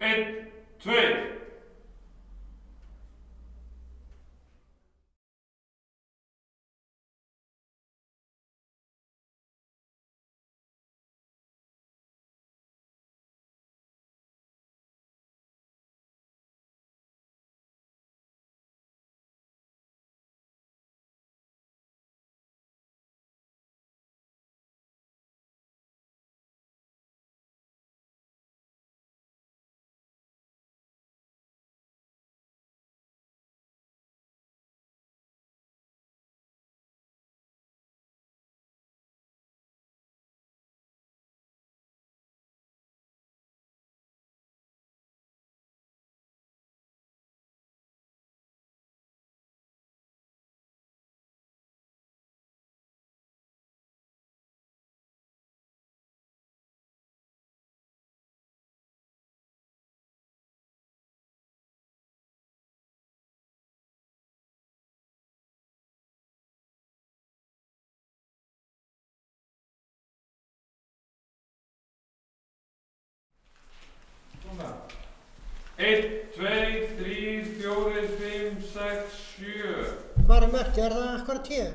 1, 2. Svona. 1, 2, 3, 4, 5, 6, 7. Hvað er merkið? Er það akkurat hér?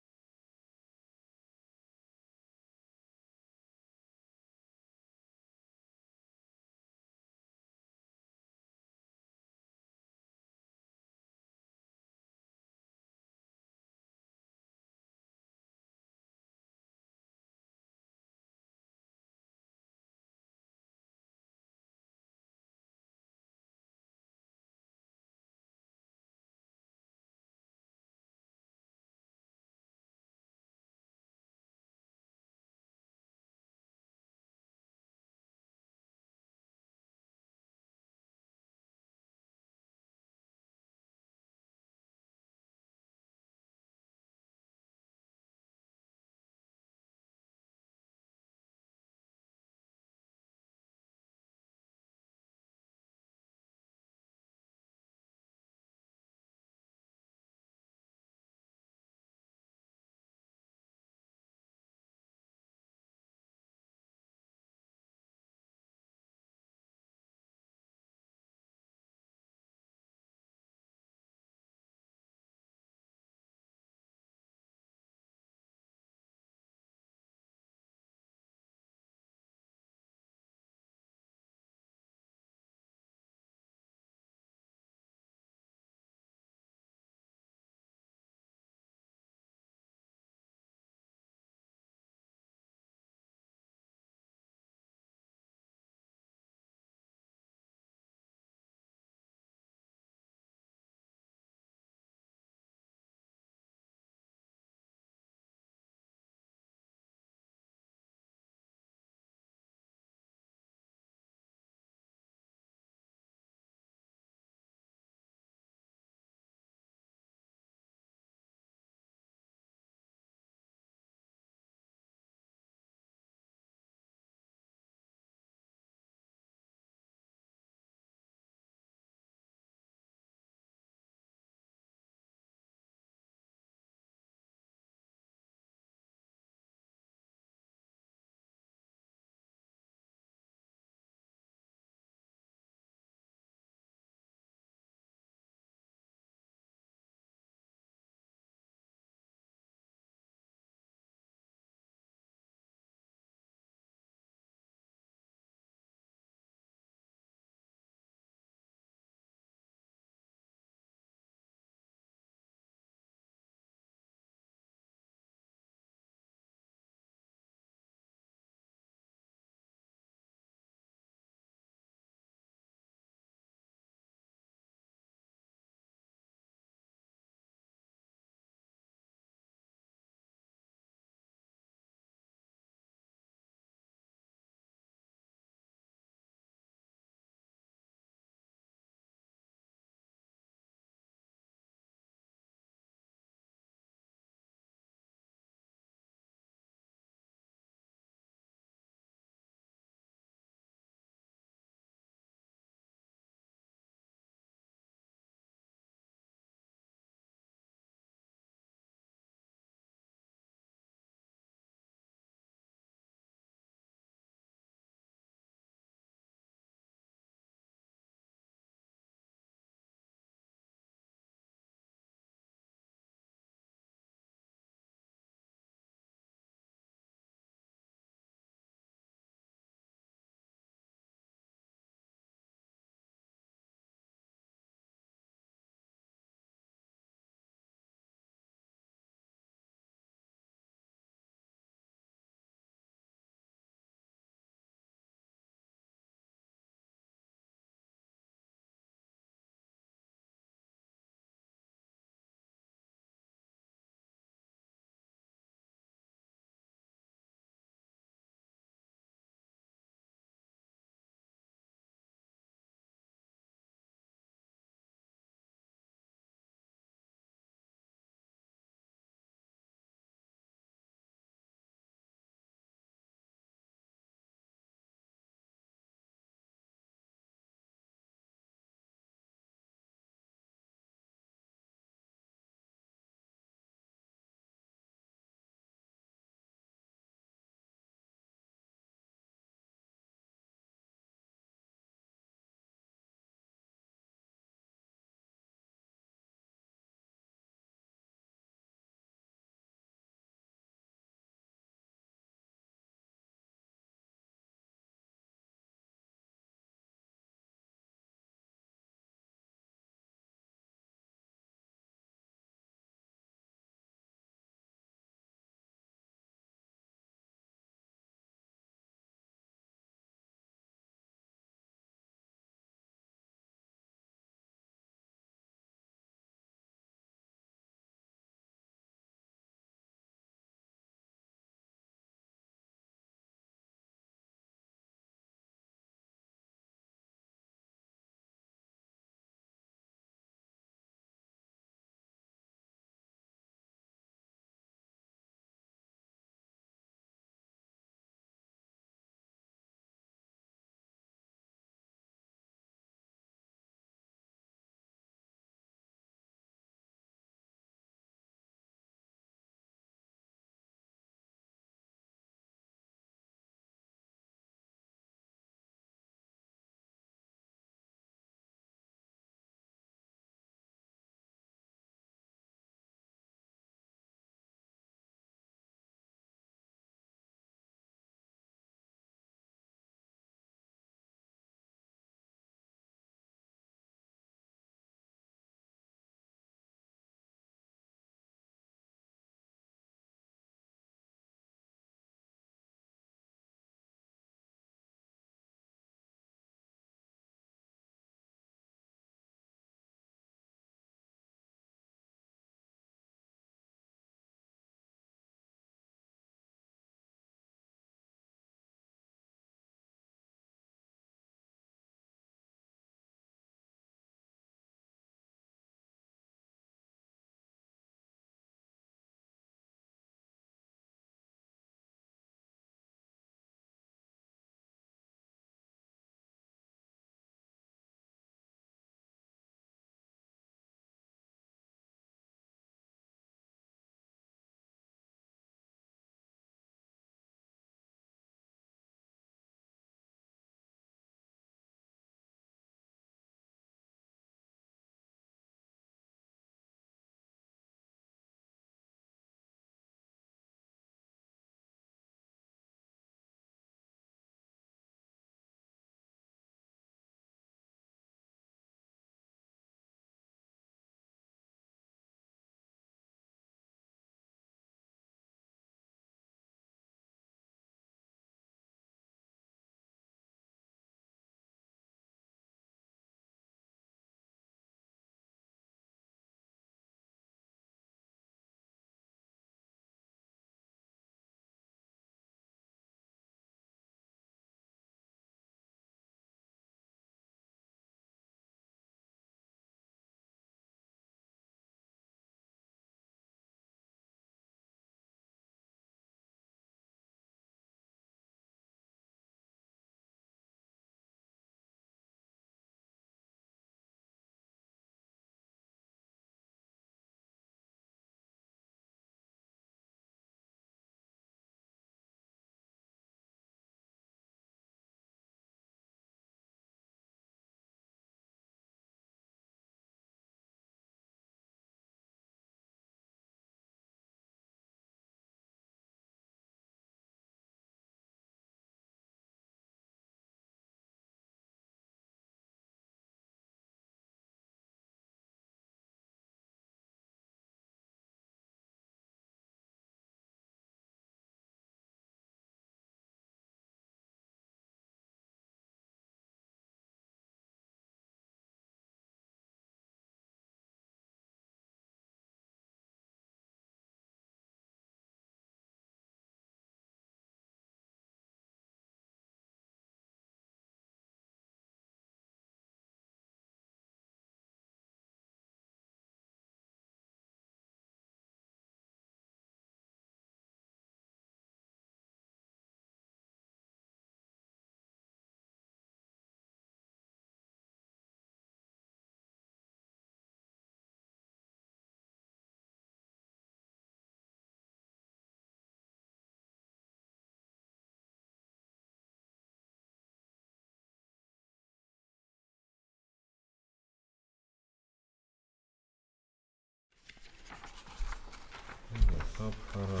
Það bara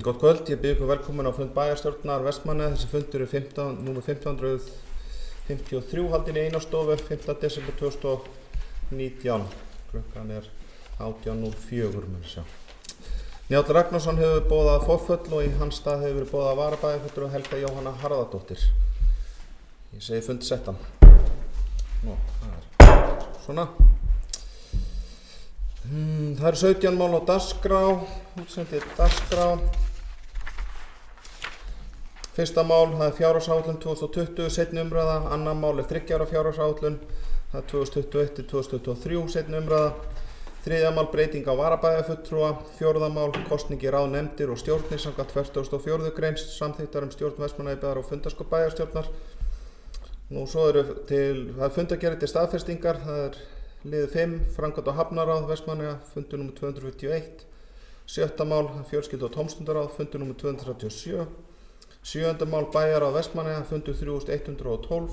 Gott kvöld, ég býð ykkur velkomin á fund bæjarstjórnar Vestmannaeyja. Þessi fundur er númer 1553 haldinn í Einarsstofu 5. desember 2019. Klukkan er 18:04 mun sjá. Njáll Ragnarsson hefur boðað forföll og í hans stað hefur verið boðað varabæjarfulltrúi og Helga Jóhanna Harðardóttir. Ég segi fund settan. Nú, það er svona. Það eru 17 mál á dagskrá, útsendið dagskrá. Fyrsta mál, það er fjárhagsáætlun 2020, seinni umræða. Annað mál er 3 ára fjárhagsáætlun, það er 2021-2023, seinni umræða. Þriðja mál, breyting á varabæjarfulltrúa. Fjórða mál, kosning í ráð, nefndir og stjórnir samkvæmt 44. grein samþykktar stjórn Vestmannaeyjabæjar og fundarskap bæjarstjórnar. Nú svo það er fundargerðir til staðfestingar, það er liður 5, framkvæmd á hafnaráð Vestmannaeyja, fundur nr. 241. 7. mál, fjölskyldu- og tómstundaráð, fundur nr. 237. 7. mál, bæjarráð Vestmannaeyja, fundur 3112.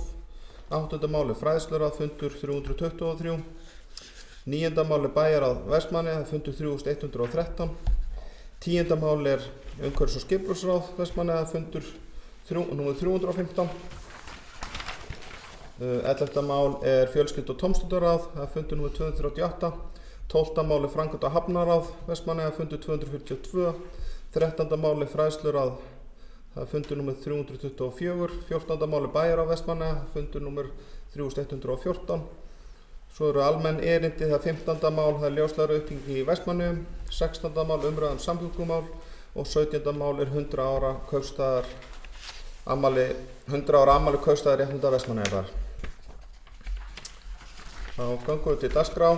8. mál er fræðsluráð, fundur 323. 9. mál er bæjarráð Vestmannaeyja, fundur 3113. 10. mál er umhverfis- og skipulagsráð Vestmannaeyja, fundur nr. 315. 11. mál er fjölskyldu- og tómstundaráð, það er fundur nr. 238. 12. mál er framkvæmd á hafnaráð Vestmannaeyja, fundur 242. 13. mál er fræðsluráð, það er fundur nr. 324. 14. mál er bæjarráð Vestmannaeyja, fundur nr. 3114. Svo eru almenn erindi, það er 15. mál, það er ljósleiðarauppbygging í Vestmannaeyjum. 16. mál umræðan samgöngumál og 17. mál er 100 ára afmæli kaupstaðarréttinda Vestmannaeyjabæjar. Þá göngum við til dagskrá.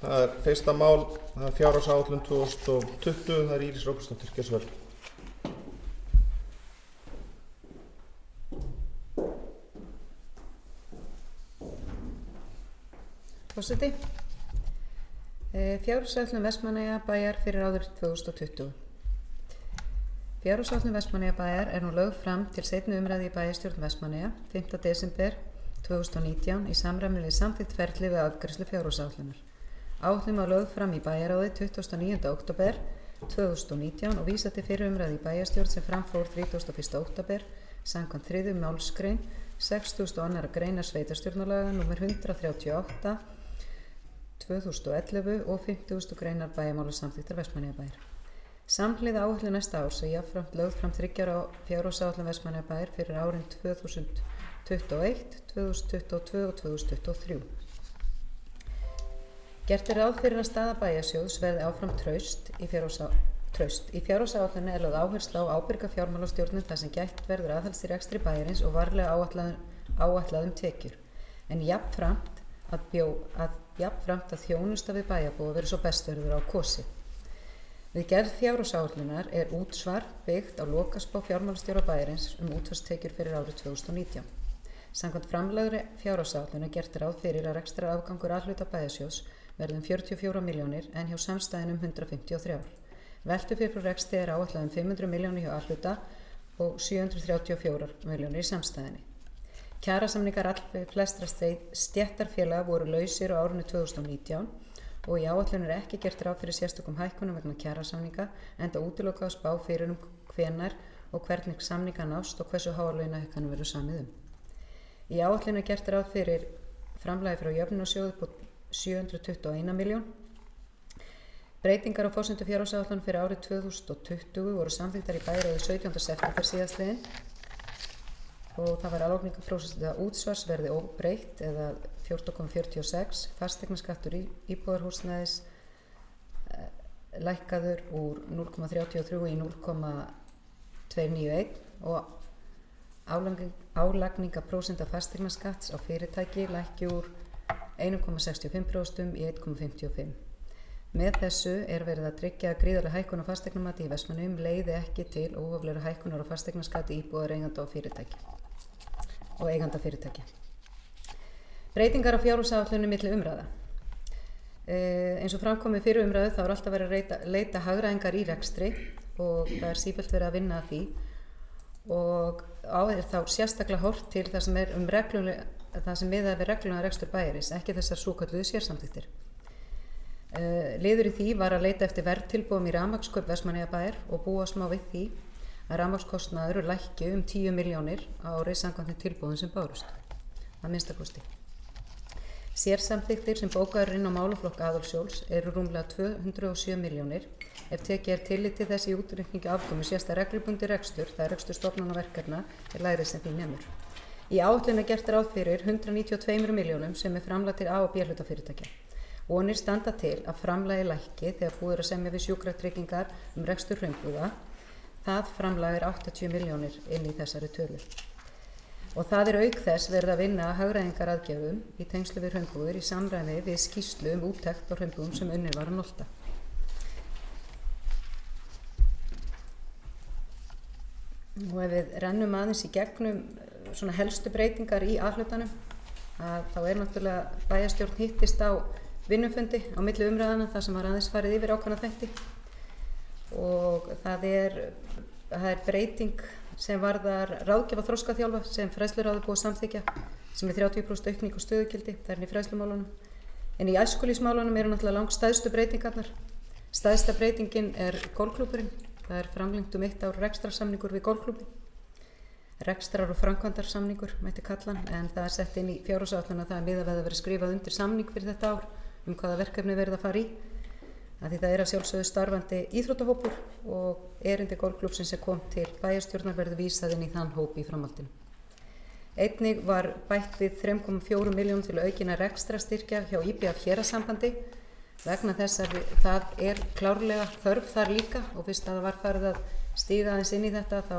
Það er fyrsta mál, það er fjárhagsáætlun 2020, það er Íris Róbertsdóttir, gjörðu svo vel. Forseti. Fjárhagsáætlun Vestmannaeyjabæjar fyrir árið 2020. Fjárhagsáætlun Vestmannaeyjabæjar er nú lögð fram til seinni umræðu í bæjarstjórn Vestmannaeyja 5. desember 2019 í samræmi við samþykkt ferli við afgreiðslu fjárhagsáætlunar. Áætlun var lögð fram í bæjarráði 29. október 2019 og vísað til fyrri umræðu í bæjarstjórn sem fram fór 31. október samkvæmt 3. málsgrein 62. greinar sveitarstjórnarlaga nr. 138 2011 og 50. greinar bæjarmálasamþykktar Vestmannaeyjabæjar. Samhliða áætlun næsta árs er jafnframt lögð fram 3 ára fjárhagsáætlun Vestmannaeyjabæjar fyrir árin 2021, 2022 og 2023. Gert er ráð fyrir að staða bæjarsjóðs verði áfram traust. Í fjárhagsáætlunni er lögð áhersla á ábyrga fjármálastjórnun þar sem gætt verður aðhalds í rekstri bæjarins og varlega áætlað tekjur, en jafnframt að þjónusta við bæjarbúa verður svo best verður á kosið. Við gerð fjárhagsáætlunar er útsvar byggt á lokaspá fjármálastjóra bæjarins útsvarstekjur fyrir árið 2019. Samkvæmt framlagðri fjárhagsáætlun er gert ráð fyrir að rekstrarafgangur A-hluta bæjarsjóðs verði 44 milljónir en hjá samstæðinu 153. Veltufé frá rekstri er áætlað 500 milljónir hjá A-hluta og 734 milljónir í samstæðinni. Kjarasamningar flestra stéttarfélaga voru lausir á árinu 2019 og í áætlun er ekki gert ráð fyrir sérstökum hækkunum vegna kjarasamninga enda útilokað að spá fyrir hvenær og hvernig samninga nást og hversu háar launahækkanum verður samið Í áætlun er gert ráð fyrir framlagi frá jöfnunarsjóði upp á 721 milljón. Breytingar á forsendu fjárhagsáætlun fyrir árið 2020 voru samþykktar í bæjarráði 17. september síðastliðinn og það var álagningarprósenta útsvars verði óbreytt eða 14,46, fasteignaskattur íbúðarhúsnæðis lækkaður úr 0,33 í 0,291 og álagningarprósenta fasteignaskatts á fyrirtæki lækki úr 1,65% í 1,55. Með þessu er verið að tryggja að gríðarleg hækkun á fasteignamati í Vestmannaeyjum leiði ekki til óhóflegrar hækkunar á fasteignaskatti íbúðar eiganda og eigandafyrirtækja. Breytingar á fjárhagsáætlunum milli umræða. Eins og framkomið fyrir umræðu þá er alltaf verið að leita hagræðingar í rekstri og það er sífellt verið að vinna að því og á þá sérstaklega horft til það sem það sem miðað við reglulega rekstur bæjarins, ekki þessar svokölluðu sérsamþykktir. Liður í því var að leita eftir verðtilboðum í rafmagnskaup Vestmannaeyjabæjar og búa smá við því að rafmagnskostnaður lækki 10 milljónir á ári samkvæmt þeim tilboðum sem bárust, að minnsta kosti. Sérsamþykktir sem bókaður inn á málaflokk Aðalsjóls eru rúmlega 207 milljónir ef tekið tillit til þess í útreikningi afkomu sérsta reglubundin rekstur, það rekstur stofnana og verkefna lægri sem því nemur. Í áætlun gert ráð fyrir 192 milljónum sem framlag til A- og B-hlutafyrirtækja. Vonir standa til að framlagi lækki þegar búið að semja við sjúkratryggingar rekstur hraunbúða. Það framlag 80 milljónir inn í þessari tölu. Og það auk þess verið að vinna að hagræðingaraðgerðum í tengslu við hraunbúðir í samræmi við skýrslu úttekt á hraunbúðum sem unnið var að Nolta. Og ef við rennum aðeins í gegnum svona helstu breytingar í A-hlutanum, þá náttúrulega bæjarstjórn hittist á vinnufundi á milli umræðana þar sem var aðeins farið yfir ákveðna þætti og það er breyting sem varðar ráðgjafa þroskaþjálfa sem fræðsluráðið búið að samþykkja sem 30% aukning og stöðugildi, það í fræðslumálunum. En í æskulýðsmálunum eru náttúrulega langstæðstu breytingarnar. Stæðsta breytingin golfklúbburinn, það framlengt 1 ár rekstrarsamningur við golfklúbbinn. Rekstrar- og framkvæmdarsamningur mætti kalla hann, en það sett inn í fjárhagsáætlun að það miðað við að vera skrifað undir samning fyrir þetta ár hvaða verkefni verið að fara í. Því það að sjálfsögðu starfandi íþróttahópur og erindi golfklúbbsins sem kom til bæjarstjórnar verður vísað inn í þann hóp í framhaldinu. Einnig var bætt við 3,4 milljónum til aukinna rekstrarstyrkja hjá IBF héraðssambandi vegna þess að það klárlega þörf þar líka og fyrst að það var farið að stíga aðeins inn í þetta þá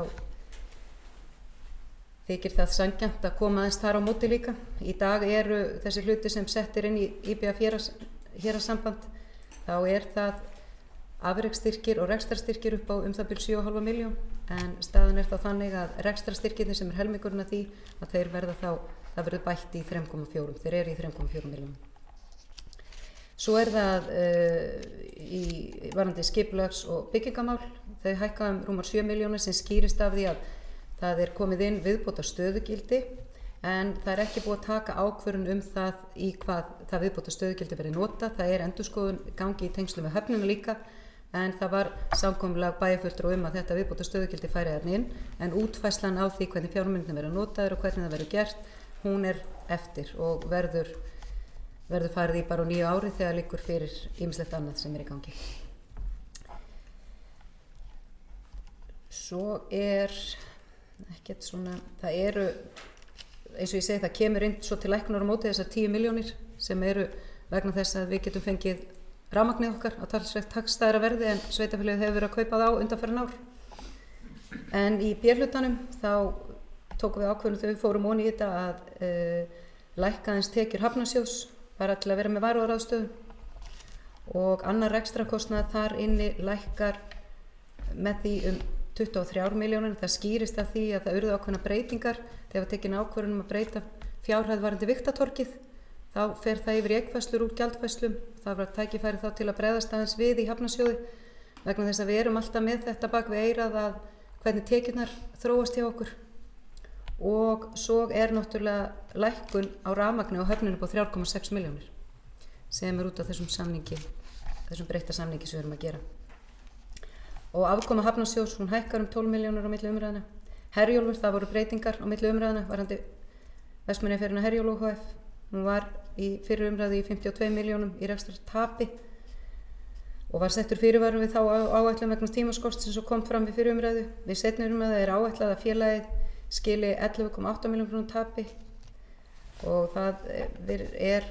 þykir það sanngjarnt að koma aðeins þar á móti líka. Í dag eru þessi hluti sem settir inn í IBF héraðssamband þá það afreksstyrkir og rekstrarstyrkir upp á það bil 7,5 milljón en staðan þá þannig að rekstrarstyrkirnir sem helmingurinn af því að þeir verða það verður bætt í 3,4, þeir eru í 3,4 milljón. Svo það varðandi skipulags- og byggingamál, þau hækka rúmar 7 milljónir sem skýrist af því að það komið inn viðbótar stöðugildi en það ekki búið að taka ákvörðun það í hvað það viðbótar stöðugildi verið notað. Það endurskoðun gangi í tengslum með höfnina líka en það var samkomulag bæjarfulltrúa að þetta viðbótar stöðugildi færi þarna inn en útfærslan á því hvernig fjármunirnir verða notaðir og hvernig það verður gert, hún eftir og verður farið í bara á nýju ári þegar liggur fyrir ýmislegt annað sem í gangi. Svo ekkert svona, það eins og ég segi, það kemur inn svo til lækkunar á móti þessar 10 milljónir sem vegna þess að við getum fengið rafmagnið okkar á talsvert hagstæðara verði en sveitarfélagið hefur verið að kaupa það á undanfarin ár. En í B-hlutanum þá tókum við ákvörðun þegar við fórum ofan í þetta að lækka aðeins tekjur Hafnarsjóðs bara til að vera með varúðarráðstöfun og annar rekstrakostnaður þar inni lækkar með því 23 milljónir. Það skýrist af því að það urðu ákveðnar breytingar þegar við tekin ákvörðun að breyta fjárhæð varðandi Viktatorgið. Þá fer það yfir í eignfærslur úr gjaldfærslum. Það var tækifæri þá til að bregðast aðeins við í Hafnarsjóði vegna þess að við erum alltaf með þetta bak við eyrað að hvernig tekjurnar þróast hjá okkur. Og svo náttúrulega lækkun á rafmagni á höfninu upp á 3,6 milljónir sem út af þessum breytta samningi sem við erum að gera. Og afkoma Hafnarsjóðs, hún hækkar 12 milljónir á milli umræðana. Herjólfur, það voru breytingar á milli umræðana varðandi Vestmannaeyjaferjuna Herjólf OHF. Hún var í fyrri umræðu í 52 milljónum í rekstrartapi og var settur fyrirvari við þá áætlun vegna tímaskortsins og kom fram við fyrri umræðu. Við seinni umræðu áætlað að félagið skili 11,8 milljónum krónum tapi og það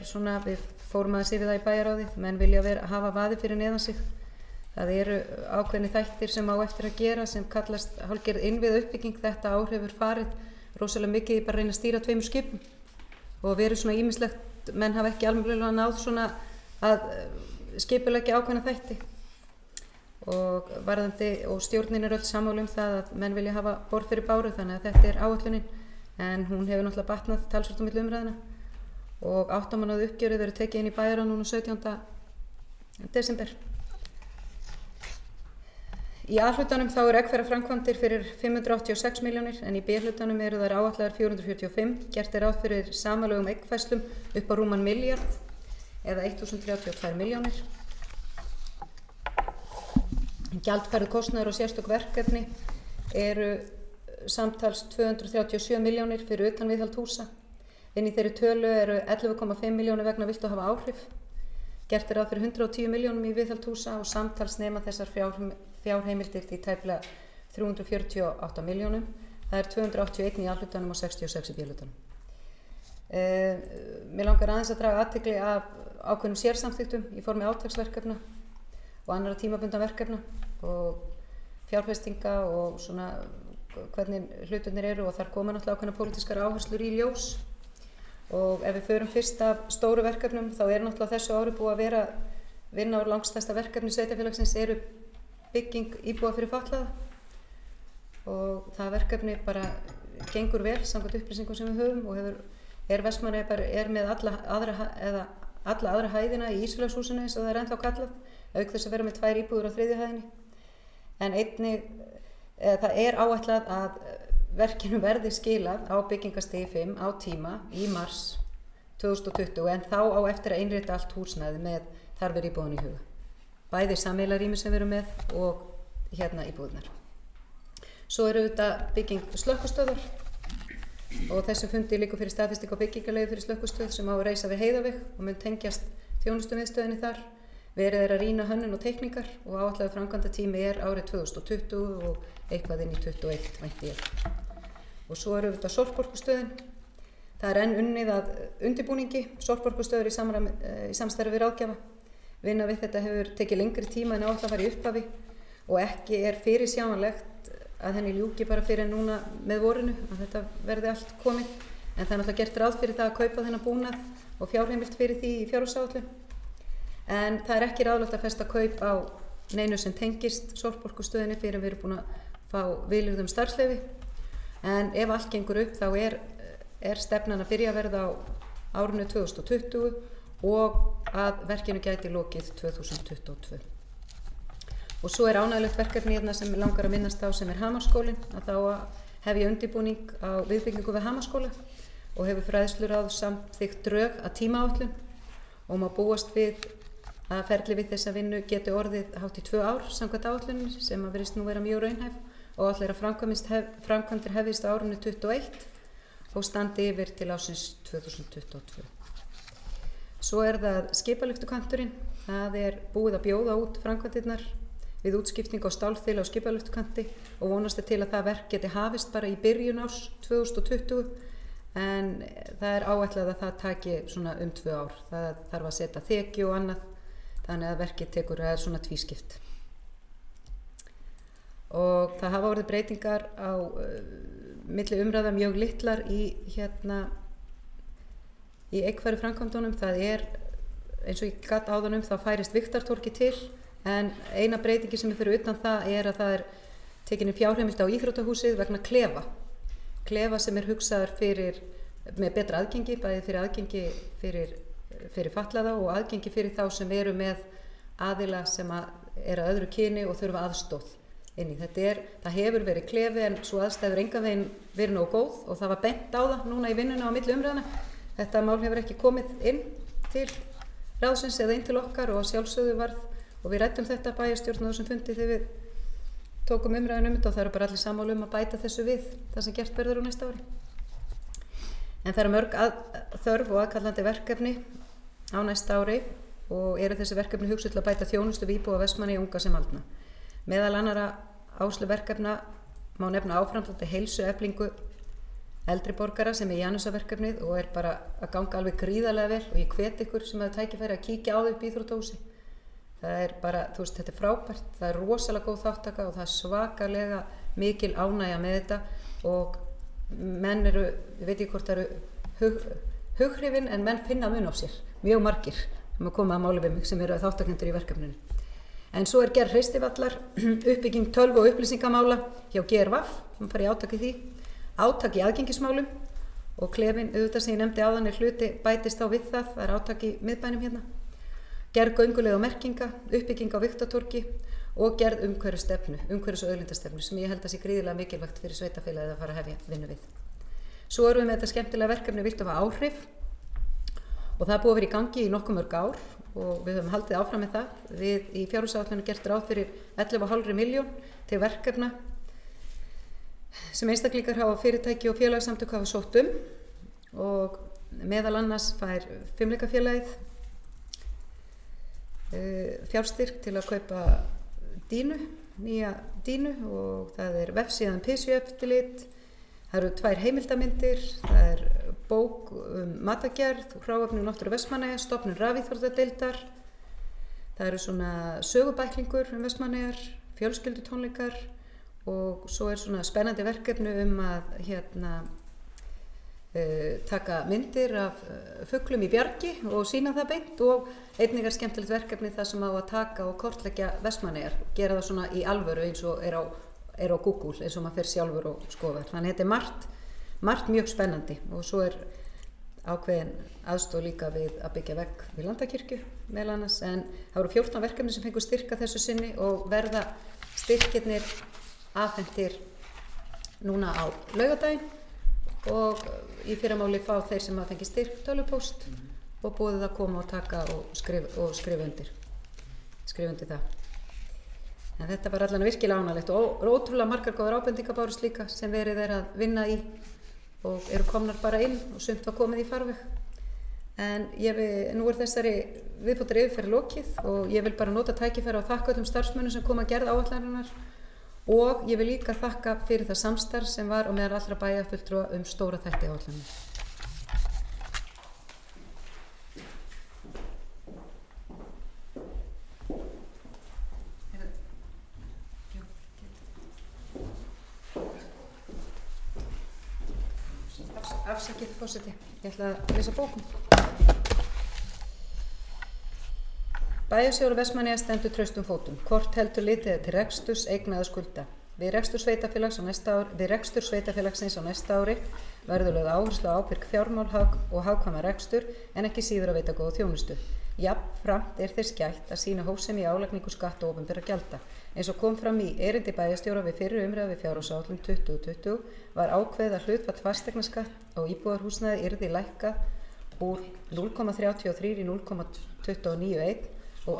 svona, við fórum aðeins yfir það í bæjarráðið, menn vilja hafa vaði fyrir neðan sig. Það eru ákveðni þættir sem á eftir að gera sem kallast hálfgerð innviða uppbygging. Þetta ár hefur farið rosalega mikið í bara að reyna að stýra 2 skipum og verið svona ýmislegt, menn hafa ekki almennilega náð svona að skipuleggja ákveðna þætti og stjórnin öll sammála það að menn vilja hafa borð fyrir báru þannig að þetta áætlunin en hún hefur náttúrulega batnað talsvert á milli umræðina og 8 mánaða uppgjörið verður tekið inn í bæjarráð núna 17. desember. Í A-hlutanum þá eru eggfæra-framkvæmdir fyrir 586 milljónir en í B-hlutanum eru þær áætlaðar 445. Gert ráð fyrir samanlögum eggfæslum upp á rúman milljarð eða 1032 milljónir. Gjaldfærður kostnaður og sérstök verkefni eru samtals 237 milljónir fyrir utan viðhald húsa. Inn í þeirri tölu eru 11,5 milljónir vegna viltu hafa áhrif. Gert ráð fyrir 110 milljónum í viðhald húsa og samtals nema þessar fjárheimildir því tæplega 348 milljónum. Það er 281 í A-hlutanum og 66 í B-hlutanum. Mér langar aðeins að draga athygli af ákveðnum sérsamþykktum í formi átaksverkefna og annarra tímabundna verkefna og fjárfestinga og svona hvernig hlutirnir eru og þar koma náttúrulega ákveðnar pólitískar áherslur í ljós. Og ef við förum fyrst af stóru verkefnum þá er náttúrulega þessu ári búið að vera vinna á langstærsta verkefni sveitarfélagsins eru bygging íbúða fyrir fatlaða og það verkefni bara gengur vel samkvæmt upplýsingum sem við höfum og Vestmannaeyjar með alla aðra hæðina í Ísfélagshúsinu eins og það er ennþá kallað auk þess að vera með 2 íbúðir á 3. hæðinni en einnig það er áætlað að verkinu verði skilað á byggingarstigi 5 á tíma í mars 2020 en þá á eftir að innrita allt húsnæði með þarfir íbúðan í huga. Bæði sameiginlega sem við erum með og hérna íbúðnar. Svo eru þetta bygging slökkvistöðvar og þessum fundi líka fyrir staðfesting á byggingarleyfi fyrir slökkvistöð sem á að reisa við Heiðaveg og mun tengjast þjónustumiðstöðinni þar. Verið að rýna hönnun og teikningar og áætlaður framkvæmdatími er árið 2020 og eitthvað inn í 2021 vænti ég. Og svo eru þetta sorporkustöðin. Það er enn unnið að undirbúningi, sorporkustöður í samstarfi við ráðgjafa. Vinna við þetta hefur tekið lengri tíma en áætlað var í upphafi og ekki er fyrirsjáanlegt að henni ljúki bara fyrir núna með vorinu, að þetta verði allt komið. En það er náttúrulega gert ráð fyrir það að kaupa þennan búnað og fjárheimild fyrir því í fjárhagsáætlun. En það er ekki ráðlegt að festa kaup á neinu sem tengist sorporkustöðinni fyrir við erum búin að fá vilyrðum starfsleyfi. En ef allt gengur upp þá er stefnan að byrja að verða á árinu 2020 og að verkinu gæti lokið 2022. Og svo er ánægilegt verkefni hérna sem langar að minnast á sem er Hamarsskólinn, að þá hef ég undirbúning á viðbyggingu við Hamarsskóla og hefur fræðsluráð samþykkt drög að tímaáætlun og má búast við að ferli við þessa vinnu geti orðið hátt í 2 ár samkvæmt áætluninni sem að virðist nú vera mjög raunhæf og allir að framkvæmdir hefjist á árinu 2021 og standi yfir til ársins 2022. Svo er það skipalyftukanturinn. Það er búið að bjóða út framkvæmdirnar við útskiptingu á stálþili á skipalyftukanti og vonast til að það verk geti hafist bara í byrjun árs 2020 en það er áætlað að það taki svona 2 ár. Það þarf að setja þekju og annað þannig að verkið tekur að svona tvískipt. Og það hafa orðið breytingar á milli umræða mjög litlar í eggfæru framkvæmdunum. Það er eins og ég gat áðan þá færist Viktartorgi til en eina breytingi sem er fyrir utan það er að það er tekin inn fjárheimild á íþróttahúsið vegna klefa sem er hugsaður með betra aðgengi, bæði fyrir aðgengi fyrir fatlaða og aðgengi fyrir þá sem eru með aðila sem eru að öðru kyni og þurfa aðstoð inn í. Það hefur verið klefi en svo aðstæður engan veginn verið nógu góð og það var bent á það núna í vinnuna á milli umræðana. Þetta mál hefur ekki komið inn til ráðsins eða inn til okkar og sjálfsögðu varð og við ræddum þetta bæjarstjórn á þessum fundi þegar við tókum umræðan þetta og það eru bara allir sammála að bæta þessu við það sem gert verður á næsta ári. En það eru mörg þörf og aðkallandi verkefni á næsta ári og eru þessi verkefni hugsuð til að bæta þjónustu við íbúa Vestmannaeyja unga sem aldna. Meðal annarra áhersluverkefna má nefna áframhaldandi heilsueflingu eldri borgara sem er Janusarverkefnið og er bara að ganga alveg gríðarlega vel og ég hvet ykkur sem hafa tækifæri að kíkja á þau upp í íþróttahúsi. Það er bara, þetta er frábært, það er rosalega góð þáttaka og það er svakalega mikil ánægja með þetta og menn eru, ég veit ekki hvort það eru hughrifin en menn finna mun á sér, mjög margir sem að koma að máli við mig sem eru þáttakendur í verkefninu. En svo er gerð hreistivallar, uppbygging tölvu og upplýsingamála hjá GRVAF, sem fari átak í því, átak í aðgengismálum og klefin, auðvitað sem ég nefndi áðan er hluti bætist á við það er átak í miðbænum hérna. Gerð gönguleið og merkinga, uppbygging á Viktartorgi og gerð umhverfis- og auðlindastefnu sem ég held að sé gríðilega mikilvægt fyrir sveitarfélagið að fara að hefja vinnu við. Svo erum við með þetta skemmtilega verkefni Vilt hafa áhrif og það er búið að vera í gangi í nokkuð mörg ár og við höfum haldið áfram með það. Við í fjárhagsáætlun gert ráð fyrir 11,5 milljón til verkefna sem einstaklingar hafa fyrirtæki og félagsamtök hafa sótt og meðal annars fær Fimleikafélagið fjárstyrk til að kaupa nýja dínu og það vefsíðan Pysjueftirlit, það eru 2 heimildarmyndir, það bók matagerð, hráefni og náttúru Vestmannaeyja, stofnun rafíþróttadeildar, það eru svona sögubæklingur Vestmannaeyjar, fjölskyldutónleikar og svo svona spennandi verkefni að taka myndir af fuglum í bjargi og sýna það beint og einnig skemmtilegt verkefni það sem á að taka og kortleggja Vestmannaeyjar, gera það svona í alvöru eins og er á Google eins og maður fer sjálfur og skoðar. Þannig þetta margt mjög spennandi og svo ákveðin aðstoð líka við að byggja vegg við Landakirkju meðal annars, en það voru 14 verkefni sem fengu styrka þessu sinni og verða styrkirnir afhentir núna á laugardaginn og í fyrramáli fá þeir sem að fengi styrk tölvupóst og boðið að koma og taka og skrifa undir það. En þetta var allan virkilega ánægilegt og ótrúlega margar góðar ábendingar bárust líka sem verið að vinna í og eru komnar bara inn og sumt var komið í farveg. En nú þessari viðbótar yfirferð lokið og ég vil bara nota tækifæri og þakka öllum starfsmönnum sem koma að gerð áætlunarinnar og ég vil líka þakka fyrir það samstarf sem var og meðal allra bæjarfulltrúa stóra þætti áætlunarinnar. Afsakið, forseti. Ég ætla að lesa bókum. Bæjarstjóri Vestmannaeyja stendur traustum fótum. Hvort heldur litið til reksturs, eigna eða skulda. Við rekstur sveitarfélagsins á næsta ári verður lögð áherslu á ábyrg fjármál og hagkvæma rekstur en ekki síður að veita góða þjónustu. Jafnframt þess gætt að sýna hófsemi í álagningu skatta og opinberra gjalda. Eins og kom fram í erindi bæjarstjóra við fyrri umræðu við fjárhagsáætlun 2020 var ákveðið að hlutfall fasteignaskatt á íbúðarhúsnæði yrði lækkað úr 0,33 í 0,291 og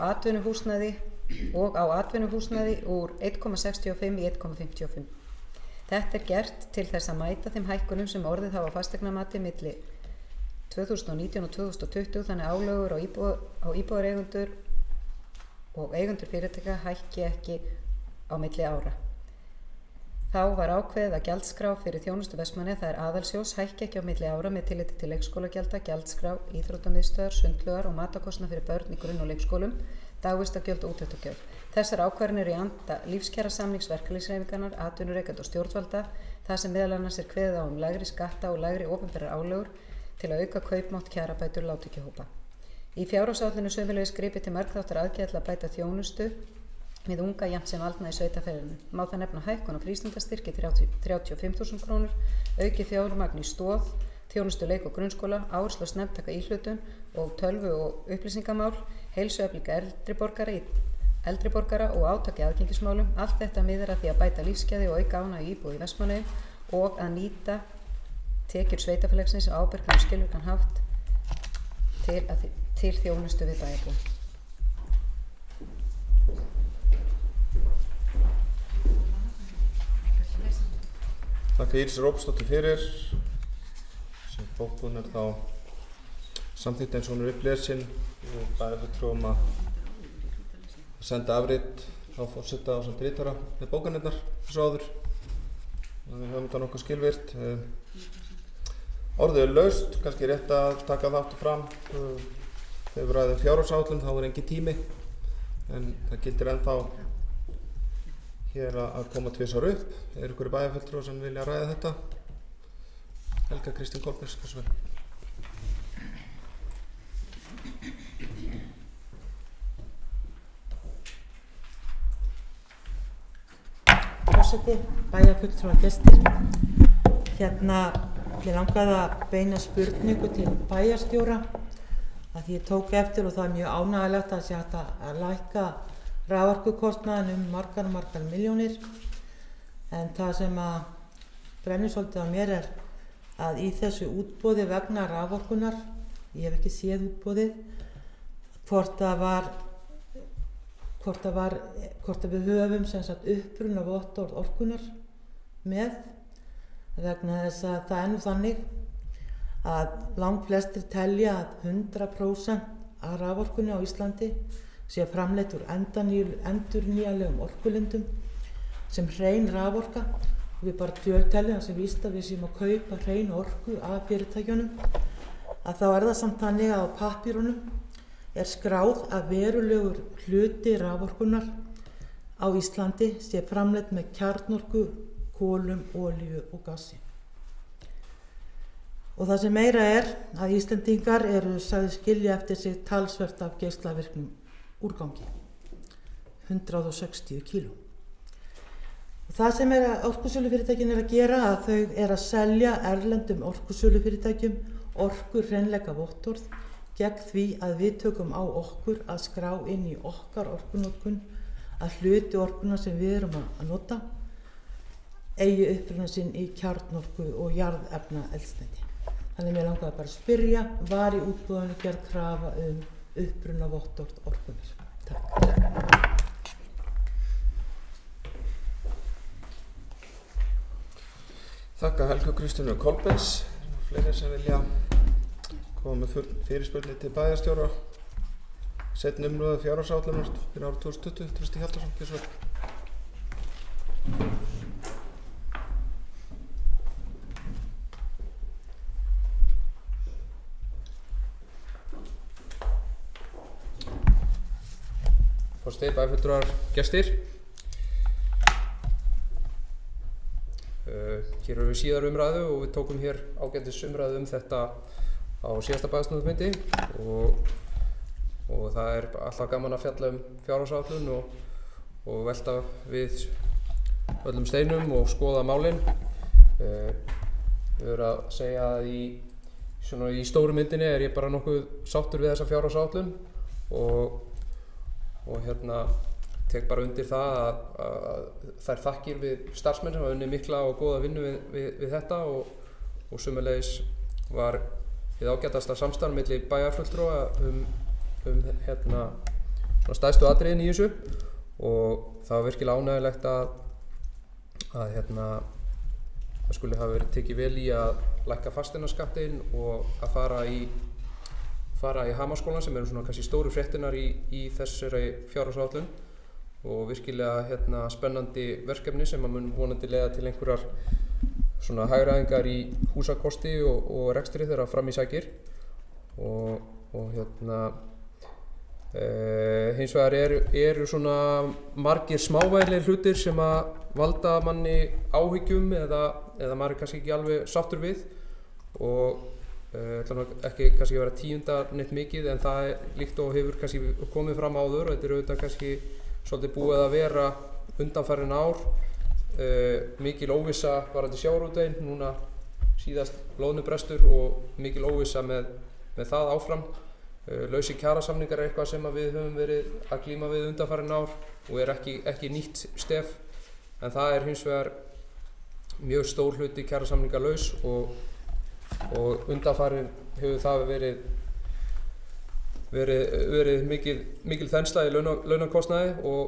á atvinnuhúsnæði úr 1,65 í 1,55. Þetta gert til þess að mæta þeim hækkunum sem orðið hafa á fasteignamati milli 2019 og 2020 þannig álögur á íbúðareigendur og eigendur fyrirtækja hækki ekki á milli ára. Þá var ákveðið að gjaldskrá fyrir þjónustu Vestmannaeyja, það aðalsjós, hækki ekki á milli ára með tilliti til leikskólagjalda, gjaldskrá, íþróttamiðstöðvar, sundlaugar og matarkostnað fyrir börn í grunn- og leikskólum, dagvistagjöld og úttektargjöld. Þessar ákvarðanir í anda lífskjarasamnings verkalýðshreyfingarinnar, atvinnurekenda og stjórnvalda, þar sem meðal annars kveðið á lægri skatta og lægri opinberar álögur til að auka kaupmátt kjarabætur lágtekjuhópa. Í fjárhagsáætlunni sömuleiðis gripið til margþáttar aðgerða til að bæta þjónustu við unga jafnt sem aldna í sveitarfélaginu. Má það nefna hækkun á frístundastyrki 35.000 krónur, aukið fjármagn í stoð, þjónustu leik- og grunnskóla, áherslu á snemmtaka íhlutun og tölvu- og upplýsingamál, heilsueflinga eldri borgara og átaki aðgengismálum. Allt þetta miðar að því að bæta lífsgæði og auka ánægju íbúa í Vestmannaeyjum og að nýta tekjur sveitarfélagsins á ábyrgan og skilvirkan hátt til þjónustu við bæjarbúa. Þakka Íris Rópsdóttir fyrir sem bókun þá samþykkt eins og hún upplesin og bæjarfulltrúum að senda afrit á forseta og samt ritara með bókanirnar þessu áður. Við höfum þetta nokkuð skilvirt. Orðið laust, kannski rétt að taka það aftur fram. Þegar við ræðum fjárhagsáætlun þá engin tími en það gildir ennþá hér að koma tvisvar upp. Ykkur bæjarfulltrúar sem vilja ræða þetta? Helga Kristín Kolbjörns, hversu vel? Forseti, bæjarfulltrúar, gestir. Ég langaði að beina spurningu til bæjarstjóra að því ég tók eftir og það mjög ánægjulegt að sé hægt að lækka raforkukostnaðinn margar milljónir, en það sem að brennur svolítið á mér að í þessu útboði vegna raforkunar, ég hef ekki séð útboðið, hvort við höfum sem sagt upprunavottorð orkunnar með, vegna þess að það nú þannig að langflestir telja að 100% af raforkunni á Íslandi sé framleitt úr endurnýjanlegum orkulindum sem hrein raforka, og við bara teljum það sem víst að við séum að kaupa hrein orku af fyrirtækjunum, að þá það samt þannig að á pappírunum skráð að verulegur hluti raforkunar á Íslandi sé framleitt með kjarnorku, kolum, olíu og gassi. Og það sem meira að Íslendingar eru sagði skilja eftir sig talsvert af geislavirknum úrgangi, 160 kíló. Og það sem orkusölufyrirtækin að gera, að þau að selja erlendum orkusölufyrirtækjum orkuhreinleika vottorð gegn því að við tökum á okkur að skrá inn í okkar orkunotkun að hluti orkuna sem við erum að nota eigi uppruna sinn í kjarnorku og jarðefnaeldsneyti. Þannig mér langaði bara að spyrja, var í útboðinu gerð krafa uppruna vottorð orkunar? Takk. Þakka Helgu Kristínu Kolbeins. Fleiri sem vilja koma með fyrirspurnir til bæjarstjóra. Seinni umræðu fjárhagsáætlunar fyrir árið 2020. Trausti Hjaltason, gjörðu svo vel. Forseti, bæjarfulltrúar, gestir. Hér erum við síðar umræðu og við tókum hér ágætis umræðu þetta á síðasta bæjarstjórnarfundi og það alltaf gaman að fjalla fjárhagsáætlun og velta við öllum steinum og skoða málin. Við verðum að segja að í stóru myndinni ég bara nokkuð sáttur við þessa fjárhagsáætlun og tek bara undir það að þær þakkir við starfsmenn sem hafa unnið mikla og góða vinnu við þetta og sömuleiðis var hið ágætasta samstarf milli bæjarfulltrúa svona stærstu atriðin í þessu og það var virkilega ánægjulegt að það skuli hafa verið tekið vel í að lækka fasteignaskattinn og að fara í Hamaskólann sem eru svona kannski stóru fréttirnar í þessari fjárhagsáætlun og virkilega spennandi verkefni sem mun vonandi leiða til einhverjar svona hagræðingar í húsakosti og rekstri þegar fram í sækir og hins vegar eru svona margir smávægilegir hlutir sem að valda manni áhyggjum eða maður kannski ekki alveg sáttur við og ætla ekki kannski að vera tíunda neitt mikið en það líkt og hefur kannski komið fram áður og þetta auðvitað kannski svolítið búið að vera undanfarin ár mikil óvissa varðandi sjávarútveginn, núna síðast loðnubrestur og mikil óvissa með það áfram. Lausir kjarasamningar eitthvað sem við höfum verið að glíma við undanfarin ár og ekki nýtt stef en það hins vegar mjög stór hluti kjarasamningar laus og undanfarin hefur það verið mikil þensla í launakostnaði og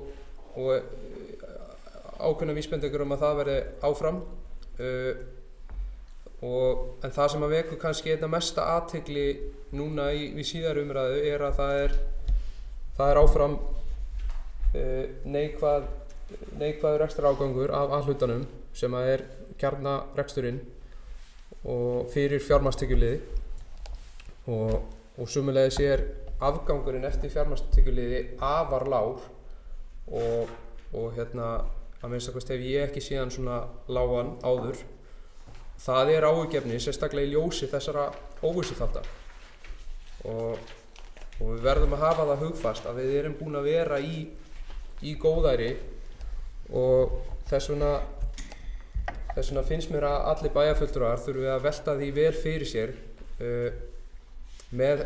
ákveðnar vísbendingar að það verði áfram en það sem að vekur kannski einna mesta athygli núna við síðari umræðu að það áfram neikvæður rekstrarágangur af hlutanum sem að kjarnareksturinn og fyrir fjármagnstekjuliði og sömuleiðis afgangurinn eftir fjármagnstekjuliði afar lágur og að minnsta kosti hef ég ekki síðan svona lágan áður. Það áhyggjuefni sérstaklega í ljósi þessara óvissuþátta og við verðum að hafa það hugfast að við erum búin að vera í góðæri og þess vegna finnst mér að allir bæjarfulltrúar þurfi að velta því vel fyrir sér með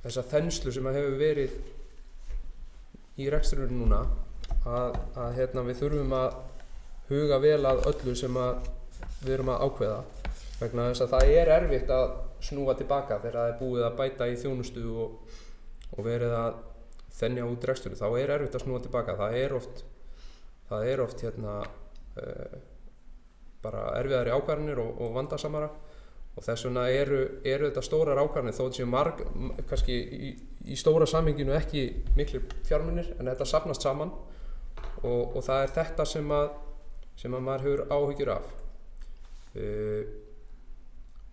þessa þenslu sem hefur verið í rekstrinum núna að við þurfum að huga vel að öllu sem að við erum að ákveða vegna þess að það er erfitt að snúa tilbaka þegar það er búið að bæta í þjónustu og verið að þenja út reksturinn. Þá er erfitt að snúa tilbaka. Það er oft bara erfiðari ákvarðanir og vandasamara og þess vegna eru þetta stórar ákvarðanir þó þessi kannski í stóra samhenginu ekki miklir fjármunir en þetta safnast saman og það er þetta sem að maður hefur áhyggjur af.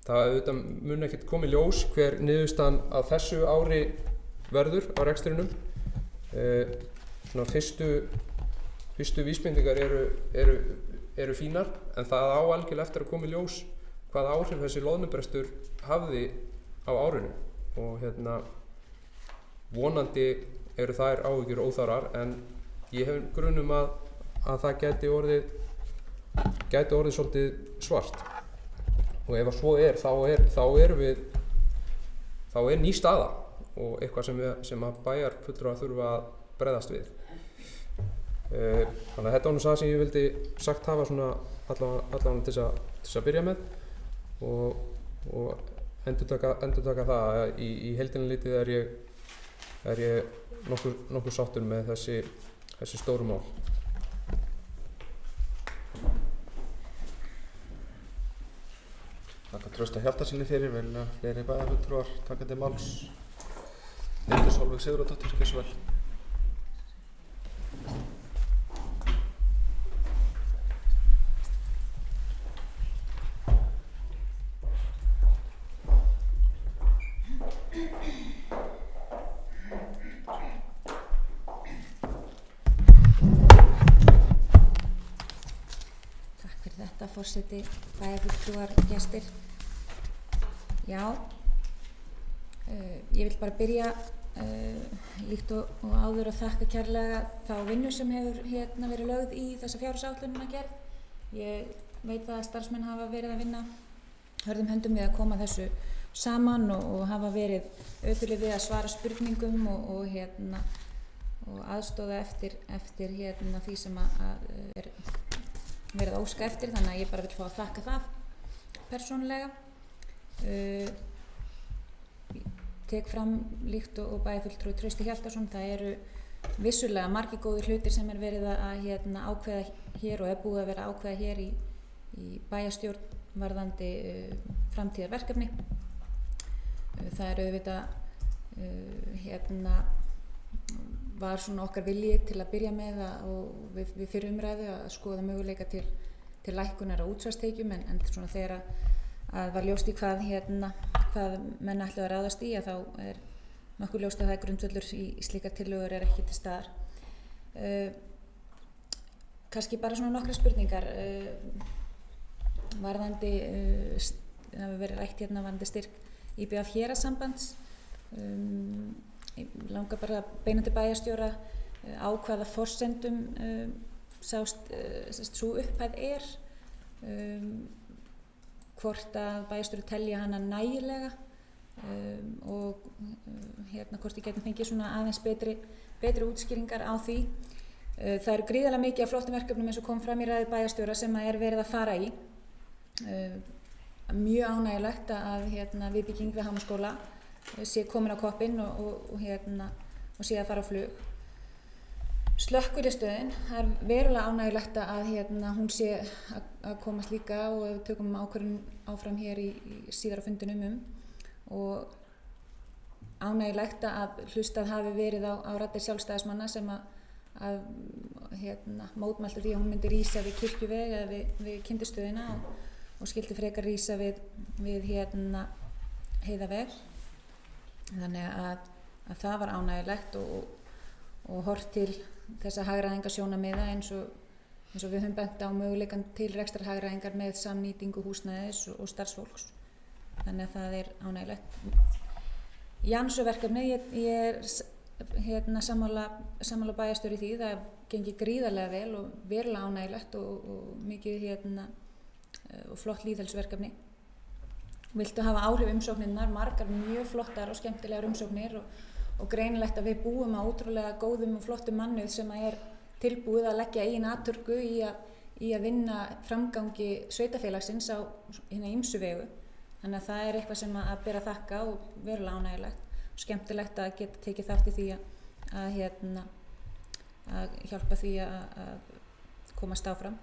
Það auðvitað mun ekkert komið ljós hver niðurstaðan á þessu ári verður á rekstrinum. Svona fyrstu vísbendingar eru fínar en það á algjörlega eftir að koma í ljós hvaða áhrif þessi loðnubrestur hafði á árinu og vonandi eru þær áhyggjur óþarfar en ég hef grun að það gæti orðið svolítið svart og ef að svo þá er ný staða og eitthvað sem að bæjarfulltrúar þurfa að bregðast við. Þannig að þetta var nú það sem ég vildi sagt hafa svona allavega til þess að byrja með og endurtaka það að í heildina litið er ég nokkuð sáttur með þessi stóru mál. Þakka Trausta Hjaltasyni fyrir, vilja fleiri bæjarfulltrúar taka til máls. Hildur Sólveig Sigurðardóttir, gjörðu svo vel. Forseti, bæjarfulltrúar, gestir. Já, ég vil bara byrja líkt og áður að þakka kærlega þá vinnu sem hefur verið lögð í þessa fjárhagsáætlunargerð. Ég veit að starfsmenn hafa verið að vinna hörðum höndum við að koma þessu saman og hafa verið ötulir við að svara spurningum og aðstoða eftir því sem er verið að óska eftir, þannig að ég bara vil fá að þakka það persónulega. Tek fram líkt og bæjarfulltrúi Trausti Hjaltason, það eru vissulega margir góðir hlutir sem er verið að ákveða hér og er búið að vera að ákveða hér í bæjarstjórn varðandi framtíðarverkefni. Það er auðvitað var svona okkar vilji til að byrja með og við fyrir umræðu að skoða möguleika til lækkunar á útsvarstekjum en svona þegar að var ljóst í hvað menn ætluðu að ráðast í að þá er nokkuð ljóst að það er grundvöllur í slíkar tillögur er ekki til staðar. Kannski bara svona nokkrar spurningar varðandi það hefur verið rætt varðandi styrk IBF héraðssambands. Ég langar bara að beina til bæjarstjóra á hvaða forsendum sú upphæð er, hvort að bæjarstjóri telji hana nægilega og hvort ég geti fengið svona aðeins betri útskýringar á því. Það eru gríðarlega mikið af flottum verkefnum eins og kom fram í ræðu bæjarstjóra sem er verið að fara í. Mjög ánægjulegt að viðbygging við Hámaskóla sé komin á koppinn og sé að fara á flug. Slökkviliðsstöðin, það er verulega ánægjulegt að hún sé að komast líka og við tökum ákvörðun áfram hér í síðara fundinum og ánægjulegt að hlustað hafi verið á raddir sjálfstæðismanna sem að mótmæltu því að hún myndi rísa við Kirkjuveg eða við Kindustöðina og skyldi frekar rísa við Heiðaveg. Þannig að það var ánægjulegt og horft til þessa hagræðingarsjónarmiða eins og við höfum bent á möguleikann til rekstrarhagræðingar með samnýtingu húsnæðis og starfsfólks. Þannig að það er ánægjulegt. Jansu-verkefni, ég er sammála bæjarstjóri því, það gengi gríðarlega vel og verulega ánægjulegt og mikið og flott lýðheilsuverkefni. Viltu hafa áhrif umsóknirnar, margar mjög flottar og skemmtilegar umsóknir og greinilegt að við búum á ótrúlega góðum og flottum mannauð sem er tilbúið að leggja eigin atorku í að vinna framgangi sveitafélagsins á hérna ýmsu vegu. Þannig að það eitthvað sem að bera þakka og verulega ánægjulegt og skemmtilegt að geta tekið þátt í því að hjálpa því að komast áfram.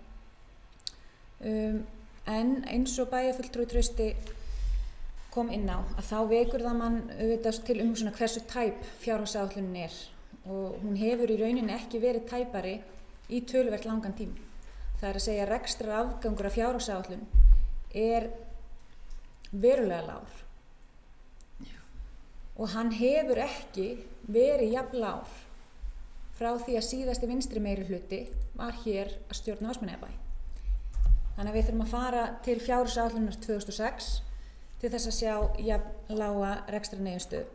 En eins og bæjarfulltrúi Trausti kom inn á að þá vekur það mann auðvitað til svona hversu tæp fjárhagsáætlunin og hún hefur í rauninni ekki verið tæpari í töluvert langan tíma. Það að segja rekstrarafgangur af fjárhagsáætlun verulega lágur. Og hann hefur ekki verið jafn lágur frá því að síðasti vinstri meirihluti var hér að stjórna Vestmannaeyjabæ. Þannig að við þurfum að fara til fjárhagsáætlunar 2006 til þess að sjá jafn lága rekstrarniðurstöðu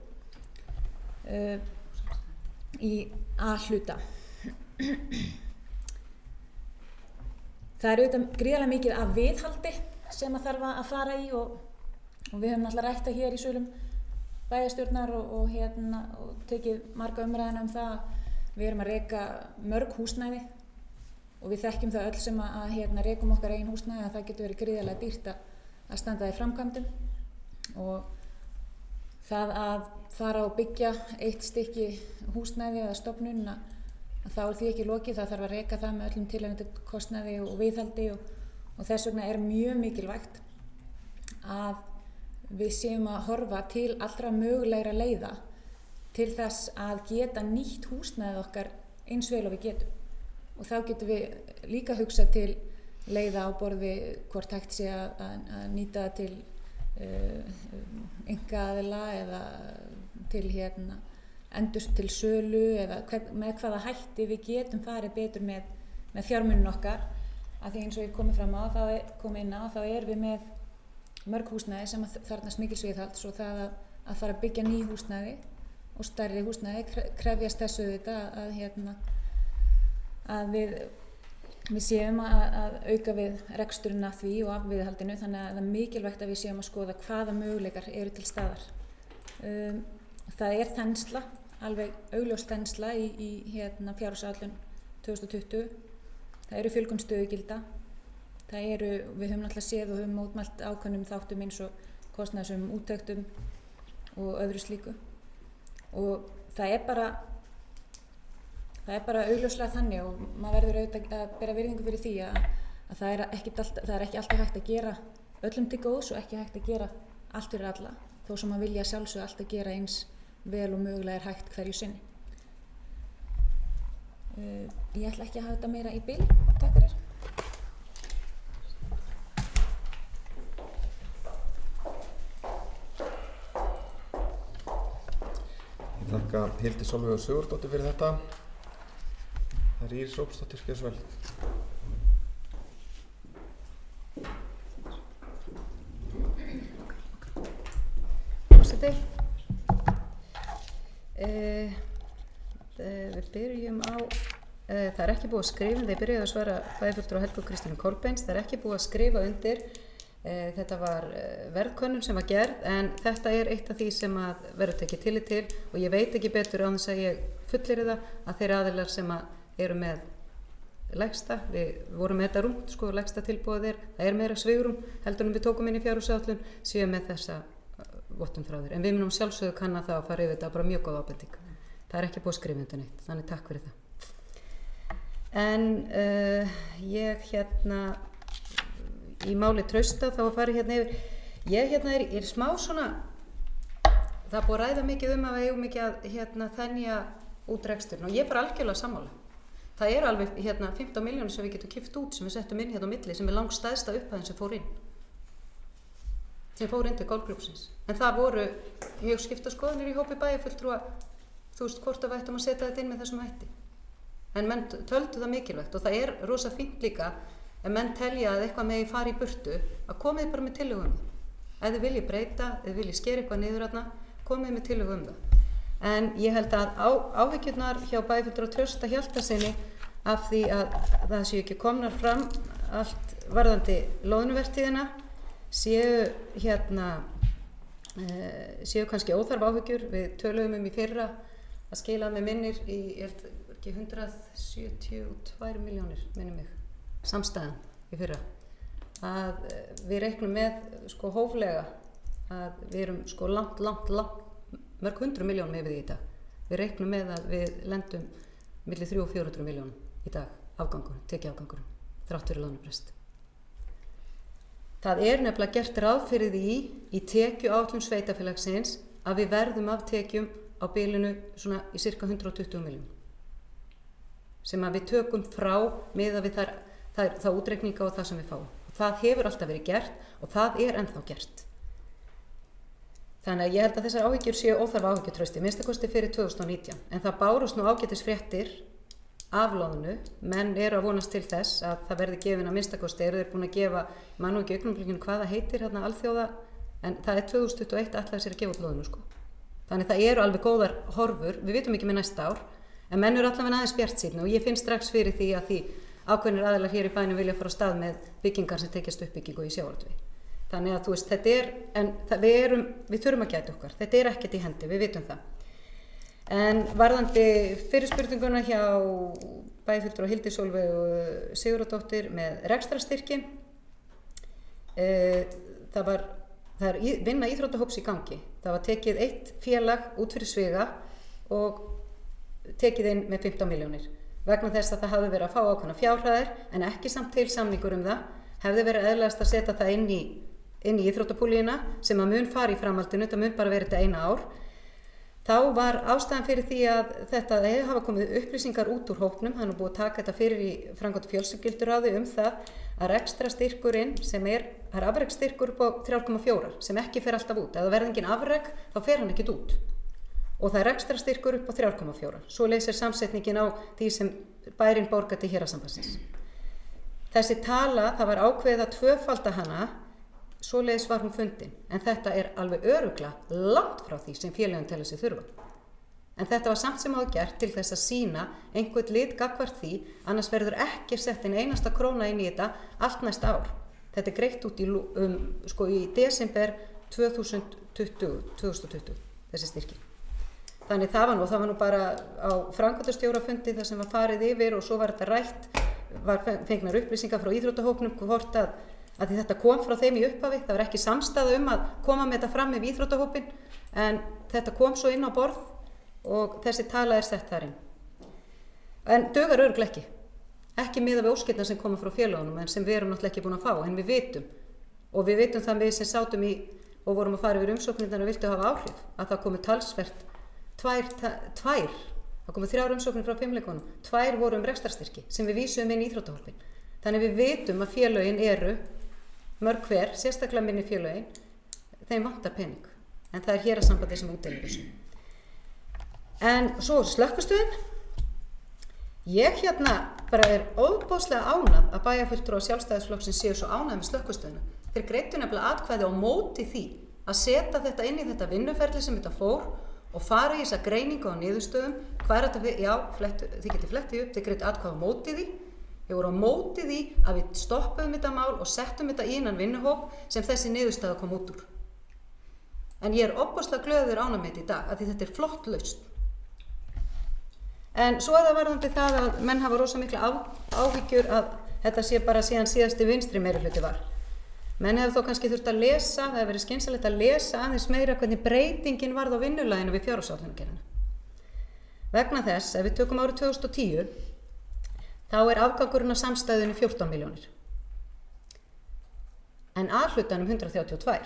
í A-hluta. Það auðvitað gríðarlega mikið af viðhaldi sem að þarf að fara í og við höfum náttúrulega rætt það hér í sölum bæjarstjórnar og tekið marga umræðina það að við erum að reka mörg húsnæði og við þekkjum það öll sem að rekum okkar eigin húsnæði að það getur verið gríðarlega dýrt að standa í framkvæmdum og það að fara og byggja eitt stykki húsnæði eða stofnun að þá því ekki lokið, það þarf að reka það með öllum tilhöfandi kostnaði og viðhaldi og þess vegna mjög mikilvægt að við séum að horfa til allra mögulegra leiða til þess að geta nýtt húsnæðið okkar eins vel og við getum. Og þá getum við líka hugsað til leiða á borð við hvort hægt sé að nýta það til einkaaðila eða til endur til sölu eða með hvaða hætti við getum farið betur með fjármunum okkar. Af því eins og ég komið fram á, þá við með mörg húsnæði sem þarfnast mikils viðhalds og það að fara að byggja ný húsnæði og stærri húsnæði krefjast þessu auðvitað að við séum að auka við reksturinn af því og af viðhaldinu, þannig að það mikilvægt að við séum að skoða hvaða möguleikar eru til staðar. Það þensla, alveg augljós þensla í fjárhagsáætlun 2020. Það fjölgun stöðugilda. Við höfum náttúrulega séð og höfum mótmælt ákveðnum þáttum eins og kostnaðarsömum úttektum og öðru slíku. Og það bara augljóslega þannig og maður verður auðvitað að bera virðingu fyrir því að það ekki alltaf hægt að gera öllum til góðs og ekki hægt að gera allt fyrir alla, þó sem maður vilja sjálfsögðu alltaf gera eins vel og mögulega hægt hverju sinni. Ég ætla ekki að hafa þetta meira í bili. Takk fyrir. Ég þakka Hildi Sólveigu Sigurðardóttur fyrir þetta. Það Íris Róbsdóttir, gjörðu svo vel. Forseti. Við byrjum á, það ekki búið að skrifa, þeir byrjuðu að svara bæjarfulltrúa Helgu Kristínu Kolbeins, það ekki búið að skrifa undir, þetta var verðkönnun sem var gerð en þetta eitt af því sem að verður tekið tillit til og ég veit ekki betur án þess að ég fullyrði það að þeir aðilar sem eru með lægsta, við vorum með þetta rúmt, lægsta tilboðið það meira svigrúm heldur en við tókum inn í fjárhagsáætlun séu með þessa vottun frá þér, en við munum sjálfsögðu kanna það og fara yfir þetta bara mjög góð ábending. Það ekki búið að skrifa undir neitt, þannig takk fyrir það. En ég í máli Trausta þá að fara yfir, ég smá svona, það búið að ræða mikið að við eigum ekki að þenja út reksturinn og ég bara algjörlega sammála. Það alveg 15 milljónir sem við getum kippt út sem við settum inn á milli sem langstæðsta upphæðin sem fór inn til golfklúbbsins. En það voru mjög skiptar skoðanir í hópi bæjarfulltrúa hvort við ættum að setja þetta inn með þessum hætti. En menn töldu það mikilvægt og það rosa fínt líka ef menn telja að eitthvað megi fara í burtu að komið bara með tillögu það. Ef þið viljið breyta, ef þið viljið skera eitthvað niður þarna, komið með tillögu það. En ég held að áhyggjurnar hjá bæjarfulltrúa Trausta Hjaltasyni af því að það séu ekki komnar fram allt varðandi loðnuvertíðina séu kannski óþarf áhyggjur. Við töluðum í fyrra að skila með minnir í ekki 172 milljónir, minnum mig, samstæðan í fyrra. Að við reiknum með sko hóflega að við erum sko langt, mörg 100 milljónum yfir því í dag. Við reiknum með að við lendum milli 300 og 400 milljónum í dag, tekið afgangur, þrátt fyrir loðnubrest. Það er nefnilega gert ráð fyrir því í tekjuáætlun sveitarfélagsins að við verðum af tekjum á bilinu svona í sirka 120 milljónum. Sem að við tökum frá miðað við það útreikninga og það sem við fáum. Það hefur alltaf verið gert og það er ennþá gert. Þannig að ég held að þessar áhyggjur séu óþarfa áhyggjutrausti, minnstakosti fyrir 2019. En það bárust nú ágætis fréttir af loðnu. Menn eru að vonast til þess að það verði gefin að minnstakosti, eru þeir búin að gefa, mann og ekki augnablikinu hvað það heitir hérna alþjóða, en það er 2021 ætlaði sér að gefa út loðnu sko. Þannig það eru alveg góðar horfur, við vitum ekki með næsta ár, en menn eru allavega aðeins bjartsýnni og ég finn strax fyrir því að því ákveðnir aðilar hér í bænum vilja fara á stað með byggingar sem tekjast uppbyggingu í sjávarútvegi. Þannig að þú veist, þetta er, en við þurfum að gæta okkar, þetta er ekkert í hendi, við vitum það. En varðandi fyrirspurninguna hjá bæjarfulltrúa Hildi Sólveigu Sigurðardóttir með rekstrarstyrkin, það er vinna íþróttahóps í gangi. Það var tekið eitt félag út fyrir sviga og tekið inn með 15 milljónir. Vegna þess að það hafði verið að fá ákveðna fjárhæðir en ekki samt til samningur það, hefði verið eðlilegast að setja það inn í íþróttapúlíuna sem að mun fara í framhaldinu, þetta mun bara verið þetta eina ár. Þá var ástæðan fyrir því að þetta hafa komið upplýsingar út úr hópnum, hann er búið að taka þetta fyrir í framkvæmd fjölskylduráði það að rekstrarstyrkurinn sem er afreksstyrkur upp á 3,4 sem ekki fer alltaf út. Ef það verði engin afrek þá fer hann ekkert út. Og það er rekstrarstyrkur upp á 3,4. Svo leysir samsetningin á því sem bærinn borgar til héraðssambandsins. Þessi tala, það var ákveðið að tvöfalda hana, svoleiðis var hún fundin. En þetta er alveg örugglega langt frá því sem félögin telur sig þurfa. En þetta var samt sem áður gert til þess að sýna einhvern lit gagnvart því, annars verður ekki sett inn einasta króna inn í þetta allt næsta ár. Þetta er greitt út í desember 2020, þessi styrki. Þannig það var nú bara á framkvæmdastjórafundi þar sem var farið yfir og svo var þetta rætt, var fengnar upplýsingar frá íþróttahópnum hvort að því þetta kom frá þeim í upphafi, það var ekki samstaða að koma með þetta fram með íþróttahópin, en þetta kom svo inn á borð og þessi tala er sett þar inn. En dugar örugglega ekki miðað við óskirnar sem koma frá félögunum en sem við erum náttúrulega ekki búin að fá, en við vitum. Og við vitum það við sem sátum í og vorum að fara yfir umsóknirnar og viltu hafa áhrif, að það komu talsvert tvær, það komu 3 umsóknir frá fimleikunum, 2 voru rekstrarstyrki sem við vísum inn í íþróttahópin. Þannig við vitum að félögin eru mörg hver, sérstaklega minni félögin, þeim vantar pening, en það er héraðssambandið sem útdeilir þessu. En svo slökkvistöðin, ég bara er ofboðslega ánægð að bæjarfulltrúar Sjálfstæðisflokksins séu svo ánægð með slökkvistöðina. Þeir greiddu nefnilega atkvæði á móti því að setja þetta inn í þetta vinnuferli sem þetta fór og fara í þessa greiningu á niðurstöðum. Hvað er þetta? Já, þið getið flettið upp, þið greiddu atkvæði á móti því. Við vorum á móti því að við stoppuðum þetta mál og settum þetta í innan vinnuhóp sem þessi niðurstaða kom út úr. En ég er ofboðslega glöður ánægð með þetta í dag, af því þetta er flott lausn. En svo er það varðandi það að menn hafa rosa mikla áhyggjur að þetta sé bara síðan síðasti vinstri meirihluti var. Menn hefur þó kannski þurft að lesa, það hefur verið skynsamlegt að lesa aðeins meira hvernig breytingin varð á vinnulaginu við fjárhagsáætlunargerðina. Vegna þess, ef við tökum árið 2010, þá er afgangurinn á samstæðunni 14 milljónir. En A-hlutanum 132.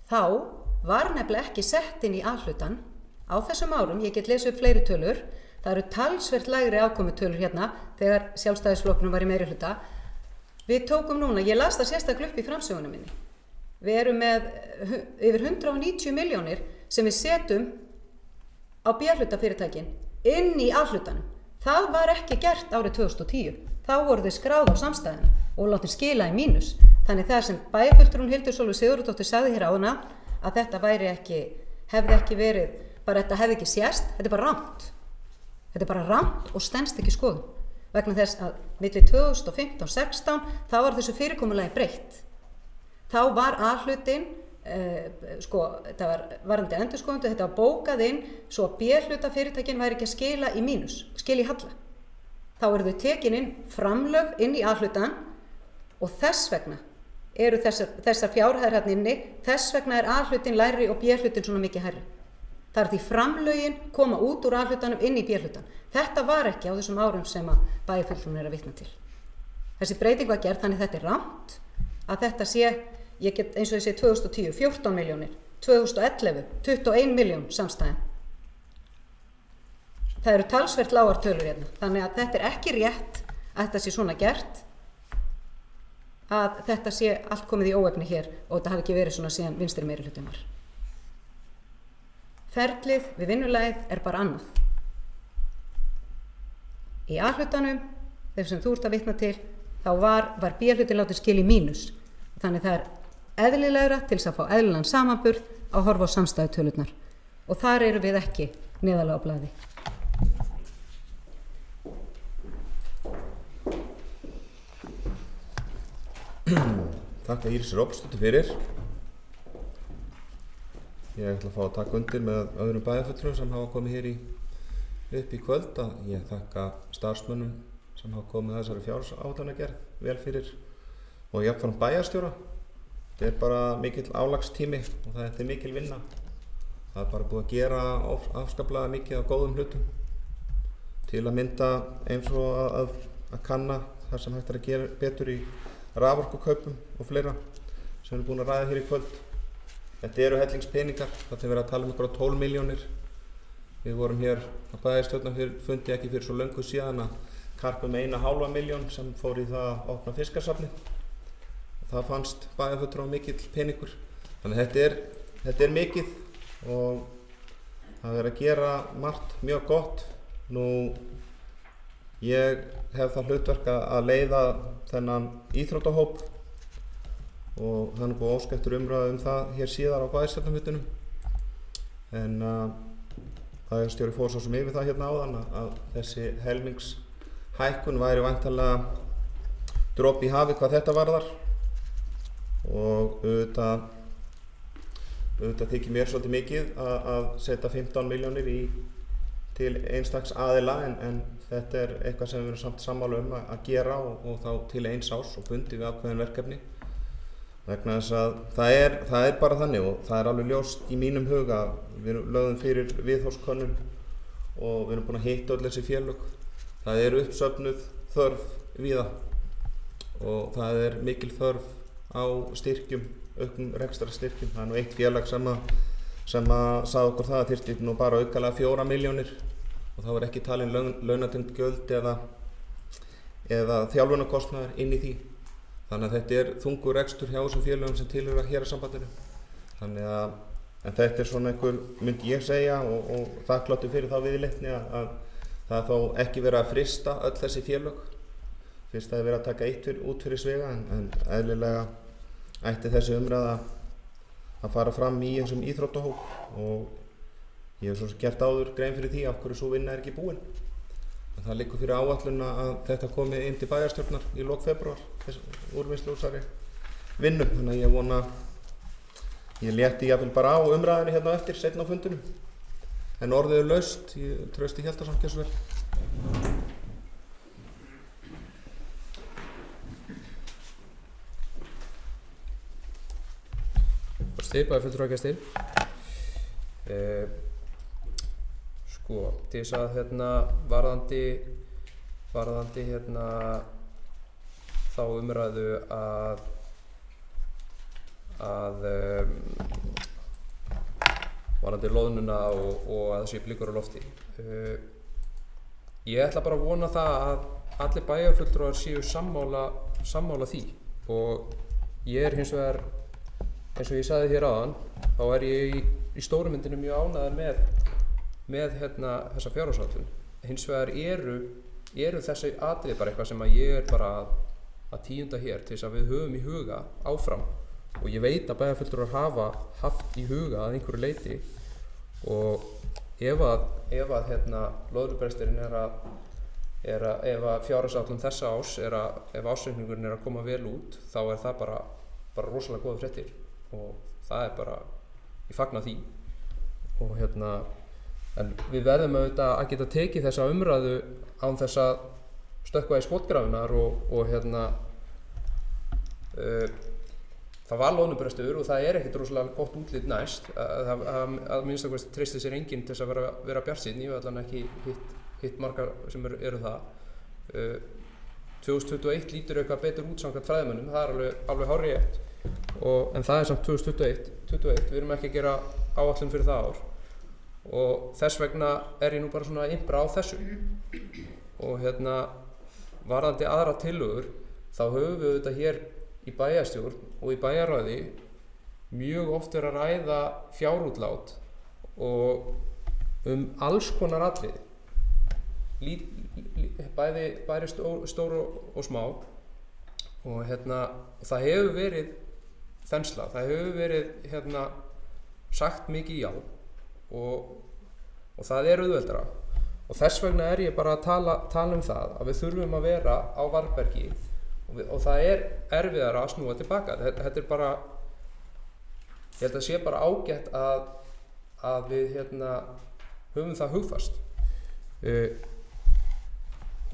Þá var nefnilega ekki sett inn í A-hlutan á þessum árum, ég get lesið upp fleiri tölur, það eru talsvert lægri afkomutölur hérna þegar Sjálfstæðisflokknum var í meirihluta. Við tókum núna, ég las það sérstaklega upp í framsögunum minni. Við erum með yfir 190 milljónir sem við setjum á B-hlutafyrirtækin inn í A-hlutanum. Það var ekki gert árið 2010. Þá voru þau skráð á samstæðina og látið skila í mínus. Þannig það sem bæjarfulltrúinn Hildur Sólveig Sigurðardóttir sagði hér áðan að þetta hefði ekki verið, bara þetta hefði ekki sést, þetta er bara rangt. Þetta er bara rangt og stenst ekki skoðun. Vegna þess að milli 2015-16 þá var þessu fyrirkomulagi breytt. Þá var A-hlutin, þetta var varðandi endurskoðendur, þetta var bókað inn svo að B-hluta fyrirtækin væri ekki að skila í mínus, skila í halla. þá eru þau tekin inn framlög inn í A-hlutann og þess vegna eru þessar fjárhæðir hérna inni, þess vegna er A-hlutin lægri og B-hlutin svona mikið hærri. Það er því framlögin koma út úr A-hlutanum inn í B-hlutan. Þetta var ekki á þessum árum sem að bæjarfulltrúinn er að vitna til. Þessi breyting var gerð, þannig þetta er rangt að þetta sé, ég get eins og ég sé 2010, 14 milljónir, 2011, 21 miljón samstæðin. Það eru talsvert lágar tölur hérna, þannig að þetta er ekki rétt að þetta sé svona gert, að þetta sé allt komið í óefni hér og þetta hafi ekki verið svona síðan vinstri meirihluti var. Ferlið við vinnulagið er bara annað. Í A-hlutanum, þeir sem þú ert að vitna til, þá var B-hlutin látið skil í mínus. Þannig það er eðlilegra til þess að fá eðlilegan samanburð að horfa á samstæðutölurnar. Og þar eru við ekki neðarlega á blaði. Takk að Íris Rópsdóttir fyrir. Ég ætla að fá að taka undir með öðrum bæjarfulltrúum sem hafa komið hér upp í kvöld að ég þakka starfsmönnum sem hafa komið þessari fjárhagsáætlanagerð vel fyrir og jafnframt bæjarstjóra. Þetta er bara mikill álagstími og þetta er mikil vinna. Það er bara búið að gera afskaplega mikið af góðum hlutum til að mynda eins og að kanna þar sem hægt er að gera betur í raforkukaupum og fleira sem við erum búin að ræða hér í kvöld. Þetta eru hellingspeningar, þetta er verið að tala um ykkur á 12 milljónir. Við vorum hér á bæjarstjórnarfundi ekki fyrir svo löngu síðan að karpa með 1,5 milljón sem fór í það að opna fiskasafni. Það fannst bæjarfulltrúum mikill peningur. Þannig að þetta er mikið og það er að gera margt mjög gott. Nú, ég hef það hlutverk að leiða þennan íþróttahóp og það er búið óska eftir umræðu það hér síðar á bæjarstjórnarfundinum. En bæjarstjóri fór svo sem yfir það hérna áðan að þessi helmingshækkun væri væntanlega dropi í hafi hvað þetta varðar og auðvitað þykir mér svolítið mikið að setja 15 milljónir til einstaks aðila en þetta er eitthvað sem við erum samt sammála að gera og þá til eins árs og bundið við ákveðin verkefni. Vegna þess að það er bara þannig og það er alveg ljóst í mínum huga. Við lögðum fyrir viðhorfskönnun og við erum búin að hitta öll þessi félög. Það er uppsöfnuð þörf víða og það er mikil þörf á styrkjum, auknum rekstrarstyrkjum. Það er nú eitt félag sem að sagði okkur það að þyrfti nú bara aukalega 4 milljónir og það var ekki talin launatengd gjöld eða þjálfunarkostnaður inn í því. Þannig að þetta er þungur rekstur hjá þessum félögum sem tilheyra héraðssambandinu. Þannig að þetta er svona einhver, myndi ég segja, og þakkláttur fyrir þá viðleitni að það er þó ekki verið að frysta öll þessi félög. Fyrst það er verið að taka eitt út fyrir sviga en eðlilega ætti þessi umræða að fara fram í þessum íþróttahóp og ég hef svo gert áður grein fyrir því af hverju svo vinna er ekki búin. Það liggur fyrir áætlun að þetta komi inn til bæjarstjórnar í lok febrúar, úrvinnslu úr þessari vinnu. Þannig að ég vona, ég létti jafnvel bara á umræðinni hérna á eftir, seinna á fundinum. En orðið er laust, ég trausti Hjaltason gjörðu svo vel. Bæjarfulltrúagestir. Til þess að varðandi þá umræðu að varðandi loðnuna og að það sé blikur á lofti. Ég ætla bara að vona það að allir bæjarfulltrúar séu sammála því og ég er hins vegar, eins og ég sagði hér áðan, þá er ég í stóru myndinu mjög ánægður með þessa fjárhagsáætlun. Hins vegar eru þessi atriði bara eitthvað sem að ég er bara að tíunda hér til þess að við höfum í huga áfram og ég veit að bæjarfulltrúar hafa haft í huga að einhverju leyti og ef loðnubresturinn ef að fjárhagsáætlun þessa árs ef ársreikningurinn er að koma vel út þá er það bara rosalega góða fréttir og það er bara, ég fagna því og en við verðum auðvitað að geta tekið þessa umræðu án þess stökkva í skotgrafinar og það var loðnubrestur og það ekkert rosalega gott útlit næst að minnst að treysti sér enginn til þess að vera bjartsýnn. Ég hef allan ekki hitt margar sem eru það. 2021 lítur eitthvað betur út samkvæmt fræðimönnum, það alveg hárrétt, en það samt 2021, við erum ekki að gera áætlun fyrir það ár og þess vegna ég nú bara svona að impra á þessu. Og varðandi aðra tillögur þá höfum við þetta hér í bæjarstjórn og í bæjarráði mjög oft verið að ræða fjárútlát og alls konar atriði, bæði stór og smá og það hefur verið þensla, það hefur verið sagt mikið já og það auðveldara og þess vegna ég bara að tala um það að við þurfum að vera á varðbergi og það erfiðara að snúa tilbaka. Þetta bara, ég held að sé bara ágætt að við höfum það hugfast.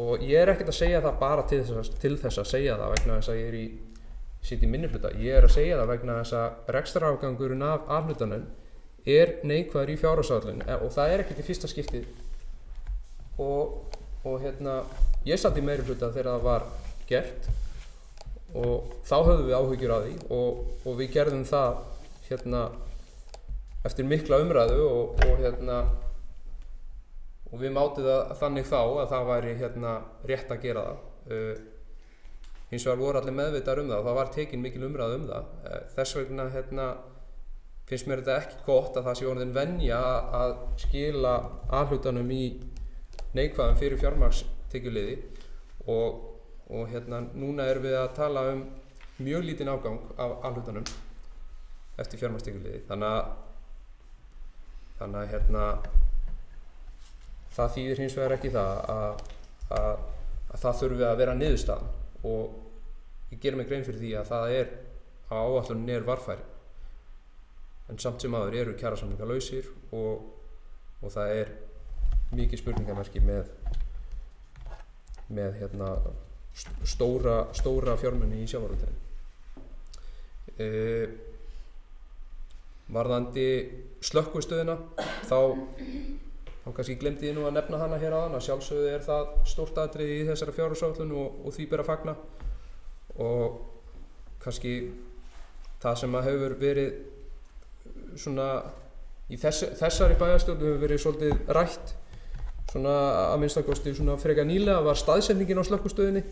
Og ég ekkert að segja það bara til þess að segja það vegna þess að ég sitt í minnihluta. Ég að segja það vegna þess að rekstrarafgangurinn af afhlutanum neikvæður í fjárhagsáætlun og það ekkert í fyrsta skiptið og ég satt í meirihluta þegar það var gert og þá höfðum við áhyggjur af því og við gerðum það eftir mikla umræðu og við mátum það þannig þá að það væri rétt að gera það. Hins vegar voru allir meðvitaðir það og það var tekin mikil umræða það. Þess vegna finnst mér þetta ekki gott að það sé orðin venja að skila A-hlutanum í neikvæðum fyrir fjármagnstekjuliði og núna erum við að tala mjög lítinn afgang af A-hlutanum eftir fjármagnstekjuliði. Þannig að það þýðir hins vegar ekki það að það þurfi að vera niðurstaðan og ég geri mig grein fyrir því að það á áætlunin varfæri en samt sem áður eru kjarasamningar lausir og það mikið spurningamerki með stóra fjármuni í sjávarútvegi. Varðandi slökkvistöðina þá kannski glemdi ég nú að nefna hana hér áðan að sjálfsögðu það stórt atriði í þessari fjárhagsáætlun og því ber að fagna og kannski það sem hefur verið svona í þessari bæjarstjórn hefur verið svolítið rætt svona að minnstakosti svona frekar nýlega var staðsetningin á slökkvistöðinni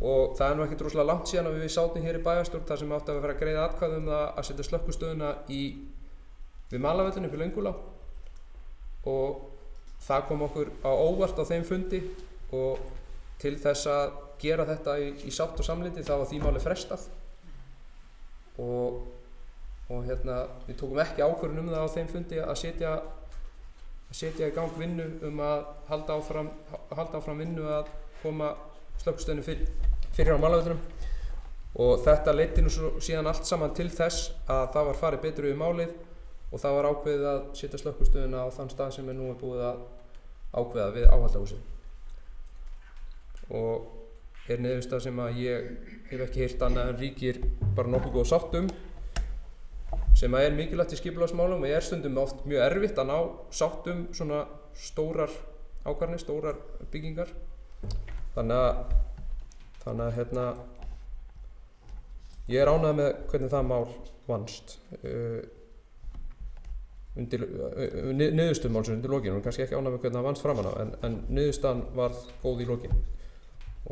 og það nú ekkert rosalega langt síðan að við sátum hér í bæjarstjórn þar sem átti að vera að greiða atkvæði að setja slökkvistöðina við Malavöllin upp í Löngulá og það kom okkur á óvart á þeim fundi og til þess að gera þetta í sátt og samlyndi þá var því máli frestað og við tókum ekki ákvörðun það á þeim fundi að setja í gang vinnu að halda áfram vinnu að koma slökkvistöðinni fyrir á Malavöllunum og þetta leiddi nú síðan allt saman til þess að það var farið betur yfir málið og það var ákveðið að setja slökkvistöðina á þann stað sem nú búið að ákveða við áhaldahúsið og niðurstaða sem að ég hef ekki heyrt annað en ríkir bara nokkuð góð sátt sem að mikilvægt í skipulagsmálum og stundum oft mjög erfitt að ná sátt svona stórar ákvarðanir, stórar byggingar þannig að ég ánægður með hvernig það mál vannst niðurstöðu málsins undir lokin og kannski ekki ánægður með hvernig það vannst framan á en niðurstaðan varð góð í lokin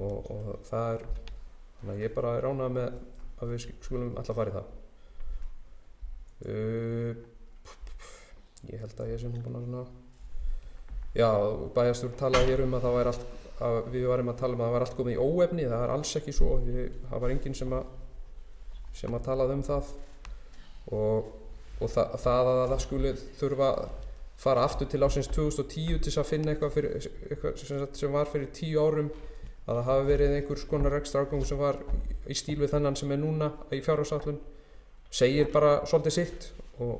og það þannig að ég bara ánægður með að við skulum alltaf fara í það. Ég held að ég sem búin að bæjarstjórn talaði hér að það væri allt að við varum að tala að það var allt komið í óefni, það er alls ekki svo það var enginn sem að talaði það og það að það skuli þurfa að fara aftur til ársins 2010 til að finna eitthvað sem var fyrir 10 árum að það hafi verið einhvers konar rekstrarafgangur sem var í stíl við þennan sem núna í fjárhagsáætlun segir bara svolítið sitt og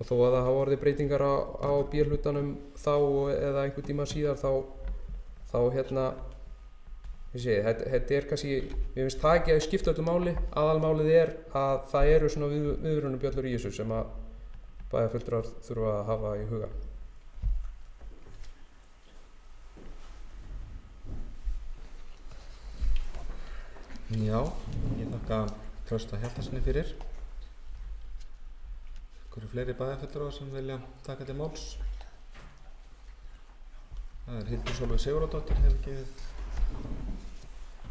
þó að það hafa orðið breytingar á B-hlutanum þá eða einhver tíma síðar þá þá þetta kannski, mér finnst það ekki að skipta öllu máli. Aðalmálið að það eru svona viðvörunarbjöllur í þessu sem að bæjarfulltrúar þurfa að hafa í huga. Já, ég þakka Trausta Hjaltarsyni fyrir. Einhverju fleiri bæjarfulltrúar sem vilja taka til máls? Það Hildur Sólveig Sigurðardóttir, hefur gefið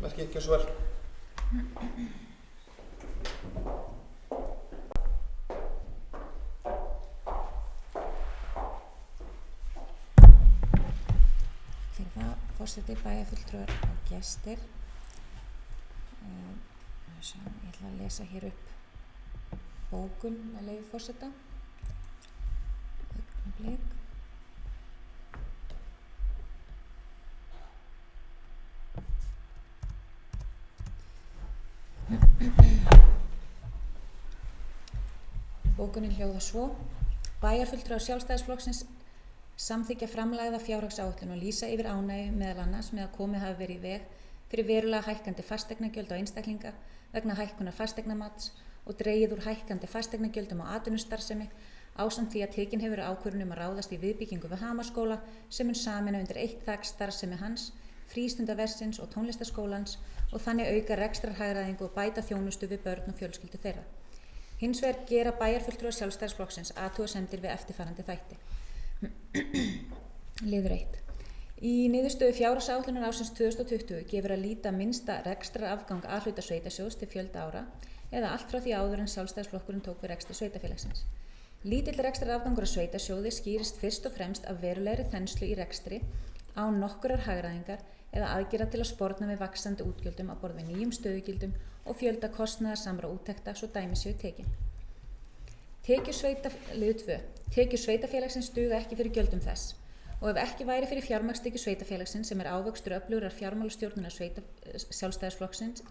merki, gjörðu svo vel. Fyrir það, forseti, bæjarfulltrúar og gestir. Ég ætla að lesa hér upp bókun með leyfi forseta. Augnablik. Bókunin hljóðar svo: Bæjarfulltrúar Sjálfstæðisflokksins samþykkja framlagða fjárhagsáætlun og lýsa yfir ánægju meðal annars með að komið hafi verið í veg fyrir verulega hækkandi fasteignagjöld á einstaklinga vegna hækkunar fasteignamats og dregið úr hækkandi fasteignagjöldum á atvinnustarfsemi ásamt því að tekin hefur ákvörðun að ráðast í viðbyggingu við Hamarsskóla sem mun sameina undir eitt þak starfsemi hans, frístundaversins og tónlistarskólans og þannig auka rekstrarhagræðingu og bæta þjónustu við börn og fjölskyldu þeirra. Hins vegar gera bæjarfulltrúar Sjálfstæðisflokksins athugasemdir við eftirfarandi þætti. Liður 1. Í niðurstöðu fjárhagsáætlunar ársins 2020 gefur að líta minnsta rekstrarafgang A-hluta sveitasjóðs til fjölda ára eða allt frá því áður en Sjálfstæðisflokkurinn tók við rekstri sveitarfélagsins. Lítill rekstrarafgangur af sveitasjóði skýrist fyrst og fremst af verulegri þenslu í rekstri án nokkurrar hagræðingar eða aðgerða til að sporna við vaxandi útgjöldum á borð við nýjum stöðugildum og fjölda kostnaðarsamra úttekta svo dæmi séu tekin. Liður 2. Tekjur sveitarfélagsins duga ekki fyrir gjöldum þess og ef ekki væri fyrir fjármagnstekjur sveitarfélagsins sem ávöxtur öflugrar fjármálastjórnunar Sjálfstæðisflokksins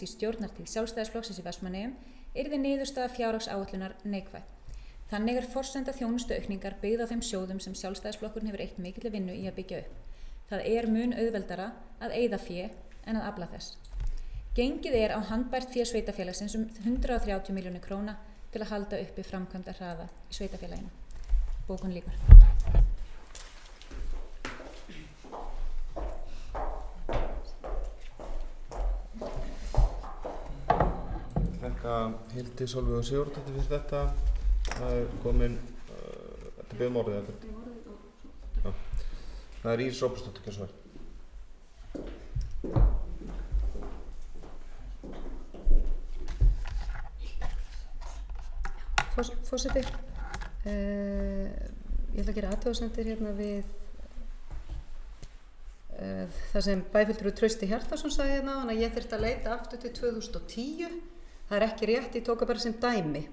í stjórnartíð Sjálfstæðisflokksins í Vestmannaeyjum yrði niðurstaða fjárhagsáætlunar neikvæð. Þannig forsenda þjónustuaukningar byggð á þeim sjóðum sem Sjálfstæðisflokkurinn hefur eytt mikilli vinnu í að byggja upp. Það mun auðveldara að eyða fé en að afla þess. Gengið á handbært fé sveitarfélagsins 130 milljónir króna til að halda uppi framkvæmda hraða í sveitarfélaginu. Bókun lýkur. Þakka Hildi Sólveigu Sigurðardóttur fyrir þetta. Það komin, þetta beðum orðið eða fyrir? Já. Það Íris Róbertsdóttir, gjörðu svo vel. Forseti, ég ætla að gera athugasemdir hérna við það sem bæjarfulltrúi Trausti Hjartarson sagði hérna áðan að ég þyrfti að leita aftur til 2010. Það er ekki rétt, ég tók bara sem dæmi.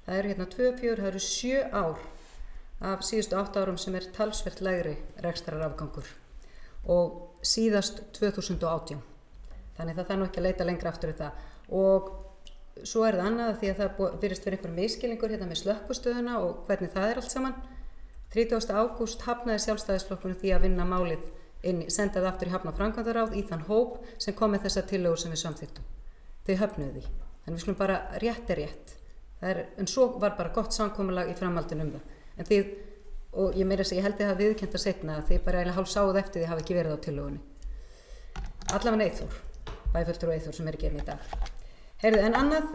Það eru hérna 2, 4, það eru 7 ár af síðustu 8 árum sem er talsvert lægri rekstrarafgangur og síðast 2018. Þannig það þarf nú ekki að leita lengra aftur í það. Og svo það annað því að það virðist verið einhver misskilningur hérna með slökkvistöðuna og hvernig það allt saman. 30. ágúst hafnaði Sjálfstæðisflokkurinn því að vinna málið senda það aftur í hafnarframkvæmdaráð í þann hóp sem kom með þessar tillögur sem við samþykktum. Þau höfnuðu því. Þannig við skulum bara rétt er rétt. En svo var bara gott samkomulag í framhaldinu það. En þið, og ég meira þess að ég held þið hafa viðurkennt að seinna að þið bara eiginlega hálf sáuð eftir þið hafa ekki verið á tillögunni. Allavega Eyþór, bæjarfulltrúi Eyþór sem er ekki hérna í dag. Heyrðu, en annað,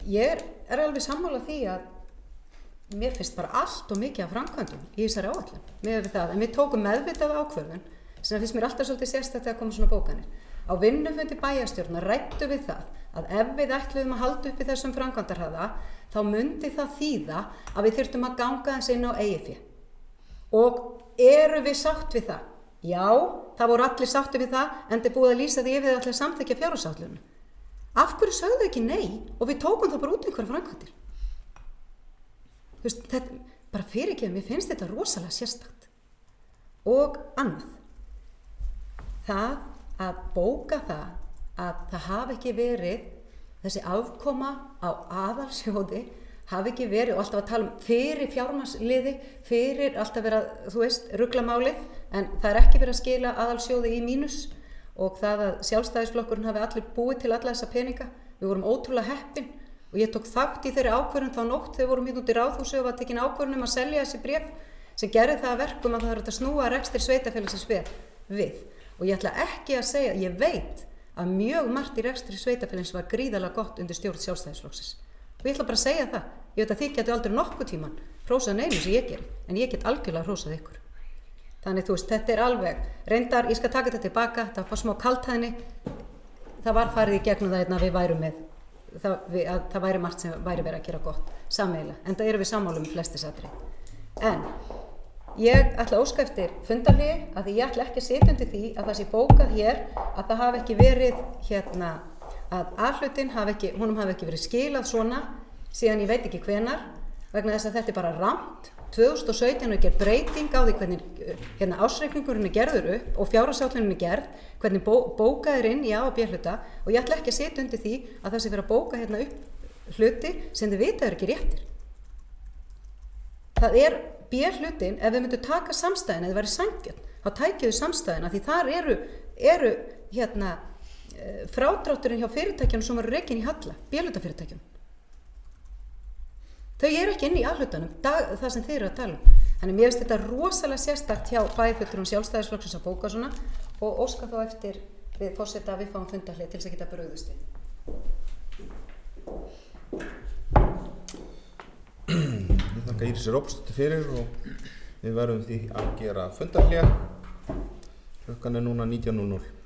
ég er alveg sammála því að mér finnst bara allt og mikið af framkvæmdum í þessari áætlun, miðað við það, en við tókum meðvitað ákvörðun sem finnst mér alltaf svolítið sérstakt að koma svona bókanir. Á vinnufundi bæjarstjórnar ræddu við það að ef við ætluðum að halda uppi þessum framkvæmdarhraða, þá mundi það þýða að við þyrftum að ganga þess inn á eigið fé. Og eru við sátt við það? Já, það voru allir sáttu við það, en þið búið að lýsa því yfir allir samþykkja fjárhagsáætlunina. Af hverju sögðu ekki nei og við tókum það bara út einhverja framkvæmdir? Þú veist, þetta, bara fyrirgefum, mér finnst þetta rosalega sérstakt. Og annað, það að bóka það að það hafi ekki verið, þessi afkoma á aðalsjóði hafi ekki verið og alltaf að tala fyrir fjármagnsliði, fyrir alltaf vera, rugla málið, en það er ekki verið að skila aðalsjóði í mínus og það að Sjálfstæðisflokkurinn hafi allir búið til alla þessa peninga. Við vorum ótrúlega heppin og ég tók þátt í þeirri ákvörðun þá nótt þegar við vorum út í Ráðhúsi og var tekin ákvörðun að selja þessi bréf sem gerði það að verkum að það var að snúa rekstri sveitarfélagsins við. Og ég ætla ekki að segja, ég veit að mjög margt í rekstri sveitarfélagsins var gríðarlega gott undir stjórn Sjálfstæðisflokksins. Og ég ætla bara að segja það. Ég veit að þið getur aldrei nokkuð tíman hrósað neinu sem ég geri, en ég get algjörlega hrósað ykkur. Þannig þetta er alveg, reyndar, ég skal taka þetta tilbaka, það var smá kaltæðni, það var farið í gegnum það að við værum með, að það væri margt sem væri verið að gera gott, sameiginlega, en það erum við sammála flestisatri. En ég ætla að óska eftir fundarhléi, að því ég ætla ekki að sitja undir því að það sé bókað hér, að það hafi ekki verið, að A-hlutin honum hafi ekki verið skilað svona, síðan ég veit ekki hvenar, vegna þess að þetta er bara rangt. 2017 er gerð breyting á því hvernig ársreikningurinn er gerður upp og fjárhagsáætlunin er gerð, hvernig bókað er inn í A og B hluta og ég ætla ekki að setja undir því að það sé verið að bóka upp hluti sem þið vita er ekki réttir. Það er B hlutin, ef við myndum taka samstæðina, ef það væri sanngjörn, þá tækjuðu samstæðina því þar eru frádrátturinn hjá fyrirtækjunum sem eru rekin í halla, B-hlutafyrirtækjunum. Þau eru ekki inn í A-hlutanum, það sem þið eru að tala um. Þannig mér finnst þetta rosalega sérstakt hjá bæjarfulltrúum Sjálfstæðisflokksins að bóka svona og óska þá eftir við forseta að við fáum fundarhlið til þess að geta brugðist við. Ég þakka Írisi Rópsdóttur fyrir og við verðum því að gera fundarhlið. Klukkan er núna 19:00.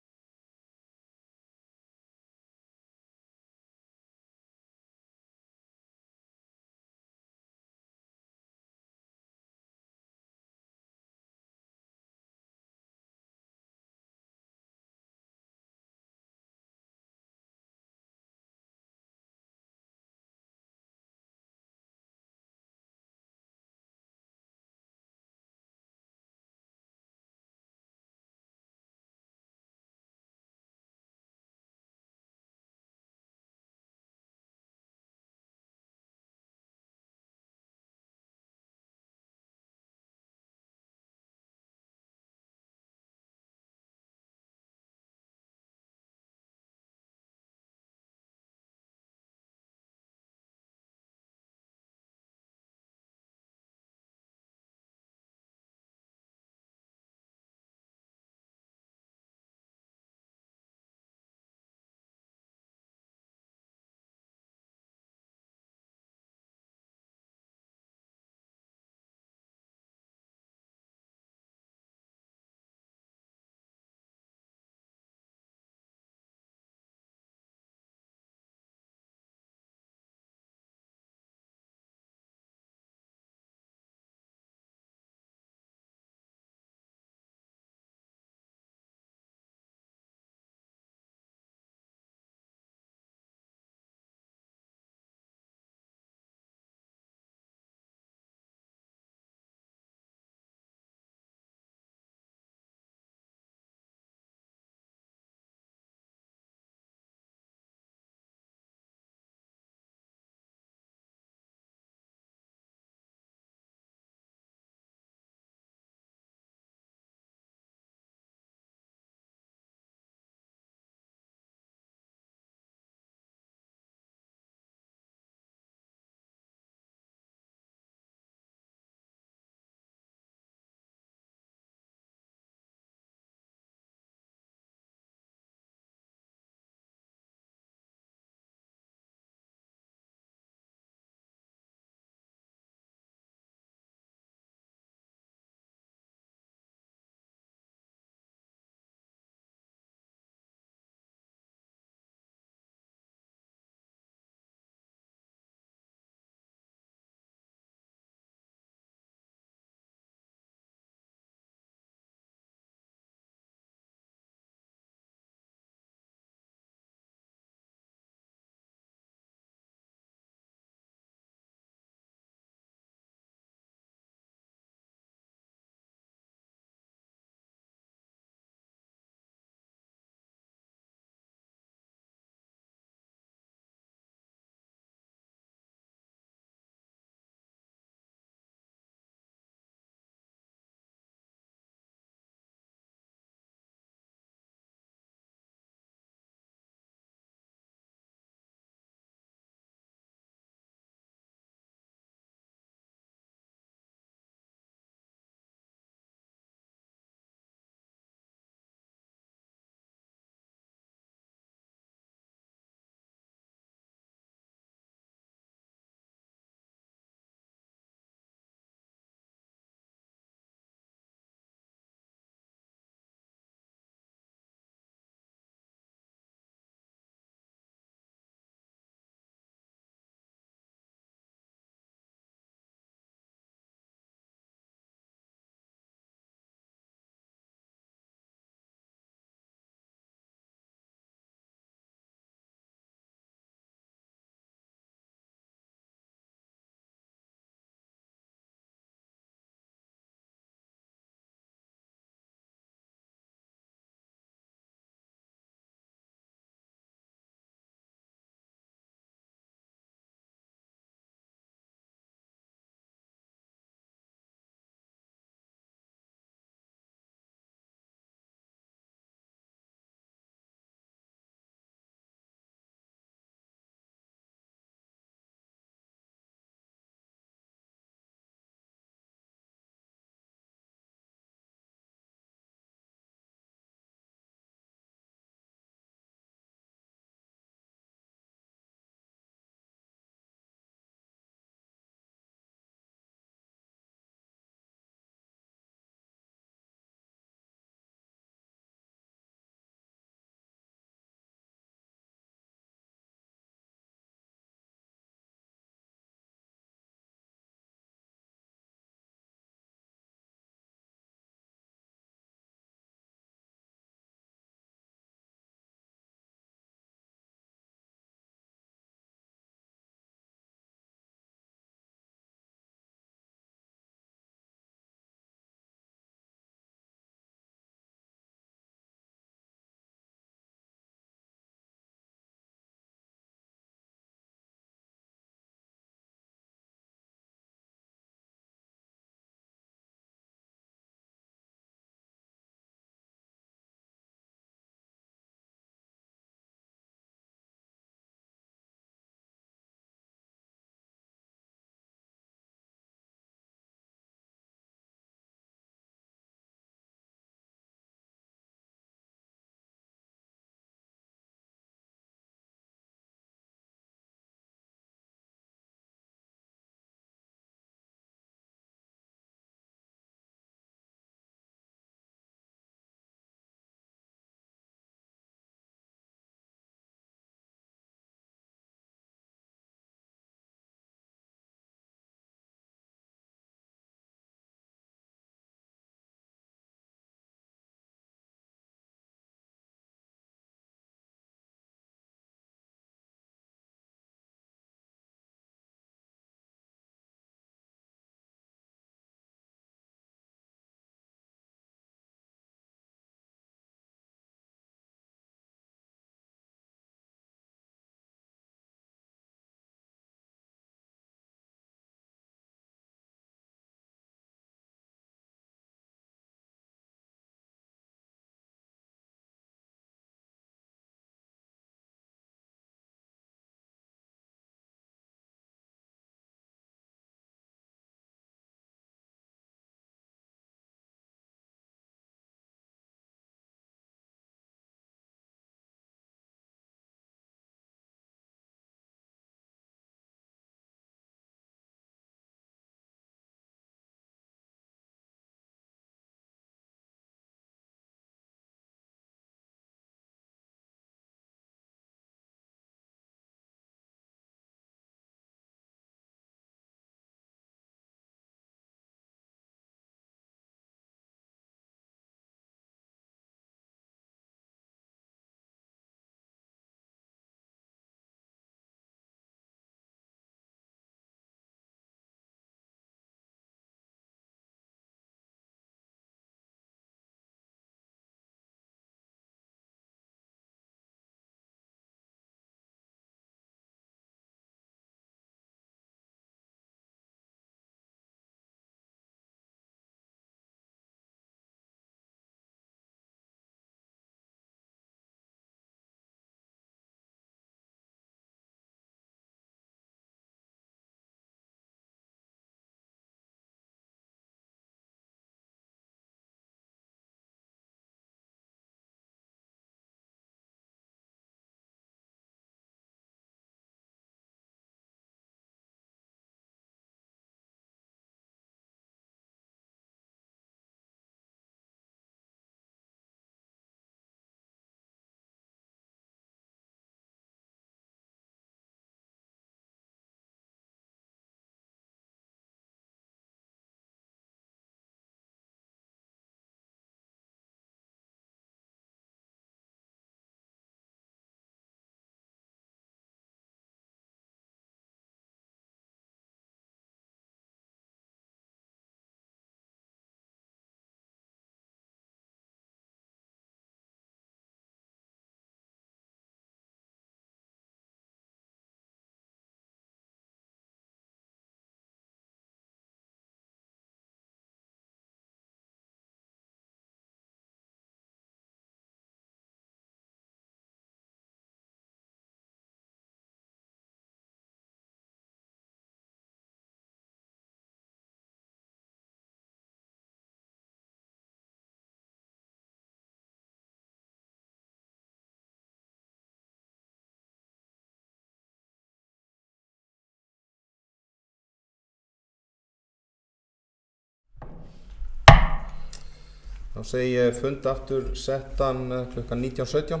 Þá segi ég fund aftur settan klukkan 19:17.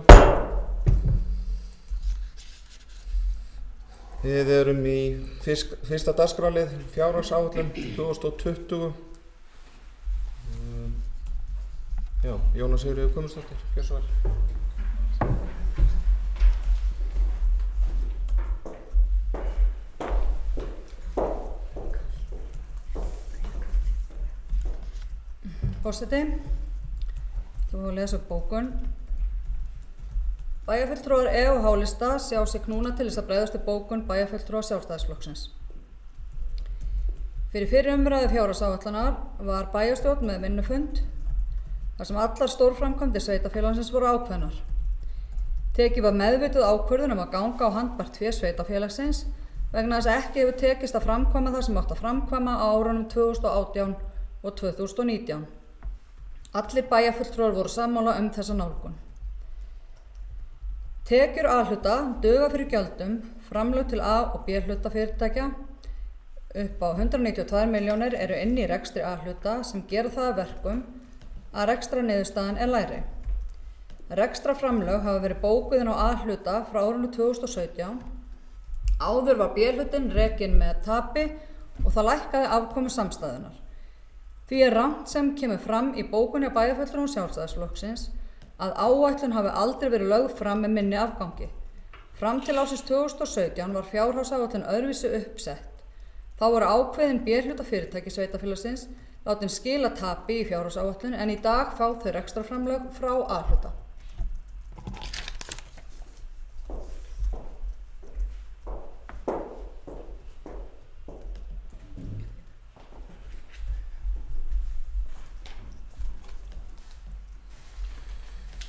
Við erum í fyrsta dagskrárlið fjárhagsáætlun 2020. Já, Jóna Sigríður Guðmundsdóttir, gjörðu svo vel. Forseti, þú hefur lesið upp bókun. Bæjarfulltrúar E og H-lista sjá sig knúna til þess að bregðast við bókun bæjarfulltrúa Sjálfstæðisflokksins. Fyrir fyrri umræðu fjárhagsáætlunar var bæjarstjórn með vinnufund þar sem allar stórframkvæmdir sveitarfélagsins voru ákveðnar. Tekið var meðvituð ákvörðun að ganga á handbært fé sveitarfélagsins vegna þess að ekki hefur tekist að framkvæma það sem átt að framkvæma á árunum 2018 og 2019. Allir bæjarfulltrúar voru sammála þessa nálgun. Tekjur A-hluta duga fyrir gjöldum, framlög til A- og B-hluta fyrirtækja upp á 192 milljónir eru inni í rekstri A-hluta sem gera það að verkum að rekstrarniðurstaðan lægri. Rekstrarframlög hafa verið bókuð inn á A-hluta frá árinu 2017. Áður var B-hlutinn rekinn með tapi og það lækkaði afkomu samstæðunar. Því rangt sem kemur fram í bókun hjá bæjarfulltrúum Sjálfstæðisflokksins að áætlun hafi aldrei verið lögð fram með minni afgangi. Fram til ársins 2017 var fjárhagsáætlun öðruvísi uppsett. Þá voru ákveðin B-hluta fyrirtæki sveitarfélagsins látin skila tapi í fjárhagsáætlun en í dag fá þau rekstrarframlög frá A-hluta.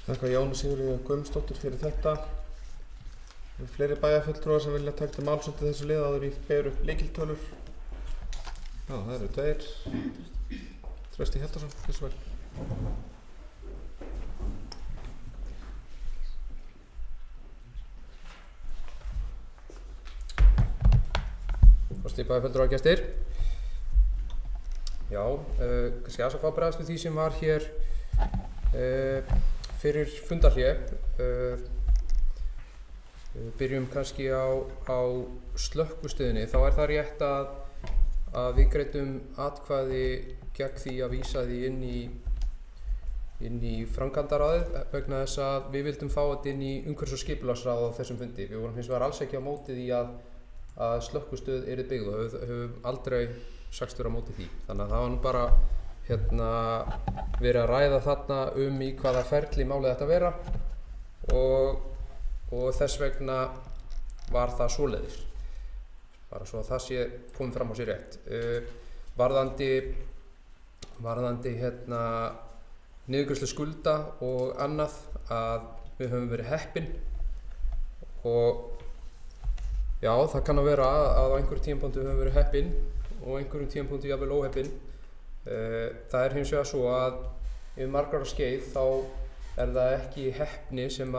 Þakka Jónu Sigríður Guðmundsdóttir fyrir þetta. Við fleiri bæjarfulltrúar sem vilja taka til máls undir þessu lið áður í ber upp lykiltölur. Já, það eru 2. Trausti Hjaltason, gjörðu svo vel. Forseti, bæjarfulltrúar, gestir. Já, kannski aðeins að fá bregðast við því sem var hér fyrir fundarhlé. Byrjum kannski á slökkvistöðinni. Þá það rétt að við greiddum atkvæði gegn því að vísa því inn í framkvæmdaráðið vegna þess að við vildum fá þetta inn í umhverfis- og skipulagsráð á þessum fundi. Við vorum hins vegar alls ekki á móti því að slökkvistöð yrði byggð og höfum aldrei sagst vera á móti því. Þannig að það var nú bara verið að ræða þarna í hvaða ferli málið þetta vera og þess vegna var það svoleiðis. Bara svo að það sé komið fram á sér rétt. Varðandi niðurgreiðslu skulda og annað að við höfum verið heppin og já, það kann að vera að á einhverjum tímapunkti við höfum verið heppin og einhverjum tímapunkti jafnvel óheppin. Það hins vegar svo að yfir margra ára skeið þá það ekki heppni sem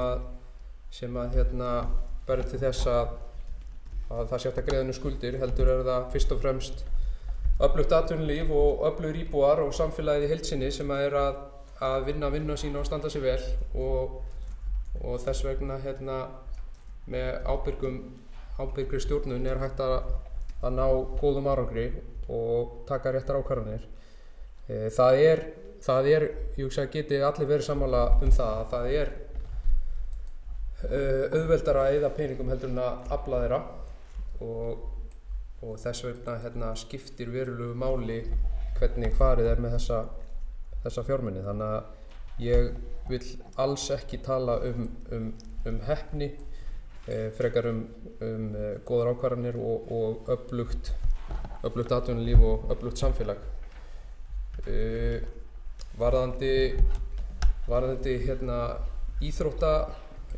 verður til þess að það sé hægt að greiða niður skuldir, heldur það fyrst og fremst öflugt atvinnulíf og öflugir íbúar og samfélagið í heild sinni sem að vinna sína og standa sig vel og þess vegna með ábyrgri stjórnun hægt að ná góðum árangri og taka réttar ákvarðanir. Það ég hugsa að geti allir verið sammála það að það auðveldara að eyða peningum heldur en að afla þeirra og þess vegna skiptir verulegu máli hvernig farið með þessa fjármuni. Þannig að ég vil alls ekki tala um heppni, frekar góðar ákvarðanir og öflugt atvinnulíf og öflugt samfélag. Varðandi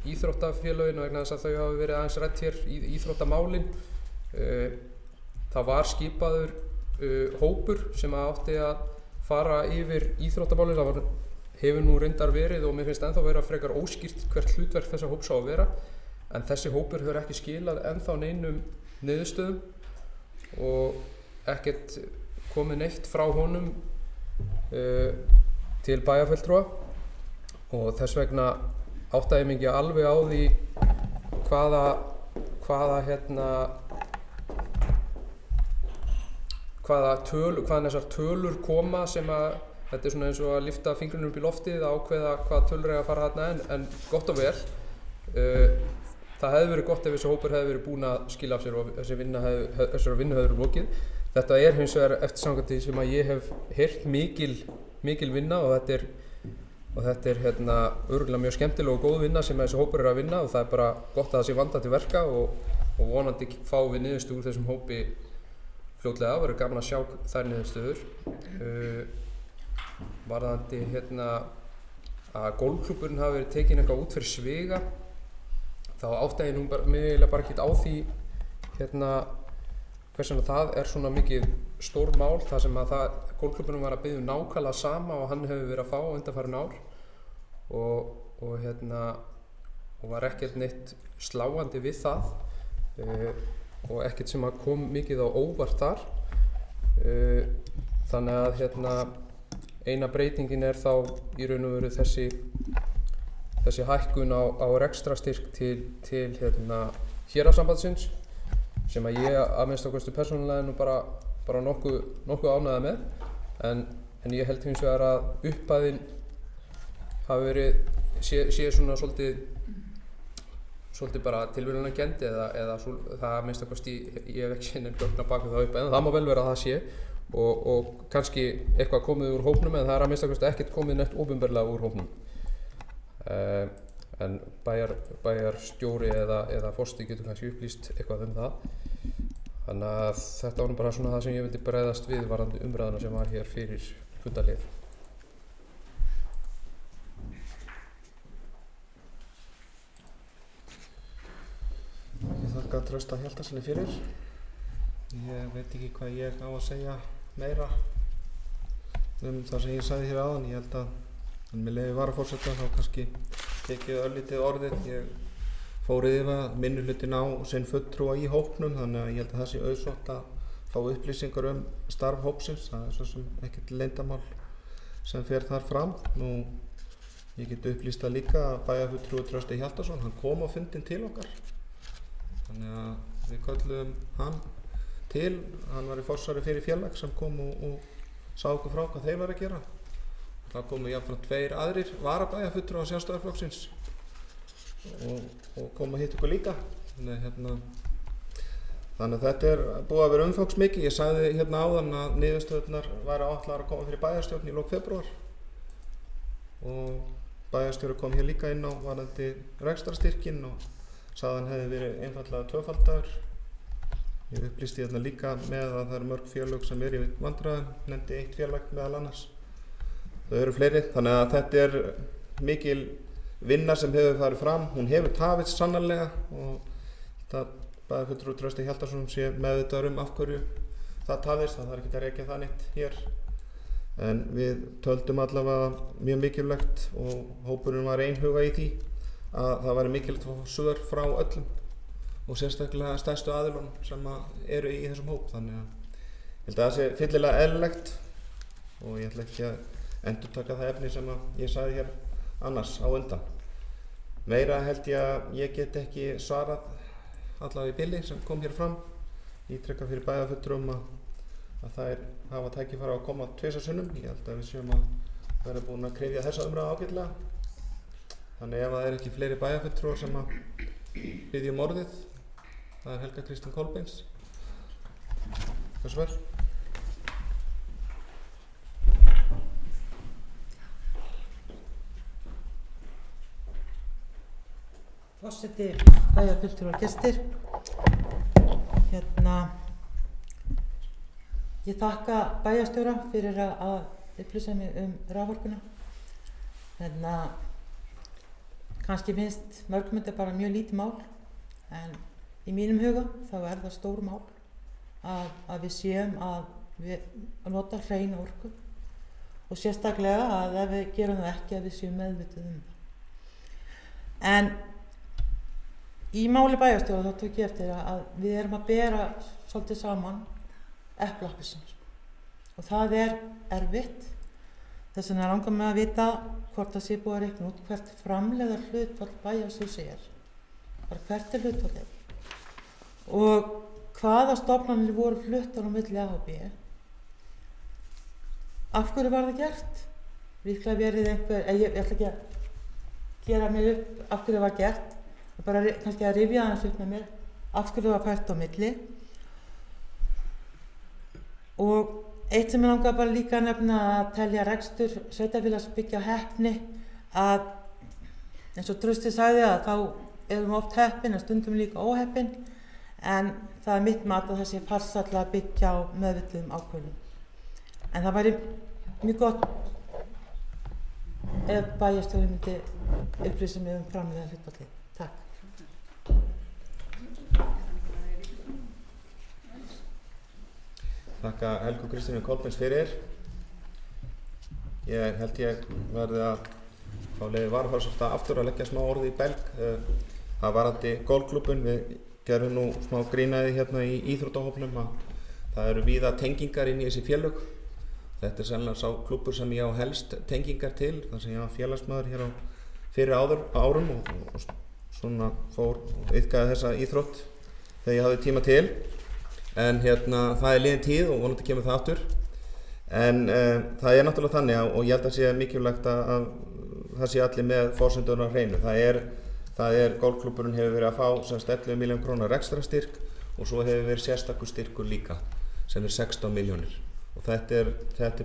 íþróttafélögin vegna þess að þau hafa verið aðeins rædd hér íþróttamálin. Það var skipaður hópur sem átti að fara yfir íþróttamálin. Það hefur nú reyndar verið og mér finnst ennþá vera frekar óskýrt hvert hlutverk þessa hóps á að vera, en þessi hópur hefur ekki skilað ennþá neinum niðurstöðum og ekkert komið neitt frá honum til bæjarfulltrúa og þess vegna áttaði ég mig ekki alveg á því hvaðan þessar tölur koma sem að þetta svona eins og að lyfta fingrunum upp í loftið að ákveða hvaða tölur eiga að fara þarna en gott og vel. Það hefði verið gott ef þessi hópur hefði verið búinn að skila af sér og þessari vinnu hefði verið lokið. Þetta hins vegar eftir samkvæmt því sem að ég hef heyrt mikil vinna og þetta er örugglega mjög skemmtileg og góð vinna sem þessi hópur að vinna og það bara gott að það sé vandað til verka og vonandi fáum við niðurstöður úr þessum hópi fljótlega. Verður gaman að sjá þær niðurstöður. Varðandi að golfklúbburinn hafi verið tekinn eitthvað út fyrir sviga þá áttaði ég eiginlega bara ekkert á því hvers vegna það er svona mikið stór mál þar sem að golfklúbburinn var að biðja nákvæmlega sama og hann hefur verið að fá undanfarin ár og var ekkert neitt sláandi við það og ekkert sem að kom mikið á óvart þar. Þannig að eina breytingin er þá í raun og veru þessi hækkun á rekstrarstyrk til héraðssambandsins sem að ég að minnsta kosti persónulega nú bara nokkuð ánægður með en ég held hins vegar að upphæðin hafi verið sé svona svolítið bara tilviljunarkennd eða það að minnsta kosti ég hef ekki séð neinn gögn á bak við það upphæðin það má vel vera að það sé og kannski eitthvað komið úr hópnum en það er að minnsta kosti ekkert komið neitt opinberlega úr hópnum. En bæjarstjóri eða forstjóri getur kannski upplýst eitthvað það. Þannig að þetta var nú bara svona það sem ég vildi bregðast við varðandi umræðuna sem var hér fyrir fundarlið. Ég þakka Trausta Hjaltasyni fyrir. Ég veit ekki hvað ég á að segja meira það sem ég sagði hér áðan. Ég held að með leyfi varaforseta þá kannski tekið örlítið orðið. Ég fór yfir minnihlutin á sinn fulltrúa í hópnum þannig að ég held að það sé auðsótt að fá upplýsingar starf hópsins. Það er svo sem ekkert leyndarmál sem fer þar fram. Nú, ég get upplýst það líka að bæjarfulltrúi Trausti Hjaltason, hann kom á fundinn til okkar. Þannig að við kölluðum hann til, hann var í forsvari fyrir félag sem kom og sá okkur frá hvað þeir var að gera. Það komu jafnframt 2 aðrir varabæjarfulltrúar Sjálfstæðisflokksins og komu hitt okkur líka. Þannig að þetta er búið að vera umfangsmikið. Ég sagði hérna áðan að niðurstöðurnar væru áætlaðar að koma fyrir bæjarstjórn í lok febrúar og bæjarstjóri kom hér líka inn á varðandi rekstrarstyrkinn og sagði að hann hefði verið einfaldlega tvöfaldaður. Ég upplýsti hérna líka með að það eru mörg félög sem eru í vandræðum, nefndi 1 félag meðal annars. Þau eru fleiri, þannig að þetta er mikil vinna sem hefur farið fram. Hún hefur tafist sannarlega og það bæjarfulltrúi Trausti Hjaltason sé meðvitaður af hverju það tafist. Það er ekki að rekja það neitt hér. En við töldum allavega mjög mikilvægt og hópurinn var einhuga í því að það væri mikilvægt að fá svör frá öllum og sérstaklega stærstu aðilum sem eru í þessum hóp. Þannig að ég held að það sé fyllilega eðlilegt og ég ætla ekki að endurtaka það efni sem ég sagði hér annars á undan. Meira held ég að ég get ekki svarað allavega í bili sem kom hér fram. Ég ítreka fyrir bæjarfulltrúum að þær hafa tækifæri að koma 2 sinnum. Ég held að við séum að vera búin að kryfja þessa umræðu ágætlega. Þannig ef það er ekki fleiri bæjarfulltrúar sem að biðja orðið, það er Helga Kristín Kolbeins. Hversu vel? Forseti, bæjarfulltrúar, gestir. Ég þakka bæjarstjóra fyrir að upplýsa mig raforkuna. Kannski finnst mörgum þetta bara mjög lítið mál, en í mínum huga þá er það stór mál að við séum að nota hreina orku og sérstaklega að ef við gerum það ekki að við séum meðvituð það. En í máli bæjarstjóra þá tók ég eftir að við erum að bera svolítið saman epli og appelsínur og það er erfitt. Þess vegna langar mig að vita hvort það sé búið að reikna út hvert framleiðar hlutfall bæjarsjóðs bara hvert hlutfallið og hvaða stofnanir voru fluttar á milli A og B. Af hverju var það gert? Líklega verið einhver, ég ætla ekki að gera mig upp af hverju það var gert, bara kannski að rifja aðeins upp með mér af hverju það var fært á milli. Og eitt sem ég langar bara líka að nefna að telja rekstur sveitarfélags byggja á heppni, að eins og Trausti sagði að þá erum við oft heppin en stundum líka óheppin, en það er mitt mat að það sé farsælla að byggja á meðvituðum ákvörðunum. En það væri mjög gott ef bæjarstjóri myndi upplýsa mig framleiðar hlutfallið. Takk. Þakka Helgu Kristínu Kolbeins fyrir. Ég held ég verði að fá leiði varaforseta aftur að leggja smá orði í belg. Það varandi golfklúbbun, við gerum nú smá grínaði hérna í íþróttahópnum að það eru víða tengingar inn í þessi félög. Þetta er sennilega sá klúbbur sem ég á helst tengingar til, þar sem ég var félagsmaður hér á fyrir árum og svona fór og iðkaði þessa íþrótt þegar ég hafði tíma til. En hérna það er liðin tíð og vonandi kemur það aftur. En það er náttúrulega þannig og ég held að sé mikilvægt að það sé allir með forsendurinn á hreinu. Það er golfklúbburinn hefur verið að fá sem 11 milljón króna rekstrarstyrk og svo hefur verið sérstakur styrkur líka sem er 16 milljónir. Og þetta er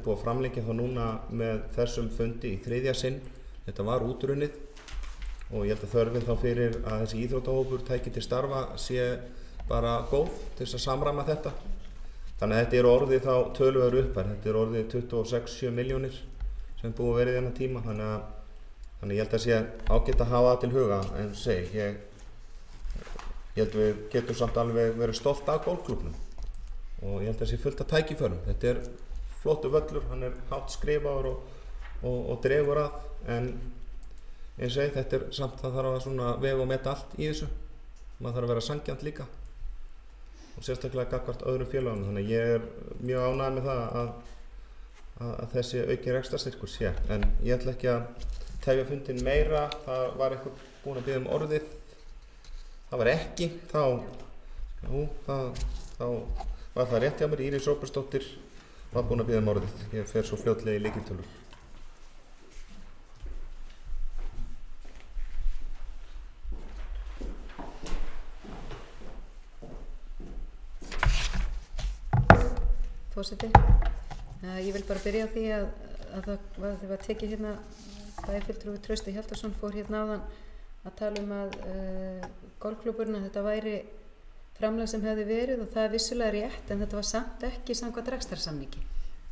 búið að framlengja þá núna með þessum fundi í 3. sinn. Þetta var útrunnið og ég held að þörfin þá fyrir að þessi íþróttahópur tæki til starfa sé bara góð til þess að samræma þetta. Þannig að þetta er orðið þá töluverður upphæð. Þetta er orðið 26-7 milljónir sem búið að vera í þennan tíma. Þannig ég held að sé ágætt að hafa það til huga. En ég held við getum samt alveg verið stolt af golfklúbbnum. Og ég held að það sé fullt af tækifærum. Þetta er flottur völlur, hann er hátt skrifaður og dregur að, en eins og þetta er samt það þarf að svona vega og meta allt í þessu. Maður þarf að vera sanngjarnt líka og sérstaklega gagnvart öðrum félögum. Þannig að ég er mjög ánægður með það að þessi aukin rekstrarstyrkur sé. En ég ætla ekki að tefja fundinn meira. Það var einhver búinn að biðja um orðið. Það var ekki, þá var það rétt hjá mér. Íris Róbertsdóttir var búinn að biðja um orðið. Ég fer svo fljótlega í lykiltölur. Forseti, ég vil bara byrja á því að það var tekið hérna bæjarfulltrúi Trausti Hjaltason fór hérna áðan að tala um að golfklúbburinn að þetta væri framlag sem hefði verið og það er vissulega rétt en þetta var samt ekki samkvæmt rekstrarsamningi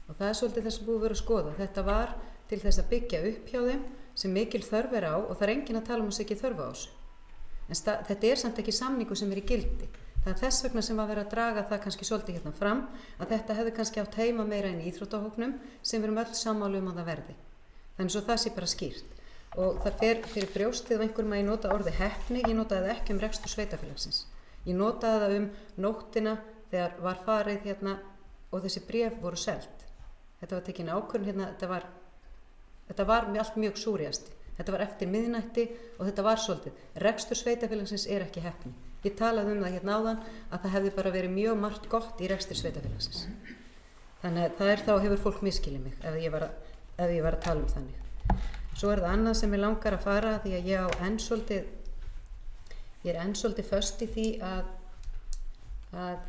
og það er svolítið það sem búið að vera að skoða. Þetta var til þess að byggja upp hjá þeim sem mikil þörf er á og það er enginn að tala um að ekki þörf á þessu. En þetta er samt ekki samningu sem er í gildi. Það er þess vegna sem var verið að draga það kannski svolítið hérna fram að þetta hefði kannski átt heima meira inn í íþróttahópnum sem við erum öll sammála um að það verði. Þannig svo það sé bara skýrt. Og það fer fyrir brjóstið af einhverjum að ég nota orðið heppni, ég notaði það ekki um rekstur sveitarfélagsins. Ég notaði það nóttina þegar var farið hérna og þessi bréf voru selt. Þetta var tekin ákvörðun hérna, þetta var allt mjög súrjasti. Þetta var eftir miðnætti og þetta var svolítið. Rekstur sveitarfélagsins er ekki heppni. Ég talaði um það hérna áðan að það hefði bara verið mjög margt gott í rekstri sveitarfélagsins. Þannig að það er þá hefur fólk misskilið mig ef ég var að tala um þannig. Svo er það annað sem ég langar að fara því að ég er enn svolítið föst í því að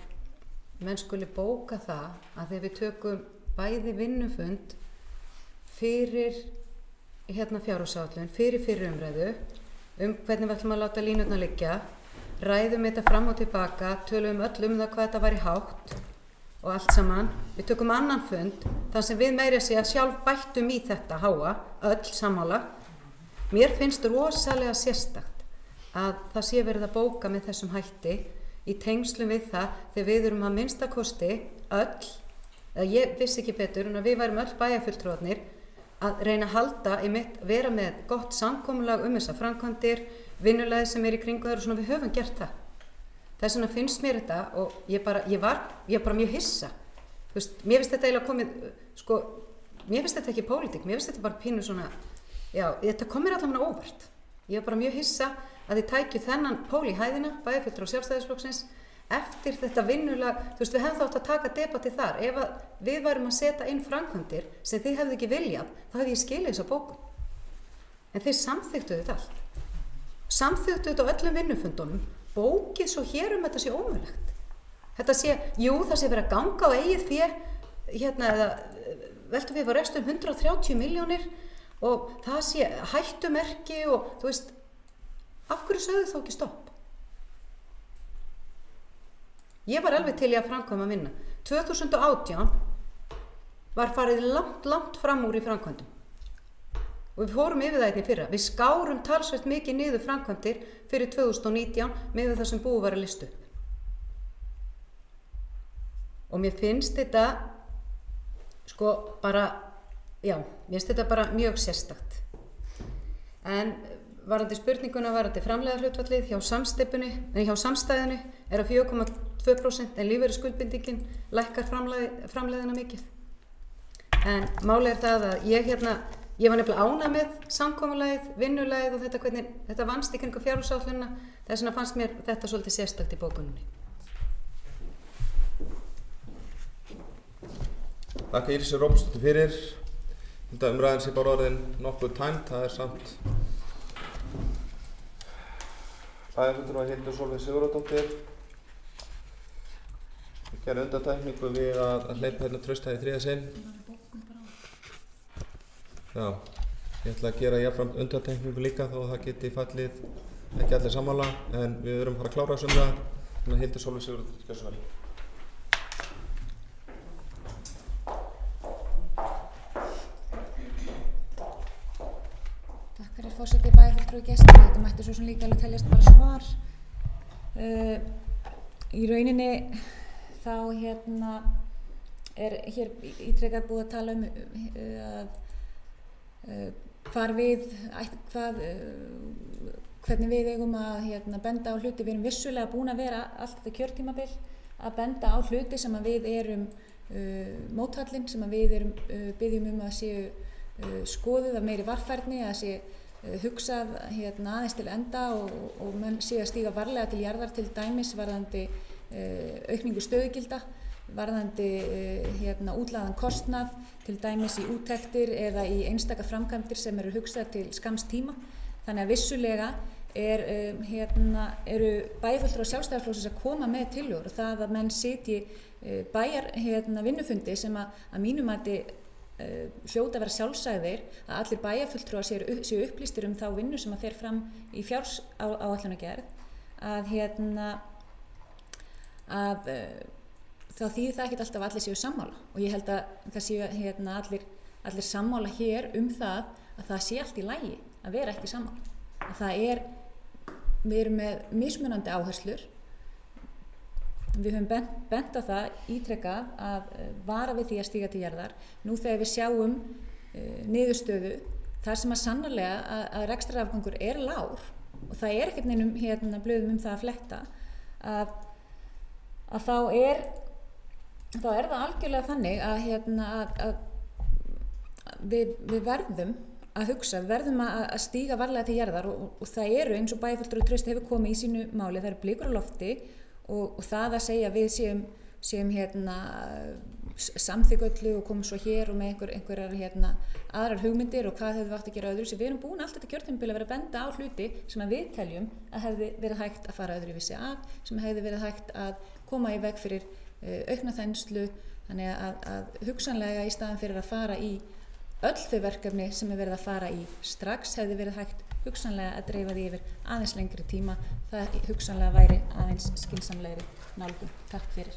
menn skuli bóka það að þegar við tökum bæði vinnufund fyrir fjárhagsáætlun, fyrir umræðu hvernig við ætlum að láta línurnar liggja, ræðum þetta fram og tilbaka, tölum öll það hvað þetta væri hátt og allt saman. Við tökum annan fund þar sem við meira sé að sjálf bættum í þetta háa, öll sammála. Mér finnst rosalega sérstakt að það sé verið að bóka með þessum hætti í tengslum við það þegar við erum að minnsta kosti öll, ég vissi ekki betur en að við værum öll bæjarfulltrúarnir að reyna að halda vera með gott samkomulag þessar framkvæmdir, vinnulagið sem er í kringu þær og svona við höfum gert það. Þess vegna finnst mér þetta og ég var bara mjög hissa. Mér finnst þetta eiginlega komið, mér finnst þetta ekki pólitík, mér finnst þetta bara pínu svona, já, þetta kom mér allavega óvart. Ég var bara mjög hissa að þið tækju þennan pól í hæðina, bæjarfulltrúar Sjálfstæðisflokksins, eftir þetta vinnulag, þú veist, við hefðum þátt að taka debatið þar. Ef að við værum að setja inn framkvæmdir sem þið hefðu ekki viljað, þá hefði ég skilið þessa bókun. En þið samþykktu þetta allt. Samþykktu þetta á öllum vinnufundunum, bókið svo hér þetta sé ómögulegt. Þetta sé, jú, það sé verið að ganga á eigið fé, eða veltum við var restum 130 milljónir og það sé hættumerki og þú veist, af hverju sögðu þá ekki stopp? Ég var alveg til í að framkvæma vinna. 2018 var farið langt fram úr í framkvæmdum. Og við fórum yfir það einnig fyrra. Við skárum talsvert mikið niður framkvæmdir fyrir 2019 með það sem búið var að lista upp. Og mér finnst þetta sko bara, já, mér finnst þetta bara mjög sérstakt. En varðandi spurninguna, varðandi framleiðarhlutfallið hjá samstæðinu er að 4,2% en lífeyrisskuldbindingin lækkar framleiðina mikið. En málið er það að ég var nefnilega ánægð með samkomulagið, vinnulagið og þetta hvernig þetta vannst í kringum fjárhagsáætlunina, þess vegna fannst mér þetta svolítið sérstakt í bókuninni. Þakka Írisi Róbertsdóttur fyrir. Þetta umræðin sé bara orðin nokkuð tæmt, það er samt bæjarfulltrúar Hildur Sólveig Sigurðardóttir. Við gerum undantekningu við að hleypa hérna Trausta í þriðja sinn. Já, ég ætla að gera jafnframt undantekningu líka þó að það geti fallið ekki allir sammála, en við erum að fara að klára þessu umræðu. Þannig að Hildur Sólveig Sigurðardóttir, gjörðu svo vel. Forseti, bæjarfulltrúi, gestir, þetta mætti svo sem líka alveg teljast bara svar. Í rauninni þá er hér ítrekað búið að tala hvernig við eigum að benda á hluti. Við erum vissulega búin að vera allt þetta kjörtímabil að benda á hluti sem að við erum mótfallin, sem að við erum byggjum að séu skoðuð af meiri varfærni, að sé hugsað aðeins til enda og menn sé að stíga varlega til jarðar, til dæmis varðandi aukningu stöðugilda, varðandi útlagðan kostnað, til dæmis í úttektir eða í einstaka framkvæmdir sem eru hugsað til skamms tíma. Þannig að vissulega eru bæjarfulltrúar Sjálfstæðisflokksins að koma með tillögur, og það að menn sitji vinnufundi sem að mínu mati hljóta að vera sjálfsagðir, að allir bæjarfulltrúar séu upplýstir þá vinnu sem að fer fram í fjársáætlunargerð, að þá þýðir það ekkert alltaf að allir séu sammála, og ég held að það séu allir sammála hér það að það sé allt í lagi að vera ekki sammála. Við erum með mismunandi áherslur. Við höfum bent á það ítrekað að vara við því að stíga til jarðar. Nú þegar við sjáum niðurstöðu þar sem að sannarlega að rekstrarafgangur er lágur, og það er ekkert neinum blöðum það að fletta, að þá er það algjörlega þannig að við verðum að hugsa, við verðum að stíga varlega til jarðar, og það eru, eins og bæjarfulltrúi Trausti hefur komið í sínu máli, það eru blikur á lofti, og það að segja að við séum samþykk öllu og komum svo hér og með einhverjar aðrar hugmyndir og hvað hefði átt að gera öðru, sem við erum búin alltaf til kjörtímabil að vera að benda á hluti sem að við teljum að hefði verið hægt að fara öðruvísi að, sem hefði verið hægt að koma í veg fyrir aukna þenslu, þannig að hugsanlega í staðan fyrir að fara í öll þau verkefni sem er verið að fara í strax, hefði verið hægt hugsanlega að dreifa því yfir aðeins lengri tíma. Það hugsanlega væri aðeins skynsamlegri nálgun. Takk fyrir.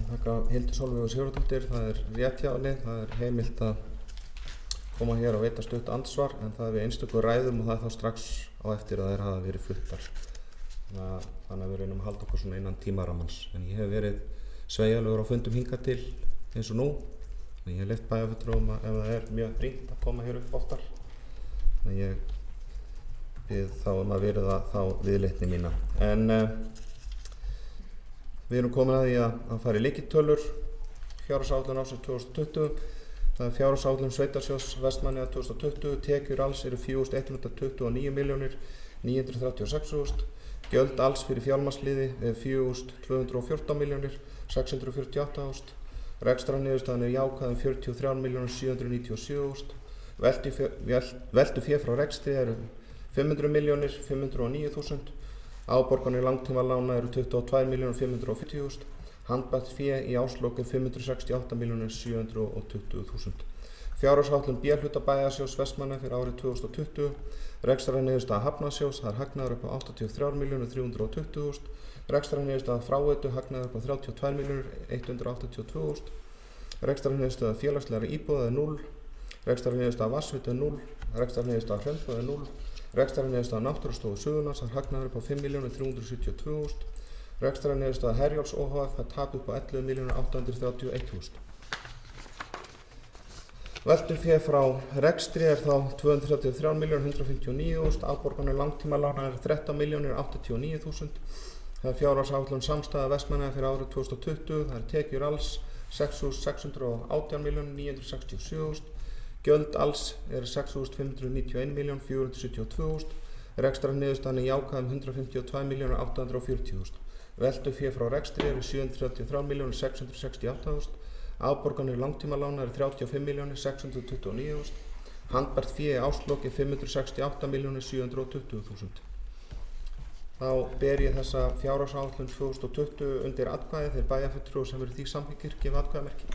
Þakka Hildur Sólveig Sigurðardóttir. Það er rétt hjá henni, það er heimilt að koma hér og veita stutt andsvar, en það er við einstöku ræðum og það er þá strax á eftir að þær hafa verið fluttar. Þannig að við reynum að halda okkur svona innan tímaramans. En ég hef verið sveigjanlegur á fundum hingað til eins og nú, Ég hef leyft bæjarfulltrúum ef það er mjög brýnt að koma hér upp oftar. Þannig ég bið þá að virða þá viðleitni mína. En við erum komin að því að fara í lykiltölur fjárhagsáætlun ársins 2020. Það er fjárhagsáætlun Sveitarsjóðs Vestmannaeyja 2020. Tekjur alls eru 4.129.936.000. Gjöld alls fyrir fjármagnsliði er 4.214.648.000. Rekstrarniðurstaðan er jákvæð 43.797.000. Veltufé frá rekstri eru 500.509.000. Áborganir langtímalána eru 22.540.000. Handbært fé í árslok er 568.720.000. Fjárhagsáætlun B-hluta bæjarsjóðs Vestmannaeyja fyrir árið 2020. Rekstrarniðurstaða Hafnarsjóðs, það er hagnaður upp á 83.320.000. Rekstrarniðurstaða Fráveitu, hagnaður upp á 32.182.000. Rekstrarniðurstaða félagslegra íbúða er 0. Rekstrarniðurstaða Vatnsveitu er 0. Rekstrarniðurstaða Hraunbæ er 0. Rekstrarniðurstaða Náttúrustofu Suðurlands, það er hagnaður upp á 5.372.000. Rekstrarniðurstaða Herjólfs ohf. Það er tap upp á 11.831.000. Veltufé frá rekstri er þá 233.159.000. Afborganir langtímalána er 13.089.000. Það er fjárhagsáætlun samstæða Vestmannaeyja fyrir árið 2020. Það er tekjur alls 6.618.967.000. Gjöld alls er 6.591.472.000. Rekstrarniðurstaðan er jákvæð 152.840.000. Veltufé frá rekstri er 733.668.000. Afborganir langtímalána er 35.629.000. Handbært fé í árslok er 568.720.000. Þá ber ég þessa fjárhagsáætlun 2020 undir atkvæði. Þeir bæjarfulltrúar sem eru því samþykkir gefa atkvæðamerki.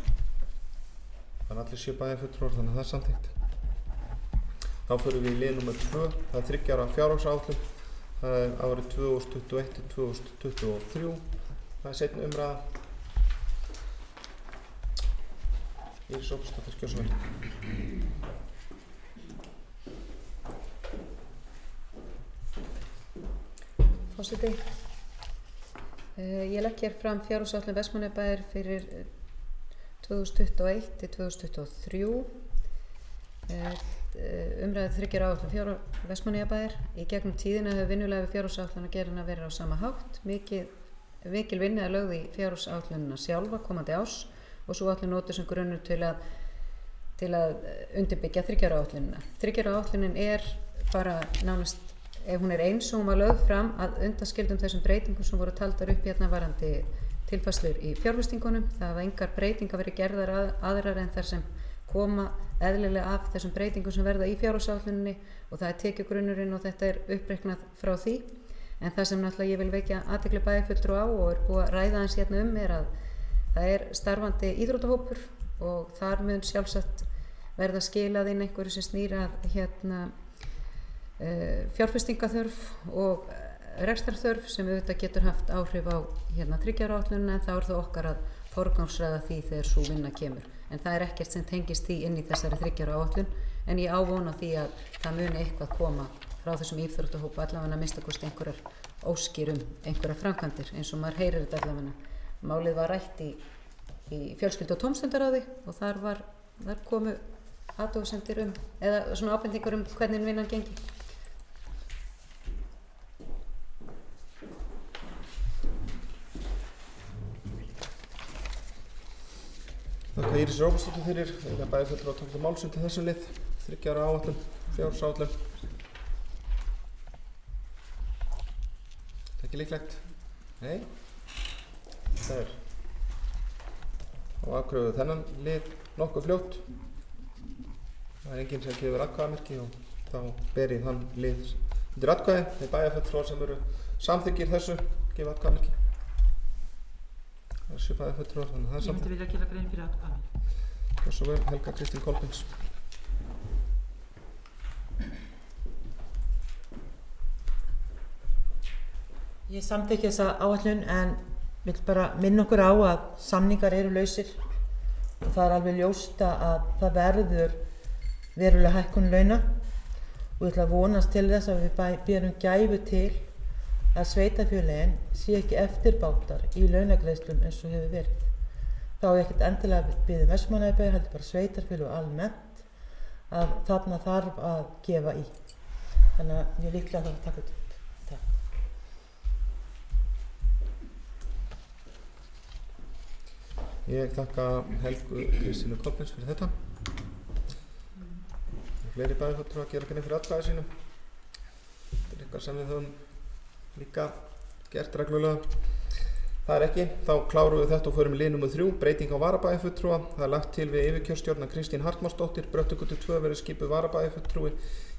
Það er allir 7 bæjarfulltrúar, þannig að það er samþykkt. Þá förum við í lið nr. 2. Það er 3 ára fjárhagsáætlun. Það er árið 2021-2023. Það er seinni umræða. Íris Ópsdóttir, gjörðu svo vel. Forseti, ég legg hér fram fjárhagsáætlun Vestmannaeyjabæjar fyrir 2021 til 2023. Umræðu 3 áætlun Vestmannaeyjabæjar. Í gegnum tíðina hefur vinnulega við fjárhagsáætlunargerðina verið á sama hátt. Mikil vinna er lögð í fjárhagsáætlunina sjálfa komandi árs og svo áætlun notuð sem grunnur til að undirbyggja 3 áætlunina. 3 áætlunin er bara nánast, hún er eins og hún var lögð fram að undanskildum þessum breytingum sem voru taldar upp hérna varandi tilfærslur í fjárfestingunum. Það hafa engar breytingar verið gerðar aðrar en þar sem koma eðlilega af þessum breytingum sem verða í fjárhagsáætluninni og það er tekjugrunnurinn og þetta er uppreiknað frá því. En það sem náttúrulega ég vil vekja athygli bæjarfulltrúa á og er búið að ræða aðeins hérna er að það er starfandi íþróttahópur og þar mun sjálfsagt verða skilað inn einhverju sem snýr að fjárfestingaþörf og rekstrarþörf sem auðvitað getur haft áhrif á 3 ára áætlunina en þá er það okkar að forgangsraða því þegar sú vinna kemur. En það er ekkert sem tengist því inn í þessari 3 ára áætlun en ég ávona því að það muni eitthvað koma frá þessum íþróttahópa allavega að mista kosti einhverjar óskir einhverjar framkvæmdir eins og maður heyrir þetta allavega. Málið var rætt í fjölskyldu- og tómstundaráði og þar komu athugasemdir eða svona ábendingar hvernig vinnan gengi. Þakka Íris Ópsdóttir fyrir. Það er bæjarfulltrúar að taka máls undir þessum lið. 3 ára áætlun, fjárhagsáætlun. Það er ekki líklegt. Nei. Það er á afkröfu þennan lið nokkuð fljótt. Það er enginn sem gefur atkvæðamerki og þá ber ég þann lið undir atkvæði. Þeir bæjarfulltrúar sem eru samþykkir þessu gefa atkvæðamerki. Það er 7 bæjarfulltrúar, þannig að það er samþykkt. Ég myndi vilja gera grein fyrir atkvæði. Gjörðu svo vel, Helga Kristín Kolbins. Ég samþykki þessa áætlun en vil bara minna okkur á að samningar eru lausir og það er alveg ljóst að það verður verulega hækkun launa og ég ætla að vonast til þess að við berum gæfu til að sveitarfélögin sé ekki eftirbátar í launagreiðslum eins og hefur verið. þá er ekkert endilega byggði Vestmannaeyjabæjar, heldur bara sveitarfélög almennt, að þarna þarf að gefa í. Þannig að ég líklega þarf að taka þetta upp. Takk. Ég þakka Helgu Kristínu Kolbins fyrir þetta. Fleiri bæjarfulltrúar að gera grein fyrir atkvæði sínu. Þetta er eitthvað sem við höfum líka gert reglulega. Það er ekki, þá klárum við þetta og förum í lið nr. 3, breyting á varabæjarfulltrúa. Það er lagt til við yfirkjörstjórn að Kristín Hartmannsdóttir, Bröttugötu 2 verði skipuð varabæjarfulltrúi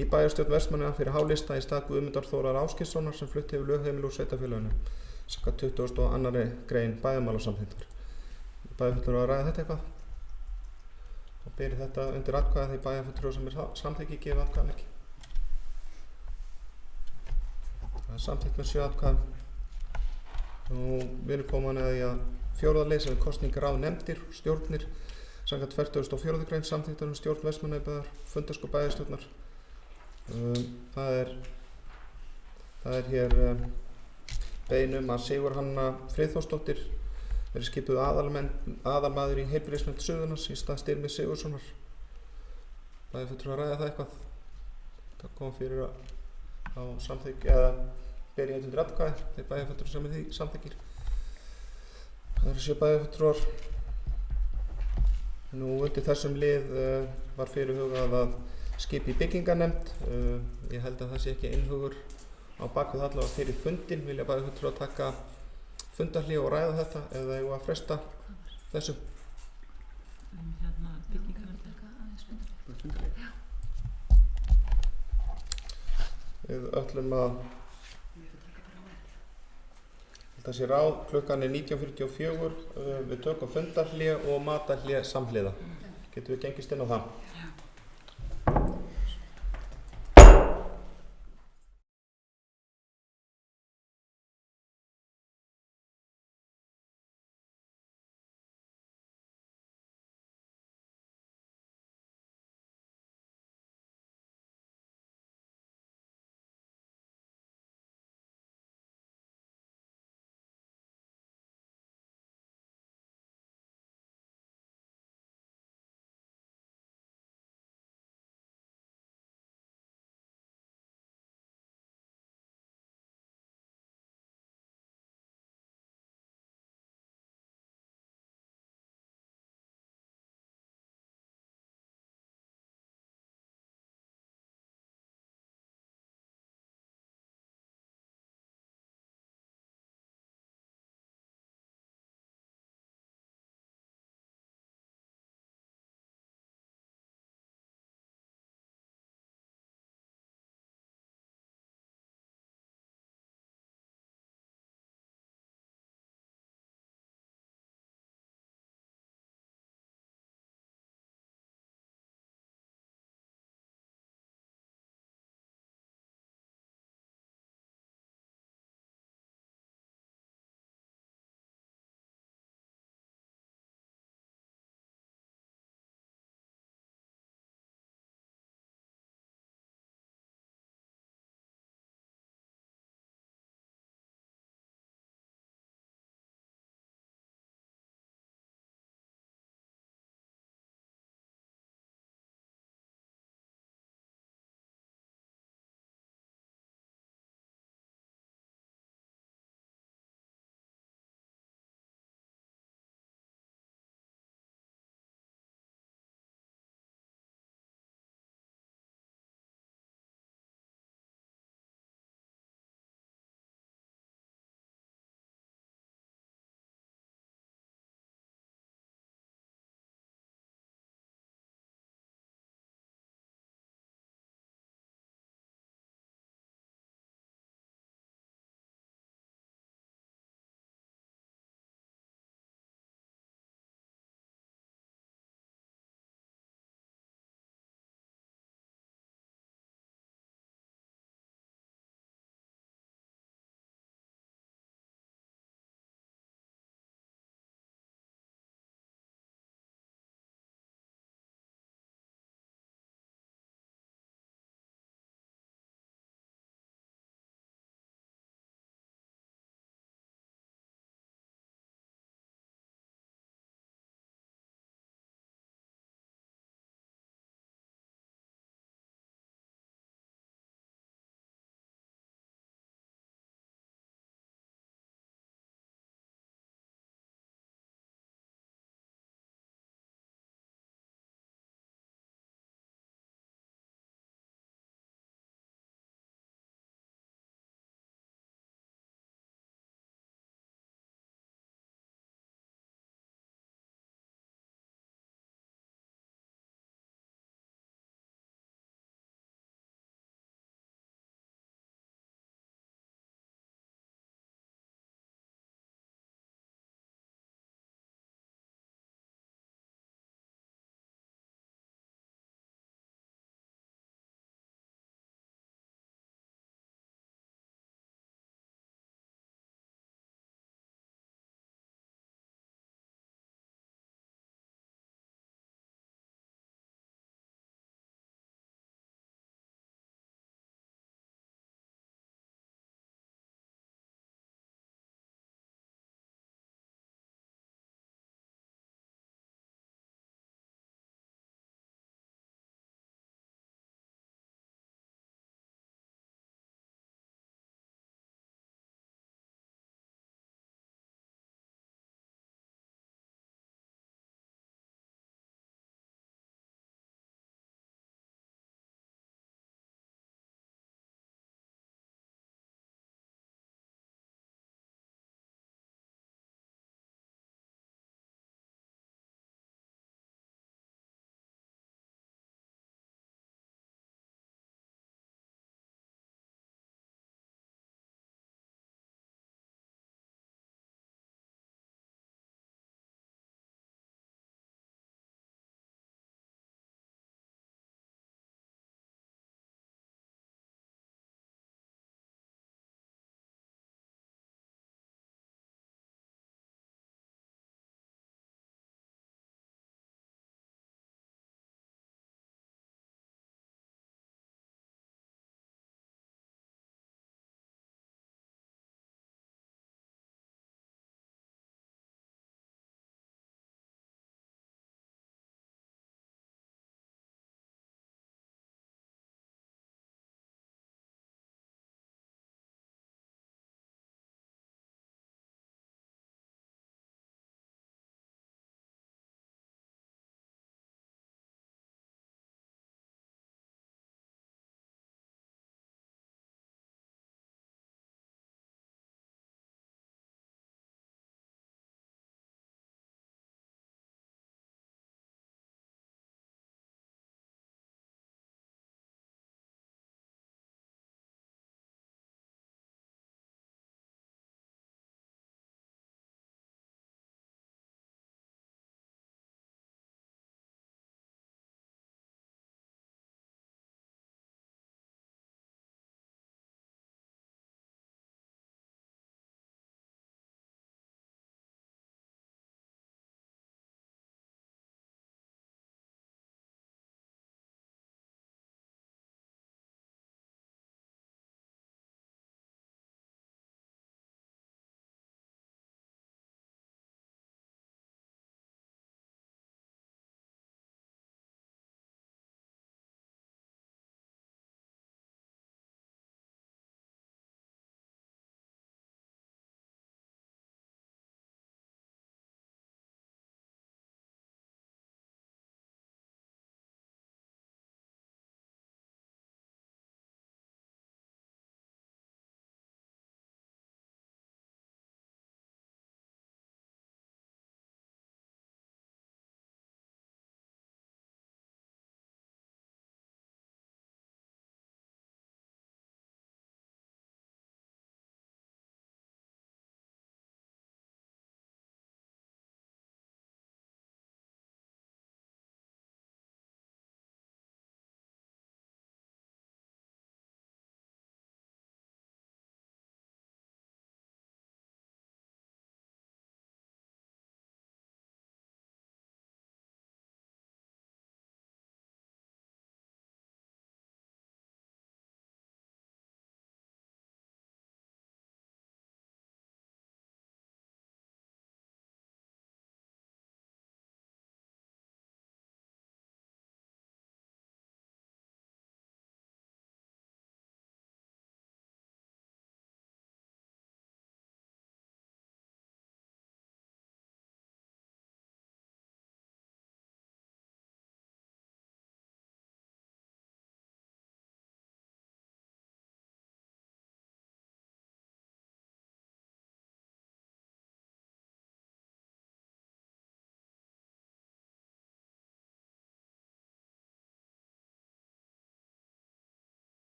í bæjarstjórn Vestmannaeyja fyrir H-lista í stað Guðmundar Þórar Ásgeirssonar sem flutt hefur lögheimili úr sveitarfélaginu. Samkvæmt 22. grein bæjarmálasamþykktar. Bæjarfulltrúar að ræða þetta eitthvað og beri þetta undir atkvæði því bæjarfulltrúar sem er samþykki gefa atkvæðan ekki. Það er samþykkt með 7 atkvæðum. Við erum komin að því að 4. lið sem er kosningar á nefndir og stjórnir samkvæmt 44. grein samþykktar stjórn Vestmannaeyjabæjar, fundarskap bæjarstjórnar. Það er hér beiðni að Sigurhanna Friðþórsdóttir verið skipuð aðalmaður í heilbrigðisnefnd Suðurlands í stað Styrmis Sigurðssonar. Bæjarfulltrúar að ræða það eitthvað. Það kom fyrir á samþykki eða beri undir atkvæði þeir bæjarfulltrúar sem er því samþykkir. Það eru 7 bæjarfulltrúar. Undir þessum lið var fyrirhugað að skipa í byggingarnefnd. Ég held að það sé ekki einhugur á bakvið allavega fyrir fundin. Vilja bæjarfulltrúar taka fundarhlé og ræða þetta eða eigum að fresta þessu? Við ætlum að það sé ráð, klukkan er 19:44, við tökum fundarhlé og matarhlé samhliða. Getum við gengist inn á það?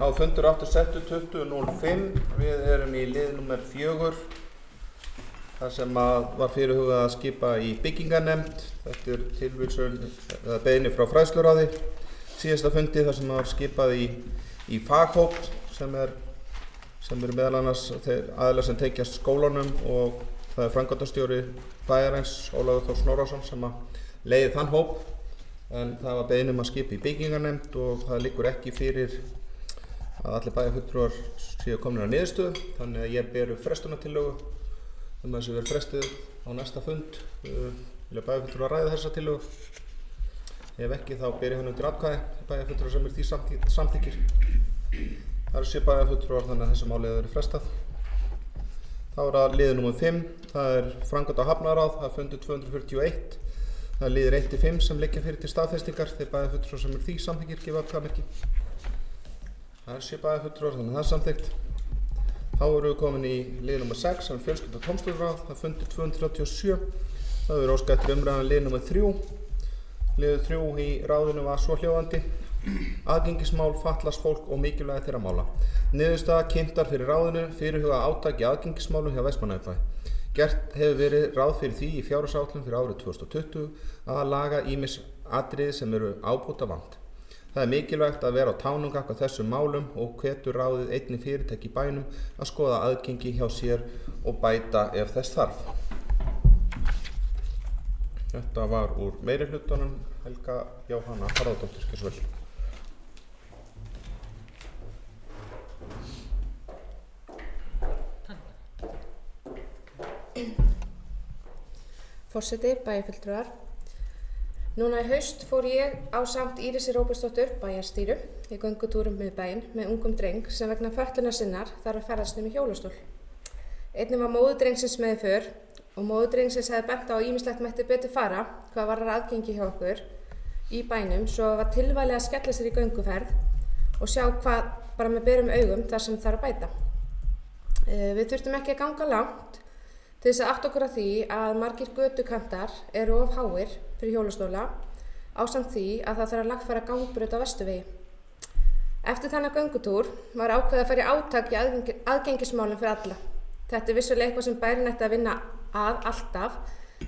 Á fundur aftur settur 20.05. Við erum í lið nummer 4. Það sem var fyrirhugað að skipa í byggingarnefnd. Þetta tilvísun eða beiðni frá fræðsluráði. Síðasta fundi þar sem var skipað í faghóp sem eru meðal annars aðilar sem tengjast skólanum og það framkvæmdastjóri bæjarins Ólafur Þór Snorrason sem leiði þann hóp. En það var beiðni að skipa í byggingarnefnd og það liggur ekki fyrir að allir bæjarfulltrúar séu komnir að niðurstöðu. Þannig að ég ber upp frestunartillögu þessu verður frestið á næsta fund. Vilja bæjarfulltrúar ræða þessa tillögu? Ef ekki þá ber ég hann undir atkvæði. Bæjarfulltrúar sem því samþykkir. Það eru 7 bæjarfulltrúar þannig að þessu máli verður frestað. Þá er það liður númer 5. Það er framkvæmda hafnaráð. Það er fundur 241. Það er liður 1-5 sem liggja fyrir til staðfestingar. Þeir bæjarfulltrúar sem því samþykkir gefa atkvæðamerki. Það er 7 bæjarfulltrúar þannig að það er samþykkt. Þá erum við komin í lið nummer 6 sem er fjölskyldu- og tómstundaráð. Það er fundur 237. Það er óskað eftir umræðan lið nummer 3. Liður 3 í ráðinu var svohljóðandi: aðgengismál fatlaðs fólk og mikilvægi þeirra mála. Niðurstaða kynntar fyrir ráðinu, fyrirhugað átak í aðgengismálum hjá Vestmannaeyjabæ. Gert hefur verið ráð fyrir því í fjárhagsáætlun fyrir árið 2020 að laga ýmis atriði sem eru ábótavant. Það er mikilvægt að vera á tánum gagnvart þessum málum og hvetur ráðið einnig fyrirtæki í bænum að skoða aðgengi hjá sér og bæta ef þess þarf. Þetta var úr meirihlutanum. Helga Jóhanna Harðardóttir, gjörðu svo vel. Forseti, bæjarfulltrúar. Núna í haust fór ég ásamt Írisi Róbertsdóttur, bæjarstýru, í göngutúrum með bæinn með ungum dreng sem vegna fötlunar sinnar þarf að ferðast í hjólastól. Einnig var móðir drengsins með í för og móðir drengsins hefði bent á að ýmislegt mætti betur fara hvað varðar aðgengi hjá okkur í bænum, svo var tilvalið að skella sér í gönguferð og sjá hvað bara með berum augum þar sem þarf að bæta. Við þurftum ekki að ganga langt til þess að átta okkur á því að margir götukantar eru of háir fyrir hjólastóla ásamt því að það þarf að lagfæra gangbraut á Vesturvegi. Eftir þennan göngutúr var ákveðið að fara í átak í aðgengismálum fyrir alla. Þetta er vissulega eitthvað sem bærinn ætti að vinna að alltaf,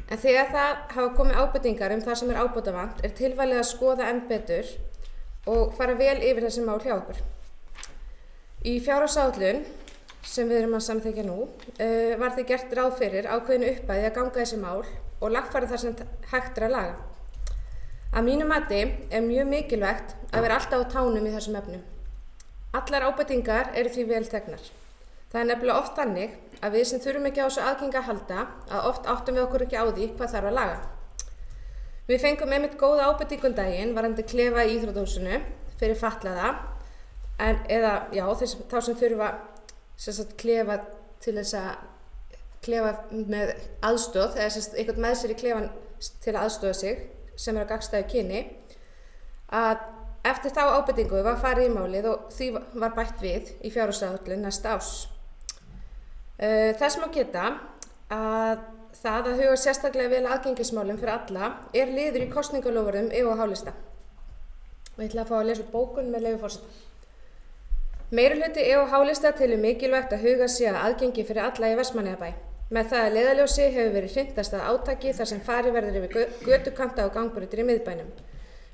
en þegar það hafa komið ábendingar það sem er ábótavant er tilvalið að skoða enn betur og fara vel yfir þessi mál hjá okkur. Í fjárhagsáætlun sem við erum að samþykkja nú var því gert ráð fyrir ákveðinu upphæð að ganga þessi mál og lagfæra það sem hægt er að laga. Að mínu mati er mjög mikilvægt að vera alltaf á tánum í þessum efnum. Allar ábendingar eru því vel teknar. Það er nefnilega oft þannig að við sem þurfum ekki á þessu aðgengi að halda að oft áttum við okkur ekki á því hvað þarf að laga. Við fengum einmitt góða ábendingu daginn varðandi klefa í íþróttahúsinu fyrir fatlaða þá sem þurfa klefa til þess að klefa með aðstoð eða eitthvað með sér í klefan til að aðstoða sig sem er á gagnstæðu kyni, að eftir þá ábendingu var farið í málið og því var bætt við í fjárhagsáætlun næsta árs. Þess má geta að það að huga sérstaklega vel aðgengismálum fyrir alla er liður í kosningaloforðum EOH-lista. Ég ætla að fá að lesa úr bókun með leyfi forseta. Meirihluti EOH-lista telur mikilvægt að huga sé að aðgengi fyrir alla í Vestmannaeyjabæ. Með það að leiðarljósi hefur verið hrint af átaki þar sem farið verður yfir götukanta og gangbrautir í miðbænum.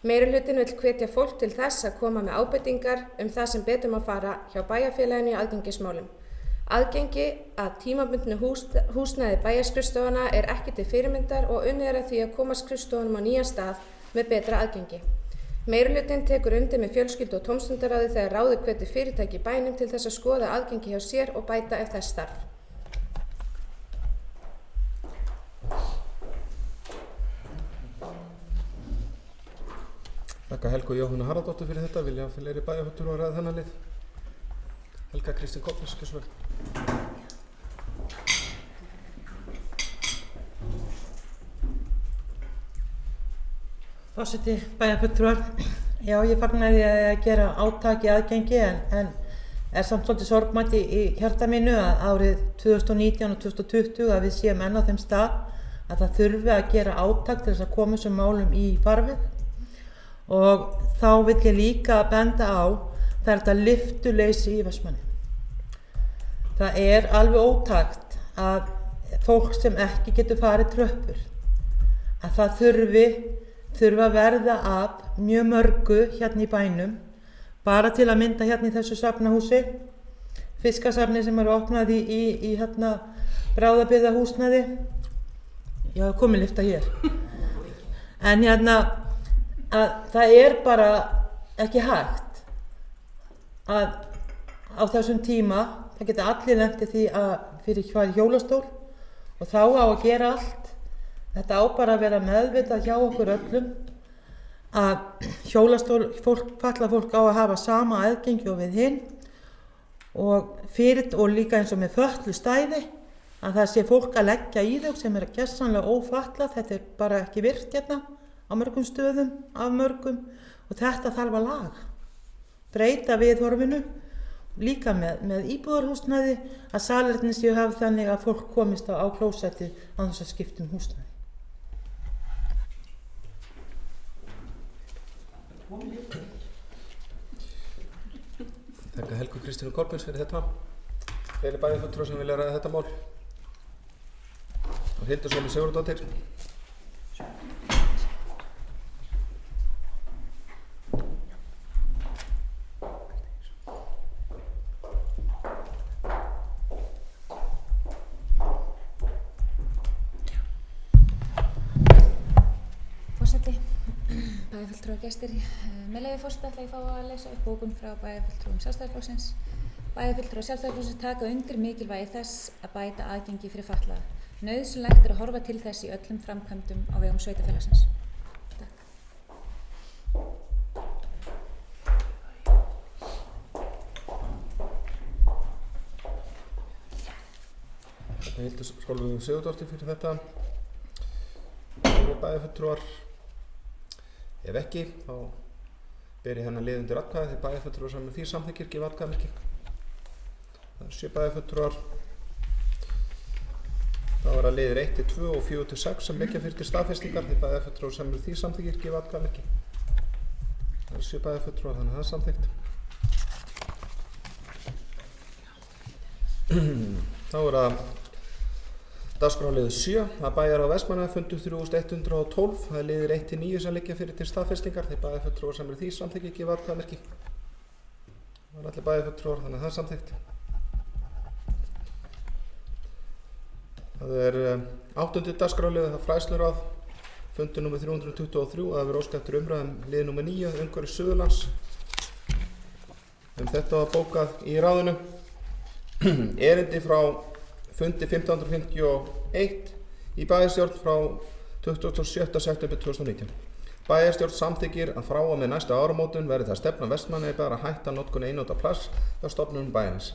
Meirihlutin vill hvetja fólk til þess að koma með ábendingar það sem betur má fara hjá bæjarfélaginu í aðgengismálum. Aðgengi að tímabundnu húsnæði bæjarskrifstofana er ekki til fyrirmyndar og unnið er að því að koma skrifstofunum á nýjan stað með betra aðgengi. Meirihlutin tekur undir með fjölskyldu- og tómstundaráði þegar ráðið hvetur fyrirtæki í bænum til þess að skoða aðgengi hjá sér og bæta ef þess þarf. Þakka Helgu Jóhannu Harðardóttur fyrir þetta. Vilja fleiri bæjarfulltrúar ræða þennan lið? Helga Kristín Koppels, gjörðu svo vel. Forseti, bæjarfulltrúar. Já, ég fagnaði að gera átak í aðgengi en er samt svolítið sorgmætt í hjarta mínu að árið 2019 og 2020 að við séum enn á þeim stað að það þurfi að gera átak til þess að koma þessum málum í farveg. Og þá vill ég líka benda á það er þetta lyftuleysi í Vestmannaeyjum. Það er alveg ótækt að fólk sem ekki getur farið tröppur, að það þurfa að verða af mjög mörgu hérna í bænum, bara til að mynda hérna í þessu safnahúsi, fiskasafni sem eru opnað í hérna bráðabirgðahúsnæði. Já, komið lyfta hér. En hérna, að það er bara ekki hægt að á þessum tíma, það geta allir lent í því að fyrir hvað hjólastól og þá á að gera allt. Þetta á bara að vera meðvitað hjá okkur öllum að hjólastól, fatlað fólk á að hafa sama aðgengi og við hinn og líka eins og með fötluð stæði, að það sé fólk að leggja í þau sem er gersamlega ófatlað. Þetta er bara ekki virkt hérna á mörgum stöðum, af mörgum, og þetta þarf að laga. Breyta viðhorfinu, líka með íbúðarhúsnæði, að salernin séu hafa þannig að fólk komist á klósettið án þess að skipta um húsnæði. Þakka Helgu Kristínu Kolbens fyrir þetta. Fleiri bæjarfulltrúar sem vilja ræða þetta mál. Og Hildur Sóley Sigurðardóttir. Forseti, bæjarfulltrúar gestir, með leyfi forseta ætla ég að fá að lesa upp bókun frá bæjarfulltrúum Sjálfstæðisflokksins. Bæjarfulltrúar Sjálfstæðisflokksins taka undir mikilvægi þess að bæta aðgengi fyrir fatlaða. Nauðsynlegt er að horfa til þess í öllum framkvæmdum á vegum sveitarfélagsins. Takk. Þakka Hildur Sóley Sigurðardóttir fyrir þetta. Bæjarfulltrúar. Ef ekki, þá ber ég hennar lið undir atkvæði þegar bæjarfulltrúar sem því samþykkir gefa atkvæðamerki. Það er 7 bæjarfulltrúar. Það var að liðir 1-2 og 4-6 sem liggja fyrir til staðfestingar þegar bæjarfulltrúar sem því samþykkir gefa atkvæðamerki. Það er 7 bæjarfulltrúar, þannig að það er samþykkt. Þá er það dagskrárliður 7, að bæjar á Vestmannaeyjum fundu 3112, það er liðir 1-9 sem liggja fyrir til staðfestingar þegar bæjarfulltrúar sem því samþykki gefa atkvæðamerki. Það var allir bæjarfulltrúar, þannig að það er samþykkt. Það er 8. dagskrárliður, það fræðsluráð, fundur nr. 323, að það verður óskað eftir umræðum lið nr. 9, umhverfis Suðurlands. Þetta var bókað í ráðinu. Erindi frá fundi 1551 í bæjarstjórn frá 27. september 2019. Bæjarstjórn samþykkir að frá og með næstu áramótum verði það stefna Vestmannaeyjabæjar að hætta notkun einnota plasts hjá stofnunum bæjarins.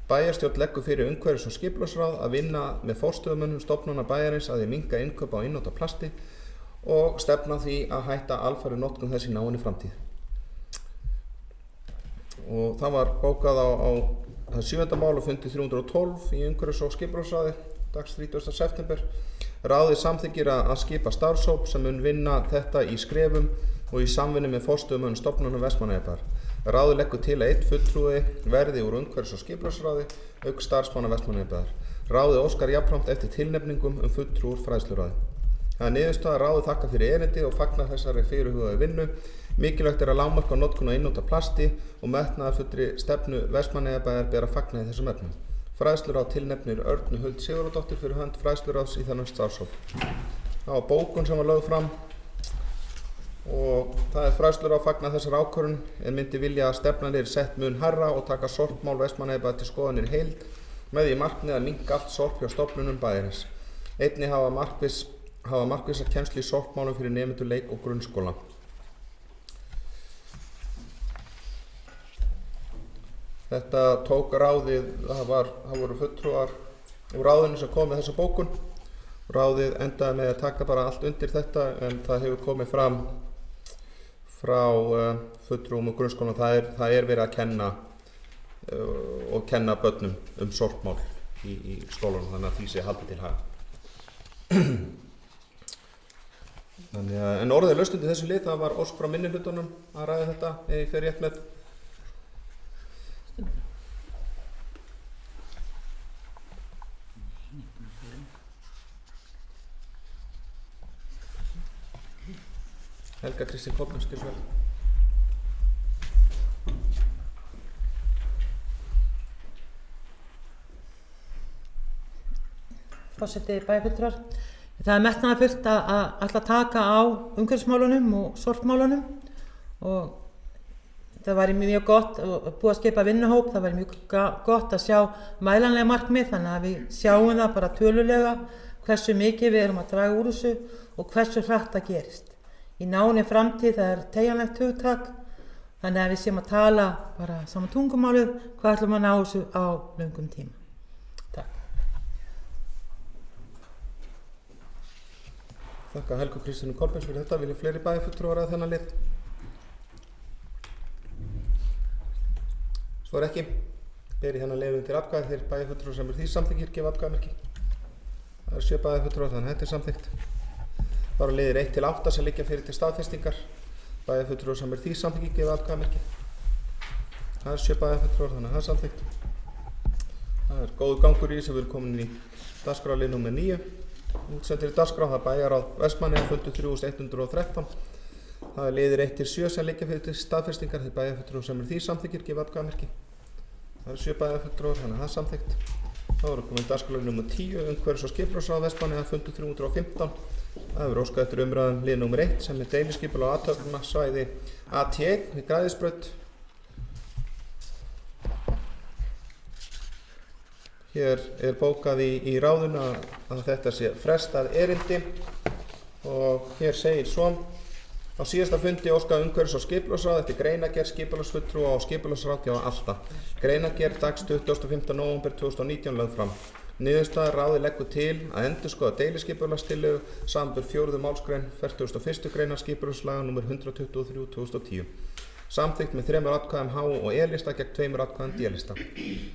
Bæjarstjórn leggur fyrir umhverfis- og skipulagsráð að vinna með forstöðumönnum stofnana bæjarins að því minnka innkaup á einnota plasti og stefna því að hætta alfarið notkun þess í náinni framtíð. Og það var bókað á 7. mál og fundi 312 í umhverfis- og skipulagsráði dags 30. september. Ráðið samþykkir að skipa starfshóp sem mun vinna þetta í skrefum og í samvinnu með forstöðumönnum stofnunum Vestmannaeyjabæjar. Ráðið leggur til að 1 fulltrúi verði úr umhverfis- og skipulagsráði auk starfsmanna Vestmannaeyjabæjar. Ráðið óskar jafnframt eftir tilnefningum fulltrú úr fræðsluráði. Það er niðurstaða að ráðið þakkar fyrir erindið og fagnar þessari fyrirhugaðu vinnu. Mikilvægt er að lágmarka notkun á einnota plasti og metnaðarfullri stefnu Vestmannaeyjabæjar ber að fagna í þessum efnum. Fræðsluráð tilnefnir Örnu Huld Sigurðardóttir fyrir hönd fræðsluráðs í þennan starfshóp. Það var bókun sem var lögð fram og það er fræðsluráð fagnar þessar ákvörðun en myndi vilja að stefnan er sett mun hærra og taka sorpmál Vestmannaeyjabæjar til skoðanir í heild með því markmið að minnka allt sorp hjá stofnunum bæjarins. Einnig hafa markvissa kennslu í sorpmálum fyrir nemendur leik- og grunnskóla. Þetta tók ráðið, það voru fulltrúar úr ráðinu sem kom með þessa bókun. Ráðið endaði með að taka bara allt undir þetta en það hefur komið fram frá fulltrúum og grunnskólanum. Það er verið að kenna börnum sorpmál í skólanum þannig að því sé haldið til haga. En orðið laust undir þessu lið, það var ósk frá minnihlutunum að ræða þetta ef ég fer rétt með. Helga Kristín Kolbens, gjörðu svo vel. Forseti bæjarfulltrúar. Það metnaðarfullt að ætla að taka á umhverfismálunum og sorpmálunum og það væri mjög gott að búið að skipa vinnuhóp, það væri mjög gott að sjá mælanlega markmið þannig að við sjáum það bara tölulega hversu mikið við erum að draga úr þessu og hversu hratt það gerist. Í náinni framtíð það teygjanlegt hugtak þannig að við séum að tala bara saman tungumálið hvað ætlum að ná þessu á löngum tíma. Þakka Helgu Kristínu Kolbens fyrir þetta. Vilja fleiri bæjarfulltrúar að þennan lið? Svo ekki. Beri hérna leiðum til atkvæði þeir bæjarfulltrúar sem því samþykkir gefa atkvæðamerki. Það 7 bæjarfulltrúar þannig að þetta samþykkt. Það eru liðir 1 til 8 sem liggja fyrir til staðfestingar. Bæjarfulltrúar sem því samþykkir gefa atkvæðamerki. Það 7 bæjarfulltrúar þannig að það samþykkt. Það góður gangur í sem við erum komin í dagskrárlið númer 9. Útsendir í dagskrá, það bæjarráð Vestmannaeyja fundur 3113. Það liðir 1 til 7 sem liggja fyrir til staðfestingar þeir bæjarfulltrúar sem því samþykkir gefa atkvæðamerki. Það 7 bæjarfulltrúar þannig að það samþykkt. Þá erum komin í dagskrárlið númer 10 umhverfis- og skipulagsráð Vestmannaeyja fundur 315. Það hefur óskað eftir umræðum lið númer 1 sem deiliskipulag á athafnasvæði AT1 við Græðisbraut. Hér bókað í ráðun að þetta sé frestað erindi og hér segir svo: á síðasta fundi óskaði umhverfis- og skipulagsráð eftir greinargerð skipulagsfulltrúa og skipulagsráðgjafa Alta. Greinargerð dags 25. nóvember 2019 lögð fram. Niðurstaða ráðið leggur til að endurskoða deiliskipulagstillögu samanber 4. málsgrein 41. greinar skipulagslaga nr. 123/2010. Samþykkt með 3 atkvæðum H og E-lista gegn 2 atkvæðum D-lista.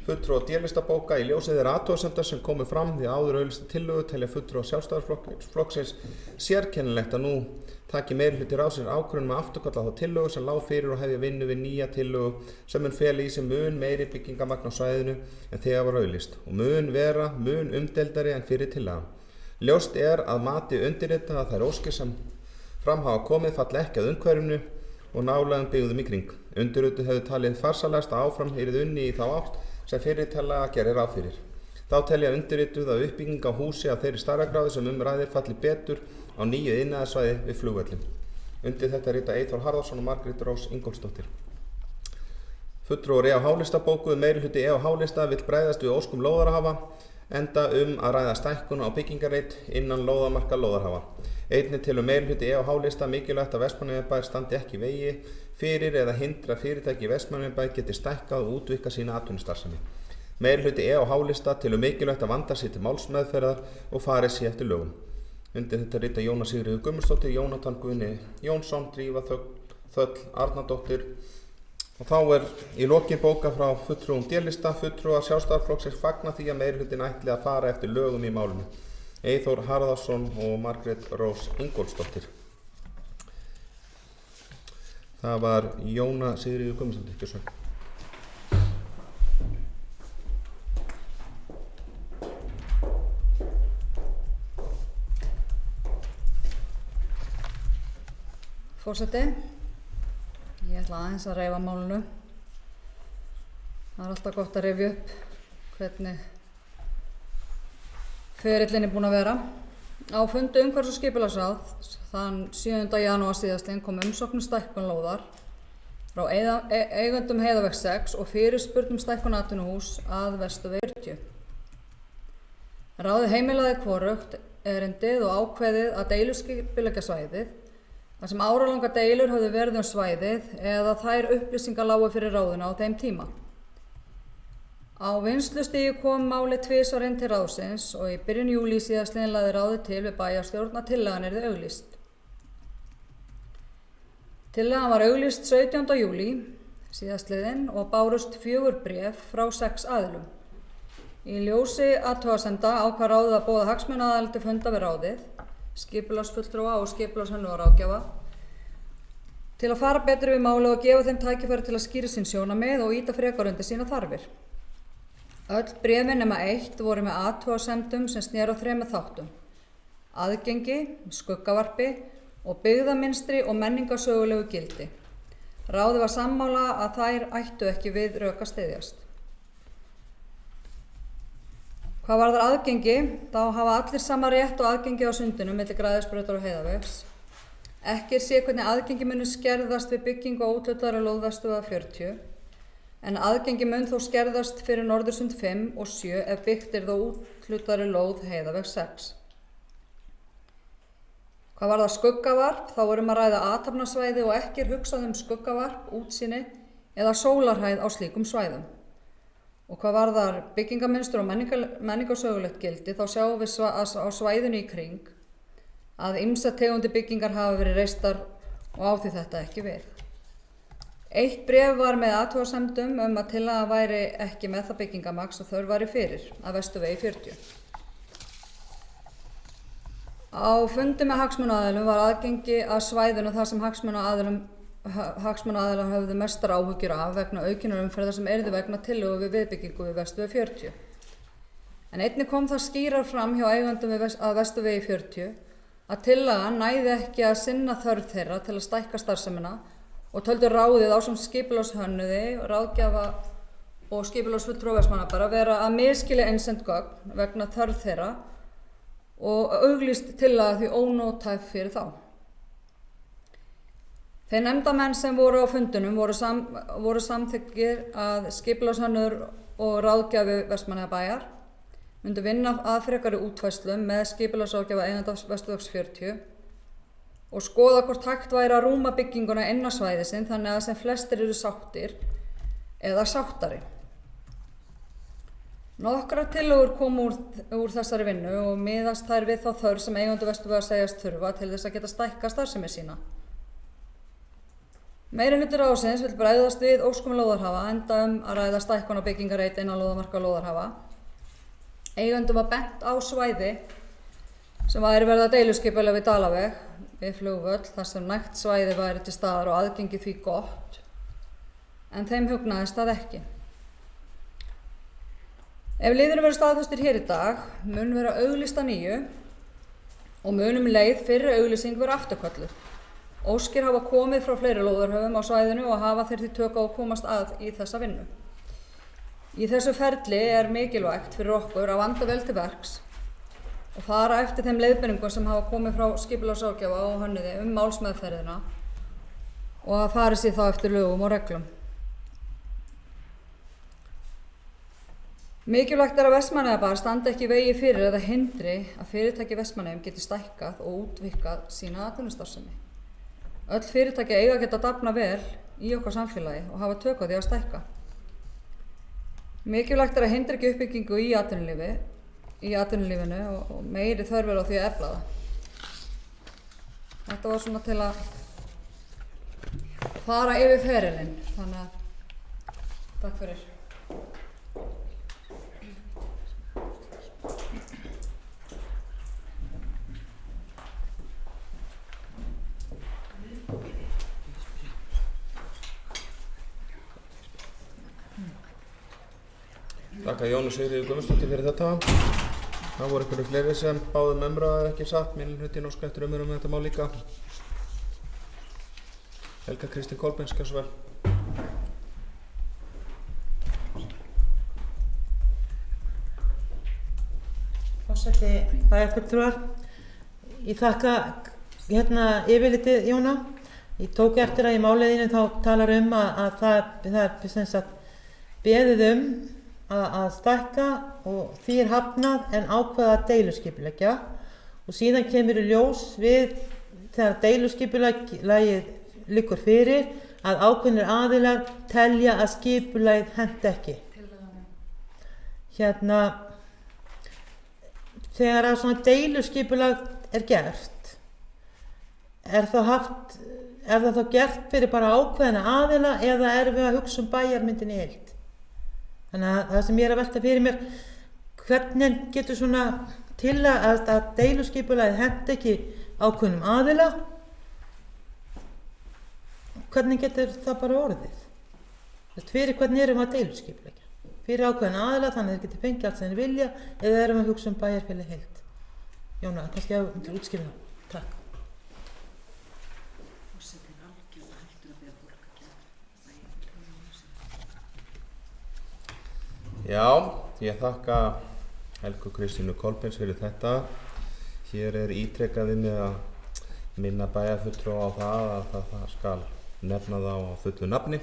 Fulltrúar D-listabóka í ljósi þeirra athugasemda sem komu fram við áður auglýsta tillögu telja fulltrúar Sjálfstæðisflokksins sérkennilegt að nú taki meirihluti ráðsins ákvörðun með afturkalla þá tillögu sem lá fyrir og hefja vinnu við nýja tillögu sem mun fela í sig mun meiri byggingamagn á svæðinu en þegar var auglýst og mun umdeildari en fyrir tillagan. Ljóst að mati undirritaða að þær óskir sem fram hafa komið falli ekki að umhverfinu og nálægum byggðum í kring. Undirrituð hefðu talið farsælast að áfram yrði unnið í þá átt sem fyrir tillaga gerir ráð fyrir. Þá telja undirrituð að uppbygging á húsi af þeirri stærðargráðu sem ræðir falli betur á nýju iðnaðarsvæði við flugvöllinn. Undir þetta rita Eyþór Harðarson og Margrét Rós Ingólfsdóttir. Fulltrúar E&H-lista bókuðu meirihluti E&H-lista vill bregðast við óskum lóðarhafa enda að ræða stækkun á byggingarreit innan lóðamarka lóðarhafa. Einnig telur meirihluti E&H-lista mikilvægt að Vestmannaeyjabær standi ekki í vegi fyrir eða hindra fyrirtæki í Vestmannaeyjabæ geti stækkað og útvíkkað sína atvinnustarfsemi. Meirihluti E&H-lista telur mikilvægt að vanda sig til málsmeðferðar og farið sé eftir lögum. Undir þetta rita Jóna Sigríður Guðmundsdóttir, Jónatan Guðni Jónsson, Drífa Þöll Arnardóttir. Og þá í lokin bóka frá fulltrúum D-lista, fulltrúar Sjálfstæðisflokksins fagna því að meirihlutin ætli að fara eftir lögum í málinu. Eyþór Harðarson og Margrét Rós Ingólfsdóttir. Það var Jóna Sigríður Guðmundsdóttir, ekki svo. Forseti, ég ætla aðeins að reifa málinu. Það alltaf gott að rifja upp hvernig ferillinn búinn að vera. Á fundi umhverfis- og skipulagsráðs þann 7. janúar síðastliðinn kom umsókn stækkun lóðar frá eigendum Heiðavegs 6 og fyrirspurn stækkun atvinnuhús að Vesturvegi 40. Ráðið heimilaði hvorugt erindið og ákveðið að deiluskipuleggja svæðið þar sem áralangar deilur höfðu verið svæðið eða þær upplýsingar lágu fyrir ráðinu á þeim tíma. Á vinnslustigi kom málið tvisvar inn til ráðsins og í byrjun júlí síðastliðinn lagði ráðið til við bæjarstjórn að tillagan yrði auglýst. Tillagan var auglýst 17. júlí síðastliðinn og bárust 4 bréf frá 6 aðilum. Í ljósi athugasemda ákvað ráðið að boða hagsmunaaðila til funda við ráðið, skipulagsfulltrúa og skipulagshönnuðaráðgjafa til að fara betur við málið og gefa þeim tækifæri til að skýra sín sjónarmið og ýta frekar undir sína þarfir. Öll bréfin nema 1 voru með athugasemdum sem snéru á 3 þáttum: aðgengi, skuggavarpi og byggðamynstri og menningarsögulegu gildi. Ráðið var sammála að þær ættu ekki við rök að styðjast. Hvað varðar aðgengi, þá hafa allir sama rétt og aðgengi á sundinu milli Græðisbrautar og Heiðavegs. Ekki sé hvernig aðgengi muni skerðast við byggingu á úthlutaðri lóð Vesturvegar 40, en aðgengi mun þó skerðast fyrir Norðursund 5 og 7 ef byggt þó úthlutaðri lóð Heiðavegs 6. Hvað varðar skuggavarp, þá að ræða athafnasvæði og ekki hugsað skuggavarp, útsýni eða sólarhæð á slíkum svæðum. Og hvað varðar byggingamynstur og menningarsögulegt gildi, þá sjáum við á svæðinu í kring að ýmsar tegundir byggingar hafa verið reistar og á því þetta ekki við. Eitt bréf var með athugasemdum að tillaga væri ekki með það byggingamagn sem þörf væri fyrir að Vesturvegi 40. Á fundi með hagsmunaaðilum var aðgengi að svæðinu þar sem hagsmunaaðilar höfðu mestar áhyggjur af vegna aukinnar umferðar sem yrði vegna tillögu við viðbyggingu við Vesturvegi 40. En einnig kom það skýrar fram hjá eigendum að Vesturvegi 40 að tillagan næði ekki að sinna þörf þeirra til að stækka starfsemina og töldu ráðið ásamt skipulagshönnuði, ráðgjafa og skipulagsfulltrúa Vestmannaeyjabæjar vera að misskilja innsend gögn vegna þörf þeirra og auglýst tillaga því ónótæf fyrir þá. Þeir nefndarmenn sem voru á fundunum voru samþykkir að skipulagshönnuður og ráðgjafi Vestmannaeyjabæjar myndu vinna að frekari útfærslum með skipulagsráðgjafa eiganda Vesturvegs 40 og skoða hvort hægt væri að rúma bygginguna innan svæðisins þannig að sem flestir eru sáttir eða sáttari. Nokkrar tillögur komu úr þessari vinnu og miðast þær við þá þörf sem eigendur Vesturvegar segjast þurfa til þess að geta stækka starfsemi sína. Meirihluti ráðsins vill bregðast við óskum lóðarhafa enda að ræða stækkun á byggingarreit innan lóðamarka lóðarhafa. Eigendum var bent á svæði sem væri verið að deiluskipulega við Dalaveg við flugvöll þar sem nægt svæði væri til staðar og aðgengi því gott, en þeim hugnaðist það ekki. Ef liðurinn verður staðfestur hér í dag, mun vera auglýst að nýju og mun leið fyrri auglýsing vera afturkölluð. Óskir hafa komið frá fleiri lóðarhöfum á svæðinu og hafa þeir því tök á að komast að í þessa vinnu. Í þessu ferli er mikilvægt fyrir okkur að vanda vel til verks og fara eftir þeim leiðbeiningum sem hafa komið frá skipulagsráðgjafa og hönnuði málsmeðferðina og að fari sér þá eftir lögum og reglum. Mikilvægt er að Vestmannaeyjabær standi ekki í vegi fyrir eða hindri að fyrirtæki í Vestmannaeyjum geti stækkað og útvíkkað sína atvinnustarfsemi. Öll fyrirtæki eiga að geta dafna vel í okkar samfélagi og hafa tök á því að stækka. Mikilvægt er að hindra ekki uppbyggingu í atvinnulífinu og meiri þörf er á því að efla það. Þetta var svona til að fara yfir ferilinn, þannig að takk fyrir. Takk að Jónu Sigríður Guðmundsdóttir fyrir þetta. Það voru einhverju fleiri sem báðum umræðu ekki satt. Minnihluti óska eftir umræðu þetta mál líka. Helga Kristín Kolbeins, gjörðu svo vel. Forseti bæjarfulltrúar, ég þakka yfirlitið Jóna. Ég tók eftir að í máliðinu þá talar að það er sem sagt beðið að stækka og því er hafnað en ákveða að deiluskipuleggja og síðan kemur í ljós við þegar deiluskipulagið liggur fyrir að ákveðnir aðilar telja að skipulagið henti ekki. Þegar að svona deiluskipulag er gert, er það þá gert fyrir bara ákveðna aðila eða erum við að hugsa bæjarmyndin í heild? Þannig að það sem ég er að velta fyrir mér, hvernig getur svona til að deiluskipulagið henti ekki ákveðnum aðila, hvernig getur það bara orðið? Fyrir hvernig erum við að deiluskipuleggja? Fyrir ákveðna aðila þannig að þeir geti fengið allt sem þeir vilja eða erum við að hugsa bæjarfélagið heild? Jóna, kannski að útskýra það. Takk. Já, ég þakka Helgu Kristínu Kolbeins fyrir þetta. Hér ítrekað við mig að minna bæjarfulltrúa á það að það skal nefna þá á fullu nafni.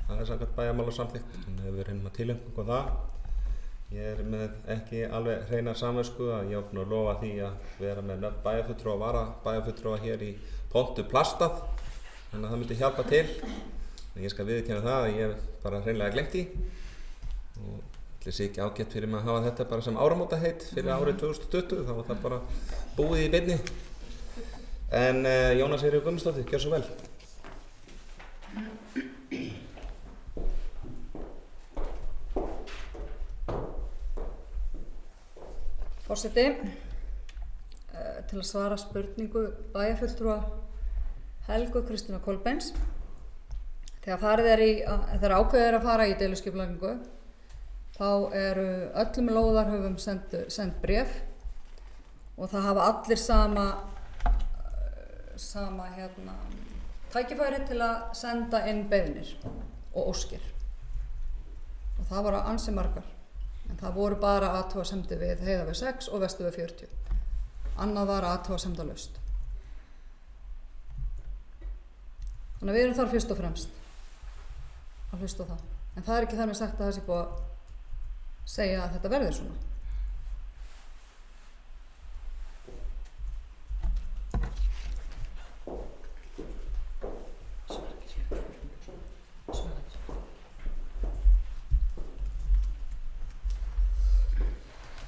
Það samkvæmt bæjarmálasamþykkt, þannig að við reynum að tileinka okkur það. Ég með ekki alveg hreina samvisku að ég búinn að lofa því að vera með nöfn bæjarfulltrúa og varabæjarfulltrúa hér í pontu plastað, þannig að það myndi hjálpa til. En ég skal viðurkenna það að ég bara hreinlega gleymt því og ætli sé ekki ágætt fyrir mig að hafa þetta bara sem áramótaheit fyrir árið 2020, þá var það bara búið í beinni. En Jóna Sigríður Guðmundsdóttir, gjörðu svo vel. Forseti, til að svara spurningu bæjarfulltrúa Helgu Kristínar Kolbeins. Þegar ákveðið er að fara í deiliskipulagningu, þá eru öllum lóðarhöfum send bréf og það hafa allir sama tækifæri til að senda inn beiðnir og óskir. Og það voru ansi margar. En það voru bara athugasemdir við Heiðaveg 6 og Vesturveg 40. Annað var athugasemdalaust. Þannig að við erum þar fyrst og fremst að hlusta á það. En það ekki þannig sagt að það sé búið að segja að þetta verði svona.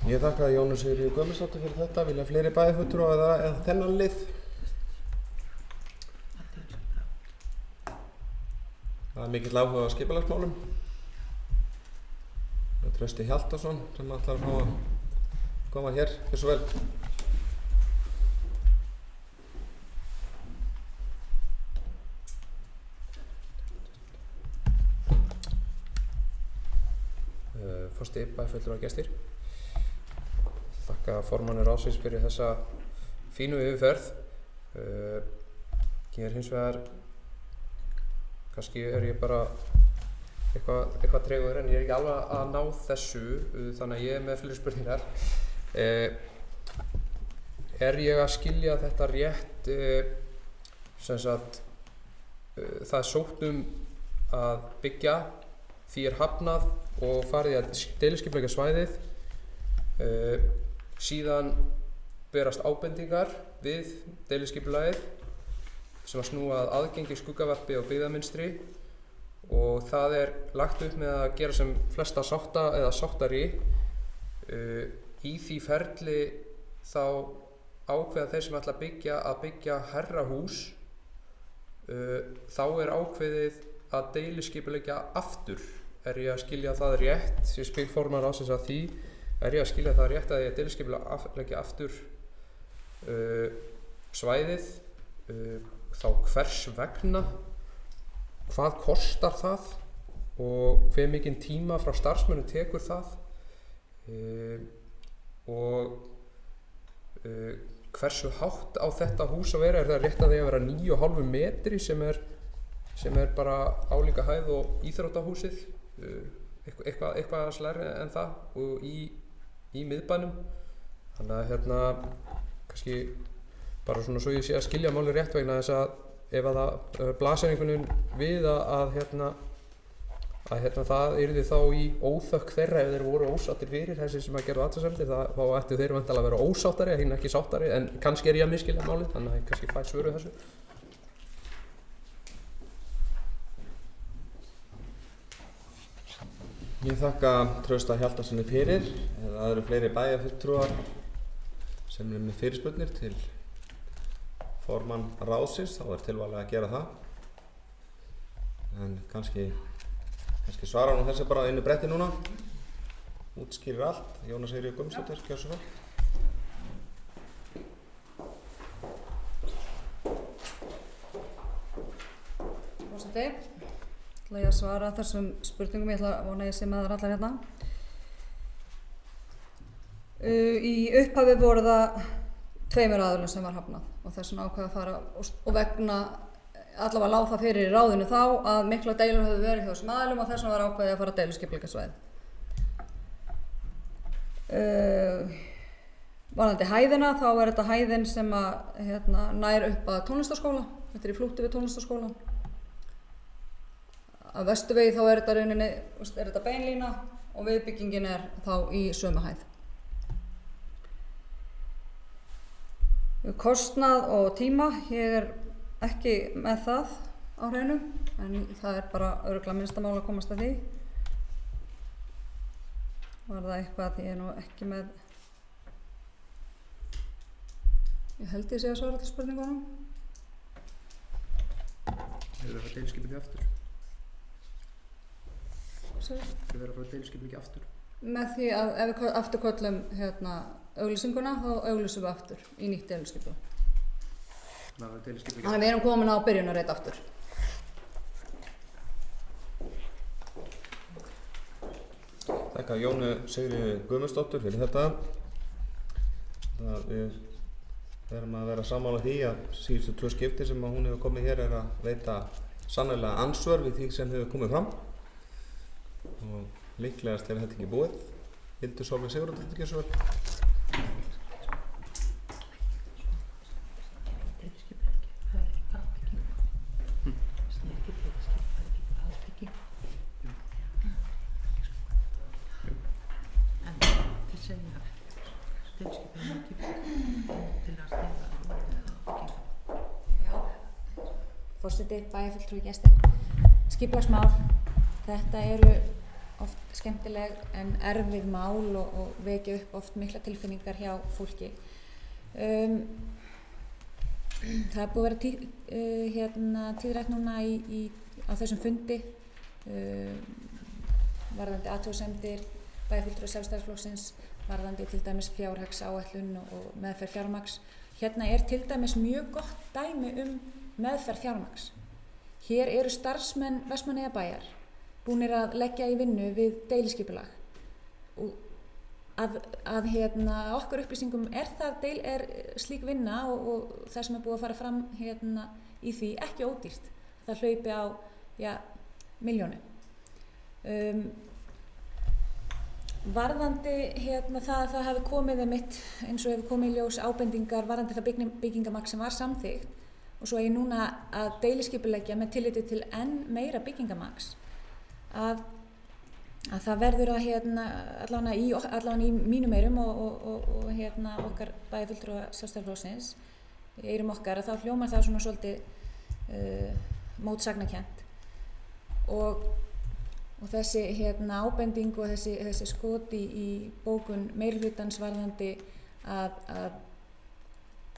Ég þakka Jónu Sigríður Guðmundsdóttur fyrir þetta. Vilja fleiri bæjarfulltrúa eða þennan lið? Það mikill áhuga á skipulagsmálum. Það Trausti Hjaltason sem ætlar að fá að koma hér. Gjörðu svo vel. Forseti, bæjarfulltrúar gestir. Þakka formanni ráðsins fyrir þessa fínu yfirferð. Ég hins vegar, kannski ég bara eitthvað tregur en ég ekki alveg að ná þessu, þannig að ég með fleiri spurningar. Ég að skilja þetta rétt, sem sagt, það sótt að byggja, því hafnað og farið að deiliskipuleggja svæðið. Síðan berast ábendingar við deiliskipulagið sem að snúa að aðgengi, skuggavarpi og byggðamynstri og það lagt upp með að gera sem flesta sátta eða sáttari. Í því ferli þá ákveða þeir sem ætla að byggja herrahús, þá ákveðið að deiliskipuleggja aftur. Ég að skilja það rétt, ég spyr formann ráðsins að því, ég að skilja það rétt að ég deiliskipuleggja aftur svæðið, þá hvers vegna, hvað kostar það og hve mikinn tíma frá starfsmönnum tekur það og hversu hátt á þetta hús að vera. Það rétt að það vera 9,5 metri sem bara álíka hæð og íþróttahúsið, eitthvað slærri en það og í miðbænum. Þannig að kannski bara svona svo ég sé að skilja máli rétt vegna þess að ef að það blasir einhvern veginn við að það yrði þá í óþökk þeirra ef þeir voru ósáttir fyrir þessi sem að gera athugasemdir, þá ættu þeir væntanlega að vera ósáttari, hinn ekki sáttari, en kannski ég að misskilja málið, þannig að ég kannski fæ svöru þessu. Ég þakka Trausta Hjaltarssoni fyrir. Ef það eru fleiri bæjarfulltrúar sem með fyrirspurnir til formann ráðsins, þá tilvalið að gera það. En kannski svarar hún þessi bara inn í bretti núna. Útskýrir allt. Jóna Sigríður Guðmundsdóttir, gjörðu svo vel. Forseti, ætla ég að svara þessum spurningum, ég ætla að vona ég sé með þar allar hérna. Í upphafi voru það 2 aðilum sem var hafnað og þess vegna ákvað að fara og vegna allavega lá það fyrir í ráðinu þá að mikla deilur höfðu verið hjá þessum aðilum og þess vegna var ákveðið að fara að deiliskipuleggja svæðið. Varðandi hæðina, þá er þetta hæðin sem að nær upp að tónlistarskóla. Þetta er í flútti við tónlistarskólan. Að vesturvegi þá er þetta rauninni, er þetta beinlína og viðbyggingin er þá í sömu hæð. Kostnað og tíma, ég er ekki með það á hreinu, en það er bara örugglega minnsta mál að komast að því. Var það eitthvað, ég er nú ekki með, ég held ég sé að svara til spurningunum. Hefur það að fara deiliskipið ekki aftur? Hefur það að fara deiliskipið ekki aftur? Með því að ef við afturköllum auglýsinguna, þá auglýsum við aftur í nýtt deiliskipið. Þannig að við erum komin á byrjunarreit aftur. Þakka Jónu Sigríði Guðmundsdóttur fyrir þetta. Við erum að vera sammála því að síðustu 2 skipti sem hún hefur komið hér er að veita sannarlega ansvör við því sem hefur komið fram. Og líklegast er þetta ekki búið. Hildur Sólveig Sigurðardóttir, gjörðu svo vel. Forseti, bæjarfulltrúi, gestir. Skipulagsmál, þetta eru oft skemmtileg en erfið mál og vekja upp oft mikla tilfinningar hjá fólki. Það er búið að vera tíðrætt núna á þessum fundi varðandi athugasemdir bæjarfulltrúa Sjálfstæðisflokksins, varðandi til dæmis fjárhagsáætlun og meðferð fjármagns. Hérna er til dæmis mjög gott dæmi meðferð fjármagns. Hér eru starfsmenn Vestmannaeyjabæjar búnir að leggja í vinnu við deiliskipulag og að okkar upplýsingum er slík vinna og það sem er búið að fara fram í því ekki ódýrt. Það hlaupi á milljónum. Varðandi það hafi komið eins og hefur komið í ljós ábendingar varðandi það byggingamagn sem var samþykkt og svo er ég núna að deiliskipuleggja með tilliti til enn meira byggingamagns að það verður að allavega í mínum eyrum og okkar bæjarfulltrúa Sjálfstæðisflokksins í eyrum okkar að þá hljómar það svona svolítið mótsagnakennt og þessi ábending og þessi skot í bókun meirihlutans varðandi að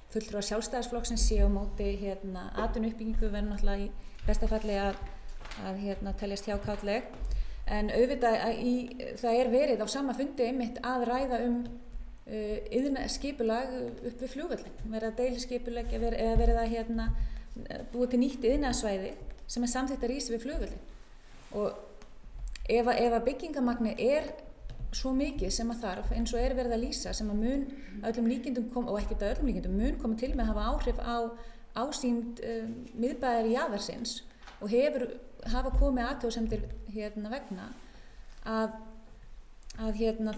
fulltrúar Sjálfstæðisflokksins séu á móti atvinnuuppbyggingu verður náttúrulega í besta falli að teljast hjákátleg. En auðvitað það er verið á sama fundi einmitt að ræða skipulag upp við flugvöllinn, verið að deiliskipuleggja eða verið að búa til nýtt iðnaðarsvæði sem er samþykkt að rísa við flugvöllinn. Og ef að byggingamagni er svo mikið sem að þarf eins og er verið að lýsa sem að mun öllum líkindum og ekkert að öllum líkindum mun koma til með að hafa áhrif á ásýnd miðbæjar jaðarsins og hafa komið athugasemdir vegna að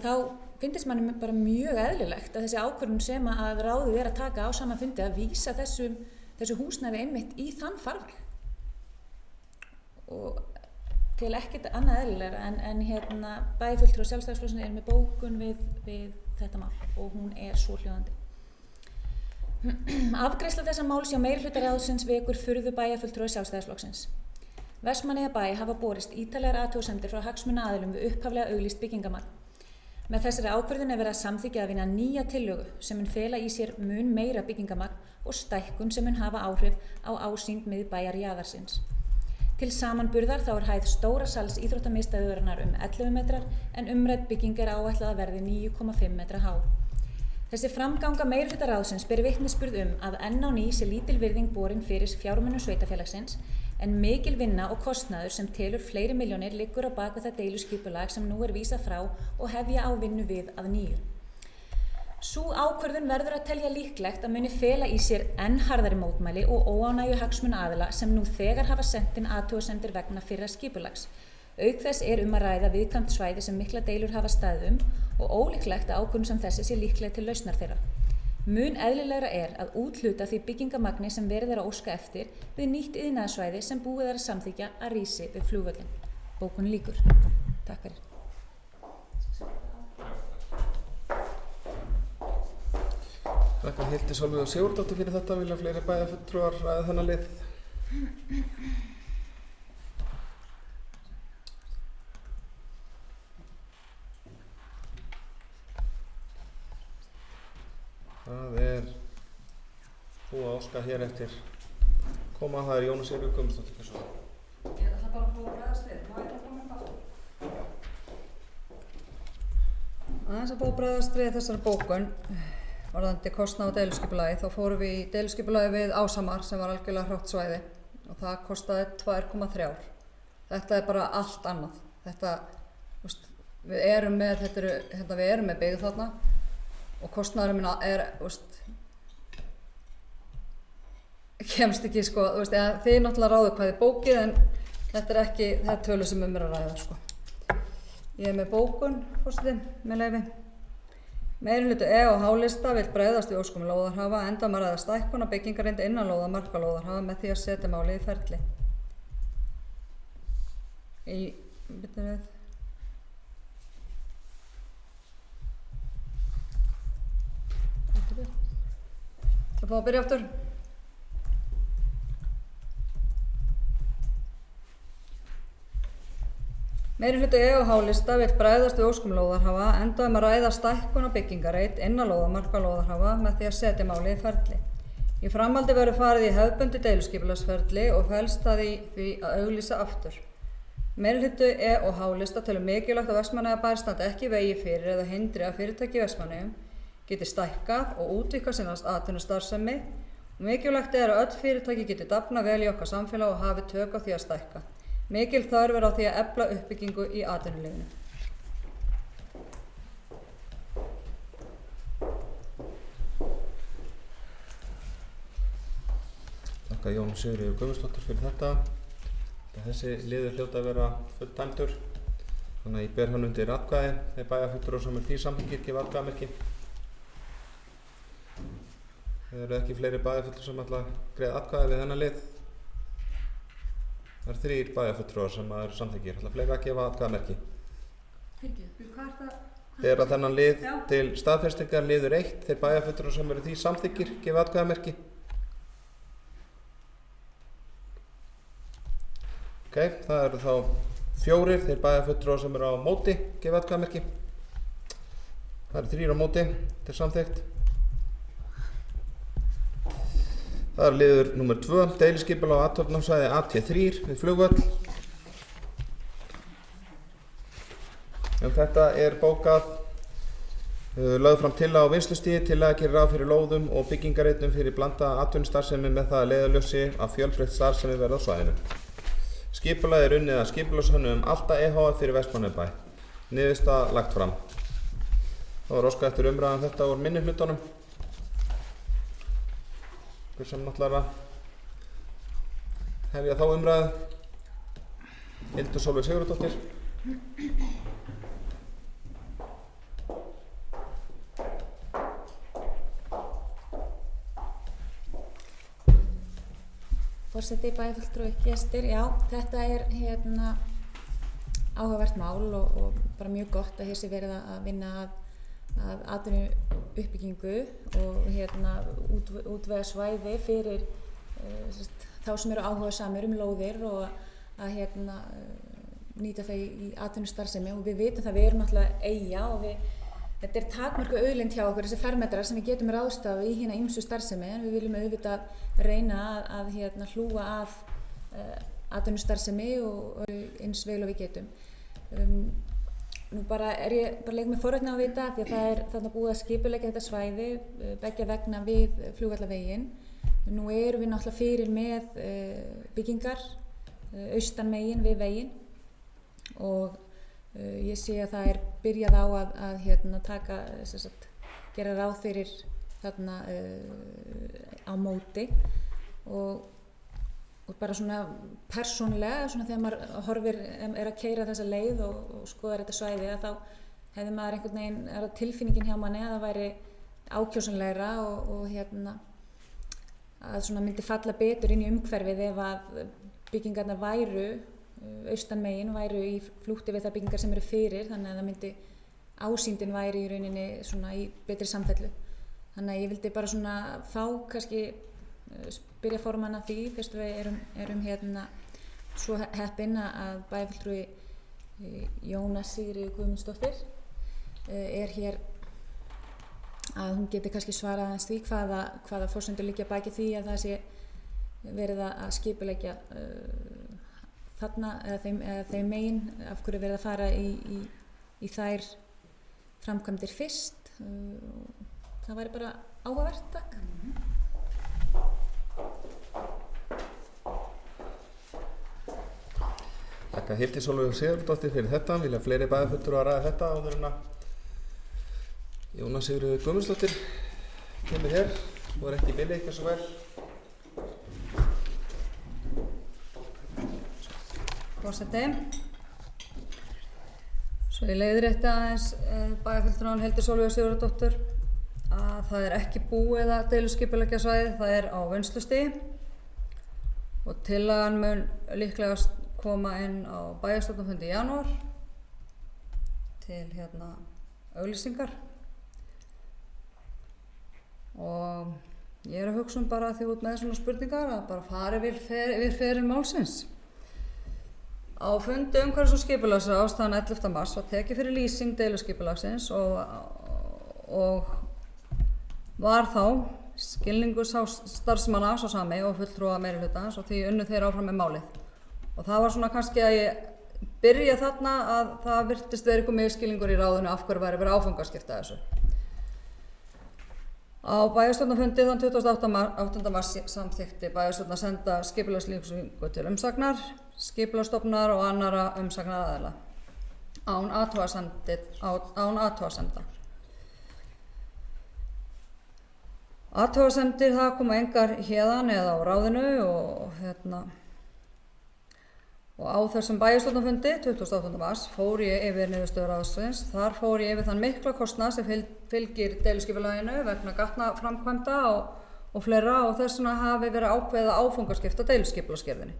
þá finnst manni bara mjög eðlilegt að þessi ákvörðun sem að ráðið er að taka á sama fundi að vísa þessu húsnæði einmitt í þann farveg og til ekkert annað eðlilegra en bæjarfulltrúar Sjálfstæðisflokksins er með bókun við þetta mál og hún er svohljóðandi. Afgreiðsla þessa máls hjá meirihluta ráðsins vekur furðu bæjarfulltrúa Sjálfstæðisflokksins. Vestmannaeyjabæ hafa borist ítarlegar athugasemdir frá hagsmunaaðilum við upphaflega auglýst byggingamagn. Með þessari ákvörðun er verið að samþykkja að vinna nýja tillögu sem mun fela í sér mun meira byggingamagn og stækkun sem mun hafa áhrif á ásýnd miðbæjar jaðarsins. Til samanburðar þá er hæð stóra sals íþróttamiðstöðvarinnar 11 metrar en umrædd bygging er áætlað að verði 9,5 metra há. Þessi framganga meirihluta ráðsins ber vitnisburð að enn á ný sé lítil virðing borin fyrir fjármunum sveitarfélagsins en mikil vinna og kostnaður sem telur fleiri milljónir liggur á bak við það deiluskipulag sem nú er vísað frá og hefja á vinnu við að nýju. Sú ákvörðun verður að telja líklegt að muni fela í sér enn harðari mótmæli og óánægju hagsmunaaðila sem nú þegar hafa sent inn athugasemdir vegna fyrra skipulags, Auk þess að ræða viðkvæmt svæði sem miklar deilur hafa staðið og ólíklegt að ákvörðun sem þessi sé líkleg til lausnar þeirra. Mun eðlilegra að úthluta því byggingamagni sem verið að óska eftir við nýtt iðnaðarsvæði sem búið að samþykkja að rísi við flugvöllinn. Bókun lýkur. Takk fyrir. Þakka Hildi Sólveig og Sigurðardóttur fyrir þetta. Vilja fleiri bæjarfulltrúar ræða þennan lið? Það búið að óska hér eftir koma. Það Jónas Sigurður Guðmundsdóttir. Ég ætla bara að fá að bregðast við. Má ég koma með aftur? Aðeins að fá að bregðast við þessari bókun varðandi kostnað á deiluskipulagi. Þá fórum við í deiluskipulagi við Ásamar sem var algjörlega hrátt svæði og það kostaði 2,3. Þetta bara allt annað. Þetta, við erum með byggð þarna og kostnaðurinn kemst ekki þið náttúrulega ráðu hvað þið bókið en þetta ekki það tölu sem að ræða Ég með bókun, forseti, með leyfi. Meirihluti á H-lista vill bregðast við óskum lóðarhafa enda að ræða stækkun á byggingarreynd innan lóðamarka lóðarhafa með því að setja málið í ferli. Það fá að byrja aftur. Meirihluti á H-lista vill bregðast við óskum lóðarhafa enda að ræða stækkun á byggingarreynd innan lóðamarka lóðarhafa með því að setja málið í ferli. Í framhaldi verður farið í hefðbundið deiluskipulagsferli og felst það í því að auglýsa aftur. Meirihluti og H-lista telur mikilvægt að Vestmannaeyjabær standi ekki í vegi fyrir eða hindri að fyrirtæki í Vestmannaeyjum geti stækkað og útvíkkað sína atvinnustarfsemi og mikilvægt að öll fyrirtæki geti dafnað vel í okkar samfélag og hafi tök á því að stækka. Mikil þörf á því að efla uppbyggingu í atvinnulífinu. Þakka Jón Sigríður Guðmundsdóttur fyrir þetta. Þessi liður hljóta að vera fulltæmdur. Þannig að ég ber hann undir atkvæði. Þeir bæjarfulltrúar sem því samþykkir gefa atkvæðamerki. Það eru ekki fleiri bæjarfulltrúar sem ætla að greiða atkvæði við þennan lið. Það eru 3 bæjarfulltrúar sem eru samþykkir. Það er fleiri að gefa atkvæðamerki. Bera þennan lið til staðfestingar liður 1. Þeir bæjarfulltrúar sem eru því samþykkir gefa atkvæðamerki. Það eru þá 4. Þeir bæjarfulltrúar sem eru á móti gefa atkvæðamerki. Það eru 3 á móti. Þetta er samþykkt. Það er liður númer 2, deiliskipulag á athafnasvæði AT3 við flugvöll. Þetta er bókað, lögð fram tillaga á vinnslustigi, tillaga gerir ráð fyrir lóðum og byggingarreitum fyrir blandaða atvinnustarfsemi með það að leiðarljósi að fjölbreytt starfsemi verði á svæðinu. Skipulagið er unnið að skipulagshönnun Alta EHF fyrir Vestmannaeyjabæ. Niðurstaða lagt fram. Það var óskað eftir umræðan þetta úr minnihlutunum. Sem náttúrulega hefja þá umræðu. Hildur Sólveig Sigurðardóttir. Forseti, bæjarfulltrúi, gestir, já, þetta er áhugavert mál og bara mjög gott að hér sé verið að vinna að atvinnuuppbyggingu og útvega svæði fyrir þá sem eru áhugasamir lóðir og að nýta þau í atvinnustarfsemi og við vitum það við erum náttúrulega eyja og þetta er takmörku auðlind hjá okkur þessi fermetrar sem við getum ráðstafað í ýmsu starfsemi en við viljum auðvitað reyna að hlúa að atvinnustarfsemi og eins vel og við getum. Nú ég leik með forvitni á að vita því að það er þarna búið að skipuleggja þetta svæði beggja vegna við flugvallaveginn. Nú erum við náttúrulega fyrir með byggingar austan megin við veginn og ég sé að það er byrjað á að gera ráð fyrir þarna á móti og og bara svona persónulega, svona þegar maður horfir, að keyra þessa leið og skoðar þetta svæði, að þá hefði maður einhvern veginn, tilfinningin hjá manni að það væri ákjósanlegra og að svona myndi falla betur inn í umhverfið ef að byggingarnar væru, austanmegin væru í flútti við það byggingar sem eru fyrir, þannig að það myndi, ásýndin væri í rauninni svona í betri samfellu. Þannig að ég vildi bara svona fá kannski spyrja formann að því, fyrst við erum svo heppin að bæjarfulltrúi Jóna Sigríður Guðmundsdóttir hér, að hún geti kannski svarað aðeins því hvaða forsendur liggja baki því að það sé verið að skipuleggja þarna eða þeim megin, af hverju verið að fara í þær framkvæmdir fyrst. Það væri bara áhugavert, takk. Þakka Hildi Sólveig Sigurðardóttir fyrir þetta. Vilja fleiri bæjarfulltrúar að ræða þetta áður en að Jóna Sigríður Guðmundsdóttir kemur hér og ekki í bili, ekki svo vel. Forseti. Svo ég leiðrétti aðeins bæjarfulltrúann Hildi Sólveig Sigurðardóttur að það ekki búið að deiliskipuleggja svæðið, það á vinnslustigi og tillagan mun líklega koma inn á bæjarstjórnarfundi í janúar til auglýsingar. Og ég að hugsa bara því út með svona spurningar að bara fara yfir feril málsins. Á fundi umhverfis- og skipulagsráðs þann 11. mars var tekið fyrir lýsing deiluskipulagsins og var þá skilningur starfsmanna sá sami og fulltrúa meirihlutans og því unnu þeir áfram með málið. Og það var svona kannski að ég byrja þarna að það virtist verið eitthvað misskilningur í ráðinu af hverju væri verið áfangaskipta þessu. Á bæjarstjórnarfundi þann 28. mars samþykkti bæjarstjórn að senda skipulagslýsingu til umsagnar, skipulagsstofnunar og annarra umsagnaraðila án athugasemda. Athugasemdir það koma engar héðan eða á ráðinu og á þessum bæjarstjórnarfundi 28. mars fór ég yfir niðurstöður ráðsins. Þar fór ég yfir þann mikla kostnað sem fylgir deiluskipulaginu vegna gatnaframkvæmda og fleira og þess vegna hafi verið ákveðið að áfangaskipta deiluskipulagsgerðinni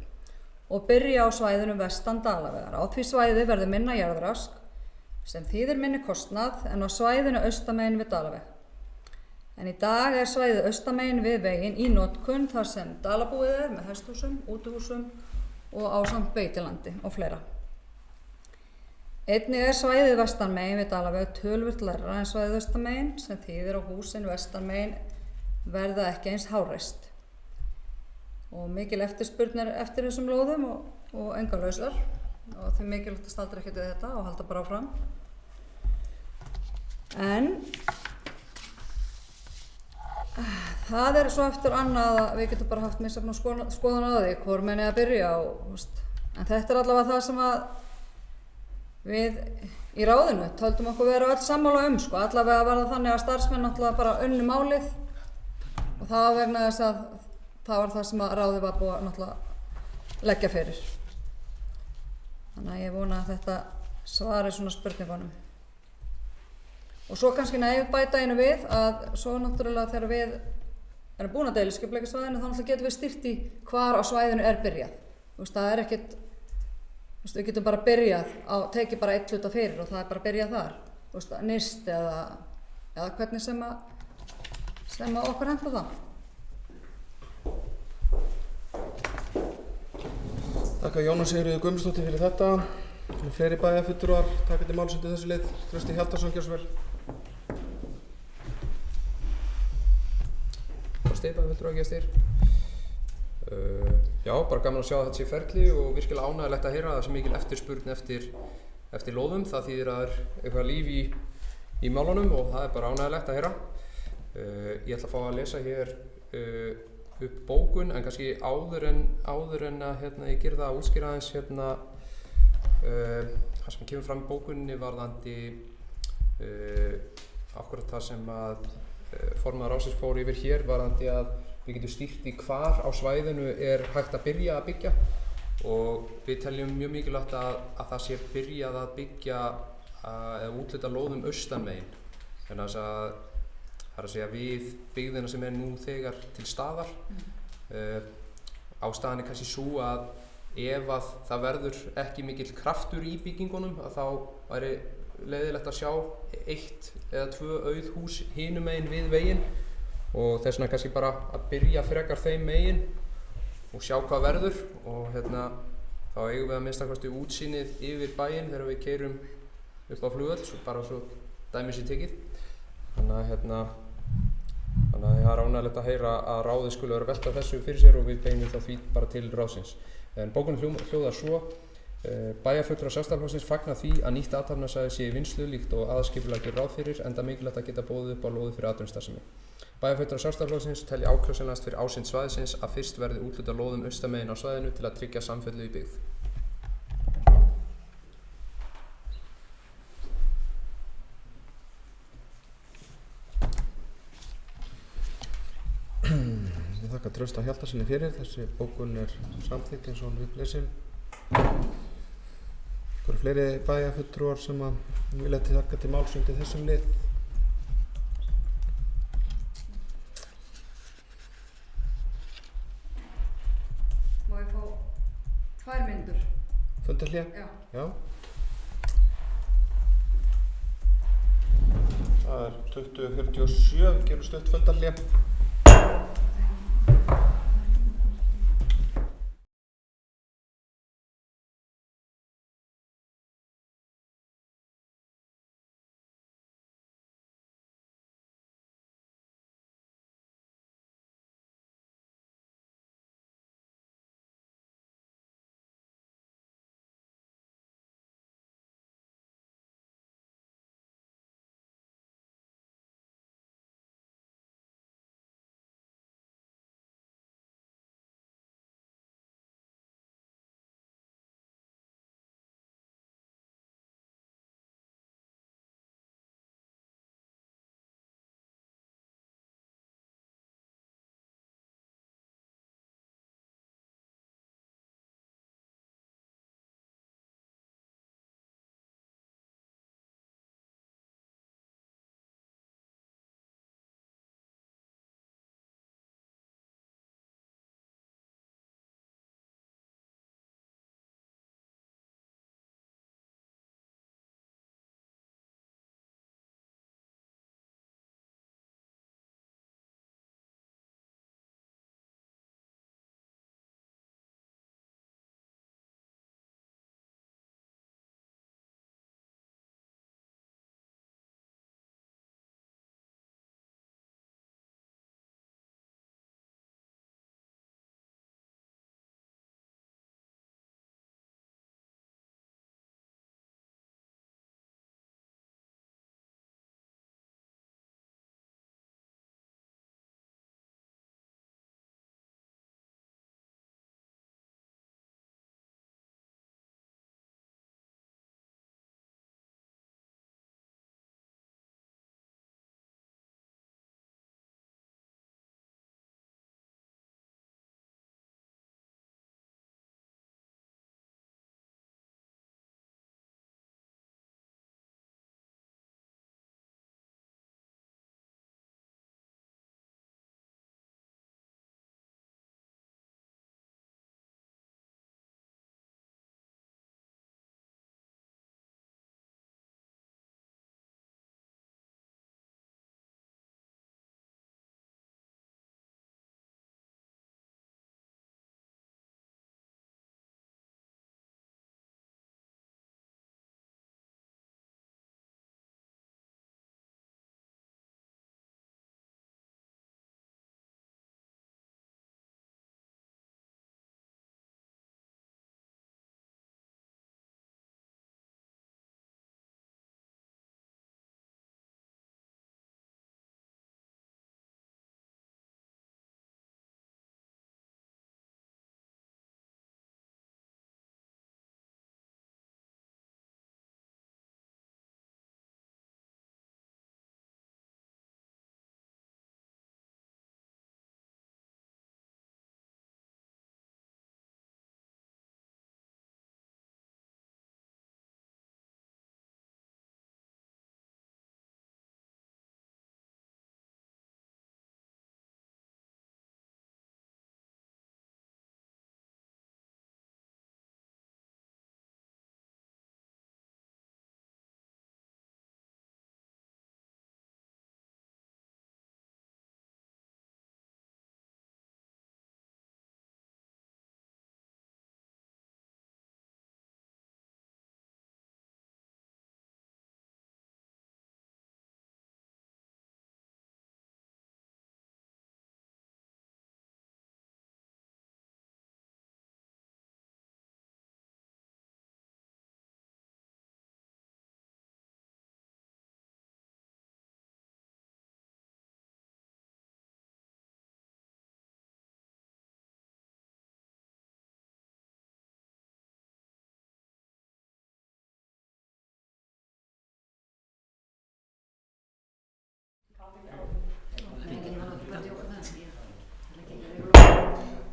og byrja á svæðinu vestan Dalavegar. Á því svæði verður minna jarðrask sem þýðir minni kostnað en á svæðinu austamegin við Dalaveg. En í dag svæðið austamegin við veginn í notkun þar sem Dalabúið með hesthúsum, útihúsum og ásamt beitilandi og fleira. Einnig svæðið vestanmegin við Dalaveg töluvert lægra en svæðið austamegin sem þýðir að húsin vestanmegin verða ekki eins háreist. Og mikil eftirspurn eftir þessum lóðum og engar lausar og því mikilvægt að staldra ekki við þetta og halda bara áfram. En það svo eftir annað að við getum bara haft misjafna skoðun á því hvor menn að byrja á, en þetta allavega það sem að við í ráðinu töldum okkur vera öll sammála allavega var það þannig að starfsmenn náttúrulega bara unnu málið og það var vegna þess að það var það sem að ráðið var búið að náttúrulega leggja fyrir. Þannig að ég vona að þetta svari svona spurningunum. Og svo kannski bæta einu við að svo náttúrulega þegar við erum búin að deiliskipuleggja svæðinu þá náttúrulega getum við stýrt í hvar á svæðinu byrjað. Það ekkert, við getum bara byrjað tekið bara eitt hluta fyrir og það bara byrjað þar. Nyrst eða hvernig sem að okkur henta það. Þakka Jóna Sigríður Guðmundsdóttir fyrir þetta. Fleiri bæjarfulltrúar taka til máls undir þessu lið. Trausti Hjaltason, gjörðu svo vel. Bæjarfulltrúar gestir. Já, bara gaman að sjá þetta sé ferli og virkilega ánægilegt að heyra að það sé mikil eftirspurn eftir lóðum. Það þýðir að eitthvað líf í málunum og það bara ánægilegt að heyra. Ég ætla að fá að lesa hér upp bókun en kannski áður en að ég geri það að útskýra aðeins það sem kemur fram í bókunni varðandi akkurat það sem að formaður ráðsins fór yfir hér varðandi að við getum stýrt í hvar á svæðinu er hægt að byrja að byggja og við teljum mjög mikilvægt að það sé byrjað að byggja eða útluta lóðum austanmegin. Þannig að það er að segja við byggðina sem er nú þegar til staðar. Ástæðan er kannski sú að ef að það verður ekki mikill kraftur í byggingunum að þá væri leiðilegt að sjá 1 eða 2 auð hús hinum megin við veginn og þess vegna kannski bara að byrja frekar þeim megin og sjá hvað verður og þá eigum við að minnstakosti útsýnið yfir bæinn þegar við keyrum upp á flugvöll bara svo dæmi sé tekið. Þannig að það er ánægjulegt að heyra að ráðið skuli vera að velta þessu fyrir sér og við beinum þá því bara til ráðsins. En bókunin hljóðar svo: bæjarfulltrúar Sjálfstæðisflokksins fagna því að nýtt athafnasvæði sé í vinnslu líkt og aðalskipulag gerir ráð fyrir, enda mikilvægt að geta boðið upp á lóðir fyrir atvinnustarfsemi. Bæjarfulltrúar Sjálfstæðisflokksins telja ákjósanlegast fyrir ásýnd svæðisins að fyrst verði úthlutað lóðum austamegin á svæðinu til að tryggja samfellu í byggð. Ég þakka Trausta Hjaltarsyni fyrir. Þessi bókun er samþykkt eins og hún upplesin. Einhverju fleiri bæjarfulltrúar sem vilja taka til máls undir þessum lið? Má ég fá 2 mínútur? Fundarhlé? Já. Það er 20:47, við gerum stutt fundarhlé.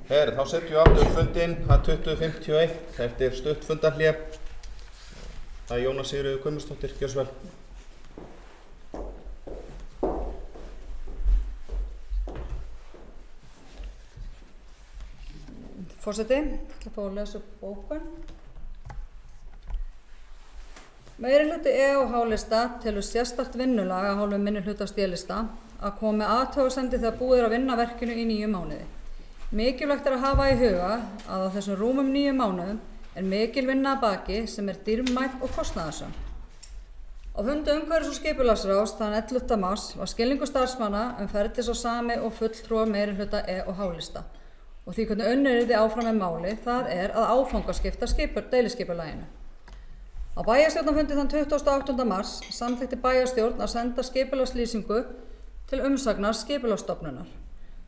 Þá setjum við aftur fundinn að 20:51 eftir stutt fundarhlé. Það er Jóna Sigríður Guðmundsdóttir, gjörðu svo vel. Forseti, ég fá að lesa upp bókun. Meirihluti E og H-lista telur sérstakt vinnulag af hálfu minnihlutans D-lista að koma með athugasemdir þegar búið er að vinna verkinu í 9 mánuði. Mikilvægt er að hafa í huga að á þessum rúmum 9 mánuðum er mikil vinna að baki sem er dýrmæt og kostnaðarsöm. Á fundi umhverfis- og skipulagsráðs þann 11. mars var skilningur starfsmanna ferli sá sami og fulltrúa meirihluta E og H-lista og því hvernig unnið yrði áfram með máli, það er að áfangaskipta deiliskipulaginu. Á bæjarstjórnarfundi þann 28. mars samþykkti bæjarstjórn að senda skipulagslýsingu til umsagnar skipulagsstofnunar.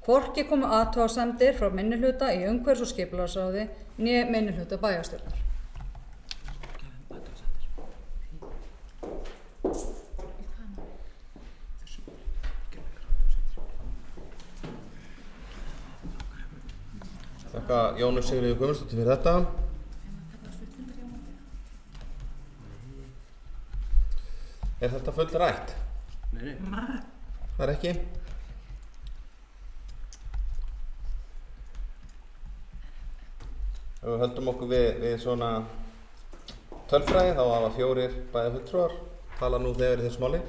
Hvorki komu athugasemdir frá minnihluta í umhverfis- og skipulagsráði né minnihluta bæjarstjórnar. Þakka Jónu Sigríður Guðmundsdóttir fyrir þetta. Er þetta fullrætt? Nei. Það er ekki? Ef við höldum okkur við svona tölfræði þá hafa 4 bæjarfulltrúar tala nú þegar í þessu máli.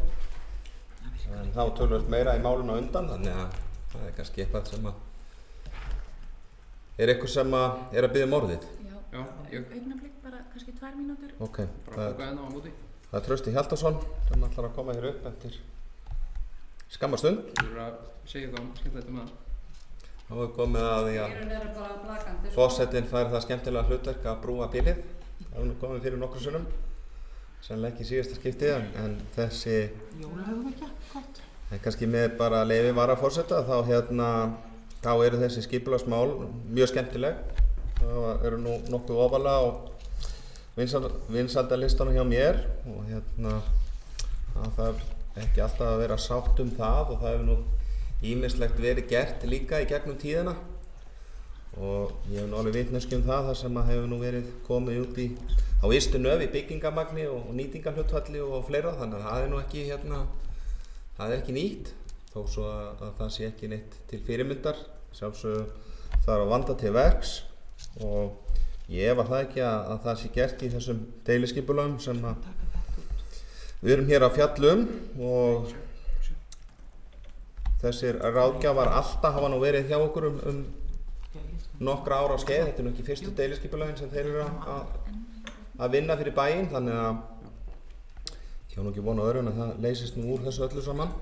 En þá tölvöld meira í málinu á undan, þannig að það er kannski eitthvað sem að er eitthvað sem að er að biðja orðið. Já, ég. Augnablik, bara kannski 2 mínútur. Ok, Bara bóka á móti. það er Trausti Hjaltason sem ætlar að koma hér upp eftir skammar stund. Þú verður að segja eitthvað skemmtilegt það. Þá er komið að því að forsetinn fær það skemmtilega hlutverk að brúa bilið. Það er nú komið fyrir nokkrum sinnum, sennilega ekki í síðasta skiptið, en þessi er kannski með bara leyfi varaforseta, þá eru þessi skipulagsmál mjög skemmtileg. Það eru nú nokkuð ofarlega á vinsældalistanum hjá mér og það þarf ekki alltaf að vera sátt það og það hefur nú ýmislegt verið gert líka í gegnum tíðina og ég hef nú alveg vitneskju það þar sem að hefur nú verið komið út á ystu nöf í byggingamagni og nýtingarhlutfalli og fleira, þannig að það er nú ekki það er ekki nýtt þó svo að það sé ekki neitt til fyrirmyndar. Sjálfsögðu þarf að vanda til verks og ég var það ekki að það sé gert í þessum deiliskipulagum sem að við erum hér að fjalla og þessir ráðgjafar alltaf hafa nú verið hjá okkur nokkra ára á skeið. Þetta er nú ekki fyrstu deiliskipulagin sem þeir eru að vinna fyrir bæinn, þannig að ég var nú ekki von á öðru en að það leysist nú úr þessu öllu saman.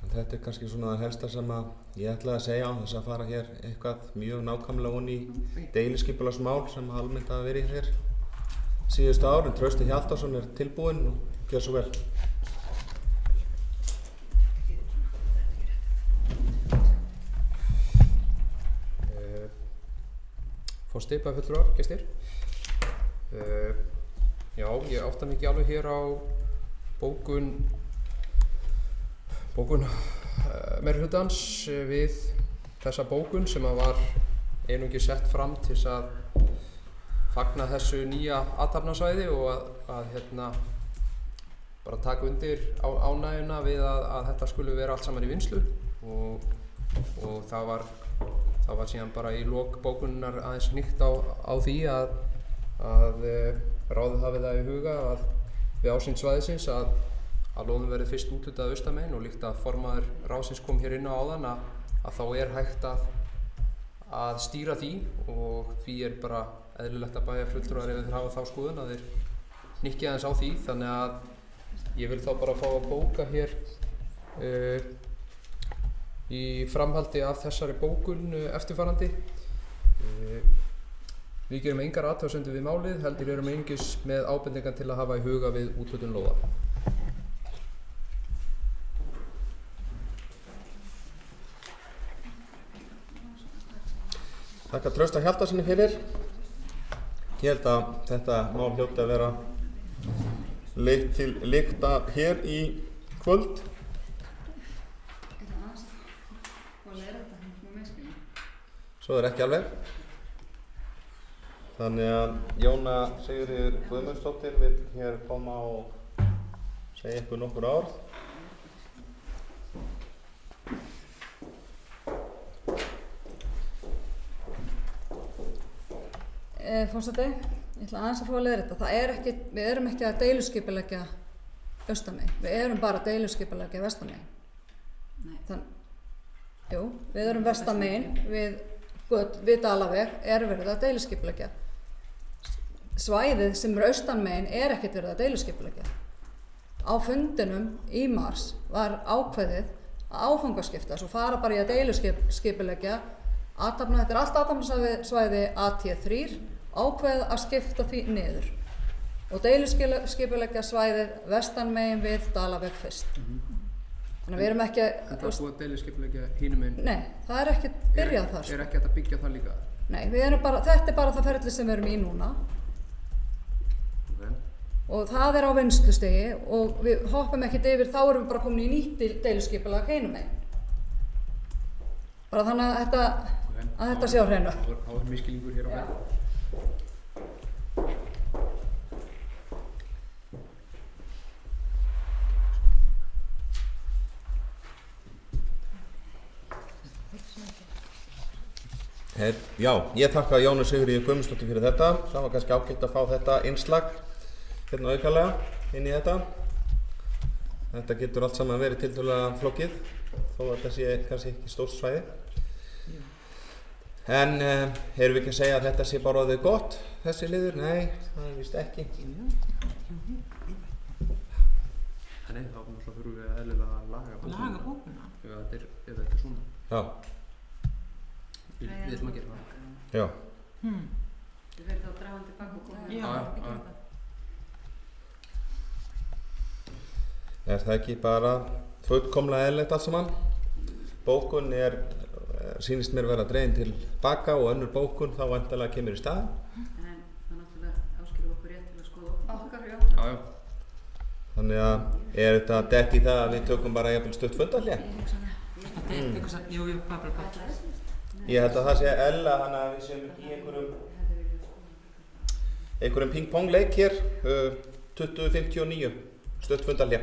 En þetta er kannski svona það helsta sem að ég ætlaði að segja á þess að fara hér eitthvað mjög nákvæmlega onni í deiliskipulagsmál sem almennt hafa verið hér síðustu ár, en Trausti Hjaltason er tilbúinn og gjör svo vel. Forseti, bæjarfulltrúar, gestir. Já, ég átta mig ekki alveg hér á bókun meirihlutans við þessa bókun sem að var einungis sett fram til þess að fagna þessu nýja athafnasvæði og að bara taka undir ánægjuna við að þetta skulle vera allt saman í vinnslu og það var síðan bara í lok bókunar aðeins hnykkt á því að ráðið hafi það í huga að við ásýnd svæðisins að lóðum verið fyrst úthlutað austamegin og líkt að formaður ráðsins kom hér inn á áðan að þá er hægt að stýra því og því er bara eðlilegt að bæjarfulltrúar ef þeir hafa þá skoðun að þeir hnykki aðeins á því, þannig að ég vil þá bara fá að bóka hér í framhaldi af þessari bókun eftirfarandi. Við gerum engar athugasemdir við málið, heldur erum einungis með ábendingar til að hafa í huga við úthlutun lóða. Þakka Trausta Hjaltasyni fyrir. Ég held að þetta mál hljóti að vera leitt til lykta hér í kvöld. Svo er ekki alveg. Þannig að Jóna Sigríður Guðmundsdóttir vil hér koma og segja ykkur nokkur orð. Forseti, ég ætla aðeins að fá að leiða þetta. Við erum ekki að deiluskipuleggja austan megin. Við erum bara að deiluskipuleggja vestan megin. Jú, við erum vestan megin, við Dalaveg er verið að deiluskipuleggja. Svæðið sem er austan megin er ekkert verið að deiluskipuleggja. Á fundinum í mars var ákveðið að áfangaskipta, svo fara bara í að deiluskipuleggja. Þetta er allt athafnasvæði AT3, ákveðið að skipta því niður og deiluskipuleggja svæðið vestan megin við Dalaveg fyrst. Þannig að við erum ekki að... Þetta er búið að deiluskipuleggja hinum megin? Nei, það er ekki byrjað þar. Er ekki hægt að byggja það líka? Nei, þetta er bara það ferli sem við erum í núna. Okay. Og það er á vinnslustigi og við hoppum ekkert yfir, þá erum við bara komin í nýtt deiluskipulag hinum megin. Bara þannig að þetta sé á hreinu. Þá er miskilningur hér á ferð. Já, ég þakka Jónu Sigríður Guðmundsdóttir fyrir þetta. Það var kannski ágætt að fá þetta innslag hérna aukalega inn í þetta. Þetta getur allt saman verið tiltölulega flókið þó að þetta sé kannski ekki stórt svæði. En erum við ekki að segja að þetta sé bara orðið gott, þessi liður? Nei, það er víst ekki. Nei, þá þurfum við að eðlilega laga bókuna. Ef þetta er svona. Já. Við ætlum að gera það. Já. Þið verður þá að draga hann tilbaka og koma. Já. Er það ekki bara fullkomlega eðlilegt allt saman? Bókun sýnist mér vera dregin til baka og önnur bókun þá væntanlega kemur í staðinn. En það náttúrulega áskilur okkur rétt til að skoða okkar, já. Já. Þannig að er þetta dett í það að við tökum bara jafnvel stutt fundarhlé? Ég held að það sé eðlilega þannig að við séum í einhverjum ping-pong leik hér 20:59 stutt fundarhlé.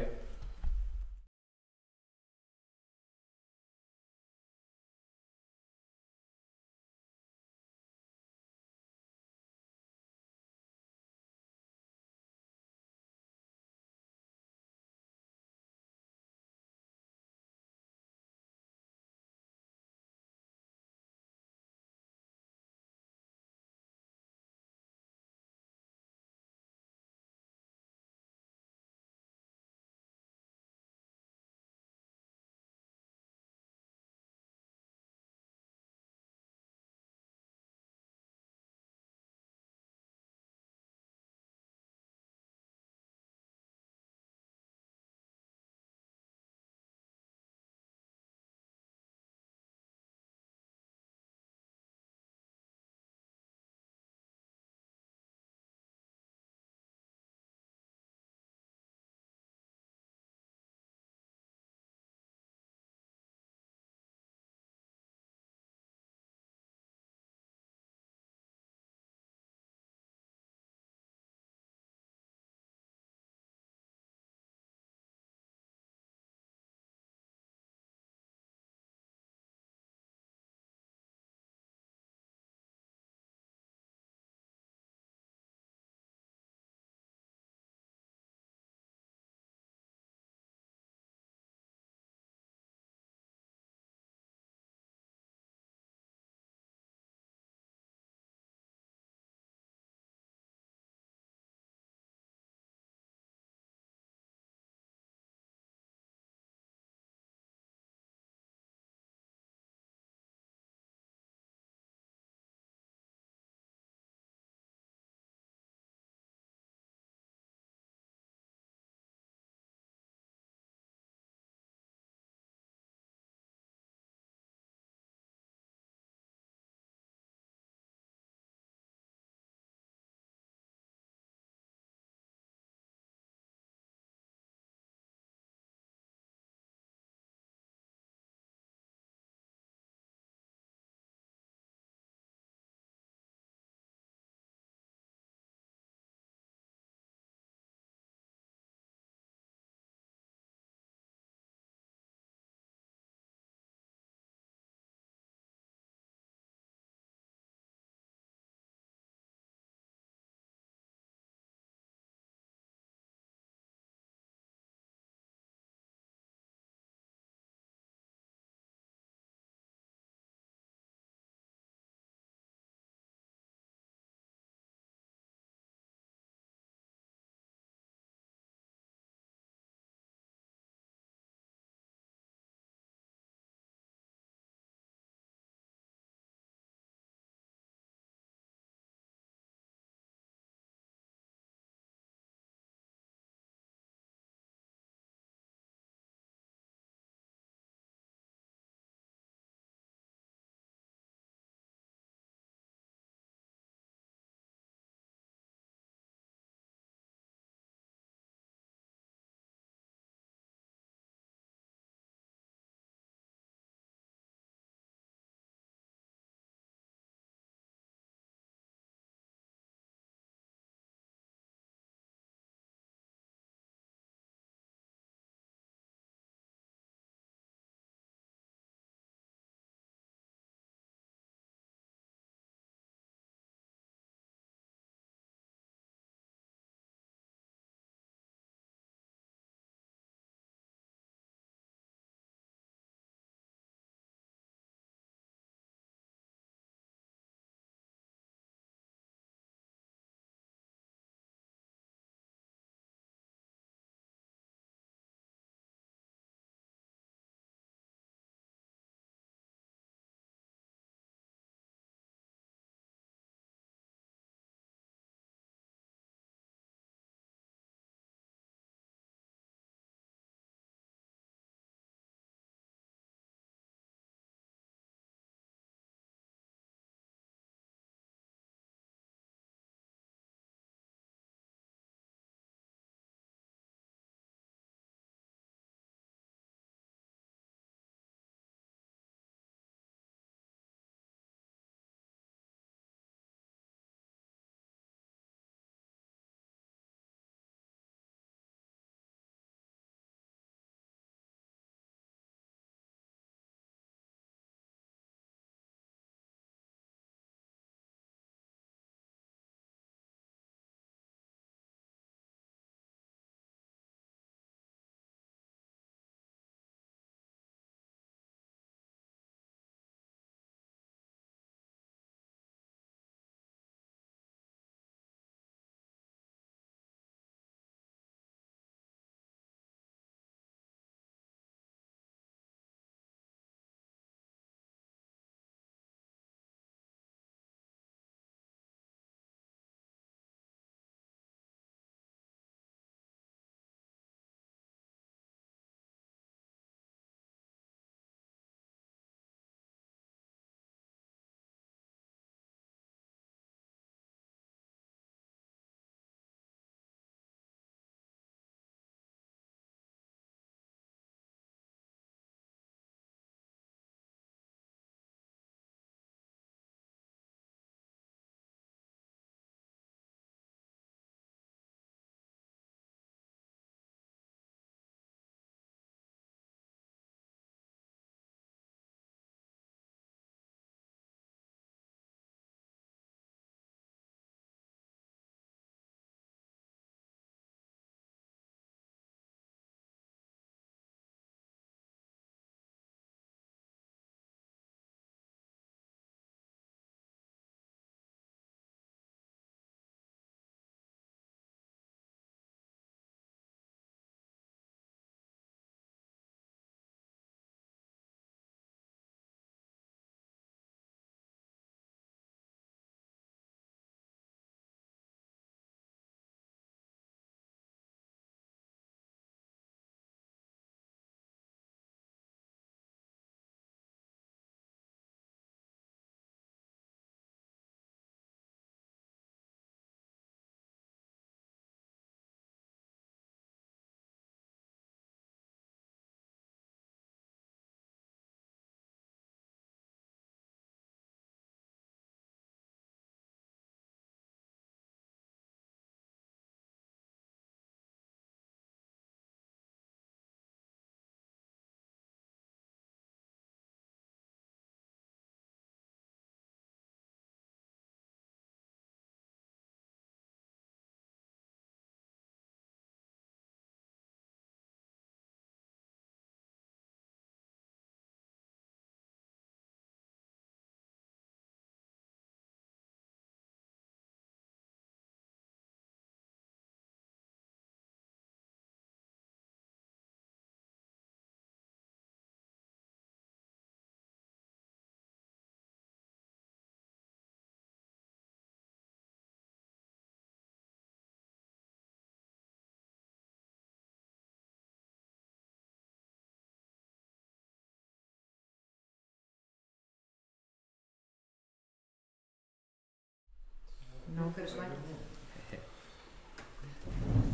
Nú, hver er svæðið þið?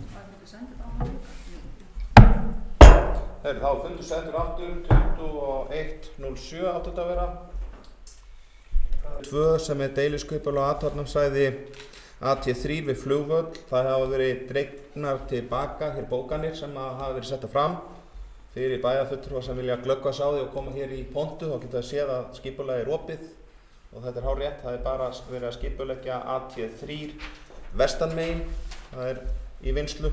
Það er ekki sendið á hann líka. Þá er fundur settur aftur, 21.07 átti þetta að vera. 2 sem er deiliskipulag á athafnasvæði AT3 við flugvöll. Það hafa verið dregnar tilbaka hér bókanir sem hafa verið settar fram fyrir bæjarfulltrúa sem vilja glöggva sig á því og koma hér í pontu. Þá geta þið séð að skipulagið er opið og þetta er hárrétt. Það er bara verið að skipuleggja AT3 vestanmegin. Það er í vinnslu.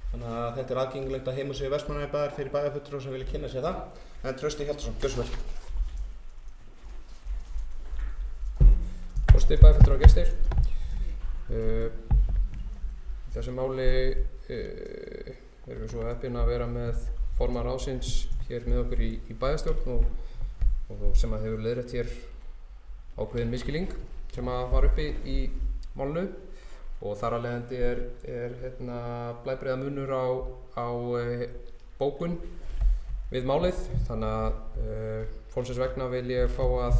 Þannig að þetta er aðgengilegt að heimasíðu Vestmannaeyjabæjar fyrir bæjarfulltrúa sem vilja kynna sér það. En Trausti Hjaltason, gjörðu svo vel. Forseti, bæjarfulltrúar og gestir. Í þessu máli erum við svo heppin að vera með formann ráðsins hér með okkur í bæjarstjórn og sem að hefur leiðrétt hér ákveðin misskilning sem að var uppi í málinu. Og þar af leiðandi er blæbrigða munur á bókun við málið. Þannig að fólksins vegna vil ég fá að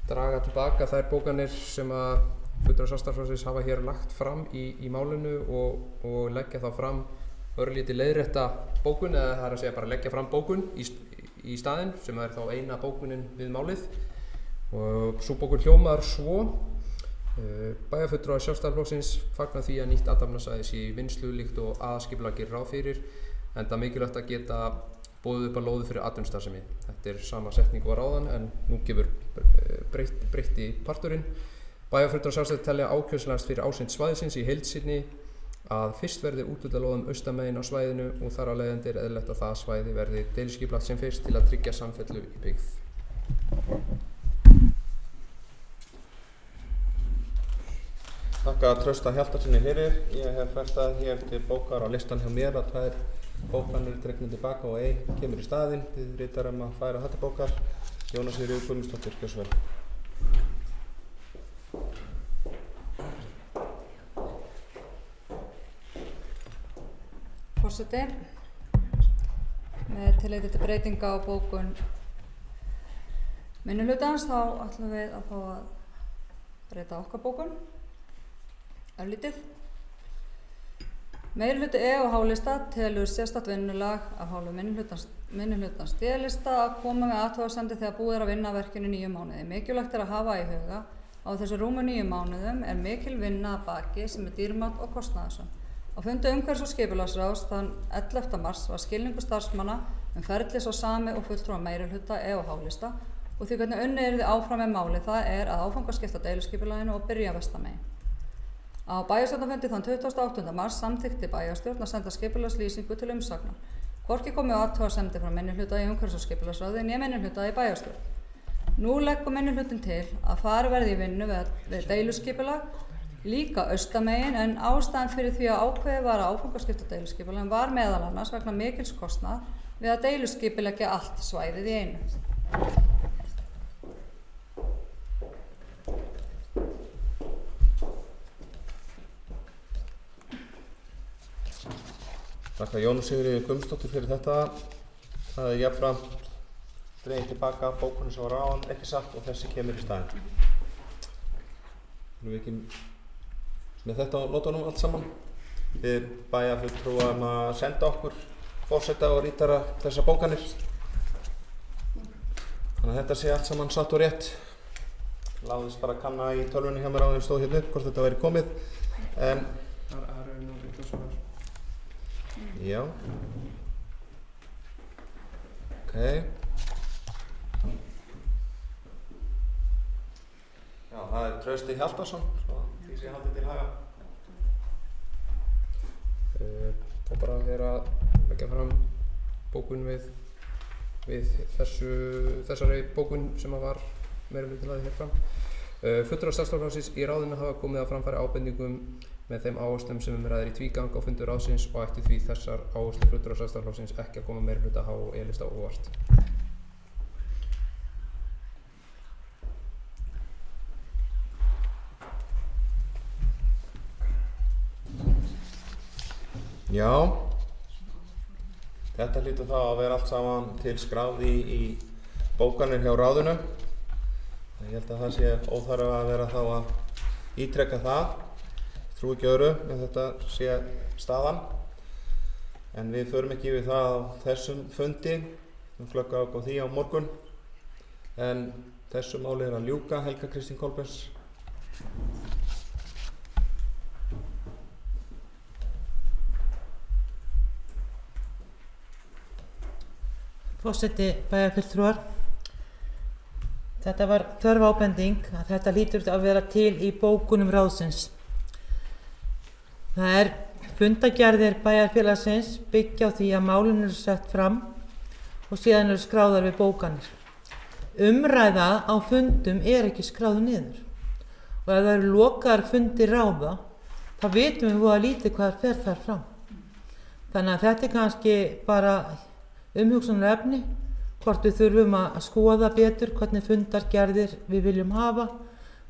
draga tilbaka þær bókanir sem að fulltrúar Sjálfstæðisflokksins hafa hér lagt fram í málinu og leggja þá fram örlítið leiðrétta bókun, eða það er að segja bara leggja fram bókun í staðinn sem er þá eina bókunin við málið. Og sú bókun hljómar svo: Bæjarfulltrúar Sjálfstæðisflokksins fagna því að nýtt athafnasvæði sé í vinnslu líkt og aðskipulag gerir ráð fyrir, enda mikilvægt að geta boðið upp að lóði fyrir atvinnustarfsemi. Þetta er sama setning og áðan en nú gefur breytti parturinn. Bæjarfulltrúar Sjálfstæðisflokksins telja ákjósanlegast fyrir ásýnd svæðisins í heild sinni að fyrst verði úthlutað lóðum austanmegin á svæðinu og þar af leiðandi er eðlilegt að það svæði verði deiliskipulagt sem fyrst til að tryggja samfellu í byggð. Þakka Trausta Hjaltarssoni fyrir. Ég hef frestað hér til bókar á listan hjá mér að 2 bókanir dregnar tilbaka og 1 kemur í staðinn. Þið ritar að færa þetta bókar. Jóna Sigríður Guðmundsdóttir, gjörðu svo vel. Forseti, með tilliti til breytinga á bókun minnihlutans þá ætlum við að fá að breyta okkar bókun örlítið. Meirihluti E og H-lista telur sérstakt vinnulag af hálfu minnihlutans D-lista að koma með athugasemdir þegar búið er að vinna að verkinu 9 mánuði. Mikilvægt er að hafa í huga á þessu rúmu 9 mánuðum er mikil vinna að baki sem er dýrmæt og kostnaðarsöm. Á fundi umhverfis- og skipulagsráðs þann 11. mars var skilningur starfsmanna ferli sá sami og fulltrúa meirihluta E og H-lista og því hvernig unnið yrði áfram með máli, það er að áfangaskipta deiluskipulaginu og byrja vestamegin. Á bæjarstjórnarfundi þann 28. mars samþykkti bæjarstjórn að senda skipulagslýsingu til umsagnar. Hvorki komu athugasemdir frá minnihluta í umhverfis- og skipulagsráði né minnihluta í bæjarstjórn. Nú leggur minnihlutin til að farið verði í vinnu við deiluskipulag líka austamegin en ástæðan fyrir því að ákveðið var að áfangaskipta deiluskipulagin var meðal annars vegna mikils kostnað við að deiluskipuleggja allt svæðið í einu. Þakka Jónu Sigríður Guðmundsdóttir fyrir þetta. Það er jafnframt dregið tilbaka bókunum sem var áðan, ekki satt, og þessi kemur í staðinn. Erum við ekki með þetta á nótunum allt saman? Við bæjarfulltrúar að senda okkur forseta og rítara þessar bókanir. Þannig að þetta sé allt saman satt og rétt. Láðist bara að kanna í tölvunni hjá mér áður en stóð hérna upp hvort þetta væri komið. En já. Ok. Já, það er Trausti Hjaltarsson, svo því sé haldið til haga. Þá bara að vera að leggja fram bókun við þessari bókun sem að var meirihluti lagði hér fram. Fulltrúar Sjálfstæðisflokksins í ráðinu hafa komið að framfæri ábendingum með þeim áherslum sem ræðir í tvígang á fundur ráðsins og ætti því þessar áherslur fulltrúar Sjálfstæðisflokksins ekki að koma meirihluta H og E-lista á óvart. Já, þetta hlýtur þá að vera allt saman til skráð í bókanir hjá ráðinu. Ég held að það sé óþarfa að vera þá að ítreka það. trúi ekki öðru en þetta sé staðan. En við förum ekki yfir það á þessum fundi, við glöggum á því á morgun. En þessu máli að ljúka. Helga Kristín Kolbens. Forseti bæjarfulltrúar, þetta var þörf ábending að þetta lítur að vera til í bókunum ráðsins. Það fundagerðir bæjarfélagsins byggja á því að málin eru sett fram og síðan eru skráðar við bókanir. Umræða á fundum ekki skráð niður og ef það eru lokaðar fundir ráða, þá vitum við voða lítið hvað fer þar fram. Þannig að þetta kannski bara umhugsunarefni, hvort við þurfum að skoða betur hvernig fundargerðir við viljum hafa,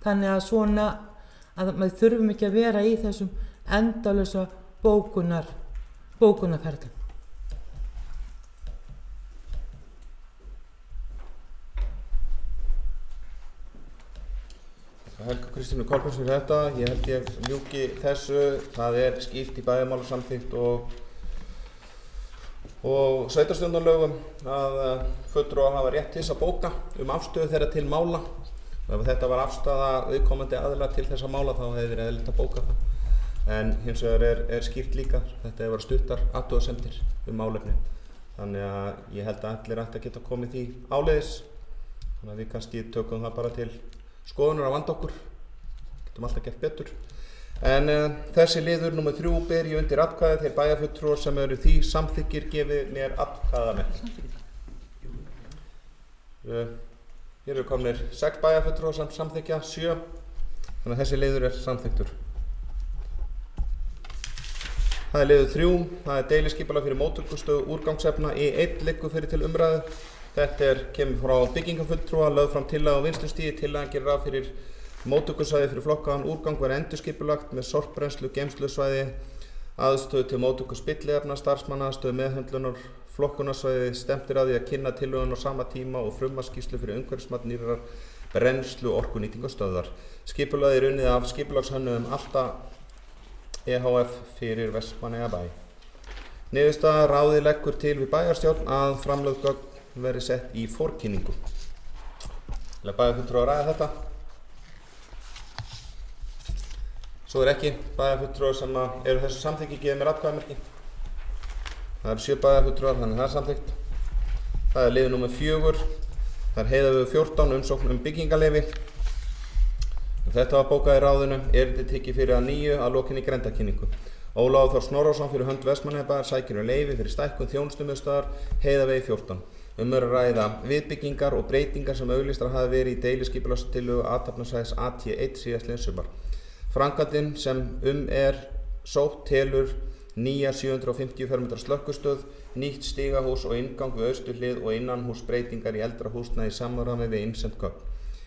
þannig að svona að við þurfum ekki að vera í þessum endalausa bókunarferðum. Helga Kristínu Kolbens fyrir þetta. Ég held ég ljúki þessu. Það skýrt í bæjarmálasamþykkt og sveitarstjórnarlögum að fulltrúar hafa rétt til að bóka afstöðu þeirra til mála. Ef þetta var afstaða viðkomandi aðila til þessa mála þá hefði verið eðlilegt að bóka það. En hins vegar skýrt líka, þetta hefur verið stuttar athugasemdir málefni. Þannig að ég held að allir ættu að geta komið því áleiðis. Þannig að við kannski tökum það bara til skoðunar að vanda okkur. Getum alltaf gert betur. En þessi liður númer 3 ber ég undir atkvæði. Þeir bæjarfulltrúar sem eru því samþykkir gefi mér atkvæðamerki. Hér eru komnir 6 bæjarfulltrúar sem samþykkja, 7. Þannig að þessi liður samþykktur. Það liður 3. Það deiliskipulag fyrir móttökustöð úrgangsefna E1 liggur fyrir til umræðu. Þetta kemur frá byggingafulltrúa, lögð fram tillaga á vinnslustigi. Tillagan gerir ráð fyrir móttökusvæði fyrir flokkaðan úrgang verði endurskipulagt með sorpbrennslu, geymslusvæði, aðstöðu til móttöku spilliefna, starfsmannaaðstöðu, meðhöndlunar, flokkunarsvæði. Stefnt að því að kynna tillögun á sama tíma og frumvarpsskýrslu fyrir umhverfismat nýrrar brennslu orkunýtingastöðvar. Skipulagið unnið af skipulagshönnuðum Alta EHF fyrir Vestmannaeyjabæ. Niðurstaða: ráðið leggur til við bæjarstjórn að framlögð gögn verði sett í forkynningu. Bæjarfulltrúar ræða þetta. Svo ekki bæjarfulltrúar sem eru þessu samþykki gefið mér atkvæðamerki. Það eru 7 bæjarfulltrúar, þannig það samþykkt. Það liður númer 4. Það Heiðavegu 14 umsókn byggingaleyfi. Þetta var bókað í ráðinu, erindið tekið fyrir að nýju að lokinni grenndarkynningu. Ólafur Þór Snorrason fyrir hönd Vestmannaeyjabæjar sækir leyfi fyrir stækkun þjónustumiðstöðvar Heiðavegi 14. Er að ræða viðbyggingar og breytingar sem auglýstar hafa verið í deiliskipulagstillögu athafnasvæðis AT1 síðastliðið sumar. Framkvæmdin sem sótt telur nýja 750 fermetra slökkvistöð, nýtt stigahús og inngang við austurhlið og innanhúsbreytingar í eldra húsnæði í samræmi við innsend gögn.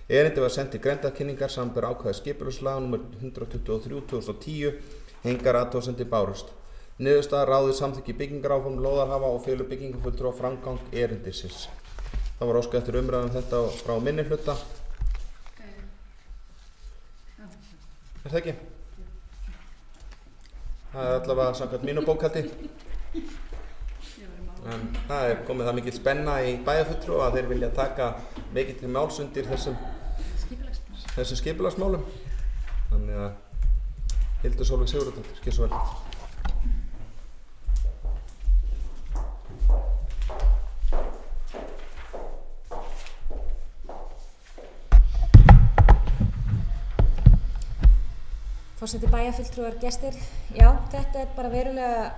Erindið var sent til grenndarkynningar samanber ákvæði skipulagslaga nr. 123/2010, engar athugasemdir bárust. Niðurstaða: ráðið samþykki byggingaráform lóðarhafa og felur byggingafulltrúa framgang erindisins. Það var óskað eftir umræðum þetta frá minnihluta. Það ekki? Það allavega samkvæmt mínu bókhaldi. En það komið það mikil spenna í bæjarfulltrúa að þeir vilja taka mikið til máls undir þessum skipulagsmálum. Þannig að Hildur Sólveig Sigurðardóttir, gjörðu svo vel. Forseti bæjarfulltrúar, gestir, já, þetta bara verulega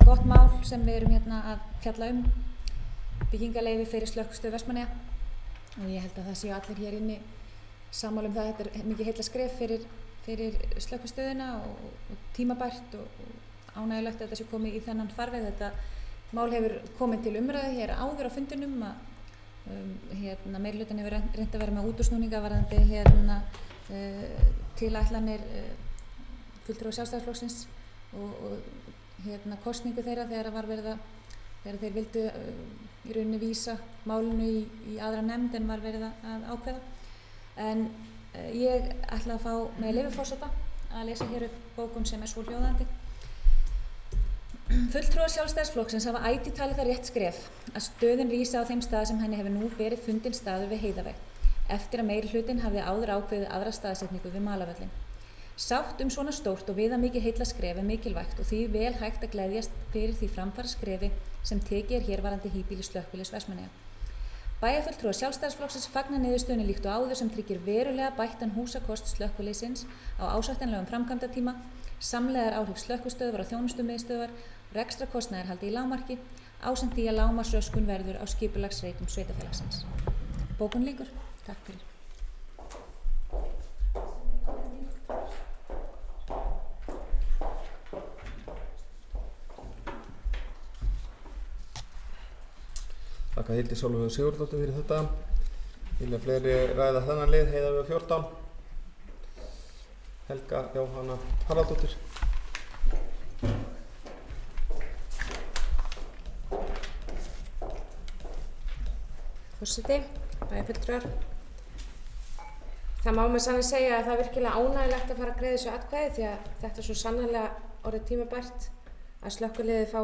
gott mál sem við erum að fjalla byggingaleyfi fyrir slökkvistöð Vestmannaeyja og ég held að það séu allir hér inni sammála það. Þetta mikið heillaskref fyrir slökkvistöðina og tímabært og ánægjulegt að þetta sé komið í þennan farveg. Þetta mál hefur komið til umræðu hér áður á fundinum að meirihlutann hefur reynt að vera með útúrsnúninga varðandi tilætlanir fulltrúa Sjálfstæðisflokksins og kosningu þeirra þegar þeir vildu í rauninni vísa málinu í aðra nefnd en var verið að ákveða. En ég ætla að fá með leyfi forseta að lesa hér upp bókun sem er svo hljóðandi. Fulltrúar Sjálfstæðisflokksins hafa ætíð talið það rétt skref að stöðin rísa á þeim stað sem henni hefur nú verið fundinn staður við Heiðaveg, eftir að meirihlutinn hafði áður ákveðið aðra staðsetningu við Malarvöllinn. Sátt svona stórt og viðamikið heillaskref er mikilvægt og því vel hægt að gleðjast fyrir því framfara skrefi sem tekið er hér varðandi híbýli slökkvilis Vestmannaeyja. Bæjarfulltrúar Sjálfstæðisflokksins fagna niðurstöðunni líkt og áður sem tryggir verulega bættan húsakost slökkvilisins á ásættanlegum framkvæmdatíma, samlegðar áhrif slökkvistöðvar og þjónustumiðstöðvar, rekstrakostnaðar haldi í lágmarki, ásamt því að lágmarksröskun verður á skipulagsreitum sveitarfélagsins. Bókun lýkur. Takk fyrir. Þakka Hildi Sólveig Sigurðardóttur fyrir þetta. Vilja fleiri ræða þennan lið, Heiðaveg 14. Helga Jóhanna Haraldóttir. Forseti, bæjarfulltrúar. Það má með sannlega segja að það er virkilega ánægilegt að fara að greiða þessu atkvæði því að þetta er svo sannarlega orðið tímabært að slökkviliðið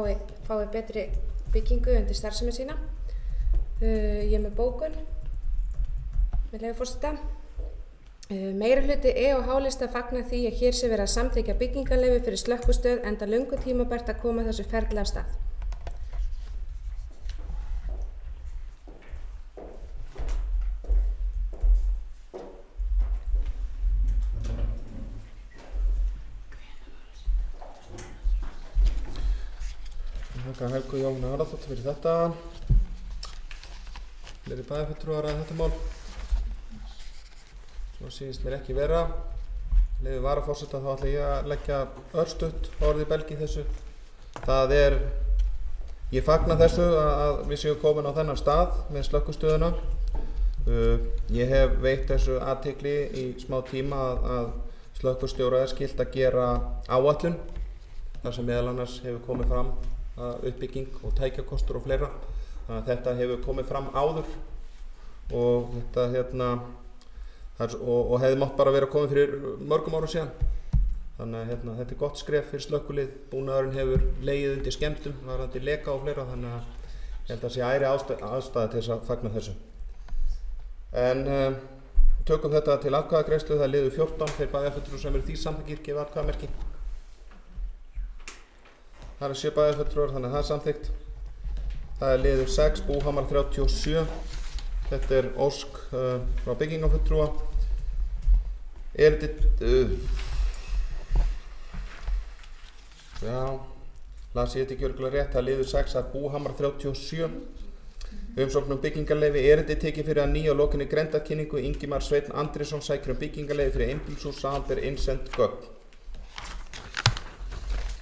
fái betri byggingu undir starfsemi sína. Ég er með bókun, með leyfi forseta. Meirihluti og H-lista fagnar því að hér sé verið að samþykkja byggingarleyfi fyrir slökkvistöð enda löngu tímabært að koma þessu ferli af stað. Þakka Helgu Jóhanna Haraldóttur fyrir þetta. Fleiri bæjarfulltrúar að þetta mál. Svo sýnist mér ekki vera. Leyfi varaforseta þá ætla ég að leggja örstutt orð í belg í þessu. Ég fagna þessu að við séum komin á þennan stað með slökkvistöðuna. Ég hef veitt þessu athygli í smá tíma að slökkvistjóra er skylt að gera áætlun þar sem meðal annars hefur komið fram uppbygging og tækjakostur og fleira. Þannig að þetta hefur komið fram áður og þetta og hefði mátt bara vera komið fyrir mörgum árum síðan. Þannig að þetta er gott skref fyrir slökkvilið. Búnaðurinn hefur legið undir skemmdum, varðandi leka og fleira, þannig að ég held að sé æri ástæða til þess að fagna þessu. En tökum þetta til atkvæðagreiðslu, það er liður 14, þeir bæjarfulltrúar sem eru því samþykkir gefa atkvæðamerki. Það eru 7 bæjarfulltrúar, þannig að það er samþykkt. Það er liður 6, Búhamar 37. Þetta er ósk frá byggingafulltrúa. Las ég þetta ekki örugglega rétt, það er liður 6 að Búhamar 37. Umsókn byggingarleyfi erindi tekið fyrir að nýja og lokinni grenndarkynningu Ingimar Sveinn Andrésson sækir byggingarleyfi fyrir einbýlishús samanber innsend gögn.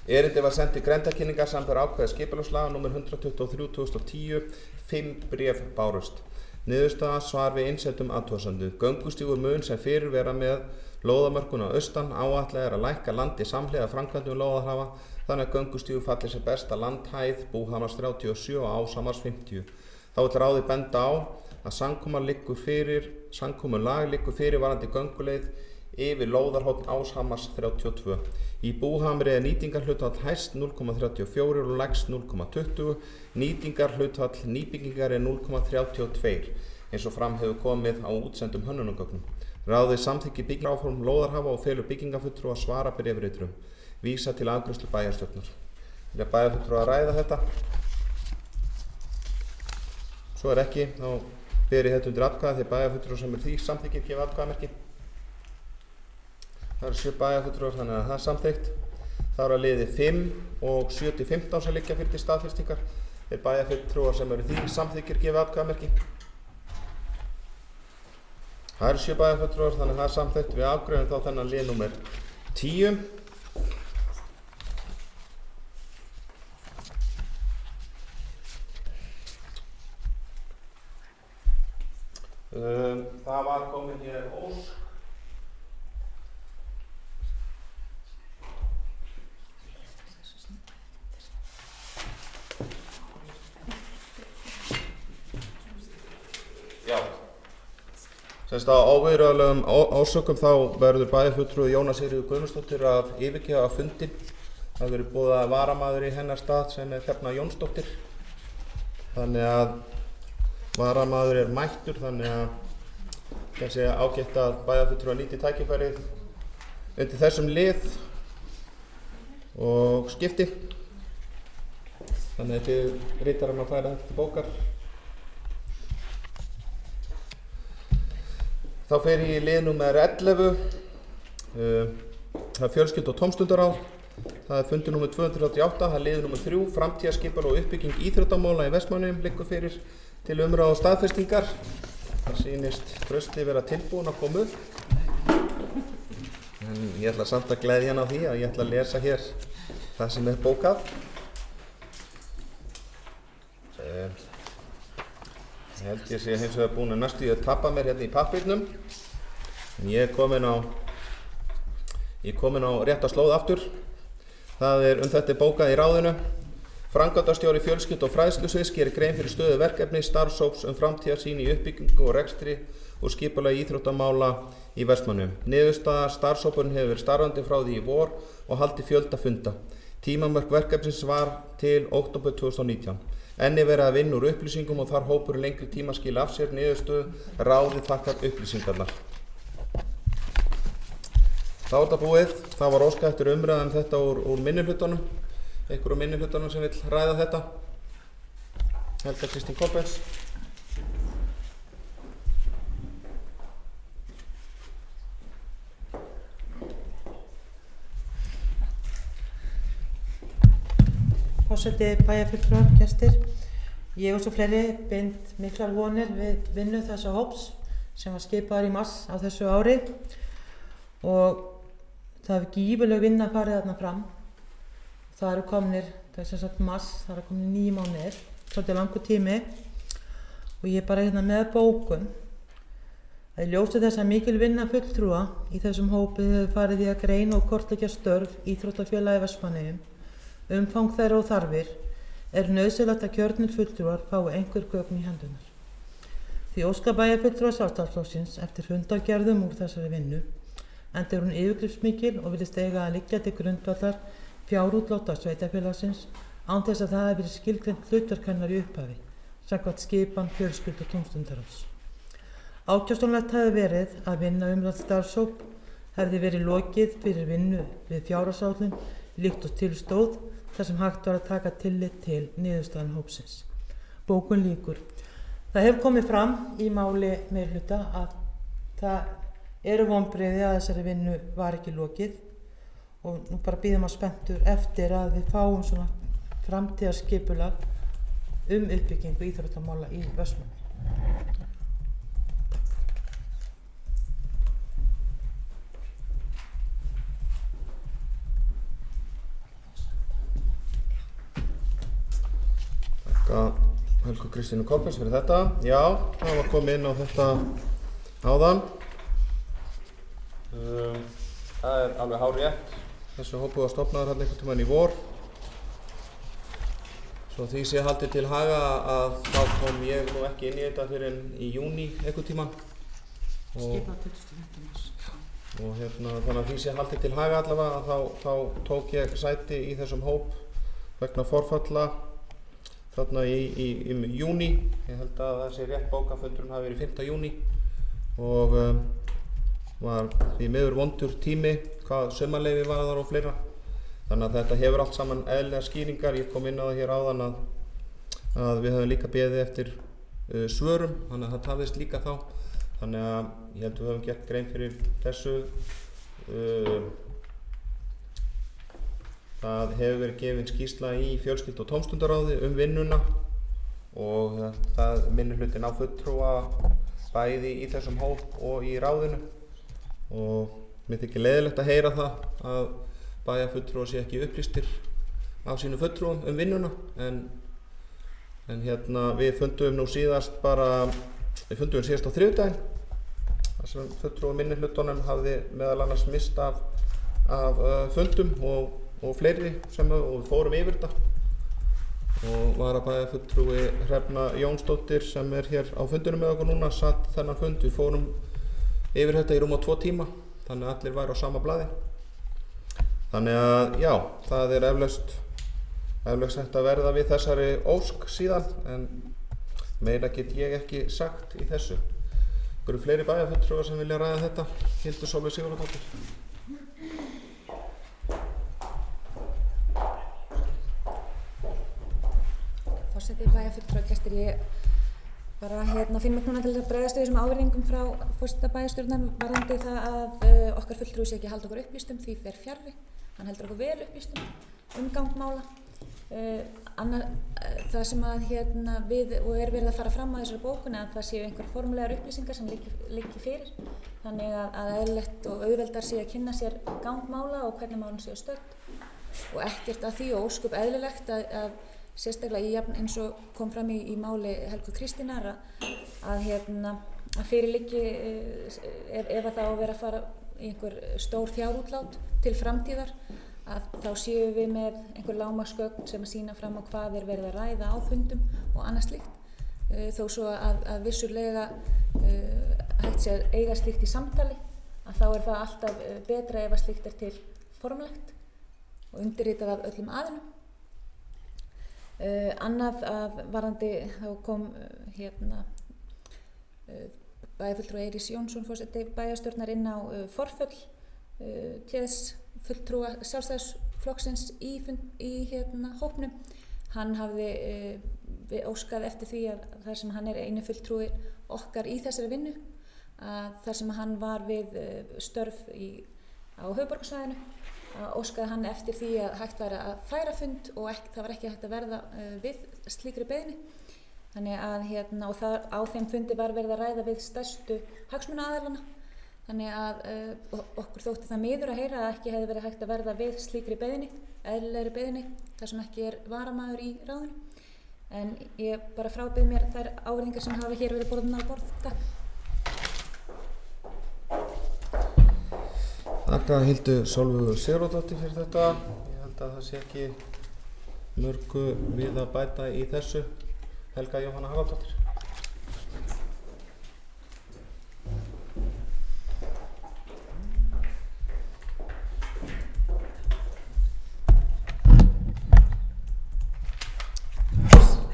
Erindi var sent til grenndarkynningar samanber ákvæði skipulagslaga nr. 123/2010, 5 bréf bárust. Niðurstaða svar við innsendum athugasemdum. Göngustígur mun sem fyrir vera með lóðamörkun á austan áætlað er að lækka landi samhliða framkvæmdum lóðarhafa þannig að göngustígur falli sér best að landhæð Búhamars 37 og Áshamars 50. Þá vill ráðið benda á að samkomulag liggur fyrir varðandi gönguleið yfir lóðarhorn Áshamars 32. Í Búhamri er nýtingarhlutfall hæst 0,34 og lægst 0,20. Nýtingarhlutfall nýbyggingar er 0,32 eins og fram hefur komið á útsendum hönnunargögnum. Ráðið samþykki byggingaráform lóðarhafa og felur byggingafulltrúa svara bréfriturum. Vísa til afgreiðslu bæjarstjórnar. Vilja bæjarfulltrúa ræða þetta? Svo er ekki, þá ber ég þetta undir atkvæði þegar bæjarfulltrúar sem er því samþykkir gefa atkvæðamerki. Það eru 7 bæjarfulltrúar þannig að það er samþykkt. Það eru að liði 5 og 7-15 sem liggja fyrir til staðfestingar. Þeir bæjarfulltrúar sem eru því samþykkir gefa atkvæðamerki. Það eru 7 bæjarfulltrúar þannig að það er samþykkt. Við afgreiðum þá þennan lið númer 10. Það var komin hér ósk. Semst á óviðráðanlegum orsökum þá verður bæjarfulltrúi Jóna Sigríður Guðmundsdóttir að yfirgefa fundinn. Það verður boðað varamaður í hennar stað sem Hrefna Jónsdóttir. Þannig að varamaður mættur, þannig að kannski ágætt að bæjarfulltrúi nýti tækifærið undir þessum lið og skipti. Þannig að þið rítar að færa þetta til bókar. Þá fer ég í lið númer 11. Það fjölskyldu- og tómstundaráð. Það fundur númer 238, það lið númer 3, framtíðarskipan og uppbygging íþróttamála í Vestmannaeyjum liggur fyrir til umræðu og staðfestingar. Það sýnist Trausti vera tilbúin að koma upp. En ég ætla samt að gleðja hann á því að ég ætla að lesa hér það sem bókað. Ég held ég sé hins vegar búin að næstu að tappa mér hérna í pappírnum. En ég er komin á rétta slóð aftur. Það þetta bókað í ráðinu. Framkvæmdastjóri fjölskyldu- og fræðslusviðs gerir grein fyrir stöðu verkefni starfshóps framtíðarsýn í uppbyggingu og rekstri og skipulagi íþróttamála í Vestmannaeyjum. Niðurstaða starfshópurinn hefur verið starfandi frá því í vor og haldið fjölda funda. Tímamörk verkefnisins var til október 2019. Enn verið að vinna úr upplýsingum og þar hópur lengri tíma skila af sér niðurstöðu. Ráðið þakkar upplýsingarnar. Þá þetta búið. Það var óskað eftir umræðan þetta úr minnihlutunum. Einhver úr minnihlutunum sem vill ræða þetta. Helga Kristín Kolbens. Forseti, bæjarfulltrúar, gestir. Ég og svo fleiri bind miklar vonir við vinnu þessa hóps sem var skipaður í mars á þessu ári og það hefur gífurleg vinna farið þarna fram. Það eru komnir, það er sem sagt mars, það eru komnir 9 mánuðir, svolítið langur tími og ég er bara hérna með bókun að í ljósi þess að mikil vinna fulltrúa í þessum hópi hefur farið í að greina og kortleggja störf íþróttafélaga í Vestmannaeyjum, umfang þeirra og þarfir, nauðsynlegt að kjörnir fulltrúar fái einhver gögn í hendunar. Því óska bæjarfulltrúar Sjálfstæðisflokksins eftir fundargerðum úr þessari vinnu, enda hún yfirgripsmikil og virðist eiga að liggja til grundvallar fjárútláta sveitarfélagsins án þess að það hafi verið skilgreint hlutverk hennar í upphafi, samkvæmt skipan fjölskyldu- og tómstundaráðs. Ákjósanlegt hafi verið að vinna umrætt starfshóp hefði verið lokið fyrir vinnu við fjárhagsáætlun líkt og til stóð þar sem hægt var að taka tillit til niðurstaðan hópsins. Bókun lýkur. Það hefur komið fram í máli meirihluta að það eru vonbrigði að þessari vinnu var ekki lokið og nú bara bíðum að spenntur eftir að við fáum svona framtíðarskipulag uppbyggingu íþróttamála í Vestmannaeyjum. Helgu Kristínu Kolbens fyrir þetta. Já, það var komið inn á þetta áðan. Það alveg hárrétt. Þessu hópur var stofnaður hérna einhvern tímann í vor. Svo því sé haldið til haga að þá kom ég nú ekki inn í þetta fyrir í júní einhvern tímann. Skipað 2015 mars. Og þannig að því sé haldið til haga allavega þá tók ég sæti í þessum hóp vegna forfalla þarna í júní. Ég held að þessi rétt bókafundurinn hafi verið 5. júní og var því miður vondur tími hvað sumarleyfi var þar og fleira. Þannig að þetta hefur allt saman eðlilegar skýringar. Ég kom inn á það hér áðan að við höfum líka beðið eftir svörum, þannig að það tafðist líka þá. Þannig að ég held að við höfum gert grein fyrir þessu. Það hefur verið gefin skýrsla í fjölskyldu- og tómstundaráði vinnuna og það minnihlutin á fulltrúa bæði í þessum hóp og í ráðinu og mér þykir leiðilegt að heyra það að bæjarfulltrúar sé ekki upplýstir af sínum fulltrúum vinnuna en við fundum nú síðast á þriðjudaginn þar sem fulltrúi minnihlutunum hafði meðal annars mist af fundum og fleiri og við fórum yfir þetta og varabæjarfulltrúi Hrefna Jónsdóttir sem hér á fundunum með okkur núna satt þennan fund. Við fórum yfir þetta í rúma 2 tíma, þannig að allir væru á sama blaði. Þannig að já, það er eflaust hægt að verða við þessari ósk síðan, en meira get ég ekki sagt í þessu. Eru fleiri bæjarfulltrúar sem vilja ræða þetta? Hildur Sólveig Sigurðardóttir. Forseti, bæjarfulltrúar, gestir, ég bara finn mig núna til að bregðast við þessum ávirðingum frá forseta bæjarstjórnar varðandi það að okkar fulltrúi sé ekki að halda okkur upplýstum, því fer fjarri. Hann heldur okkur vel upplýstum gang mála. Það sem að við og verið að fara fram á þessari bókun að það séu einhver formulegar upplýsingar sem liggi fyrir, þannig að eðlilegt og auðveldar sé að kynna sér gang mála og hvernig málin séu stödd, og ekkert að því og ósköp eðlilegt að sérstaklega eins og kom fram í máli Helgu Kristínar að fyrir liggi ef að það á að vera að fara í einhver stór fjárútlát til framtíðar, að þá séum við með einhver lágmarksgögn sem að sýna fram á hvað er verið að ræða á fundum og annað slíkt, þó svo að vissulega hægt sé að eiga slíkt í samtali, að þá er það alltaf betra ef að slíkt er til formlegt og undirritað af öllum aðilum. Annað að varðandi þá kom bæjarfulltrúi Eiríks Jónsson, forseti bæjarstjórnar, inn á forföll fulltrúa Sjálfstæðisflokksins í hópnum. Hann hafði óskað eftir því að þar sem hann er eini fulltrúi okkar í þessari vinnu, að þar sem hann var við störf á höfuðborgarsvæðinu, óskaði hann eftir því að hægt væri að færa fund og það var ekki hægt að verða við slíkri beiðni. Þannig að og á þeim fundi var verið að ræða við stærstu hagsmunaaðilana. Þannig að okkur þótti það miður að heyra að ekki hefði verið hægt að verða við slíkri beiðni, eðlilegri beiðni, þar sem ekki er varamaður í ráðinu. En ég bara frábið mér þær ávirðingar sem hafa hér verið borðnar á borð. Takk. Þakka Hildur Sólveigu Sigurðardóttir fyrir þetta. Ég held að það sé ekki mörgu við að bæta í þessu. Helga Jóhanna Haraldóttir.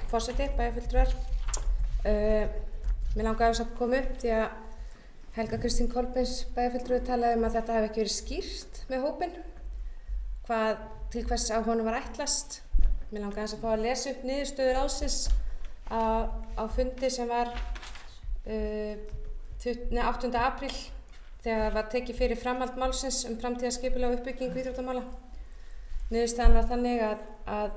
Forseti, bæjarfulltrúar. Mér langaði að koma upp því að Helga Kristín Kolbeins bæjarfulltrúi talaði að þetta hefði ekki verið skýrt með hópinn, til hvers á honum var ætlast. Mér langaði að fá að lesa upp niðurstöður ráðsins á fundi sem var 8. apríl, þegar var tekið fyrir framhald málsins framtíðarskipulag og uppbyggingu íþróttamála. Niðurstaðan var þannig að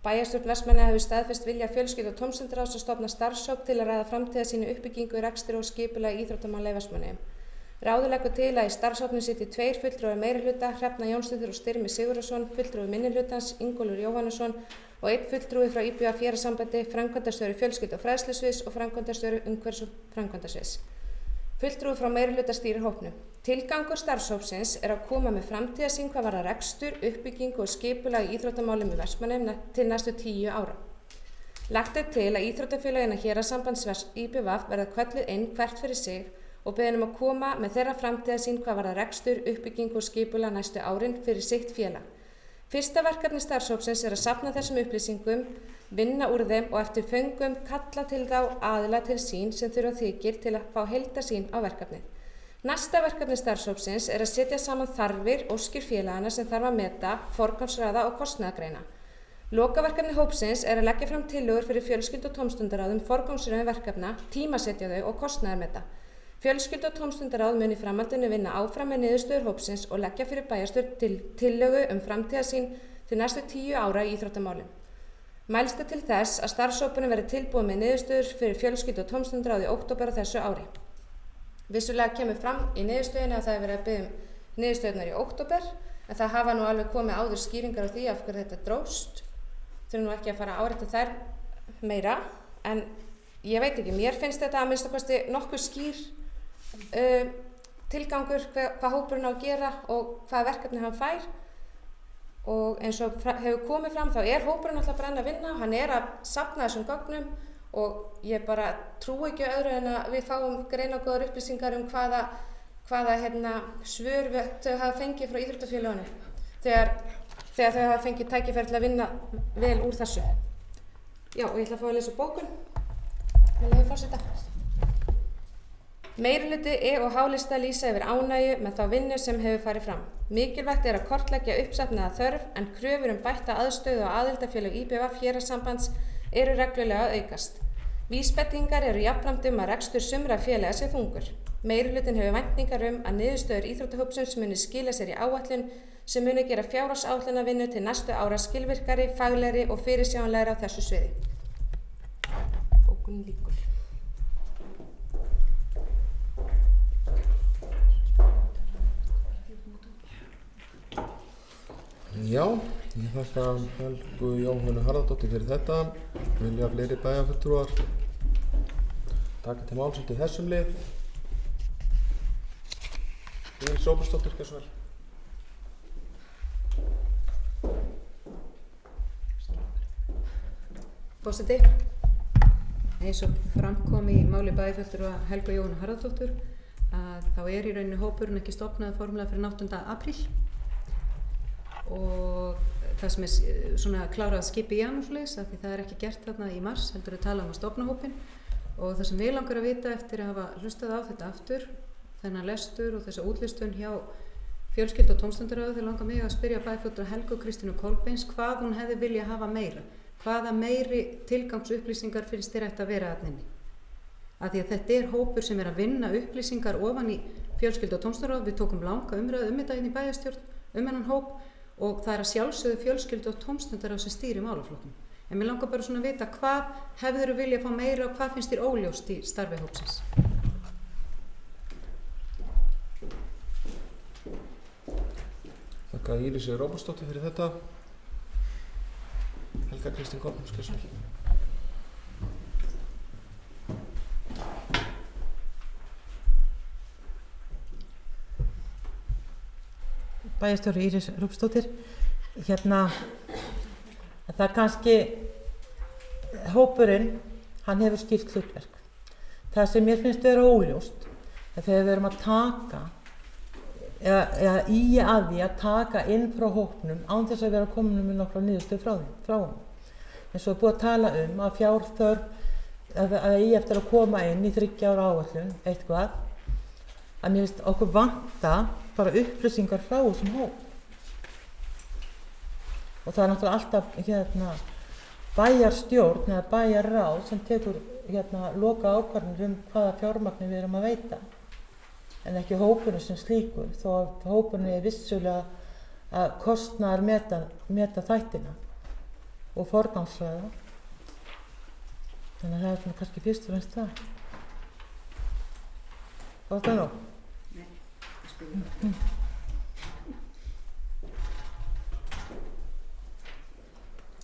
bæjarstjórn Vestmannaeyja hefur staðfest vilja fjölskyldu- og tómstundaráðs að stofna starfshóp til að ræða framtíðarsýn uppbyggingu, rekstri og skipulag íþróttamála í Vestmannaeyjum. Ráðið leggur til að í starfshópnum sitji 2 fulltrúar meirihluta, Hrefna Jónsdóttir og Styrmi Sigurðarson, fulltrúi minnihlutans, Ingólfur Jóhannesson og 1 fulltrúi frá IBF félagssambandi, framkvæmdastjóri fjölskyldu- og fræðslusviðs og framkvæmdastjóri umhverfis- og framkvæmdasviðs. Fulltrúi frá meirihluta stýrir hópnum. Tilgangur starfshópsins er að koma með framtíðarsýn hvað varðar rekstur, uppbyggingu og skipulag í íþróttamálum í Vestmannaeyjum til næstu 10 ára. Lagt er til að íþróttafélögin héraðssambands IBF verða kölluð inn hvert fyrir sig og beðin að koma með þeirra framtíðarsýn hvað varðar rekstur, uppbyggingu og skipulag næstu árin fyrir sitt félag. Fyrsta verkefni starfshópsins er að safna þessum upplýsingum, vinna úr þeim og eftir föngum kalla til þá aðila til sín sem þurfa þykir til að fá heildarsýn á verkefnið. Næsta verkefni starfshópsins er að setja saman þarfir, óskir félagana sem þarf að meta, forgangsraða og kostnaðargreina. Lokaverkefni hópsins er að leggja fram tillögur fyrir fjölskyldu- og tómstundaráð forgangsröðun verkefna, tímasetja þau og kostnaðarmeta. Fjölskyldu- og tómstundaráð mun í framhaldinu vinna áfram með niðurstöður hópsins og leggja fyrir bæjarstjórn til tillögu framtíðarsýn til næstu 10 ára í íþróttamálum. Mælst er til þess að starfshópurinn verði tilbúið með niðurstöður fyrir fjölskyldu- og tómstundaráð í október á þessu ári. Vissulega kemur fram í niðurstöðunni að það er verið að biðja niðurstöðunar í október, en það hafa nú alveg komið áður skýringar á því af hverju þetta dróst. Þurfum nú ekki að fara að árétta þær meira, en ég veit ekki, mér finnst þetta að minnsta kosti nokkuð skýr tilgangur hvað hópurinn á að gera og hvaða verkefni hann fær. Og eins og hefur komið fram þá er hópurinn alltaf bara enn að vinna, hann er að safna þessum gögnum og ég bara trúi ekki öðru en að við fáum greinagóðar upplýsingar hvaða hvaða svör þau hafa fengið frá íþróttafélaginu þegar þau hafa fengið tækifæri til að vinna vel úr þessu. Já, og ég ætla að fá að lesa bókun. Með leyfi forseta. Meirihluti og H-lista lýsa yfir ánægju með þá vinnu sem hefur farið fram. Mikilvægt að kortleggja uppsafnaða þörf en kröfur bætta aðstöðu og aðildarfélög IBVF héraðssambands eru reglulega að aukast. Vísbendingar eru jafnframt að rekstur sumra félaga sé þungur. Meirihlutin hefur væntingar að niðurstöður íþróttahópsins muni skila sér í áætlun sem muni gera fjárhagsáætlunarvinnu til næstu ára skilvirkari, faglegri og fyrirsjáanlegri á þessu sviði. Bókunin lýkur. Já, ég þakka Helgu Jóhönnu Harðardóttur fyrir þetta. Vilja fleiri bæjarfulltrúar taka til máls í þessum lið. Íris Róbertsdóttir, gjörðu svo vel. Forseti, eins og framkom í máli bæjarfulltrúa Helgu Jóhönnu Harðardóttur að þá í rauninni hópurinn ekki stofnaður formulega fyrir 8. apríl og það sem svona klárað að skipa í janúarleis af því það ekki gert þarna í mars, heldur við tala að stofna hópinn og það sem við langar að vita eftir að hafa hlustað á þetta aftur, þennan lestur og þessa útlistun hjá fjölskyldu- og tómstundaráði, þeir langar mig að spyrja bæjarfulltrúa Helgu Kristínu Kolbeins hvað hún hefði viljað hafa meira, hvaða meiri tilgangsupplýsingar finnst þér ætti að vera þarna inni. Af því að þetta hópur sem að vinna upplýsingar ofan í fjölskyldu- og tómstundaráð, við tókum langa umræðu þetta í bæjarstjórn þennan hóp og það að sjálfsögðu fjölskyldu- og tómstundaráð sem stýri málaflokknum. En mér langar bara svona að vita hvað hefðirðu viljað fá meira og hvað finnst þér óljóst í starfi hópsins? Þakka Írisi Róbertsdóttur fyrir þetta. Helga Kristín Kolbeins, gjörðu svo vel. Bæjarstjóri Íris Róbertsdóttir, það kannski hópurinn, hann hefur skýrt hlutverk. Það sem mér finnst vera óljóst, þegar við erum að taka, eða í að því að taka inn frá hópnum án þess að vera komin með nokkra niðurstöðu frá honum. En svo búið að tala að fjárþörf, að í eftir að koma inn í 3 ára áætlun, eitthvað, að mér finnst okkur vanta bara upplýsingar frá þessum hóp. Og það náttúrulega alltaf bæjarstjórn eða bæjarráð sem tekur loka ákvarðanir hvaða fjármagni við erum að veita. En ekki hópurinn sem slíkur, þó að hópurinn vissulega að kostnaðar meta þættina og forgangsraða. Þannig að það svona kannski fyrst og fremst það. Var það nóg?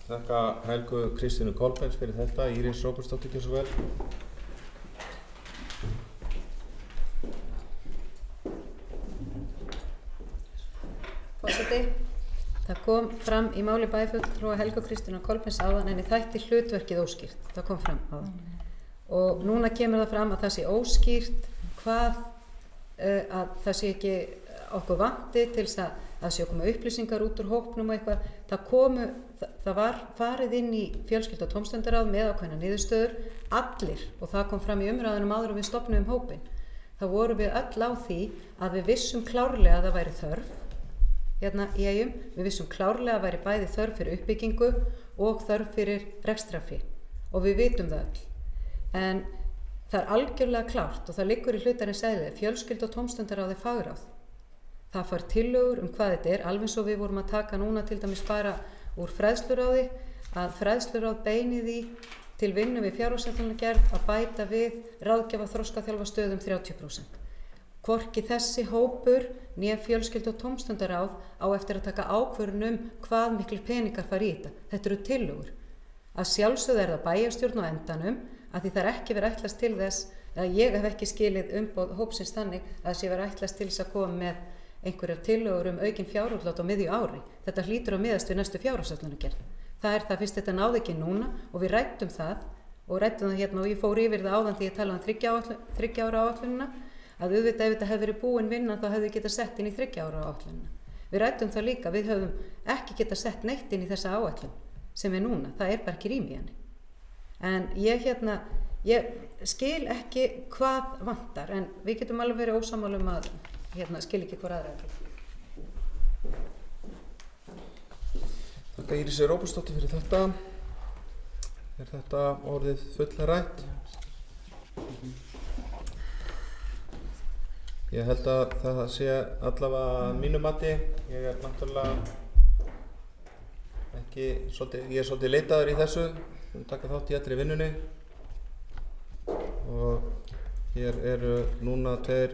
Þakka Helgu Kristínu Kolbeins fyrir þetta. Íris Róbertsdóttir, gjörðu svo vel. Forseti, það kom fram í máli bæjarfulltrúa Helgu Kristínu Kolbeins áðan en í þætti hlutverkið óskýrt. Það kom fram áðan. Og núna kemur það fram að það sé óskýrt hvað að það sé ekki okkur vanti til þess að sé koma upplýsingar út úr hópnum og eitthvað. Það var farið inn í fjölskyldu- og tómstundaráð með ákveðnar niðurstöður, allir, og það kom fram í umræðunum áður og við stofnuðum hópinn. Þá vorum við öll á því að við vissum klárlega að það væri þörf hérna í Eyjum, við vissum klárlega að væri bæði þörf fyrir uppbyggingu og þörf fyrir rekstrarfé og við vitum það öll. En það algjörlega klárt og það liggur í hlutarins eðli, fjölskyldu- og tómstundaráð fagráð. Það fær tillögur hvað þetta alveg eins og við vorum að taka núna til dæmis bara úr fræðsluráði, að fræðsluráð beini því til vinnu við fjárhagsáætlunargerð að bæta við ráðgjafa þroskaþjálfa stöðum 30%. Hvorki þessi hópur né fjölskyldu- og tómstundaráð á eftir að taka ákvörðun hvað miklir peningar fara í þetta. Þetta eru tillögur. Að sjálfsögðu það bæjarstjórn á endanum að því það ekki verið ætlast til þess, að ég hef ekki skilið umboð hópsins þannig að sé verið ætlast til þess að koma með einhverjar tillögur aukin fjárútlát á miðju ári. Þetta hlýtur að miðast við næstu fjárhagsáætlunargerð. Það það fyrst þetta náði ekki núna og við ræddum það og ég fór yfir það áðan því ég talaði 3 ára áætlunina að auðvitað ef þetta hefði verið búin vinnan þá hefði getað sett inn í 3 ára áætlunina. Við ræddum það líka, við höfum ekki getað sett neitt inn í þessa áætlun sem er núna, það er bara ekki rými í henni. En ég skil ekki hvað vantar, en við getum alveg verið ósammála að skil ekki hvað aðra ekki. Þakka Írisi Róbertsdóttur fyrir þetta. Er þetta orðið fullrætt? Ég held að það sé allavega mínu mati. Ég er náttúrulega ekki ég er svolítið leitaður í þessu, taka þátt í allri vinnunni. Og hér eru núna 2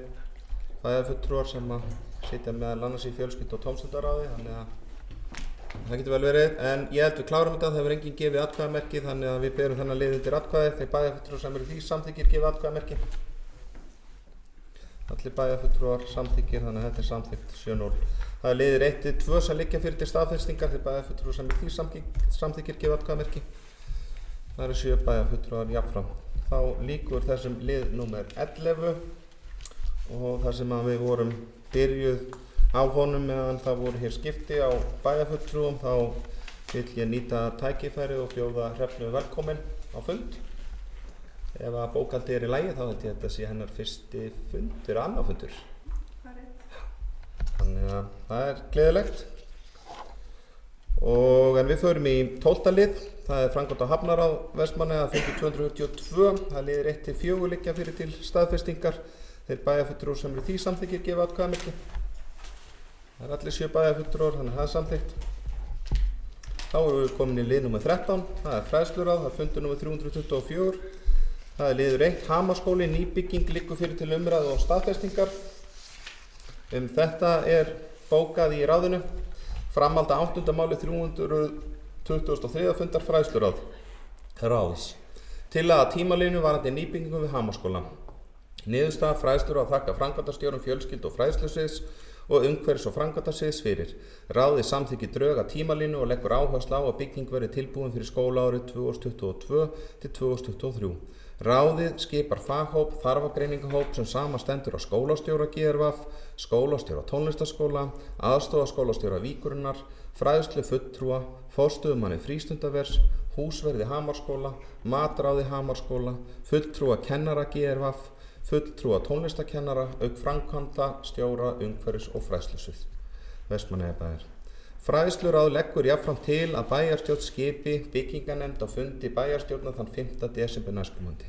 bæjarfulltrúar sem að sitja meðal annars í fjölskyldu- og tómstundaráði, þannig að það getur vel verið, en ég held við klárum þetta, það hefur enginn gefið atkvæðamerki, þannig að við berum þennan lið undir atkvæði. Þeir bæjarfulltrúar sem eru því samþykkir gefið atkvæðamerki. Allir bæjarfulltrúar samþykkir, þannig að þetta er samþykkt 7-0. Það er liðir 1-2 sem liggja fyrir til staðfestingar, þeir bæjarfulltrúar sem eru því samþykkir gefið atkvæðamerki. Það eru 7 bæjarfulltrúar jafnframt. Þá lýkur þessum lið númer 11 og þar sem að við vorum byrjuð á honum meðan það voru hér skipti á bæjarfulltrúum, þá vil ég nýta tækifærið og bjóða Hrefnu velkomin á fund. Ef að bókhaldið er í lagi þá held ég að þetta sé hennar fyrsti fundur, annar fundur. Þannig að það er gleðilegt. En við förum í 12. lið, það er framkvæmd á Hafnarráð Vestmannaeyja, fundi 242, það liðir 1-4 liggja fyrir til staðfestingar. Þeir bæjarfulltrúar sem eru því samþykkir gefa atkvæðamerki. Það er allir 7 bæjarfulltrúar, þannig að það er samþykkt. Þá erum við komin í lið nr. 13, það er fræðsluráð, það er fundur nr. 324. Það er liður 1, Hamarsskóli, nýbygging liggur fyrir til umræðu og staðfestingar. Þetta er bókað í ráðinu. Framhald af 8. máli 323. fundar fræðsluráðs. Tillaga tímalínu varðandi nýbyggingum við Hamarsskóla. Niðurstaða fræðsluráð þakka framkvæmdastjórum fjölskyldu- og fræðslusviðs og umhverfis- og framkvæmdasviðs fyrir. Ráðið samþykkir drög að tímalínu og leggur áherslu á að bygging verði tilbúin fyrir skólaárið 2022 til 2023. Ráðið skipar faghóp, þarfagreiningahóp sem samastendur á skólastjóra GRVF, skólastjóra tónlistarskóla, aðstoðarskólastjóra Víkurinnar, fræðslu fulltrúa, forstöðumanni frístundavers, húsverði Hamarsskóla, matráði Hamarsskóla, fulltrúa kennara GRVF, fulltrúa tónlistakennara, auk framkvæmda stjóra umhverfis- og fræðslusvið Vestmannaeyjabæjar. Fræðsluráð leggur jafnframt til að bæjarstjórn skipi bygginganefnd á fundi bæjarstjórnar þann 5. desember næstkomandi.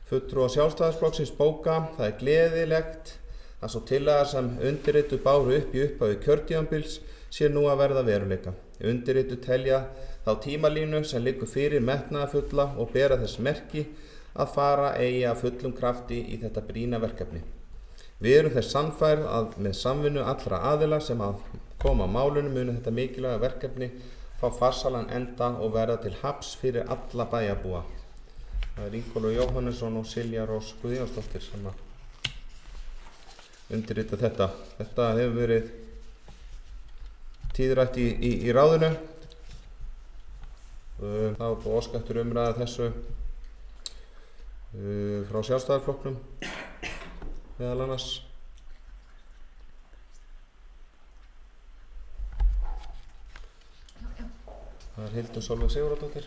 Fulltrúa Sjálfstæðisflokksins bóka, það er gleðilegt að svo tillaga sem undirrituð báru upp í upphafi kjörtímabils sé nú að verða veruleika. Undirrituð telja þá tímalínu sem liggur fyrir metnaðarfulla og bera þess merki að fara eigi af fullum krafti í þetta brýna verkefni. Við erum þess sannfærð að með samvinnu allra aðila sem að koma á málunum muni þetta mikilvæga verkefni fá farsalan enda og verða til happs fyrir alla bæjarbúa. Það er Ingólfur Jóhannesson og Silja Rós Guðjónsdóttir sem að undirrita þetta. Þetta hefur verið tíðrætt í ráðinu. Það var búið óska eftir umræða þessu frá Sjálfstæðisflokknum meðal annars. Það er Hildur Sólveig Sigurðardóttir.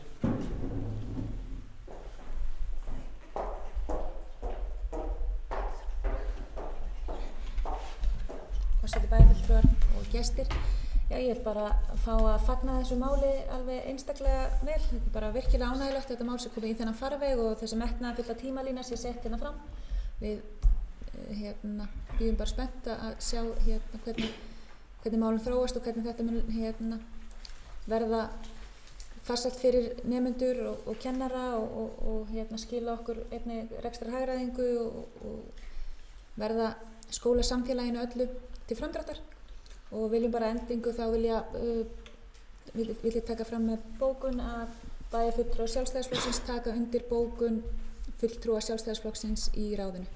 Forseti, bæjarfulltrúar og gestir. Já, ég vil bara fá að fagna þessu máli alveg einstaklega vel. Þetta er bara virkilega ánægilegt, þetta mál sem komið í þennan farveg og þessi metnaðarfulla tímalína sé sett hérna fram. Við bíðum bara spennt að sjá hvernig málum þróast og hvernig þetta mun verða farsælt fyrir nemendur og kennara og skila okkur einni rekstrarhagræðingu og verða skólasamfélaginu öllu til framdráttar. Og viljum bara endingu þá vil ég taka fram með bókun að bæjarfulltrúar Sjálfstæðisflokksins taka undir bókun fulltrúa Sjálfstæðisflokksins í ráðinu.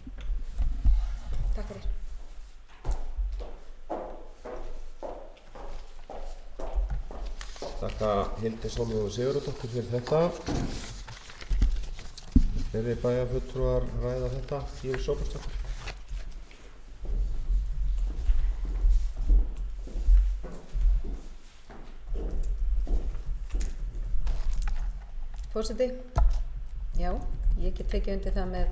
Takk fyrir. Þakka Hildur Sólveig Sigurðardóttir fyrir þetta. Fleiri bæjarfulltrúar ræða þetta. Íris Róbertsdóttir. Forseti, já, ég get tekið undir það með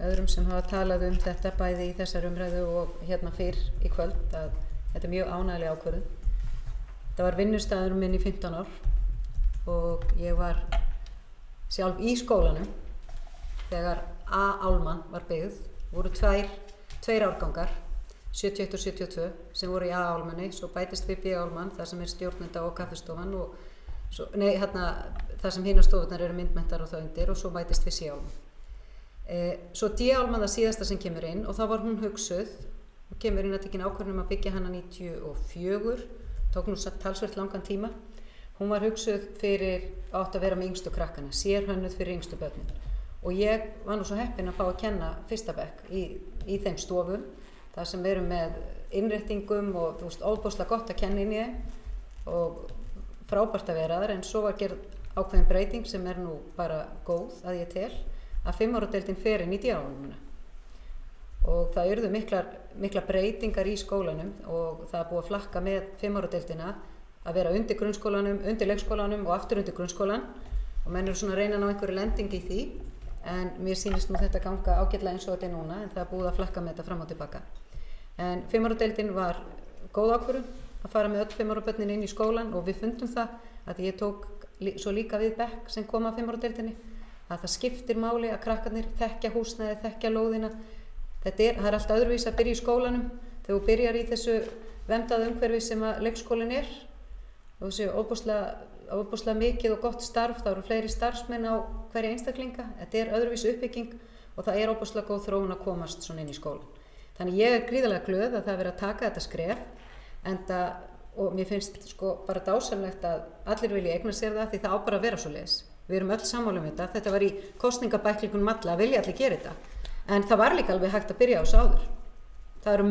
öðrum sem hafa talað þetta bæði í þessar umræðu og hérna fyrr í kvöld að þetta er mjög ánægjuleg ákvörðun. Þetta var vinnustaðurinn minn í 15 ár og ég var sjálf í skólanum þegar A-álman var byggð. Voru tveir árgangar, 71 og 72, sem voru í A-álmanni, svo bætist við B-álman, það sem er stjórnenda og kaffistofan og það sem hinar stofurnar eru myndmentar og það undir og svo bætist við C-álman. Svo D-álman það síðasta sem kemur inn og þá var hún hugsuð, kemur inn að tekin ákvörðun að byggja hana 94, tók nú talsvert langan tíma. Hún var hugsuð átt að vera með yngstu krakkana, sérhönnuð fyrir yngstu börnin. Og ég var nú svo heppin að fá að kenna fyrsta bekk í þeim stofum, þar sem við erum með innréttingum og þú veist, óbúslega gott að kenna inn í þeim og frábært að vera þar, en svo var gerð ákveðin breyting sem er nú bara góð að ég tel, að 5 ára deildin fer inn í D-álmuna. Og það urðu miklar breytingar í skólanum og það er búið að flakka með 5 ára deildina að vera undir grunnskólanum, undir leikskólanum og aftur undir grunnskólan og menn eru svona að reyna að ná einhverju lendingi í því. En mér sýnist nú þetta ganga ágætlega eins og þetta er núna, en það er búið að flakka með þetta fram og tilbaka. En 5 ára deildin var góð ákvörðun að fara með öll 5 ára börnin inn í skólan og við fundum það að ég tók svo líka við bekk sem kom að 5 ára deildinni að það skiptir máli að krakkarnir þekkja húsnæði, þekkja lóðina. Það er allt öðruvísi að byrja í skólanum þegar þú byrjar í þessu verndaða umhverfi sem að leikskólinn er og þessu óbúslega mikið og gott starf, það eru fleiri starfsmenn á hverja einstaklinga, þetta er öðruvísi uppbygging og það er óbúslega góð þróun að komast svona inn í skólan. Þannig ég er gríðarlega glöð að það er verið að taka þetta skref og mér finnst sko bara dásamlegt að allir vilja eigna sér það því það á bara að vera svoleiðis. Við erum öll sammála þetta var í kosningabæklingunum alla að vilja allir gera þetta, en það var líka alveg hægt að byrja á þessu áður. Það eru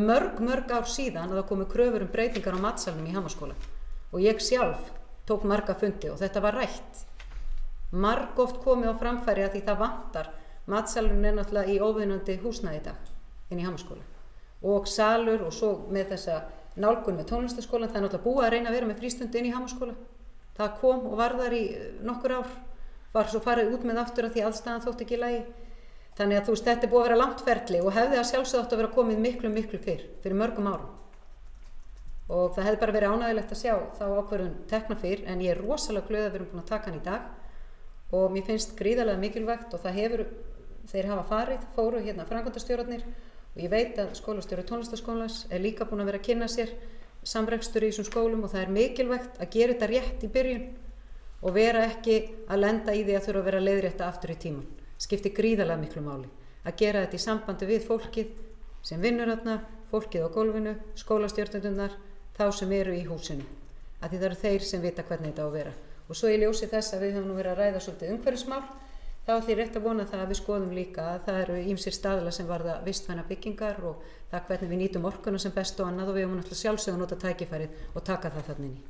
mörg ár síðan að það komu kröfur breytingar á matsalnum í Hamraskóla og ég sjálf tók marga fundi og þetta var rætt. Margoft komið á framfæri að því það vantar. Matsalurinn er náttúrulega í óvinnandi húsnæði í dag inn í Hamraskóla og salur og svo með þessa nálgun með tónlistarskólan, það er náttúrulega búið að reyna að vera með frístundi inn í Hamraskóla. Það kom og var þar í nokkur ár, var svo farið út með aftur að því aðstæðan þótt ekki í lagi. Þannig að þú veist, þetta er búið að vera langt ferli og hefði að sjálfsögðu átt að vera komið miklu fyrir mörgum árum. Og það hefði bara verið ánægjulegt að sjá þá ákvörðun tekna fyrr, en ég er rosalega glöð að við erum búin að taka hann í dag og mér finnst gríðarlega mikilvægt og þeir hafa fóru hérna framkvæmdastjórarnir og ég veit að skólastjóri tónlistarskólans er líka búin að vera að kynna sér samrekstur í þessum skólum og það er mikilvægt að gera þetta rétt í byrjun og vera ekki að lenda í því að þurfa að vera leiðrétta aftur í tíman. Skiptir gríðarlega miklu máli að gera þetta í sambandi við fólkið sem vinnur þarna, fólkið á gólfinu, skólastjórnendurnar, þá sem eru í húsinu. Að því það eru þeir sem vita hvernig þetta á að vera. Og svo í ljósi þess að við höfum nú verið að ræða svolítið umhverfismál, þá ætlum ég rétt að vona það að við skoðum líka að það eru ýmsir staðla sem varða vistvænar byggingar og það hvernig við nýtum orkuna sem best og annað og við höfum náttúrulega sjálfsögðu nota tækifærið og taka það þarna inn í.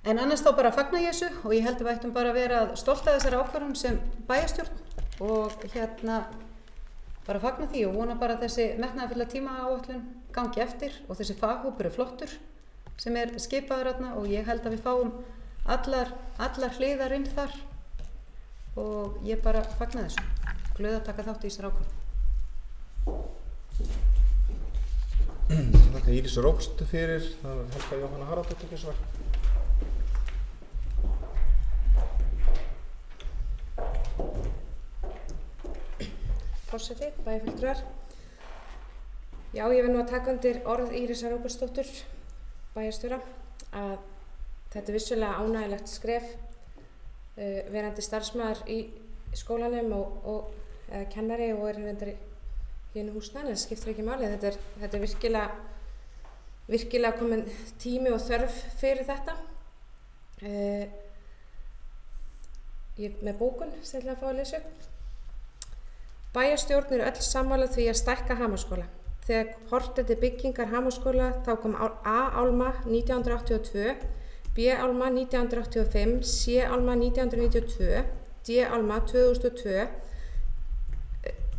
En annars þá bara fagna ég þessu og ég held að við ættum bara að vera stolt af þessari ákvörðun sem bæjarstjórn og bara fagna því og vona bara að þessi metnaðarfulla tímaáætlun gangi eftir og þessi faghópur er flottur sem er skipaður þarna og ég held að við fáum allar hliðar inn þar og ég bara fagna þessu. Glöð að taka þátt í þessari ákvörðun. Þakka Íris Róbst fyrir, það var Helga Jóhanna Haraldóttir fyrir svar. Forseti, bæjarfulltrúar. Já, ég vil nú að taka undir orð Írisar Róbertsdóttur, bæjarstjóra, að þetta er vissulega ánægjulegt skref verandi starfsmaður í skólanum og kennari og er reyndar í hérna húsnæðinu, það skiptir ekki máli. Þetta er virkilega komin tími og þörf fyrir þetta. Ég með bókun sem ég ætla að fá að lesa upp. Bæjarstjórn eru öll sammála því að stækka Hamraskóla. Þegar horft er til byggingar Hamraskóla þá kom A-álma 1982, B-álma 1985, C-álma 1992, D-álma 2002.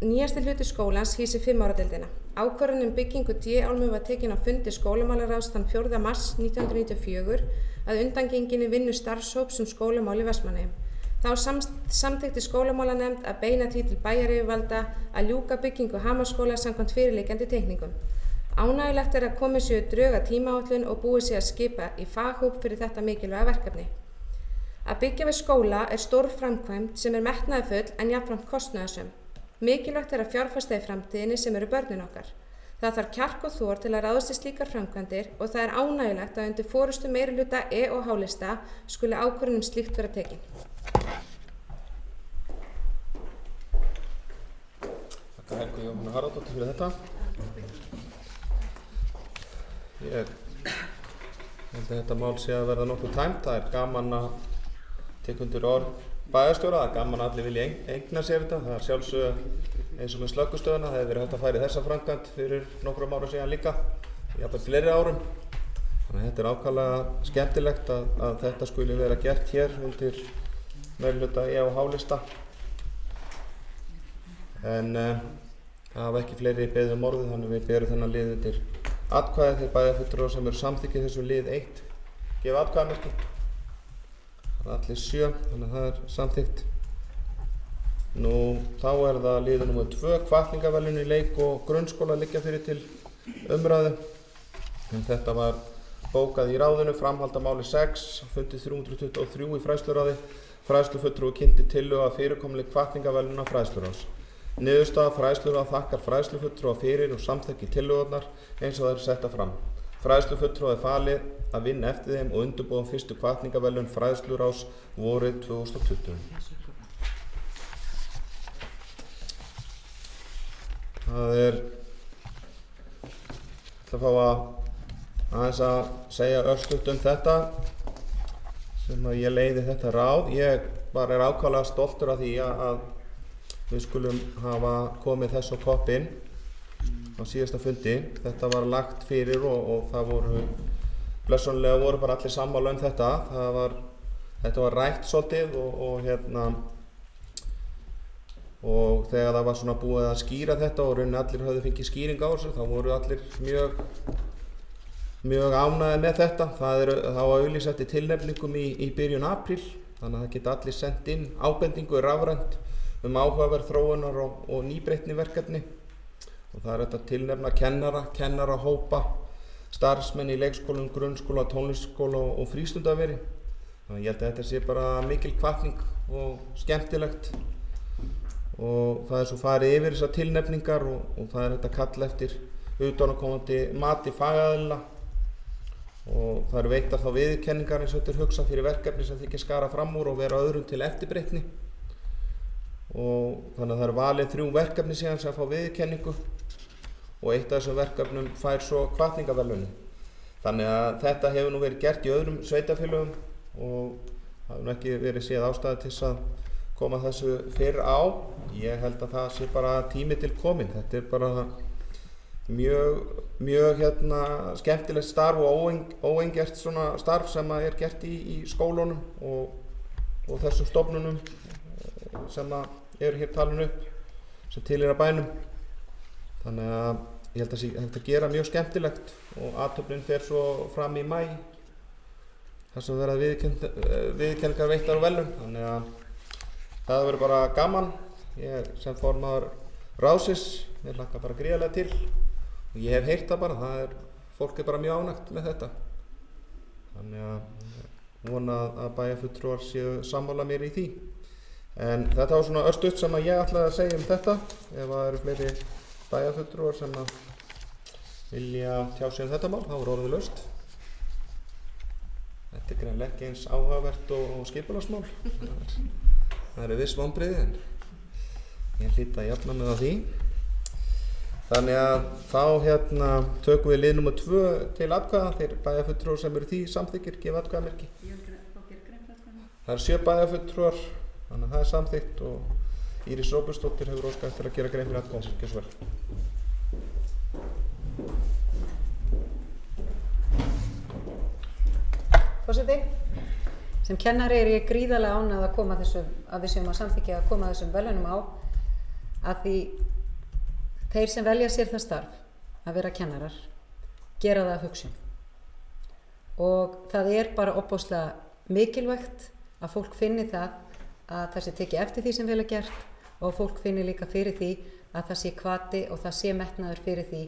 Nýjasti hluti skólans hýsir 5 ára deildina. Ákvörðun byggingu D-álmu var tekin á fundi skólamálaráðs þann 4. mars 1994 að undangenginni vinnu starfshóps skólamál í Vestmannaeyjum. Þá samþykkti skólamálanefnd að beina því til bæjaryfirvalda að ljúka byggingu Hamarsskóla samkvæmt fyrirliggjandi teikningum. Ánægjulegt að komið séu drög að tímaáætlun og búið sé að skipa í faghóp fyrir þetta mikilvæga verkefni. Að byggja við skóla stór framkvæmd sem metnaðarfull en jafnframt kostnaðarsöm. Mikilvægt að fjárfesta í framtíðinni sem eru börnin okkar. Það þarf kjark og þor til að ráðast í slíkar framkvæmdir og það ánægjulegt að undir forystu meirihluta og H-lista skuli ákvörðun slíkt vera tekin. Þakka Helgu Jóhannu Harðardóttur fyrir þetta. Ég held að þetta mál sé að verða nokkuð tæmt. Það gaman að tekja undir orð bæjarstjóra. Það gaman að allir vilja eigna sér þetta. Það sjálfsögðu eins og með slökkvistöðina. Það hefur verið hægt að færa í þessa framkvæmd fyrir nokkrum árum síðan líka. Jafnvel fleiri árum. Þannig að þetta ákaflega skemmtilegt að þetta skuli vera gert hér undir meirihluta og H-lista. En það hafa ekki fleiri beðið orðið, þannig við berum þennan lið undir atkvæði. Þeir bæjarfulltrúar sem eru samþykkið þessu lið 1 gefa atkvæðamerki. Það allir 7, þannig að það samþykkt. Nú, þá það liður númer 2, hvatningaverðlaun í leik- og grunnskóla liggja fyrir til umræðu. En þetta var bókað í ráðinu, framhaldamáli 6, fundið 323 í fræðsluráði. Fræðslufulltrúi kynnti tillögu að fyrirkomulag hvatningaverðlauna fræðsluráðs. Niðurstaða fræðsluráð þakkar fræðslufulltrúa fyrir og samþykkir tillögurnar eins og þær setta fram. Fræðslufulltrúa falið að vinna eftir þeim og undirbúa fyrstu hvatningaverðlaun fræðsluráðs vorið 2020. Það ég ætla að fá aðeins að segja örstutt þetta sem að ég leiði þetta ráð. Ég bara ákaflega stoltur af því að við skulum hafa komið þess á koppinn á síðasta fundi. Þetta var lagt fyrir og það blessunarlega voru bara allir sammála þetta. Þetta var rætt svolítið og þegar það var svona búið að skýra þetta og rauninni allir höfðu fengið skýring á þessu, þá voru allir mjög ánægðir með þetta. Það var auglýst eftir tilnefningum í byrjun apríl, þannig að það geta allir sendt inn ábendingu rafrænt áhugaverð þróunar og nýbreytni verkefni. Og það þetta tilnefna kennarahópa, starfsmenn í leikskólum, grunnskóla, tónlistarskóla og frístundaveri. Þannig ég held að þetta sé bara mikil hvatning og skemmtilegt. Og það svo farið yfir þessar tilnefningar og það þetta kalla eftir utanaðkomandi mati fagaðila. Og það veittar þá viðurkenningar eins og þetta hugsað fyrir verkefni sem þykir skara fram úr og vera öðrum til eftirbreytni. Og þannig að það valið 3 verkefni síðan sem fá viðurkenningu og eitt af þessum verkefnum fær svo hvatningaverðlaunin. Þannig að þetta hefur nú verið gert í öðrum sveitarfélögum og það hefur ekki verið séð ástæða til þess að koma þessu fyrr á. Ég held að það sé bara tími til kominn. Þetta bara mjög skemmtilegt starf og óeingert svona starf sem gert í skólunum og þessum stofnunum sem eru hér talin upp sem tilheyra bænum. Þannig að ég held að þetta gera mjög skemmtilegt og athöfnin fer svo fram í maí þar sem verða viðurkenningar veittar og verðlaun. Þannig að það verður bara gaman. Ég sem formaður ráðsins, ég hlakka bara gríðarlega til og ég hef heyrt það bara, fólk bara mjög ánægt með þetta. Þannig að vona að bæjarfulltrúar séu sammála mér í því. En þetta var svona örstutt sem ég ætlaði að segja þetta. Ef það eru fleiri bæjarfulltrúar sem vilja tjá sig þetta mál, þá orðið laust. Þetta greinilega ekki eins áhugavert og skipulagsmál. Það eru viss vonbrigði en ég hlýt að jafna mig á því. Þannig að þá tökum við lið nummer 2 til atkvæða. Þeir bæjarfulltrúar sem eru því samþykkir gefa atkvæðamerki. Það eru 7 bæjarfulltrúar. Þannig að það samþykkt og Íris Róbertsdóttir hefur óskað eftir að gera grein fyrir atkvæðum. Gjörðu svo vel. Forseti, sem kennari ég gríðarlega ánægð að við séum að samþykkja að koma þessum verðlaunum á, að því þeir sem velja sér það starf að vera kennarar gera það af hugsun. og það bara opbóðslega mikilvægt að fólk finni það að það sé tekið eftir því sem vel gert og fólk finni líka fyrir því að það sé hvati og það sé metnaður fyrir því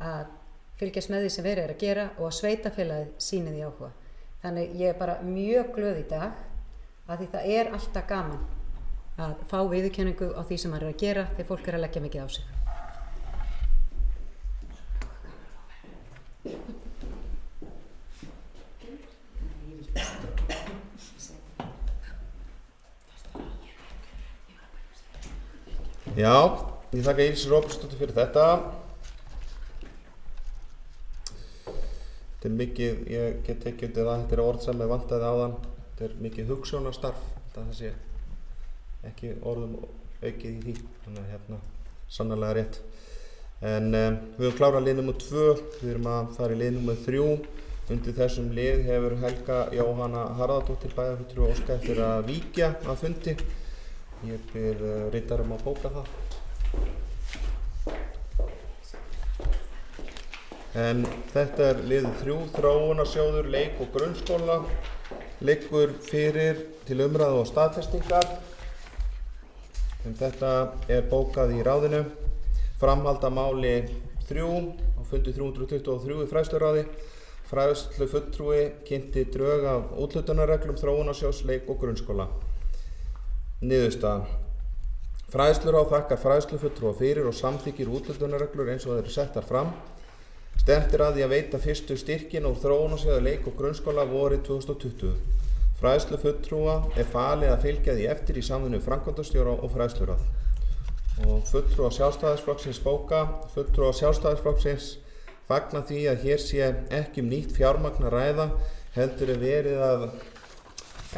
að fylgjast með því sem verið að gera og að sveitafélagið sýni því áhuga. Þannig ég bara mjög glöð í dag að því það alltaf gaman að fá viðurkenningu á því sem maður að gera þegar fólk að leggja mikið á sig. Já, ég þakka Íris Róbertsdóttur fyrir þetta. Þetta mikið, ég get tekið undir það, þetta orð sem ég vantaði áðan. Þetta mikið hugsjónastarf, það sé ekki orðum aukið í því, þannig að sannarlega rétt. En við höfum klárað lið númer 2, við erum að fara í lið númer 3. Undir þessum lið hefur Helga Jóhanna Harðardóttir bæjarfulltrúi óskað eftir að víkja að fundi. Ég bið ritarum að bóka það. En þetta liður 3, þróunarsjóður, leik og grunnskóla, liggur fyrir til umræðu og staðfestingar. Þetta bókað í ráðinu. Framhald af máli 3 á fundi 323 í fræðsluráði. Fræðslufulltrúi kynnti drög af úthlutunarreglum þróunarsjóðs, leik og grunnskóla. Niðurstaða. Fræðsluráð þakkar fræðslufulltrúa fyrir og samþykkir úthlutunarreglur eins og þeir eru settar fram. Stefnt að því að veita fyrstu styrkin úr þróunarsjóði, leik og grunnskóla vorið 2020. Fræðslufulltrúa falið að fylgja því eftir í samvinnu framkvæmdastjóra og fræðsluráð. Og fulltrúa Sjálfstæðisflokksins bóka. Fulltrúa Sjálfstæðisflokksins fagna því að hér sé ekki nýtt fjármagn að ræða, heldur verið að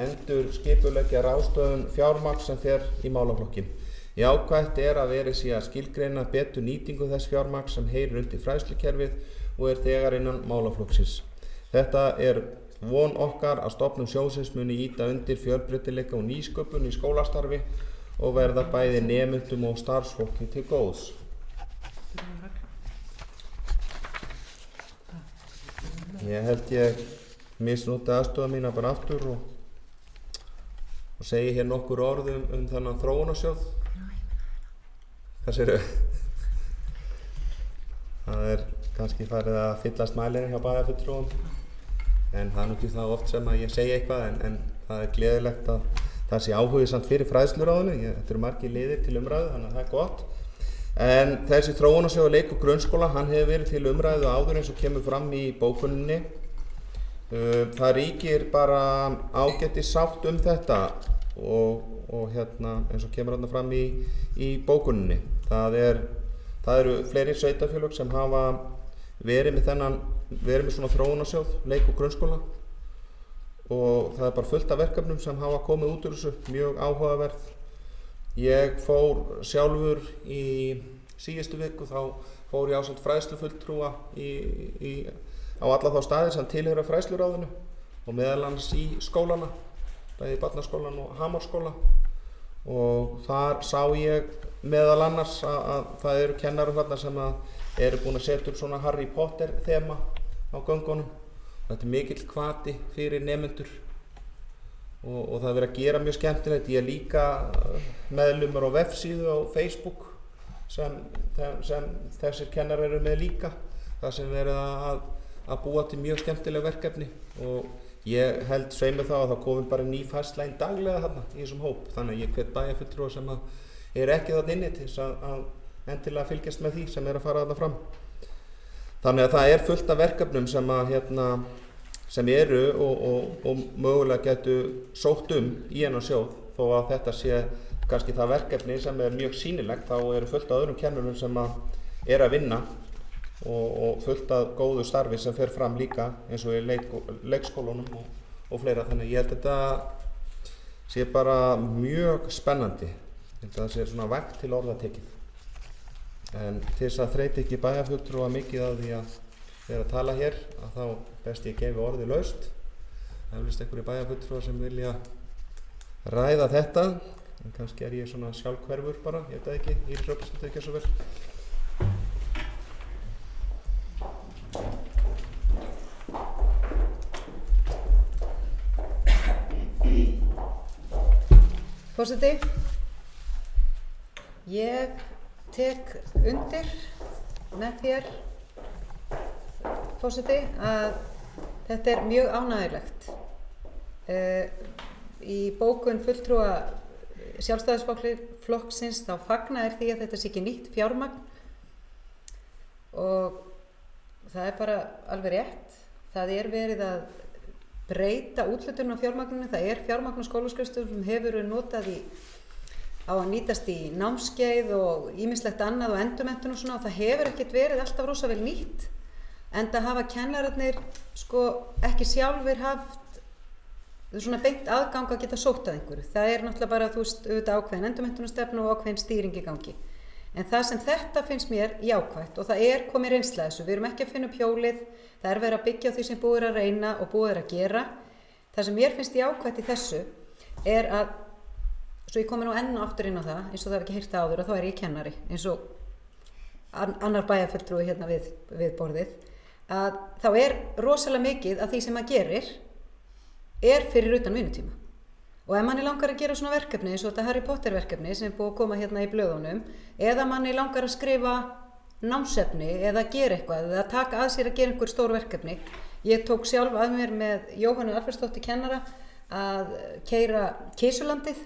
endur skipuleggja ráðstöfun fjármagn sem fer í málaflokkin. Jákvætt að verið sé að skilgreina betur nýtingu þess fjármagn sem heyrir undir fræðslukerfið og þegar innan málaflokksins. Þetta von okkar að stofnun sjóðsins muni ýta undir fjölbreytileika og nýsköpun í skólastarfi og verða bæði nemendum og starfsfólki til góðs. Ég held ég misnoti aðstöðu mína bara aftur og segi hér nokkur orð þennan þróunarsjóð. Hvað segirðu? Það kannski farið að fyllast mælirinn hjá bæjarfulltrúum, en það ekki það oft sem að ég segi eitthvað, en það gleðilegt að það sé áhugið samt fyrir fræðsluráðinu. Þetta eru margir liðir til umræðu, þannig að það gott. En þessi þróunarsjóður, leik og grunnskóla, hann hefur verið til umræðu áður eins og kemur fram í bókuninni. Það ríkir bara ágætis sátt þetta og eins og kemur þarna fram í bókuninni. Það eru fleiri sveitarfélög sem hafa verið með svona þróunarsjóð, leik og grunnskóla og það bara fullt af verkefnum sem hafa komið út úr þessu, mjög áhugaverð. Ég fór sjálfur í síðustu viku, þá fór ég ásamt fræðslufulltrúa á alla þá staði sem tilheyra fræðsluráðinu og meðal annars í skólana, bæði barnaskólan og Hamárskóla, og þar sá ég meðal annars að það eru kennarar þarna sem eru búin að setja upp svona Harry Potter þema á göngunum. Þetta mikill hvati fyrir nemendur og það verið að gera mjög skemmtilegt. Ég líka meðlumur á vefsíðu á Facebook sem þessir kennarar eru með líka, þar sem verið að búa til mjög skemmtileg verkefni og ég held sveimur þá að það komi bara ný færsla inn daglega þarna í þessum hóp, þannig að ég hvet bæjarfulltrúa sem ekki þarna inni til þess að endilega fylgjast með því sem að fara þarna fram. Þannig að það fullt af verkefnum sem eru og mögulega getur sótt í hennar sjóð, þó að þetta sé kannski það verkefni sem mjög sýnilegt, þá eru fullt af öðrum kennurum sem að vinna og fullt af góðu starfi sem fer fram líka eins og í leikskólunum og fleira. Þannig ég held að þetta sé bara mjög spennandi. Ég held að það sé svona vægt til orða tekið. En til þess að þreyti ekki bæjarfulltrúa mikið að því að vera að tala hér, að þá best ég gefi orðið laust. Það er vist einhverjir bæjarfulltrúar sem vilja ræða þetta, en kannski ég svona sjálfhverfur bara, ég veit það ekki, Íris Róbertsdóttir ekki svo vel. Forseti, ég tek undir með þér, forseti, að þetta er mjög ánægjulegt. Í bókun fulltrúa Sjálfstæðisflokksins þá fagna því að þetta sé ekki nýtt fjármagn og það er bara alveg rétt. Það er verið að breyta úthlutun á fjármagninu. Það er fjármagn á skólaskrifstofum sem hefur verið notað á að nýtast í námskeið og ýmislegt annað og endurmenntun og svona, og það hefur ekkert verið alltaf rosa vel nýtt, enda hafa kennararnir ekki sjálfur haft svona beint aðgang að geta sótt að einhverju. Það er náttúrulega bara, auðvitað ákveðin endurmenntunarstefna og ákveðin stýring í gangi. En það sem þetta finnst mér jákvætt, og það er komið reynsla þessu, við erum ekki að finna upp hjólið, það er verið að byggja á því sem búið er að reyna og búið er að gera. Það sem mér finnst jákvætt í þessu er að, svo ég komi nú enn og aftur inn á það, eins og það hef ekki heyrt áður, og þá er ég kennari, eins og annar bæjarfulltrúi hérna við borðið, að þá er rosalega mikið af því sem maður gerir er fyrir utan vinnutíma. Og ef manni langar að gera svona verkefni eins og þetta Harry Potter verkefni sem er búið að koma hérna í blöðunum, eða manni langar að skrifa námsefni eða gera eitthvað, eða taka að sér að gera einhver stór verkefni. Ég tók sjálf að mér með Jóhannu Alfreðsdóttur kennara að keyra Kisulandið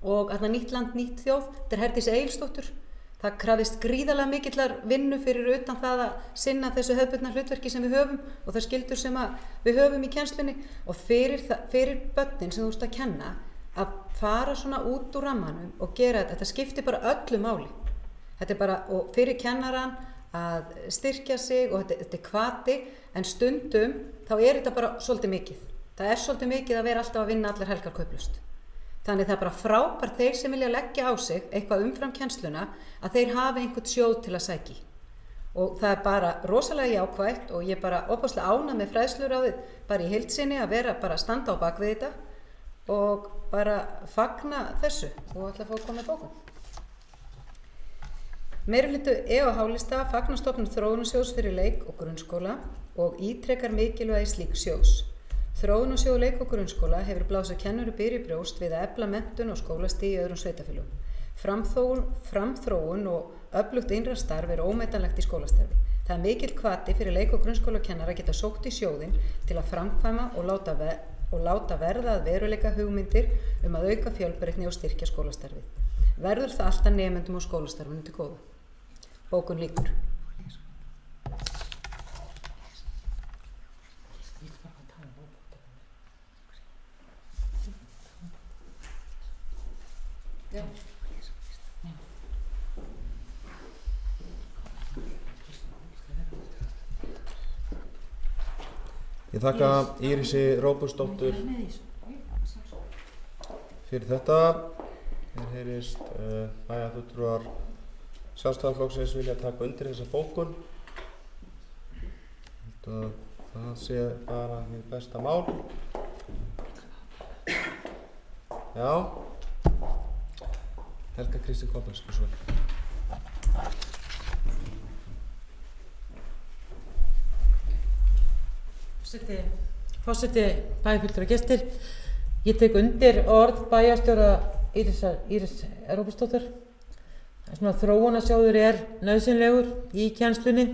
og þarna nýtt land, nýtt þjóð. Þetta er Herdís Egilsdóttur. Það krafðist gríðarlega mikillar vinnu fyrir utan það að sinna þessu hefðbundna hlutverki sem við höfum og það skyldur sem við höfum í kennslunni, og fyrir börnin sem þú ert að kenna að fara svona út úr rammanum og gera þetta skiptir bara öllu máli. Þetta er bara, og fyrir kennaran að styrkja sig og þetta er hvati, en stundum þá er þetta bara svolítið mikið. Það er svolítið mikið að vera alltaf að vinna allar helgar kauplaust. Þannig það er bara frábært þeir sem vilja leggja á sig eitthvað umfram kennsluna að þeir hafi einhvern sjóð til að sækja í. Og það er bara rosalega jákvætt og ég er bara opaslega ánægð með fræðsluráðið bara í heild sinni að vera bara að standa á bak við þetta og bara fagna þessu og ætla að fá að koma með bókum. Meirihluti EOH-lista fagnar stofnun Þróunarsjóðs fyrir leik og grunnskóla og ítrekar mikilvægi slíks sjóðs. Þróunarsjóður leik og grunnskóla hefur blásið kennurum byr í brjóst við að efla menntun og skólastigi í öðrum sveitarfélögum. Framþróun og öflugt innra starf er ómetanlegt í skólastarfi. Það er mikill hvati fyrir leik- og grunnskólakennara að geta sótt í sjóðinn til að framkvæma og láta verða að veruleika hugmyndir að auka fjölbreytni og styrkja skólastarfið. Verður það alltaf nemendum og skólastarfinu til góða. Bókun lýkur. Ég þakka Írisi Róbertsdóttur fyrir þetta. Hér heyrist bæjarfulltrúar Sjálfstæðisflokksins vilja taka undir þessa bókun. Það sé bara hið besta mál. Já. Helga Kristín Kolbens, svo vel. Forseti, bæjarfulltrúar gestir, ég tek undir orð bæjarstjóra Íris Róbertsdóttur. Svona þróunarsjóður er nauðsynlegur í kennslunni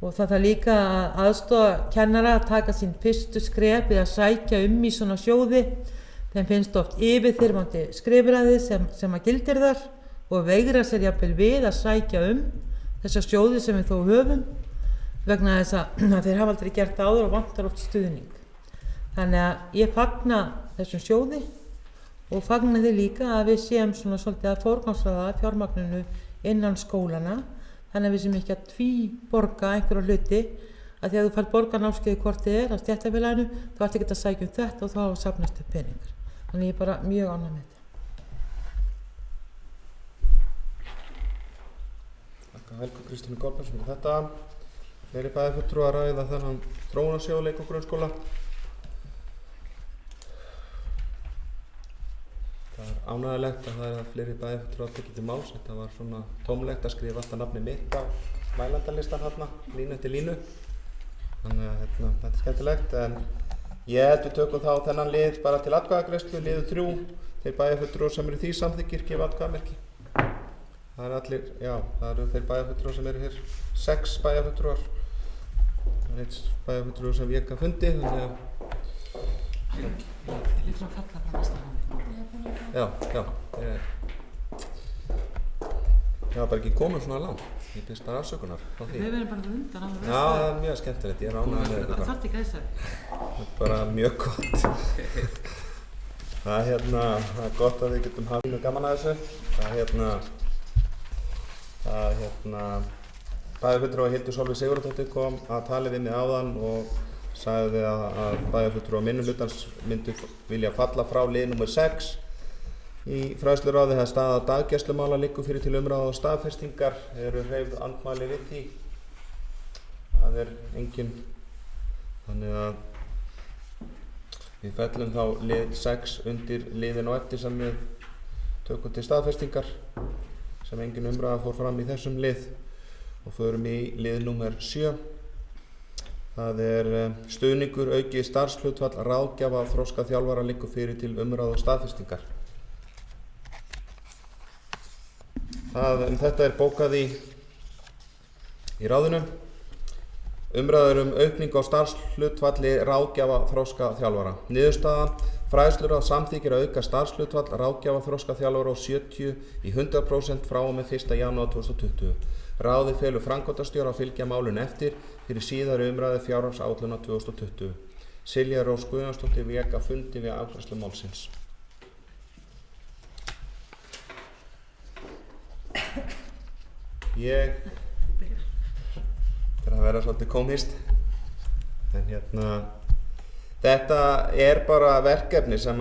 og það þarf líka að aðstoða kennara að taka sín fyrstu skref við að sækja í svona sjóði. Þeim finnst oft yfirþyrmandi skrifræði sem að gildir þar og veigra sér jafnvel við að sækja þessa sjóði sem við þó höfum vegna þess að þeir hafa aldrei gert áður og vantar oft stuðning. Þannig að ég fagna þessum sjóði og fagna því líka að við séum svona svolítið að forgangsraða fjármagninu innan skólana, þannig að við séum ekki að tvíborga einhverja hluti, að því að þú fær borgarnámskeiði hvort þið er á stéttarfélaginu, þá ertu ekki að sækja þetta og þá safnast upp peningar. Þannig ég er bara mjög ánægð með þetta. Þakka Helgu Kristínu Kolbens fyrir þetta. Fleiri bæjarfulltrúar ræða þennan þróunarsjóð leik- og grunnskóla. Það er ánægjulegt að það er fleiri bæjarfulltrúar tekið til máls. Þetta var svona tómlegt að skrifa alltaf nafni mitt á mælendalistan þarna, línu eftir línu. Þannig að þetta er skemmtilegt, en ég held við tökum þá þennan lið bara til atkvæðagreiðslu, liður 3, þeir bæjarfulltrúar sem eru því samþykkir gefa atkvæðamerki. Það eru allir, já, það eru þeir bæjarfulltrúar sem eru hér 6 bæjarfulltrúar. Það er eitt bæjarfulltrúar sem vék að fundi, þannig að Lítur að falla frá næsta máli. Já, ég var bara ekki komin svona langt. Ég byrst bara afsökunar á því. Við verðum bara undan á Já, það er mjög skemmtilegt, ég er ánægður með þetta. Það þarf ekki þessari. Það er bara mjög gott. Það er gott að við getum haft mjög gaman að þessu. Bæjarfulltrúi Hildur Sólveig Sigurðardóttir kom að tala við mig áðan og sagði að bæjarfulltrúi minnihlutans myndi vilja falla frá lið nr. 6 í fræðsluráði. Það er staða daggæslumála liggur fyrir til umræðu og staðfestingar, eru hreyfð andmæli við því. Það er engin, þannig að við fellum þá lið 6 undir liðin og eftir sem við tökum til staðfestingar, sem engin umræða fór fram í þessum lið, og förum í lið nr. 7. Það er stuðningur aukið starfshlutfall ráðgjafa þroskað þjálfara liggur fyrir til umræðu og staðfestingar. Þetta er bókað í ráðinu. Umræður aukningu á starfshlutfalli ráðgjafa þroskað þjálfara. Niðurstaða: fræðsluráð samþykkir að auka starfshlutfall ráðgjafa þroskað þjálfara úr 70 í 100% frá og með 1. janúar 2020. Ráðið felur framkvæmdastjóra að fylgja málinu eftir fyrir síðari umræðu fjárhagsáætlunar 2020. Silja Rós Guðjónsdóttir vék að fundi við afgreiðslu málsins. Ég til að vera svolítið komist, en þetta er bara verkefni sem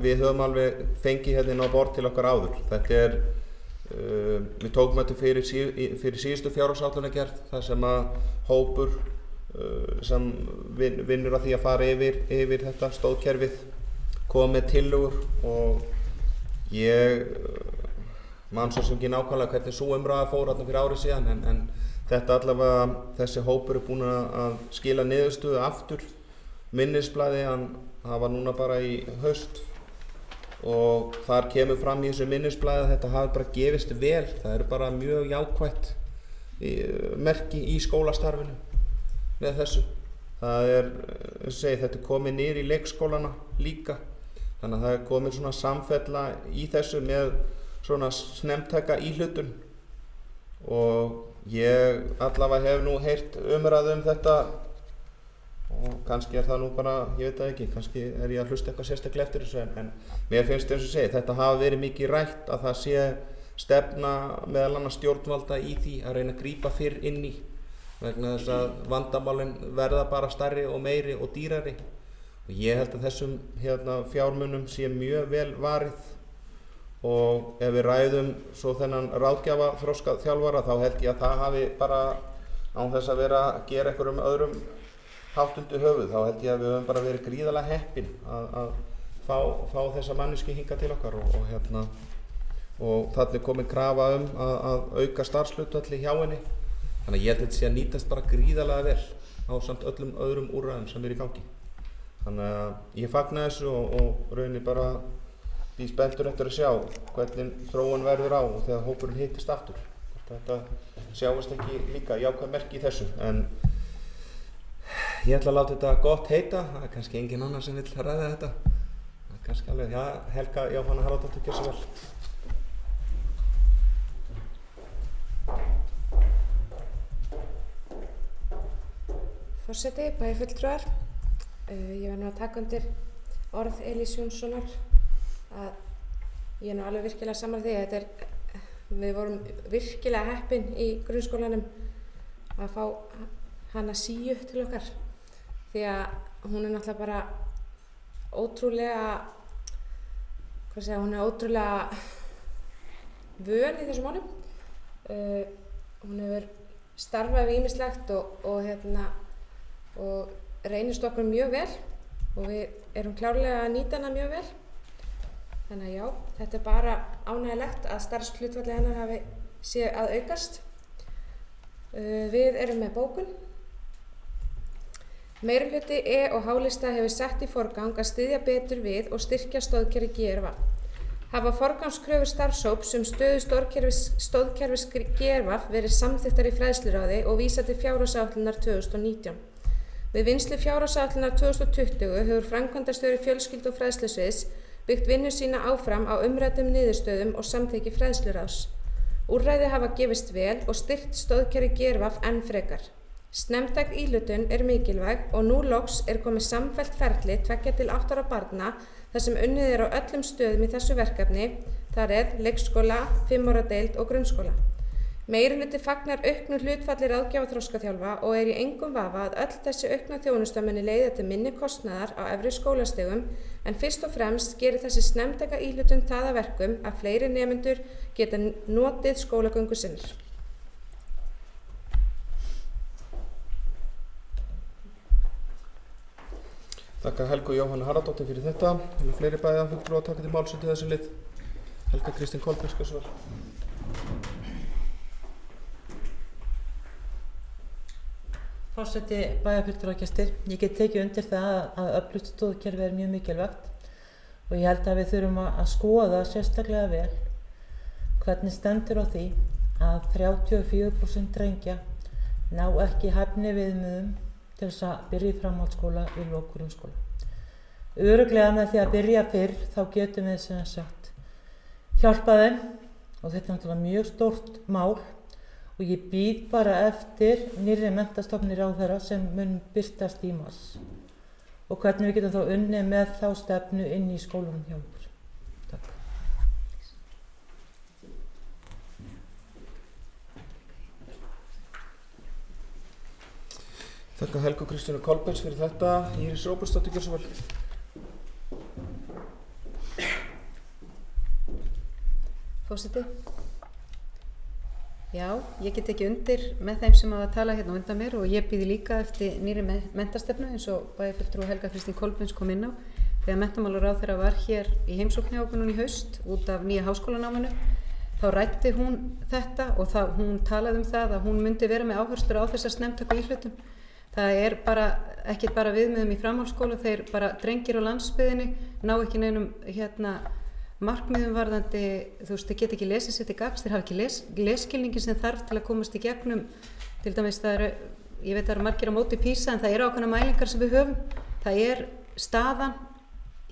við höfum alveg fengið hérna inn á borð til okkar áður. Þetta er við tókum þetta fyrir síðustu fjárhagsáætlunargerð, þar sem hópur sem vinnur að því að fara yfir þetta stóðkerfið kom með tillögur, og ég man svo sem ekki nákvæmlega hvernig sú umræða fór þarna fyrir árið síðan, en þetta allavega, þessi hópur er búinn að skila niðurstöðu aftur. Minnisblaði, það var núna bara í haust, og þar kemur fram í þessu minnisblaði að þetta hafi bara gefist vel. Það er bara mjög jákvætt merki í skólastarfinu með þessu. Það er, þetta er komið niður í leikskólana líka, þannig að það er komið svona samfella í þessu með svona snemmtæka íhlutun, og ég allavega hef nú heyrt umræðu þetta, og kannski er það nú bara, ég veit það ekki, kannski er ég að hlusta eitthvað sérstaklega eftir þessu, en mér finnst eins og segja, þetta hafi verið mikið rætt að það sé stefna meðal annars stjórnvalda í því að reyna að grípa fyrr inn í, vegna þess að vandamálin verða bara stærri og meiri og dýrari, og ég held að þessum fjármunum sé mjög vel varið. Og ef við ræðum svo þennan ráðgjafa þroskað þjálfara, þá held ég að það hafi bara, án þess að vera að gera einhverjum öðrum hátt undir höfuð, þá held ég að við höfum bara verið gríðarlega heppin að fá þessa manneskju hingað til okkar, og þarna er komin krafa að auka starfshlutfalli hjá henni. Þannig að ég held að þetta sé að nýtast bara gríðarlega vel ásamt öllum öðrum úrræðum sem er í gangi. Þannig að ég fagna þessu og raunir bara býð spenntur eftir að sjá hvernig þróun verður á og þegar hópurinn hittist aftur. Þetta sjáist ekki líka jákvæð merki í þessu, en ég ætla að láta þetta gott heita. Það er kannski engin annar sem vill ræða þetta. Það er kannski alveg, já, Helga Jóhanna Haraldóttir, gjörðu svo vel. Forseti, bæjarfulltrúar, ég verð nú að taka undir orð Elís Jónssonar að ég er nú alveg virkilega sammála því að við vorum virkilega heppin í grunnskólanum að fá hana Síu til okkar, því að hún er náttúrulega bara ótrúlega, hún er ótrúlega vön í þessum málum. Hún hefur starfað við ýmislegt og reynist okkur mjög vel, og við erum klárlega að nýta hana mjög vel. Þannig að já, þetta er bara ánægjulegt að starfshlutfalli hennar sé að aukast. Við erum með bókun. Meirihluti E- og H-lista hefur sett í forgang að styðja betur við og styrkja stoðkerfi GRV. Hafa forgangskröfur starfshóps stöðu stóðkerfis GRVAF verið samþykktar í fræðsluráði og vísa til fjárhagsáætlunar 2019. Við vinnslu fjárhagsáætlunar 2020 hefur framkvæmdastjóri fjölskyldu- og fræðslusviðs byggt vinnu sína áfram á umræddum niðurstöðum og samþykki fræðsluráðs. Úrræði hafa gefist vel og styrkt stóðkerfi GRVAF enn frekar. Snemmtæk íhlutun mikilvæg og nú loks komið samfellt ferli 2 til 8 ára barna þar sem unnið á öllum stöðum í þessu verkefni, þar leikskóla, 5 ára deild og grunnskóla. Meirihluti fagnar auknu hlutfalli ráðgjafa þroskaþjálfa og í engum vafa að öll þessi aukna þjónusta muni leiða til minni kostnaðar á efri skólastigum, en fyrst og fremst gerir þessi snemmtæka íhlutun það að verkum að fleiri nemendur geta notið skólagöngu sinnar. Þakka Helgu Jóhannu Harðardóttir fyrir þetta. Fleiri bæjarfulltrúar taka til máls undir þessi lið. Helga Kristín Kolbeins, svar. Forseti, bæjarfulltrúargestir, ég get tekið undir það að öflugt stóðkerfi mjög mikilvægt og ég held að við þurfum að skoða sérstaklega vel hvernig stendur á því að 34% drengja ná ekki hæfni viðmiðum til þess að byrja í framhaldsskóla í lok grunnskóla. Örugglega með því að byrja fyrr þá getum við sem sagt hjálpað þeim og þetta náttúrulega mjög stórt mál og ég bíð bara eftir nýrri menntastofnun ráðherra sem mun birtast í mars og hvernig við getum þá unnið með þá stefnu inn í skólunum hjá okkur. Takk. Þakka Helgu Kristínu Kolbeins fyrir þetta. Íris Róbertsdóttir, gjörðu svo vel. Forseti. Já, ég get ekki undir með þeim sem hafa talað hérna undan mér og ég býði líka eftir nýri menntastefnu eins og bæjarfulltrúi Helga Kristín Kolbeins kom inn á þegar menntamálaráðherra var hér í heimsókn hjá okkur núna í haust út af nýja háskólanáminu. Þá ræddi hún þetta og hún talaði það að hún myndi vera með áherslur á þessar snemmtæku íhlutun. Það bara ekki bara viðmiðum í framhaldsskóla, þeir bara drengir á landsbyggðinni ná ekki neinum markmiðum varðandi, þú veist, þeir geta ekki lesið sér til gagns, þeir hafa ekki lesskilningi sem þarf til að komast í gegnum. Til dæmis ég veit að það eru margir á móti PISA en það eru ákveðnar mælingar sem við höfum. Það staðan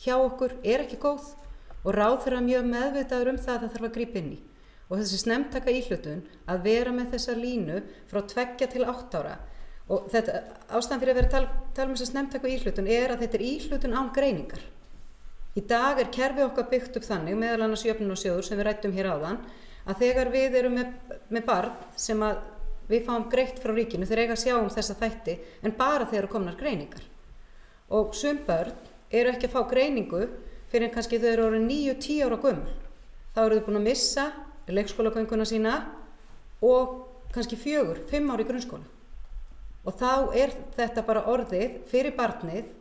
hjá okkur ekki góð og ráðherra mjög meðvitaður það að það þarf að grípa inn í. Og þessi snemmtæka íhlutun að vera með þessa línu frá 2 til 8 ára og þetta ástæðan fyrir að vera að tala um þessa snemmtæku íhlutun að þetta íhlutun án greiningar. Í dag kerfið okkar byggt upp þannig, meðal annars jöfnunarsjóður sem við ræddum hér áðan, að þegar við erum með barn sem við fáum greitt frá ríkinu, þeir eiga að sjá þessa þætti, en bara þegar eru komnar greiningar. Og sum börn eru ekki að fá greiningu fyrir en kannski þau eru orðin 9-10 ára gömul. Þá eru þau búin að missa leikskólagönguna sína og kannski 4-5 ára í grunnskóla. Og þá þetta bara orðið fyrir barnið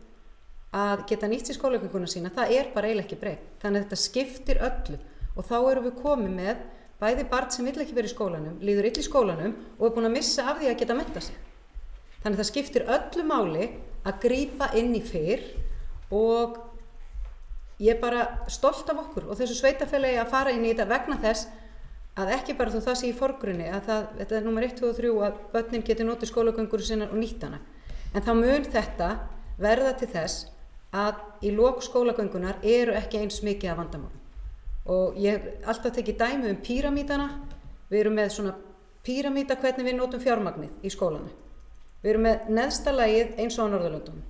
að geta nýtt sér skólagönguna sína, það bara eiginlega ekki breytt. Þannig að þetta skiptir öllu og þá erum við komið með bæði barn sem vill ekki vera í skólanum, líður illa í skólanum og búin að missa af því að geta menntað sig. Þannig að það skiptir öllu máli að grípa inn í fyrr og ég bara stolt af okkur og þessu sveitafélagi að fara inn í þetta vegna þess að ekki bara þó það sé í forgrunni að þetta númer 1, 2 og 3 að börnin geti notið skólagöngur sinnar og nýtt hana. En þá mun þetta verða til þess að í lok skólagöngunar eru ekki eins mikið af vandamálum. Og ég hef alltaf tekið dæmi píramítana. Við erum með svona píramíta hvernig við notum fjármagnið í skólanu. Við erum með neðsta lagið eins og á Norðurlöndunum.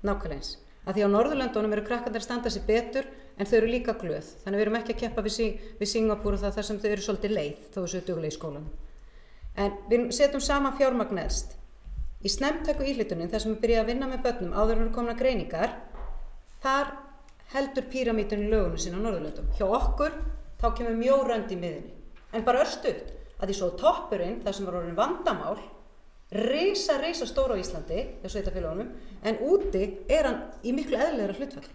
Nákvæmlega eins. Af því á Norðurlöndunum eru krakkarnir að standa sig betur en þau eru líka glöð. Þannig við erum ekki að keppa við Singapúr og þar sem þau eru svolítið leið þó þessu duglega í skólanum. En við setjum saman fjármagn neðst. Í snemmtæku íhlutunin, þar sem við byrja að vinna með börnum áður en komna greiningar, þar heldur píramítunni lögunum sín á Norðurlöndum. Hjá okkur, þá kemur mjög rönd í miðunni. En bara örstutt, að því svo toppurinn, þar sem var orðin vandamál, risa stór á Íslandi, hjá sveitafélagunum, en úti hann í miklu eðlilegra hlutfall.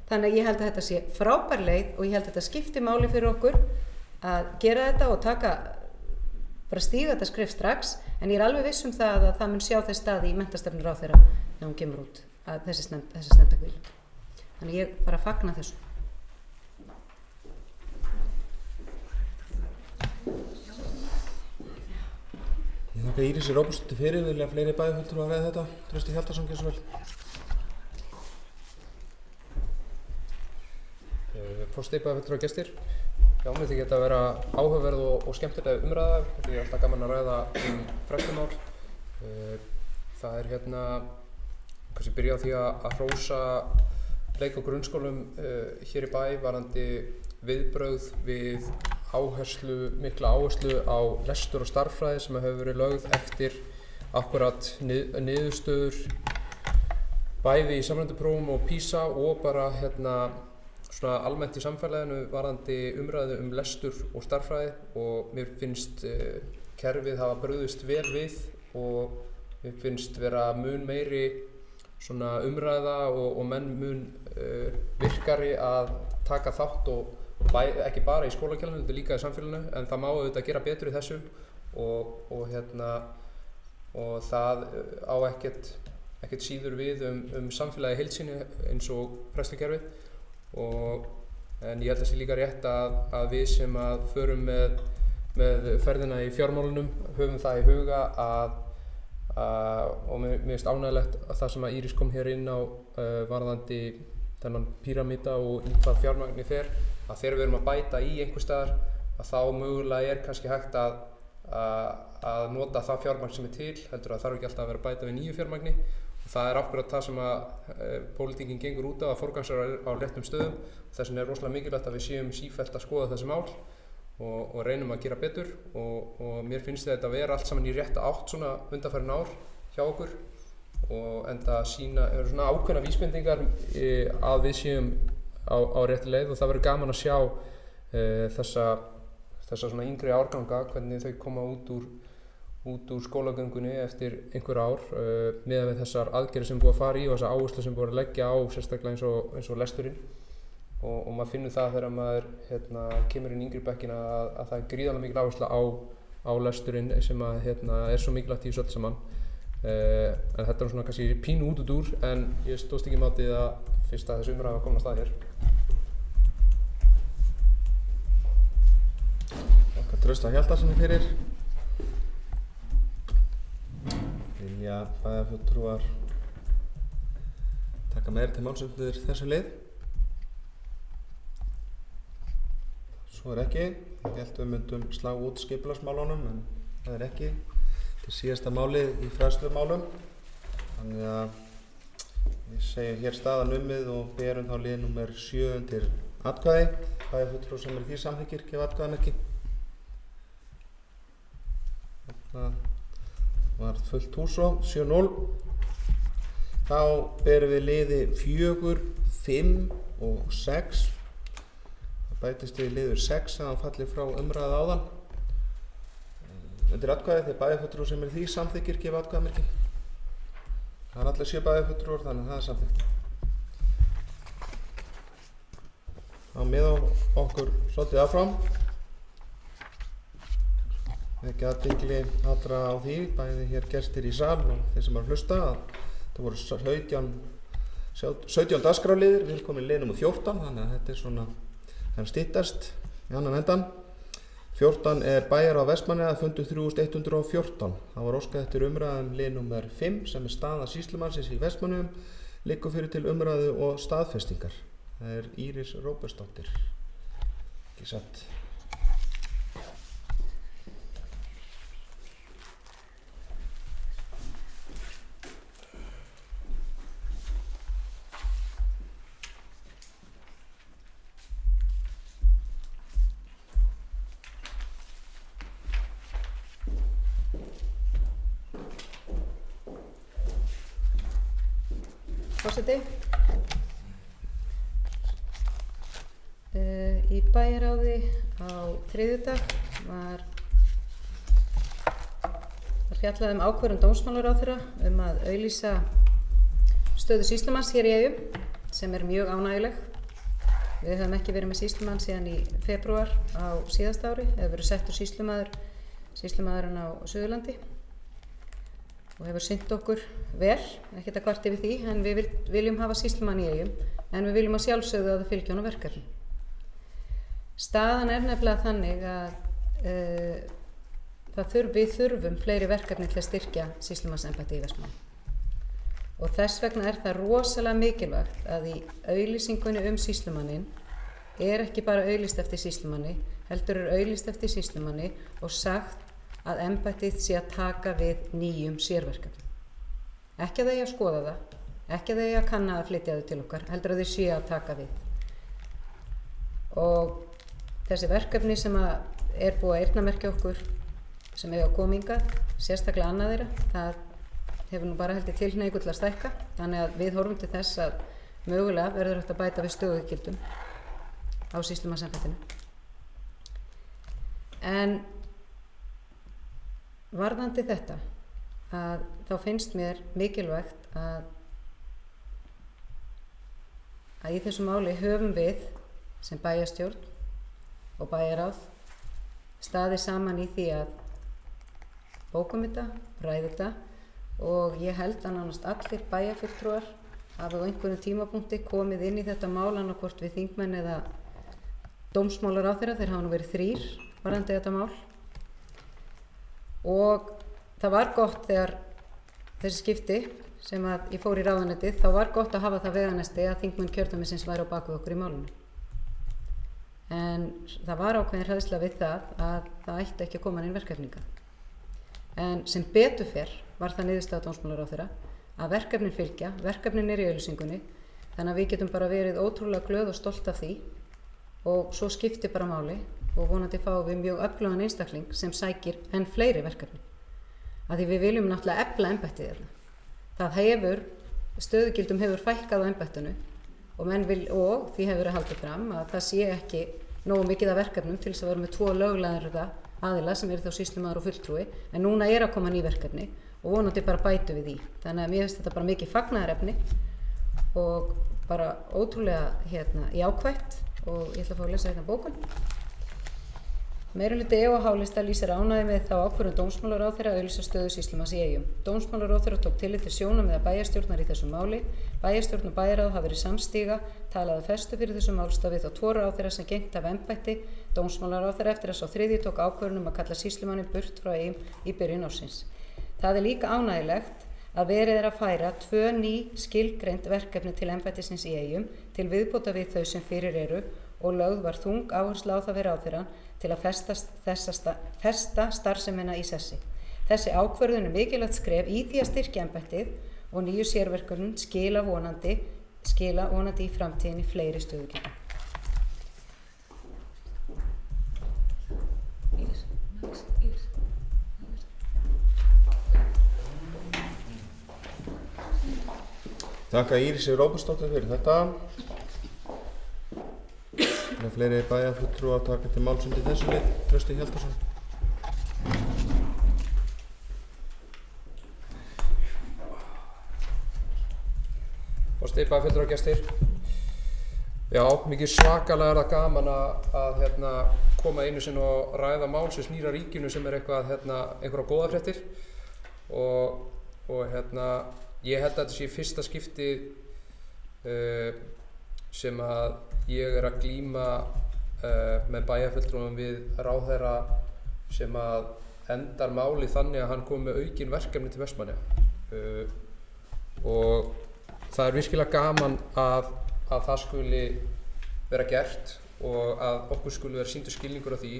Þannig að ég held að þetta sé frábær leið og ég held að þetta skipti máli fyrir okkur að gera þetta og bara stíga þetta skref strax, en ég alveg viss það að það mun sjá þess staði í menntastefnu ráðherra þegar hún kemur út, að þessi snemmtæku íhlutun. Þannig ég bara fagna þessu. Þakka Írisi Róbertsdóttur fyrir, vilja fleiri bæjarfulltrúar ræða þetta? Trausti Hjaltason, gjörðu svo vel. Forseti, bæjarfulltrúar, gestir. Já, mér þykir þetta að vera áhugaverð og skemmtileg umræða. Þetta er alltaf gaman að ræða fræðslumál. Það er kannski byrja á því að hrósa leik- og grunnskólum hér í bæ varðandi viðbrögð við mikla áherslu á lestur og stærðfræði sem hefur verið lögð eftir akkurat niðurstöður bæði í samræmdu prófum og PISA og bara svona almennt í samfélaginu varðandi umræðu lestur og stærðfræði, og mér finnst kerfið hafa brugðist vel við og mér finnst vera mun meiri svona umræða og menn mun virkari að taka þátt og ekki bara í skólakerfinu, heldur líka í samfélaginu, en það má auðvitað gera betur í þessu og það á ekkert síður við samfélagi í heild sinni eins og fræðslukerfið, en ég held að það sé líka rétt að við sem að förum með ferðina í fjármálunum höfum það í huga og mér finnst ánægilegt að það sem að Íris kom hér inn á varðandi þennan píramída og í hvað fjármagni fer, að þegar við erum að bæta í einhvers staðar að þá mögulega kannski hægt að nota það fjármagn sem til, heldur að þarf ekki alltaf að vera að bæta við nýju fjármagni. Það er akkurat það sem að pólitíkin gengur út á, að forgangsraða á réttum stöðum. Þess vegna er rosalega mikilvægt að við séum sífellt að skoða þessi mál og reynum að gera betur og mér finnst þetta að vera allt saman í rétta átt svona undanfarin ár hjá okkur, og enda eru svona ákveðna vísbendingar að við séum á rétti leið, og það verður gaman að sjá þessa svona yngri árganga, hvernig þau koma út úr skólagöngunni eftir einhver ár miðað við þessar aðgerðir sem búið að fara í og þessar áherslu sem búið að leggja á, sérstaklega eins og lesturinn, og maður finnur það þegar maður kemur inn í yngri bekkina að það er gríðarlega mikil áhersla á lesturinn sem að er svo mikilvægt í þessu öll saman. En þetta er svona kannski pínu út úr, en ég stóðst ekki mátið að fyrst að þessu umræða var komin af stað hér. Þakka Trausta Hjaltarssyni fyrir. Vilja bæjarfulltrúar taka meira til máls undir þessu leið? Svo er ekki. Ég held við myndum slá út skipulagsmálunum, en það er ekki. Þetta er síðasta málið í fræðslumálum, þannig að við segjum hér staðan numið og berum þá lið númer 7 undir atkvæði. Bæjarfulltrúar sem eru því samþykkir, gefa atkvæðamerki. Þetta var fullt hús og 7-0. Þá berum við liði 4, 5 og 6. Það bætist við liður 6 sem hann falli frá umræðu áðan. Undir atkvæði þegar bæjarfulltrúar sem eru því samþykkir gefa atkvæðamerki. Það er allir 7 bæjarfulltrúar, þannig að það er samþykkt. Þá miða okkur svolítið áfram. Ekki athygli allra á því, bæði hér gestir í sal og þeir sem eru að hlusta, að það voru 17 dagskrárliðir, við erum komin lið nummer 14, þannig að þetta er svona þeim styttast í annan endan. 14 er bæjar á Vestmannaeyja, fundur 3114. Það var óskað eftir umræðum lið nummer 5 sem er staða sýslumannsins í Vestmannaeyjum, liggur fyrir til umræðu og staðfestingar. Það er Íris Róbertsdóttir. Ekki satt. Forseti. Í bæjarráði á þriðjudag var fjallað ákvörðun dómsmálaráðherra að auglýsa stöðu sýslumanns hér í Eyjum, sem er mjög ánægjuleg. Við höfum ekki verið með sýslumann síðan í febrúar á síðasta ári, hefur verið settur sýslumaðurinn á Suðurlandi og hefur sinnt okkur vel, ekkert að kvarta yfir því, en við viljum hafa sýslumann í Eyjum, en við viljum að sjálfsögðu að það fylgi honum verkefni. Staðan er nefnilega þannig að við þurfum fleiri verkefni til að styrkja sýslumannsembættið í Vestmannaeyjum. Og þess vegna er það rosalega mikilvægt að í auglýsingunni sýslumanninn er ekki bara auglýst eftir sýslumanni, heldur er auglýst eftir sýslumanni og sagt að embættið sé að taka við nýjum sérverkefnum. Ekki að þau að skoða það, ekki að þau að kanna að flytja þau til okkar, heldur að þau sé að taka við. Og þessi verkefni sem er búið að eyrnamerkja okkur sem eiga að koma hingað, sérstaklega annað þeirra, það hefur nú bara heldur tilhneigingu til að stækka, þannig að við horfum til þess að mögulega verður hægt að bæta við stöðugildum á sýslumannsembættinu. En varðandi þetta, að þá finnst mér mikilvægt að í þessu máli höfum við sem bæjarstjórn og bæjarráð staðið saman í því að bókum þetta, ræða þetta og ég held að nánast allir bæjarfulltrúar hafa á einhverjum tímapunkti komið inn í þetta mál annarkvort við þingmenn eða dómsmálaráðherra, þeir hafa nú verið 3 varðandi þetta mál. Og það var gott þegar þessi skipti sem að ég fór í ráðuneytið, þá var gott að hafa það veganesti að þingmenn kjördæmisins væri á baku okkur í málinu. En það var ákveðin hræðsla við það að það ætti ekki að koma inn verkefninga. En sem betur fer var það niðurstaða dómsmálaráðherra að verkefnin fylgja, verkefnin í auglýsingunni, þannig að við getum bara verið ótrúlega glöð og stolt af því og svo skipti bara máli og vonandi fáum við mjög öflugan einstakling sem sækir enn fleiri verkefni. Af því við viljum náttúrulega efla embættið þarna. Það stöðugildum hefur fækkað á embættinu og því hefur verið haldið fram að það sé ekki nógu mikið af verkefnum til þess að vera með 2 lögleiðra aðila sem eru þá sýslumaður og fulltrúi, en núna er að koma ný verkefni og vonandi bara bætu við því. Þannig að mér finnst þetta bara mikið fagnaðarefni og bara ótrúlega jákvætt og ég ætla að fá að lesa hérna bókun. Meirihluti EOH-lista lýsir ánægju með þá ákvörðun dómsmálaráðherra að auglýsa stöðu sýslumanns í Eyjum. Dómsmálaráðherra tók tillit til sjónarmiða bæjarstjórnar í þessu máli. Bæjarstjórn og bæjarráð hafa verið samstíga, talað af festu fyrir þessu málstað við þá 2 ráðherra sem gegnt af embætti dómsmálaráðherra eftir að sá 3. tók ákvörðun að kalla sýslumanninn burt frá Eyjum í byrjun ársins. Það er líka ánægjulegt að verið að færa 2 ný skilgreind verkefni til embættisins í Eyjum til viðbóta við þau sem fyrir eru og lögð var þung áhersla á það við ráðherrann til að festa starfsemina í sessi. Þessi ákvörðun er mikilvægt skref í því að styrkja embættið og nýju sérverkefnum skila vonandi í framtíðinni fleiri stöðugildum. Þakka Írisi Róbertsdóttur fyrir þetta. Það er fleiri bæjarfulltrúar að taka til máls undir þessu lið. Trausti Hjaltason. Forseti, bæjarfulltrúar, gestir. Já, mikið svakalega er það gaman að koma einu sinni og ræða mál sem snýr að ríkinu sem er einhverja góða fréttir og ég held að þetta sé fyrsta skipti sem að ég er að glíma með bæjarfulltrúum við ráðherra sem að endar máli þannig að hann komi með aukin verkefni til Vestmannaeyja og það er virkilega gaman að það skuli vera gert og að okkur skuli vera sýndur skilningur á því.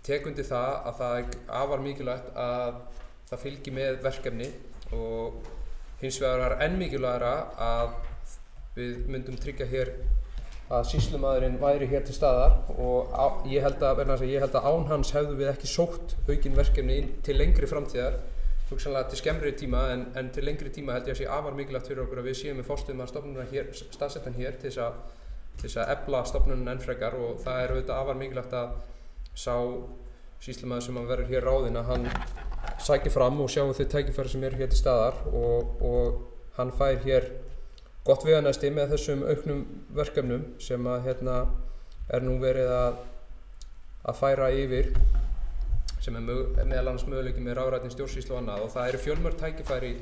Tek undir það að það er afar mikilvægt að það fylgi með verkefni og hins vegar er enn mikilvægara að við myndum tryggja hér að sýslumaðurinn væri hér til staðar og ég held að án hans hefðum við ekki sótt aukin verkefni til lengri framtíðar, hugsanlega til skemmri tíma en til lengri tíma held ég að sé afar mikilvægt fyrir okkur að við séum með forstöðumann stofnunina hér, staðsettan hér til þess að efla stofnunina enn frekar og það er auðvitað afar mikilvægt að sá sýslumaður sem að verður hér ráðinn að hann sækir fram og sjáum þau tækifæri sem eru hér til staðar og hann fær hér gott veganesti með þessum auknum verkefnum sem að er nú verið að færa yfir sem er meðal annars möguleiki með rafrænni stjórnsýslu og annað og það eru fjölmörg tækifæri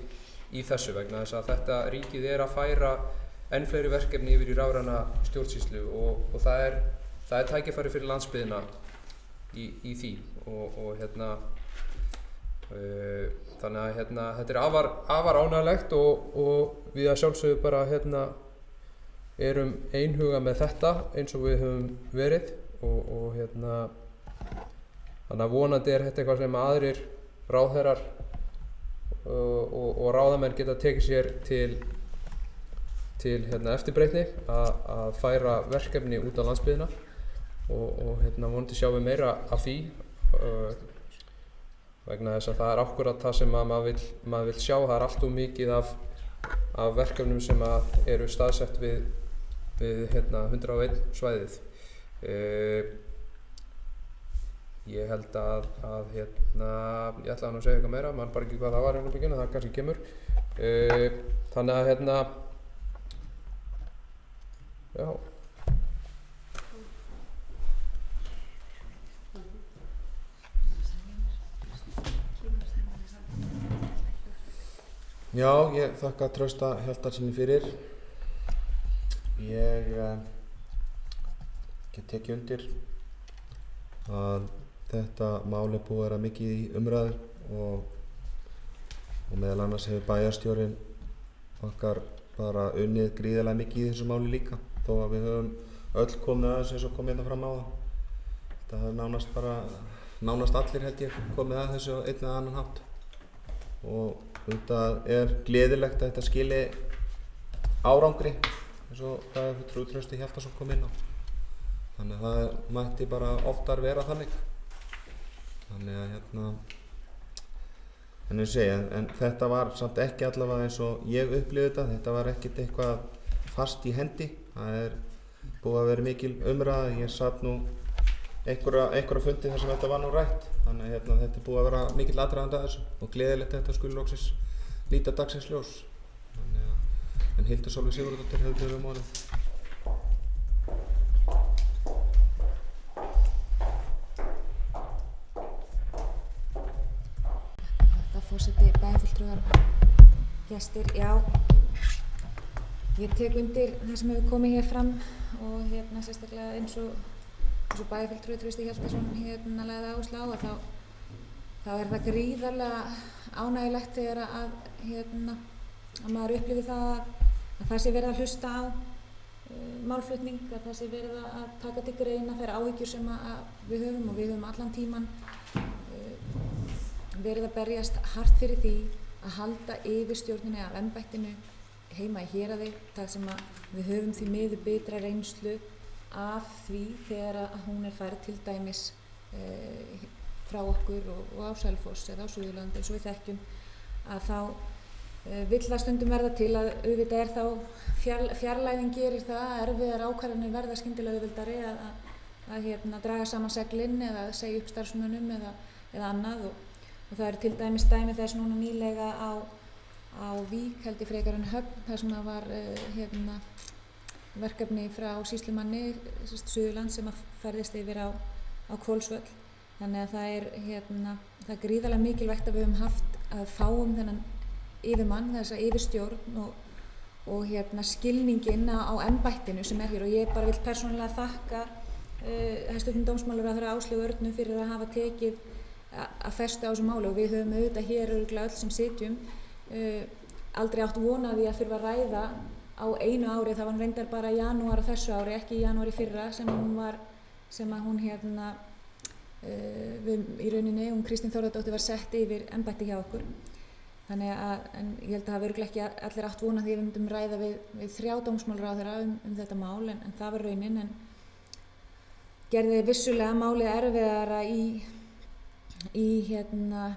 í þessu vegna þess að þetta ríkið er að færa enn fleiri verkefni yfir í rafræna stjórnsýslu og það er tækifæri fyrir landsbyggðina í því og þannig að þetta er afar ánægilegt og við að sjálfsögðu bara erum einhuga með þetta eins og við höfum verið og þannig að vonandi er þetta eitthvað sem aðrir ráðherrar og ráðamenn geta tekið sér til eftirbreytni að færa verkefni út á landsbyggðina og vonandi sjáum við meira af því vegna þess að það er akkúrat það sem að maður vill sjá. Það er allt of mikið af verkefnum sem eru staðsett við 101 svæðið. Ég held að ég ætlaði að segja eitthvað meira, man bara ekki hvað það var en það kannski kemur. Þannig að já. Já, ég þakka Trausta Hjaltarsyni fyrir. Ég get tekið undir að þetta mál er búið að vera mikið í umræðu og meðal annars hefur bæjarstjórinn okkar bara unnið gríðarlega mikið í þessu máli líka, þó að við höfum öll komið að þessu eins og komið fram á það. Það er nánast allir held ég komið að þessu á einn eða annan hátt og þetta er gleðilegt að þetta skili árangri eins og bæjarfulltrúi Trausti Hjaltarsson kom inn á. Þannig að það mætti bara oftar vera þannig. Þannig að en ég segi, en þetta var samt ekki allavega eins og ég upplifði þetta. Þetta var ekkert eitthvað fast í hendi. Það er búið að vera mikil umræða. Ég satt nú einhverja fundi þar sem þetta var nú rætt. Þannig að þetta er búið að vera mikil aðdragandi að þessu og gleðilegt að þetta skuli loksins líta dagsins ljós. Þannig að en Hildur Sólveig Sigurðardóttir hefur beðið orðið. Forseti, bæjarfulltrúar, gestir, já, ég tek undir það sem hefur komið hér fram og sérstaklega eins og bæjarfulltrúi Trausti Hjaltarsson lagði áherslu á að þá er það gríðarlega ánægjulegt þegar að maður upplifir það sé verið að hlusta á málflutning, að það sé verið að taka til greina þær áhyggjur sem við höfum allan tíman verið að berjast hart fyrir því að halda yfirstjórninni af embættinu heima í héraði, þar sem við höfum því miður bitra reynslu af því þegar að hún er færð til dæmis frá okkur og á Selfoss eða á Suðurlandi eins og við þekkjum að þá vill það stundum verða til að auðvitað er þá fjarlægðin gerir það að erfiðar ákvarðanir verða skyndilega auðvildari að draga saman seglin eða segja upp starfsmönnum eða annað og það eru til dæmis dæmi þess núna nýlega á Vík held ég frekar en Höfn þar sem það var verkefni frá sýslumanni Suðurland sem að ferðist yfir á Hvolsvöll. Þannig að það er gríðarlega mikilvægt að við höfum haft að fáum þennan yfirmann, þessa yfirstjórn og skilninginn á embættinu sem er hér og ég bara vill persónulega þakka hæstv. Dómsmálaráðherra Áslaugu Örnu fyrir að hafa tekið að festa á þessu máli og við höfum auðvitað hér örugglega öll sem sitjum aldrei átt von á því að þurfa að ræða á einu ári, það var reyndar bara í janúar á þessu ári, ekki í janúar í fyrra sem hún í rauninni, Kristín Þórðardóttir var sett yfir embætti hjá okkur. Þannig að, en ég held að það hafi örugglega ekki allir átt von á því að við myndum ræða við 3 dómsmálaráðherra þetta mál en það var raunin en gerði vissulega málið erfiðara í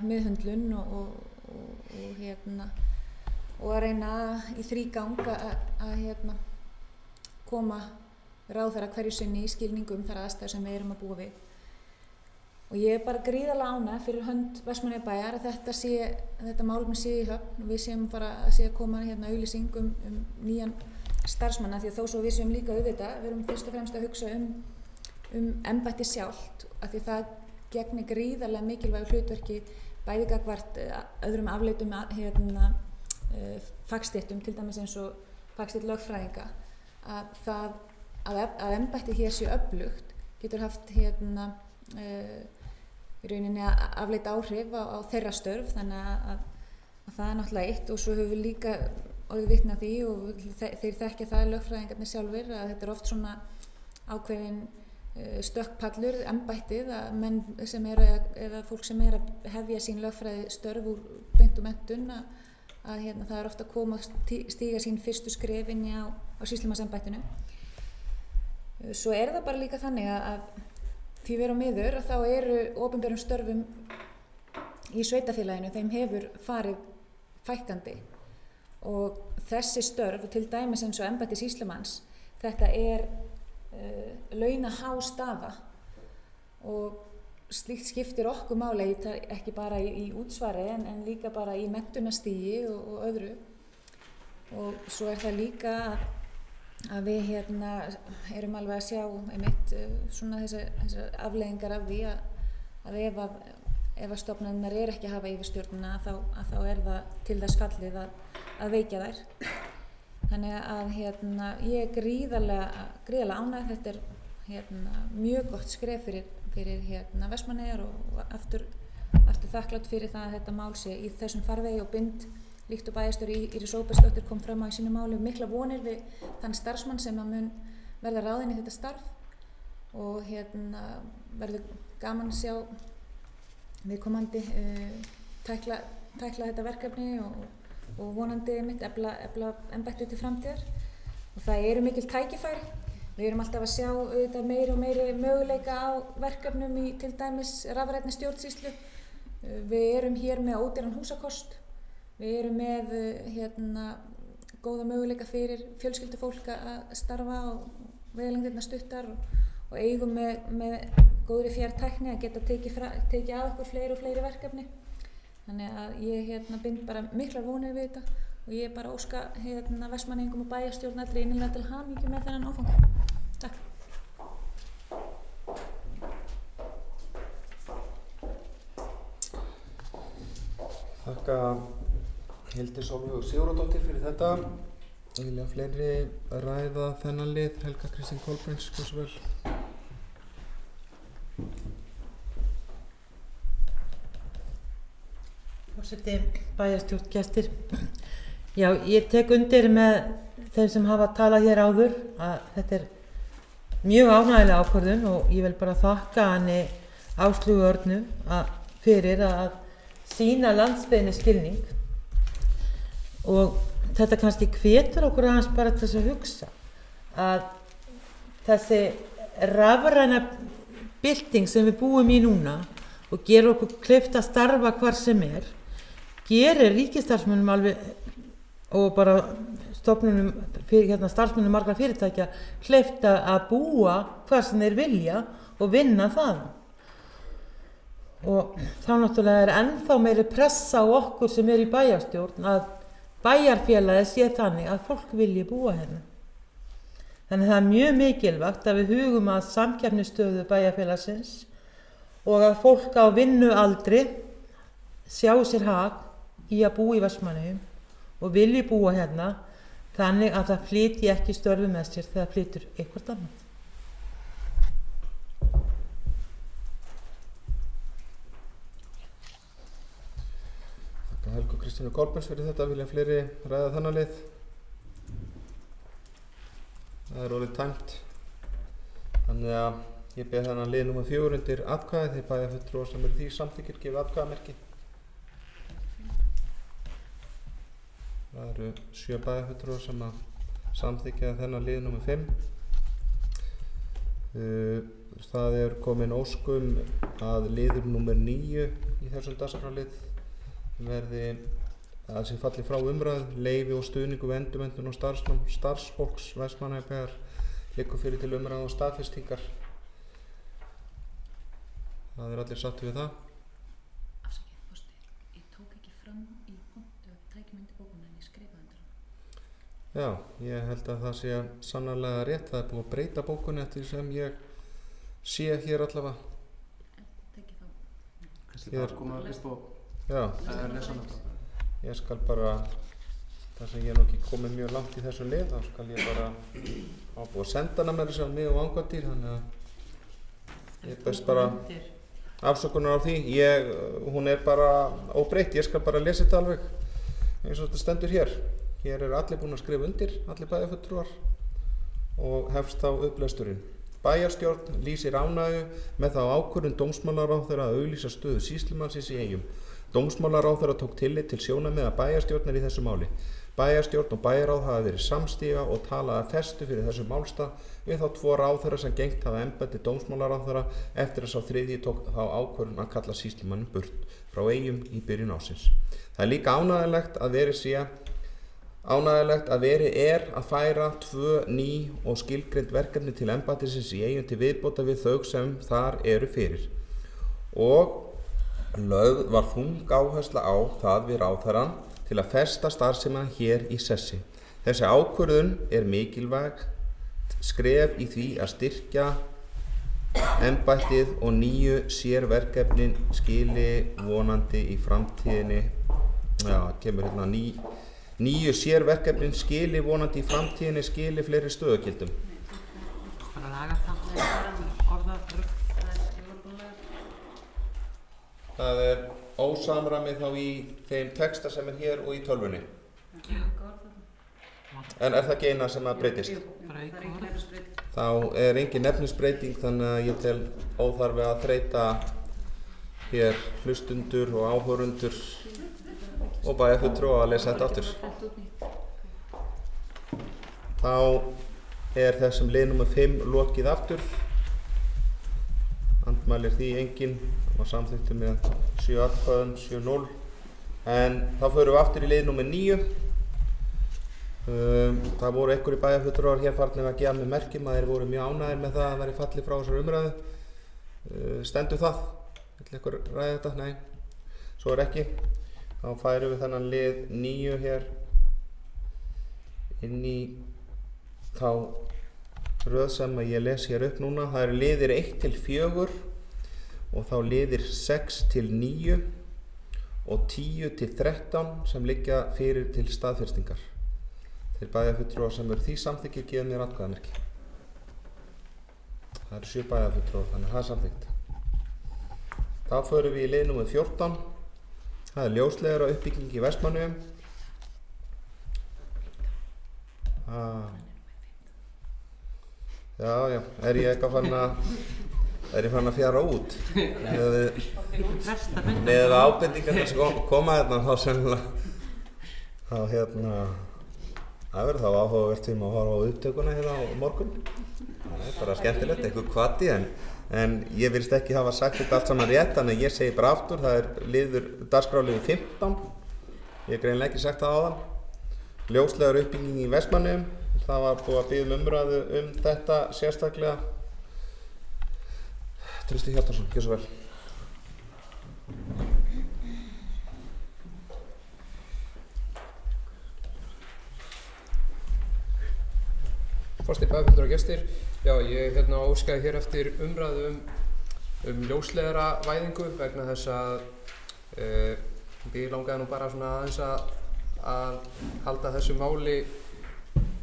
meðhöndlun og að reyna í þrígang að koma ráðherra hverju sinni í skilningum þar aðstæður sem við erum að búa við. Og ég er bara gríðarlega ánægð fyrir hönd Vestmannaeyjabæjar að þetta málefni sé í höfn og við séum bara að sé að koma auglýsing um nýjan starfsmanna því að þó svo við séum líka auðvitað, við erum fyrst og fremst að hugsa um embætti sjálft af því það gegnir gríðarlega mikilvægu hlutverki bæði gagnvart öðrum afleitum fagstéttum, til dæmis eins og fagstétt lögfræðinga, að embættið hér sé öflugt getur haft í rauninni afleita áhrif á þeirra störf, þannig að það er náttúrulega eitt, og svo höfum við líka orðið vitni af því, og þeir þekkja það lögfræðingarnir sjálfir, að þetta er oft svona ákveðin stökkpallur, embættið, að menn sem eru eða fólk sem er að hefja sín lögfræði störf úr beintu menntun, að það er ofta að koma að stíga sín fyrstu skref inn á sýslumannsembættinu. Svo er það bara líka þannig að því við erum miður, að þá eru opinberum störfum í sveitafélaginu, þeim hefur farið fækkandi, og þessi störf, til dæmis eins og embætti sýslumanns, þetta er launahá staða, og slíkt skiptir okkur máli, ekki bara í útsvari en líka bara í menntunarstigi og öðru. Og svo er það líka að við erum alveg að sjá einmitt svona þessar afleiðingar af því að ef stofnanirnar er ekki að hafa yfirstjórnina, að þá er það til þess fallið að veikja þær. Þannig að ég er gríðarlega ánægð. Þetta er mjög gott skref fyrir Vestmannaeyjar, og aftur þakklátt fyrir það að þetta mál sé í þessum farvegi, og bind líkt og bæjarstjóri Íris Róbertsdóttir kom fram á í sínu máli mikla vonir við þann starfsmann sem að mun verða ráðinn í þetta starf, og verður gaman að sjá viðkomandi tækla þetta verkefni og vonandi mitt efla embættið til framtíðar. Og það eru mikil tækifæri. Við erum alltaf að sjá auðvitað meiri og meiri möguleika á verkefnum í til dæmis rafrænni stjórnsýslu. Við erum hér með ódýran húsakost. Við erum með góða möguleika fyrir fjölskyldufólk að starfa og vegalengdirnar stuttar, og eigum með góðri fjartækni að geta tekið að okkur fleiri og fleiri verkefni. Þannig að ég bind bara miklar vonir við þetta, og ég bara óska Vestmanneyingum og bæjarstjórn allri innilega til hamingju með þennan áfanga. Takk. Þakka Hildi Sólveig Sigurðardóttir fyrir þetta. Vilja fleiri ræða þennan lið? Helga Kristín Kolbeins, hversu vel? Forseti, bæjarstjórn, gestir. Já, ég tek undir með þeim sem hafa talað hér áður að þetta er mjög ánægjuleg ákvörðun, og ég vil bara þakka henni Áslaugu Örnu fyrir að sýna landsbyggðinni skilning, og þetta kannski hvetur okkur aðeins bara til þess að hugsa að þessi rafræna bylting sem við búum í núna og gerur okkur kleift að starfa hvar sem gerir ríkisstarfsmönnum alveg, og bara stofnunum, starfsmönnum margra fyrirtækja, kleift að búa hvar sem þeir vilja og vinna það. Og þá náttúrulega er ennþá meiri pressa á okkur sem í bæjarstjórn að bæjarfélagið sé þannig að fólk vilji búa hérna. Þannig það er mjög mikilvægt að við hugum að samkeppnisstöðu bæjarfélagsins, og að fólk á vinnualdri sjá sér hag í að búa í Vestmannaeyjum og vilji búa hérna, þannig að það flytji ekki störfi með sér þegar það flytur eitthvað annað. Þakka Helgu Kristínu Kolbeins fyrir þetta. Vilja fleiri ræða þennan lið? Það er orðið tæmt. Þannig að ég ber þennan lið númer 4 undir atkvæði. Þeir bæjarfulltrúar sem eru því samþykkir gefa atkvæðamerki. Það eru 7 bæjarfulltrúar sem að samþykkja þennan lið númer 5. Það er komin óskum að liður númer 9 í þessum dagskrárlið verði að sem falli frá umræðu. Leyfi og stuðningu við endurmenntun og starfsfólks Vestmannaeyjabæjar liggur fyrir til umræðu og staðfestingar. Það er allir sáttir við það. Afsakið, forseti, ég tók ekki fram í pontu að tækjum undir bókuna en ég skrifaði undir hana. Já, ég held að það sé sannarlega rétt. Það er búið að breyta bókunni eftir sem ég sé hér allavega. Tekið þá. Kannski bara koma upp og lesa hana þá. Ég skal bara, þar sem ég er nú ekki komið mjög langt í þessu lið, þá skal ég bara búið að senda hana með þess að mig og angandýr, þannig að Ég best bara afsökunar á því. Hún er bara óbreytt, ég skal bara lesa þetta alveg eins og þetta stendur hér. Hér eru allir búin að skrifa undir, allir bæjarfulltrúar og hefst þá upplesturinn. Bæjarstjórn lýsir ánægju með þá ákvörðun dómsmálaráðherra að auglýsa stöðu sýslumannsins í Eyjum. Dómsmálaráðherra tók tillit til sjónarmiða bæjarstjórnar í þessu máli. Bæjarstjórn og bæjarráð hafa verið samstíga og talað að festu fyrir þessu málstað við þá 2 ráðherra sem gegnt hafa embætti dómsmálaráðherra eftir að sá 3. tók þá ákvörðun að kalla sýslumannin burt frá Eyjum í byrjun ársins. Það er líka ánægjulegt að verið er að færa 2 ný og skilgreind verkefni til embættisins í Eyjum til viðbótar við þau sem þar eru fyrir. Og lögð var þung áhersla á það við ráðherrann til að festa starfsemina hér í sessi. Þessi ákvörðun er mikilvægt skref í því að styrkja embættið og nýju sérverkefnin skili vonandi í framtíðinni. Kemur hérna nýju sérverkefnin skili vonandi í framtíðinni skili fleiri stöðugildum. Það er ósamræmi þá í þeim texta sem er hér og í tölvunni. En er það ekki eina sem að breytist? Þá er engin efnisbreyting, þannig að ég tel óþarfi að þreyta hér hlustundur og áhorundur og bæjarfulltrúa að lesa þetta aftur. Þá er þessum lið nr. 5 lokið aftur. Andmælir því enginn, það var samþykktur með 7 atkvæðum, 7-0. En þá förum við aftur í lið nr. 9. Það voru einhverjir bæjarfulltrúar hér farnir að gefa með merkjum að þeir voru mjög ánægðir með það að vera fallið frá þessar umræðu. Stendur það? Vill einhver ræða þetta? Nei, svo er ekki. Þá færum við þennan lið 9 hér inn í þá röð sem ég les hér upp núna. Það eru liðir 1-4 og þá liðir 6-9 og 10-13 sem liggja fyrir til staðfestingar. Þeir bæjarfulltrúar sem eru því samþykkir gefa mér atkvæðamerki. Það eru 7 bæjarfulltrúar, þannig að það er samþykkt. Þá förum við í lið nr. 14. Það er ljósleiðara uppbygging í Vestmannaeyjum. Já, er ég fann að fjara út? Með ábendingarna sem koma hérna þá sennilega það verður þá áhugavert tíma að horfa á upptökuna hérna á morgun. Það er bara skemmtilegt, eitthvað hvati en ég virðist ekki hafa sagt þetta allt saman rétt, þannig ég segi bara aftur, það er dagskrárliður 15. Ég hef greinilega ekki sagt það áðan. Ljósleiðara uppbygging í Vestmannaeyjum. Það var búið að biðja umræðu þetta sérstaklega. Trausti Hjaltarsson, gjör svo vel. Forseti, bæjarfulltrúar og gestir. Já, ég óskaði hér eftir umræðu um ljósleiðara væðingu vegna þess að ég langaði nú bara svona aðeins að halda þessu máli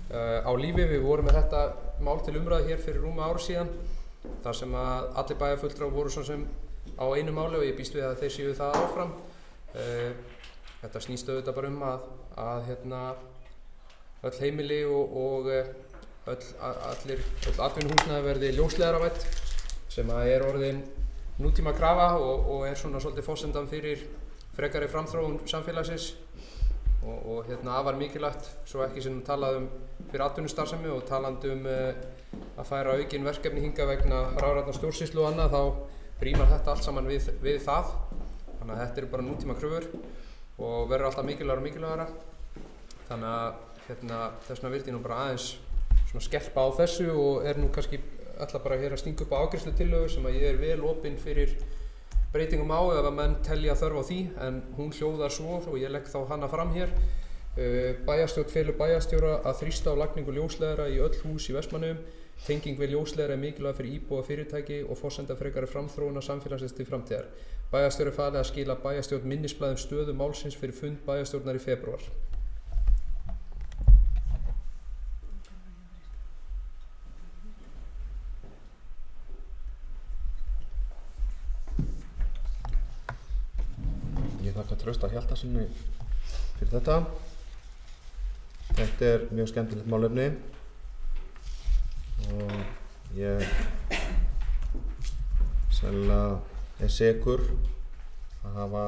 á lífi. Við vorum með þetta mál til umræðu hér fyrir rúma ári síðan þar sem að allir bæjarfulltrúar voru svona sem á einu máli og ég býst við að þeir séu það áfram. Þetta snýst auðvitað bara að öll heimili og öll atvinnuhúsnæði verði ljósleiðaravædd sem að er orðin nútíma krafa og er svona svolítið forsendan fyrir frekari framþróun samfélagsins og afar mikilvægt svo ekki sem talað fyrir atvinnustarfsemi og talandi að færa aukin verkefni hingað vegna rafrænnar stjórnsýslu og annað, þá rímar þetta allt saman við það. Þannig að þetta eru bara nútíma kröfur og verður alltaf mikilvægara og mikilvægara. Þannig að þess vegna vildi ég nú bara aðeins svona skerpa á þessu og er nú kannski ætla bara hér að stinga upp á afgreiðslutillögu sem að ég er vel opinn fyrir breytingum á ef að menn telja þörf á því, en hún hljóðar svo og ég legg þá hana fram hér. Bæjarstjórn felur bæjarstjóra að þrýsta á lagningu ljósleiðara í öll hús í Vestmannaeyjum. Tenging við ljósleiðara er mikilvæg fyrir íbúa fyrirtæki og forsenda frekari framþróunar samfélagsins til framtíðar. Bæjarstjóri falið að skila bæjarstjórn minnisblaði stöðu málsins fyrir fund bæjarstjórnar í febrúar. þakka Trausta Hjaltarsyni fyrir þetta. Þetta mjög skemmtilegt málefni og ég sennilega sekur að hafa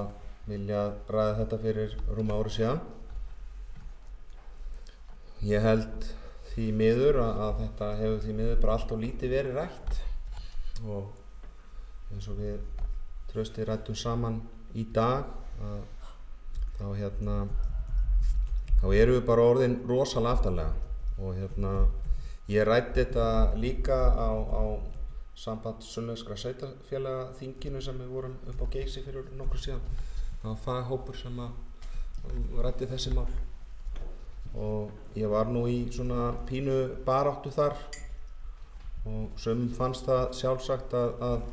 viljað ræða þetta fyrir rúma ári síðan. Ég held því miður að þetta hefur því miður bara allt og lítið verið rætt og eins og við Trausti ræddum saman í dag þá erum við bara orðin rosalega aftarlega og ég ræddi þetta líka á samband Sunnlenskra sveitarfélaga þinginu sem við vorum upp á Geysi fyrir nokkru síðan. Það var faghópur sem ræddi þessi mál og ég var nú í svona pínu baráttu þar og sumum fannst það sjálfsagt að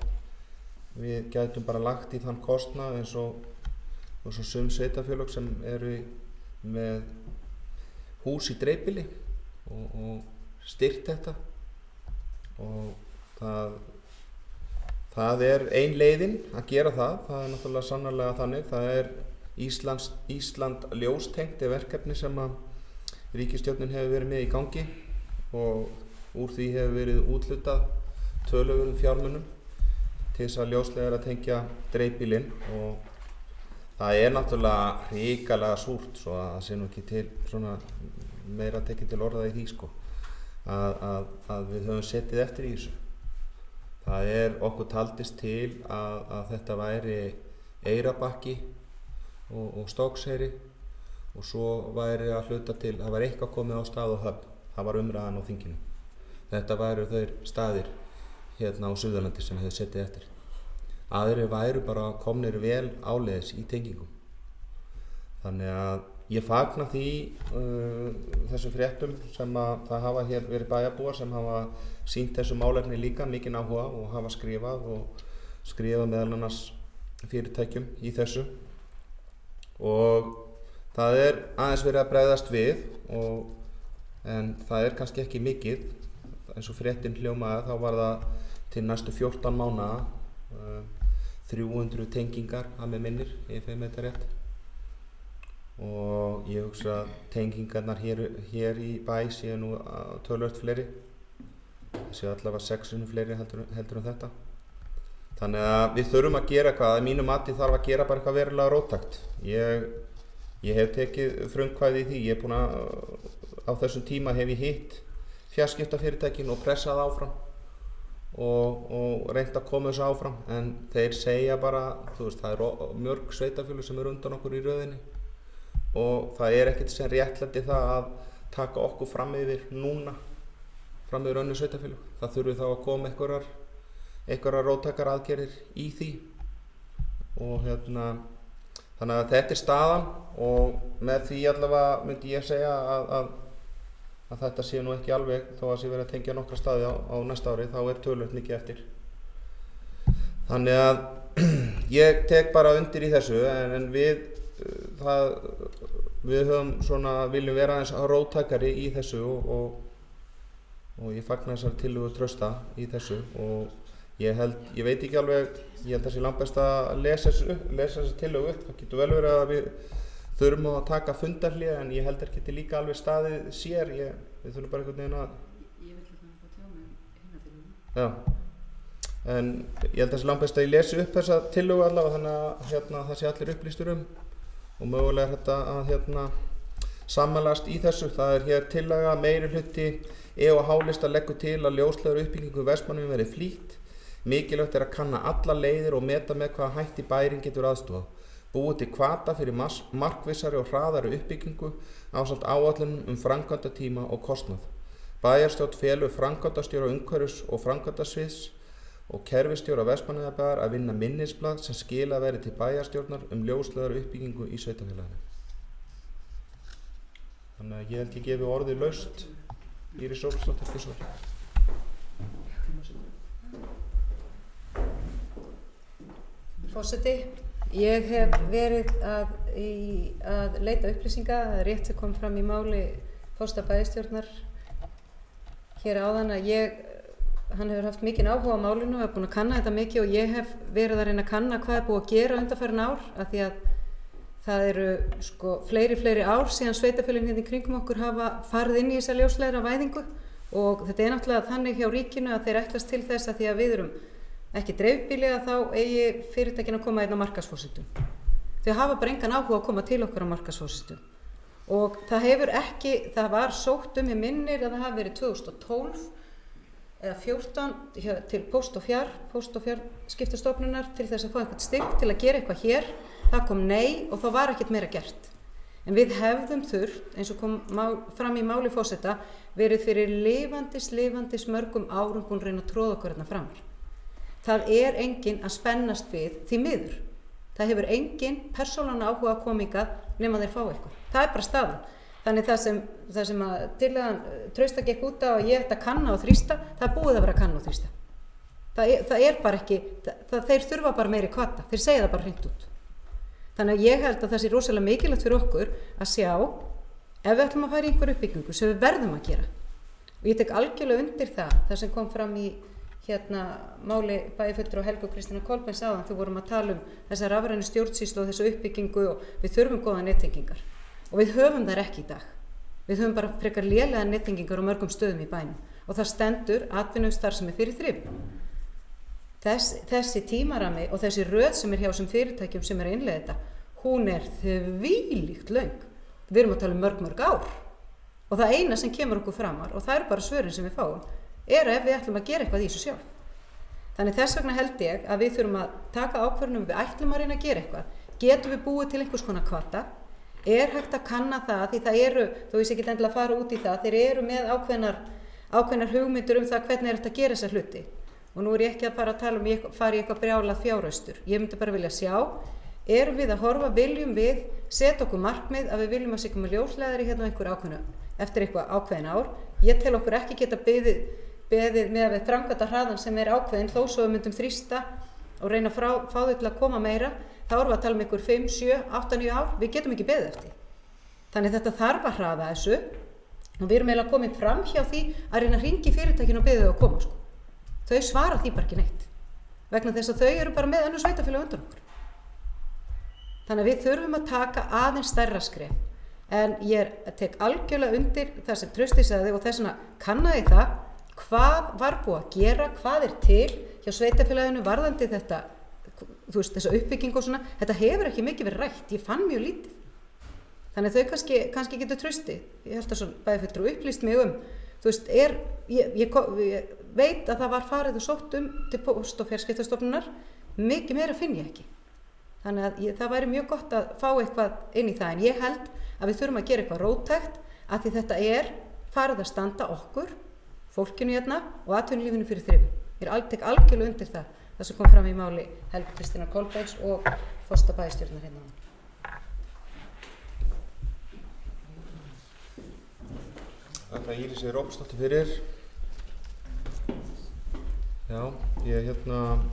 við gætum bara lagt í þann kostnað eins og sum sveitarfélög sem eru með hús í dreifbýli og styrkt þetta og það ein leiðin að gera það náttúrulega sannarlega þannig. Það Ísland ljóstengt verkefni sem að ríkisstjórnin hefur verið með í gangi og úr því hefur verið úthlutað töluverðum fjármunum til þess að ljósleiðara tengja dreifbýlin og það náttúrulega hrikalega súrt svo að það sé nú ekki til svona meira tekið til orða í því sko að við höfum setið eftir í þessu. Það okkur taldist til að þetta væri Eyrarbakki og Stokkseyri og svo væri að hluta til, það var eitthvað komið á stað og höfn, það var umræðan á þinginu. Þetta væru þeir staðir hérna á Suðurlandi sem hefði setið eftir. Aðrir væru bara komnir vel áleiðis í tengingum. Þannig að ég fagna því þessum fréttum sem að það hafa hér verið bæjarbúar sem hafa sýnt þessu málefni líka mikinn áhuga og hafa skrifað meðal annars fyrirtækjum í þessu og það aðeins verið að bregðast við en það kannski ekki mikið eins og fréttin hljómaði þá var það til næstu 14 mánaða 300 tengingar að með minnir ef ég með þetta rétt og ég hugsa að tengingarnar hér í bæ séu nú töluvert fleiri séu allavega 600 fleiri heldur en þetta þannig að við þurfum að gera eitthvað að mínu mati þarf að gera bara eitthvað verulega róttækt ég hef tekið frumkvæði í því ég búin að á þessum tíma hef ég hitt fjarskiptafyrirtækin og pressað áfram og reynt að koma þessu áfram en þeir segja bara þú veist það mörg sveitarfélög sem undan okkur í röðinni og það ekkert sem réttlæti það að taka okkur fram yfir núna fram yfir önnur sveitarfélög það þurfi þá að koma einhverjar róttækar aðgerðir í því og þannig að þetta staðan og með því allavega myndi ég segja að þetta sé nú ekki alveg þó að sé verið að tengja nokkra staði á næsta ári þá töluvert mikið eftir þannig að ég tek bara undir í þessu en við höfum svona viljum vera aðeins róttækari í þessu og ég fagna þessari tillögu Trausta í þessu og ég veit ekki alveg ég held að það sé langbest að lesa þessi tillögu upp það getur vel verið að við þurfum að taka fundarhlé en ég held ekki til líka alveg staðið sér við þurfum bara einhvern veginn að ég vil ekki þannig að tjá mig já en ég held að það sé langbest að ég lesi upp þessa tillögu allavega þannig að það sé allir upplýstur og mögulega þetta að samanlast í þessu það hér tillaga meirihluti E&H-lista leggur til að ljósleiðara uppbyggingu í Vestmannaeyjum verði flýtt mikilvægt að kanna alla leiðir og meta með hvaða hætti bærinn getur aðstofað búið til hvata fyrir markvissari og hraðari uppbyggingu ásamt áætlunum framkvæmdatíma og kostnað. Bæjarstjórn felur framkvæmdastjóra umhverfis- og framkvæmdasviðs og kerfisstjóra Vestmannaeyjabæjar að vinna minnisblað sem skilað verði til bæjarstjórnar ljósleiðara uppbyggingu í sveitarfélaginu. Þannig að ég held ég gefi orðið laust Íris Ólafsdóttir til svar. Forseti, ég hef verið að leita upplýsinga, rétt sem kom fram í máli forsta bæjarstjórnar hér áðan að hann hefur haft mikinn áhuga á málinu og búin að kanna þetta mikið og ég hef verið að reyna að kanna hvað búið að gera undanfarin ár af því að það eru sko fleiri ár síðan sveitafélögin hérna í kringum okkur hafa farið inn í þessa ljósleiðara væðingu og þetta náttúrulega þannig hjá ríkinu að þeir ætlast til þess að því að við erum ekki dreifbýli að þá eigi fyrirtækin að koma inn á markaðsforsendum. Þau hafa bara engan áhuga að koma til okkur á markaðsforsendum. Og það var sótt ég minnir að það hafi verið 2012 eða 14 til Póst og fjarskiptastofnunar til þess að fá einhvern styrk til að gera eitthvað hér. Það kom nei og þá var ekkert meira gert. En við hefðum þurft, eins og kom fram í máli forseta, verið fyrir lifandis mörgum árum búin að reyna að tróða okkur hérna fram. Það enginn að spennast við því miður. Það hefur enginn persónulegan áhuga að koma hingað nema þeir fá eitthvað. Það bara staðan. Þannig það sem að tillagan Trausta gekk út á að ég ætti að kanna og þrýsta, það búið að vera að kanna og þrýsta. Það bara ekki, þeir þurfa bara meiri hvata, þeir segja það bara hreint út. Þannig að ég held að það sé rosalega mikilvægt fyrir okkur að sjá ef við ætlum að fara í einhver uppbyggingu sem við verðum að gera. Og ég tek algjörlega undir það sem kom fram í máli bæjarfulltrúa Helgu og Kristínar Kolbeins áðan, þú vorum að tala þessa rafrænu stjórnsýslu og þessu uppbyggingu og við þurfum góða nettengingar. Og við höfum þær ekki í dag. Við höfum bara frekar lélega nettengingar á mörgum stöðum í bænum og það stendur atvinnustarfsemi fyrir þrifum. Þessi tímarami og þessi röð sem hjá þessum fyrirtækjum sem að innleiða þetta, hún þvílíkt löng. Við erum að tala mörg ár og það eina sem kemur okkur framar og það bara svörin sem við fáum ef við ætlum að gera eitthvað í þessu sjálf. Þannig þess vegna held ég að við þurfum að taka ákvörðun við ætlum að reyna að gera eitthvað. Getum við búið til einhvers konar hvata? Hægt að kanna það því það þó ég sé ekki endilega að fara út í það, þeir eru með ákveðnar hugmyndir það hvernig þetta að gera þessa hluti. Og nú ég ekki að fara að tala ég fari í eitthvað brjálað fjáraustur. Ég myndi bara vilja sjá, erum við að horfa, viljum við setja okkur markmið að við viljum að sigga með ljósleiðari hérna eftir eitthvað ákveðin ár. Ég tel okkur ekki geta beðið með við framkvæmda hraðan sem ákveðin þó svo við myndum þrýsta og reyna að fá þau til að koma meira. Þá erum við að tala ykkur 5, 7, 8, 9 ár. Við getum ekki beðið eftir. Þannig þetta þarf að hraða þessu og við erum eiginlega komin fram hjá því að reyna að hringi fyrirtækinu og beðið þau að koma Þau svara því bara ekki neitt vegna þess að þau eru bara með önnur sveitafélög undan okkur. Þannig að við þurfum að taka aðeins stærra skref en ég tek algjörlega undir það sem Trausti sagði og þess vegna kannaði það hvað var búið að gera, hvað til hjá sveitafélaginu varðandi þetta, þessa uppbyggingu og svona. Þetta hefur ekki mikið verið rætt, ég fann mjög lítið. Þannig að þau kannski getur Trausti, ég held að svona bæjarfulltrúi upplýst mig ég veit að það var farið og sótt til Póst og fjarskiptastofnunar, mikið meira finn ég ekki. Þannig að það væri mjög gott að fá eitthvað inn í það en ég held að við þurfum að gera eitthvað róttækt af því þetta farið að standa okkur, fólkinu hérna og atvinnulífinu fyrir þrifi. Ég tek algjörlega undir það sem kom fram í máli Helgu Kristínar Kolbeins og forseta bæjarstjórnar hérna. Þakka Írisi Róbsdóttur fyrir. Já, ég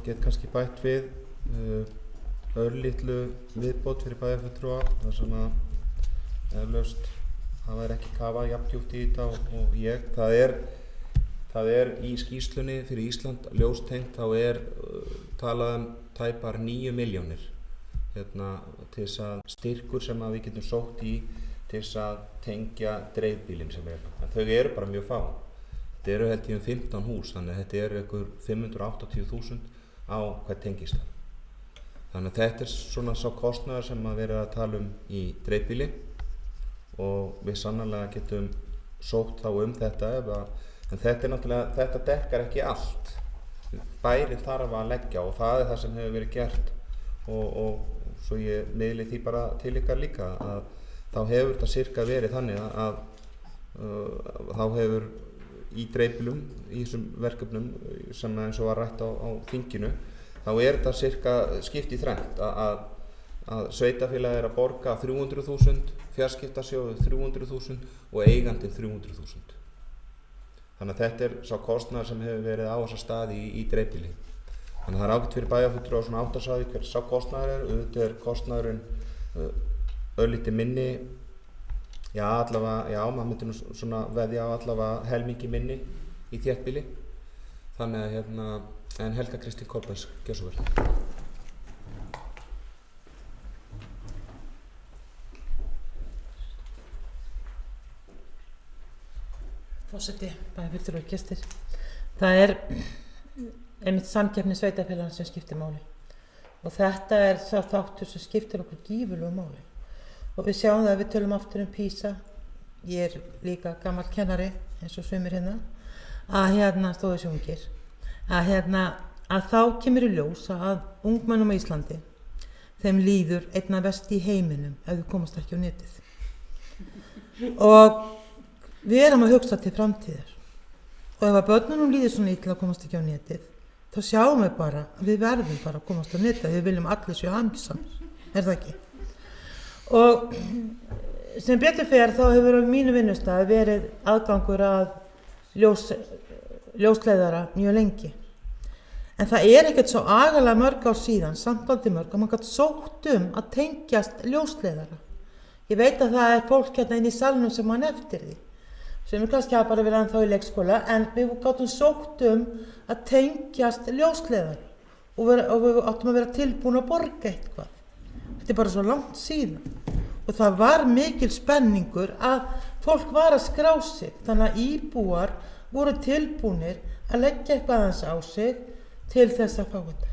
get kannski bætt við örlitlu viðbót fyrir bæjarfulltrúa þar sem að eflaust það væri ekki kafað jafndjúpt í þetta og ég. Það í skýrslunni fyrir Ísland ljóstengt talað tæpar 9 milljónir til þess að styrkur sem að við getum sótt í til þess að tengja dreifbílinn sem en þau bara mjög fá. Þetta held ég 15 hús, þannig að þetta ykkur 580.000 á hvað tengist það. Þannig að þetta svona sá kostnaður sem að vera að tala í dreifbíli og við sannarlega getum sótt þá þetta en þetta náttúrulega, þetta dekkar ekki allt. Bærinn þarf að leggja og það það sem hefur verið gert og svo ég miðli því bara til ykkar líka að þá hefur þetta sirka verið þannig að þá hefur í dreifbílum, í þessum verkefnum sem eins og var rætt á þinginu, þá þetta sirka skipt í þrennt að sveitafélagið að borga 300.000, fjarskiptasjóður 300.000 og eigandinn 300.000. Þannig að þetta sá kostnaður sem hefur verið á þessa staði í dreifbíli. Þannig að það ágætt fyrir bæjarfulltrúa svona átt að sagði hver sá kostnaður auðvitað kostnaðurinn örlítið minni. Já, allavega, maður myndi nú svona veðja á allavega helmingi minni í þéttbýli. Þannig að en Helga Kristín Kolbeins, gjör svo vel. Forseti, bæjarfulltrúar og gestir. Það er einmitt samkeppni sveitarfélaganna sem skiptir máli. Og þetta er sá þáttur sem skiptir okkur gífurlegu máli. Og við sjáum það að við tölum aftur PISA. Ég er líka gamall kennari, eins og sumir hérna, að stóðu sjóngir. Að þá kemur í ljós að ungmennum á Íslandi, þeim líður einna verst í heiminum ef þau komast ekki á netið. Og við erum að hugsa til framtíðar. Og ef að börnunum líður svona illa að komast ekki á netið, þá sjáum við bara að við verðum bara að komast á netið. Við viljum allir séu hamingjusamir, er það ekki? Og sem betur fer þá hefur á mínu vinnustað verið aðgangur að ljósleiðara mjög lengi. En það er ekkert svo agalega mörg ár síðan, sambandi mörg, að maður gat sótt að tengjast ljósleiðara. Ég veit að það er fólk hérna inn í salnum sem mann eftir því, sem kannski hafa bara verið ennþá í leikskóla, en við gátum sótt að tengjast ljósleiðara og við áttum að vera tilbúin að borga eitthvað. Þetta er bara svo langt síðan. Og það var mikil spenningur að fólk var að skrá sig, þannig að íbúar voru tilbúnir að leggja eitthvað aðeins á sig til þess að fá þetta.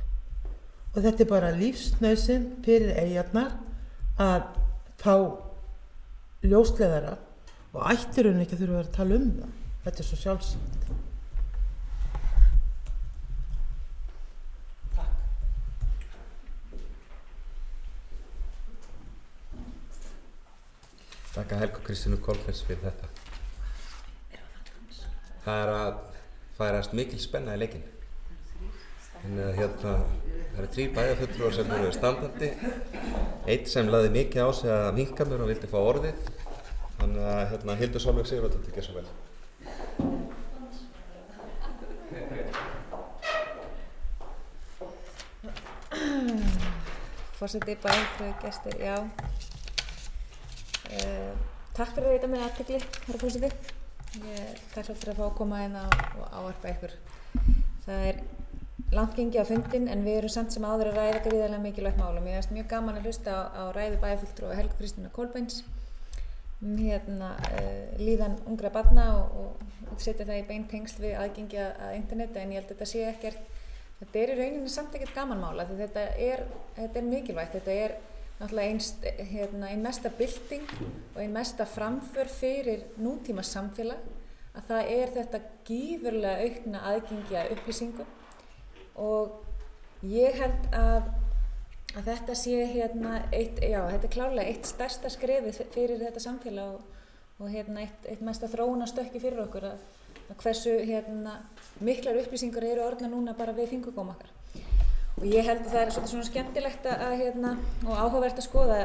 Og þetta er bara lífsnauðsyn fyrir eyjarnar að fá ljósleiðara og ættir hún ekki að þurfa að vera að tala það. Þetta er svo sjálfsagt. Þakka Helgu Kristínu Kolbens fyrir þetta. Það er að færast mikil spenna í leikinn. Þannig að það eru 3 bæjarfulltrúar sem eru standandi. Einn sem lagði mikið á sig að vinka mér og vildi fá orðið. Þannig að Hildur Sólveig Sigurðardóttir gjör svo vel. Forseti, bæjarfulltrúar, gestir, já. Takk fyrir að veita mér athygli, herra forseti. Ég er þakklát fyrir að fá að koma inn og ávarpa ykkur. Það er langt gengið á fundinn en við erum samt sem áður að ræða gríðarlega mikilvægt mál og mér finnst mjög gaman að hlusta á ræðu bæjarfulltrúa Helgu Kristínar Kolbeins líðan ungra barna og setja það í bein tengsl við aðgengi að interneti, en ég held að þetta sé ekkert, þetta er í rauninni samt ekkert gamanmála því þetta er mikilvægt, þetta er náttúrulega ein mesta bylting og ein mesta framför fyrir nútíma samfélag, að það er þetta gífurlega aukna aðgengi að upplýsingum og ég held að þetta sé þetta er klárlega eitt stærsta skrefið fyrir þetta samfélag og eitt mesta þróunarstökki fyrir okkur að hversu miklar upplýsingar eru orðnar núna bara við fingurgóm okkar. Og ég held að það er svona skemmtilegt og áhugavert að skoða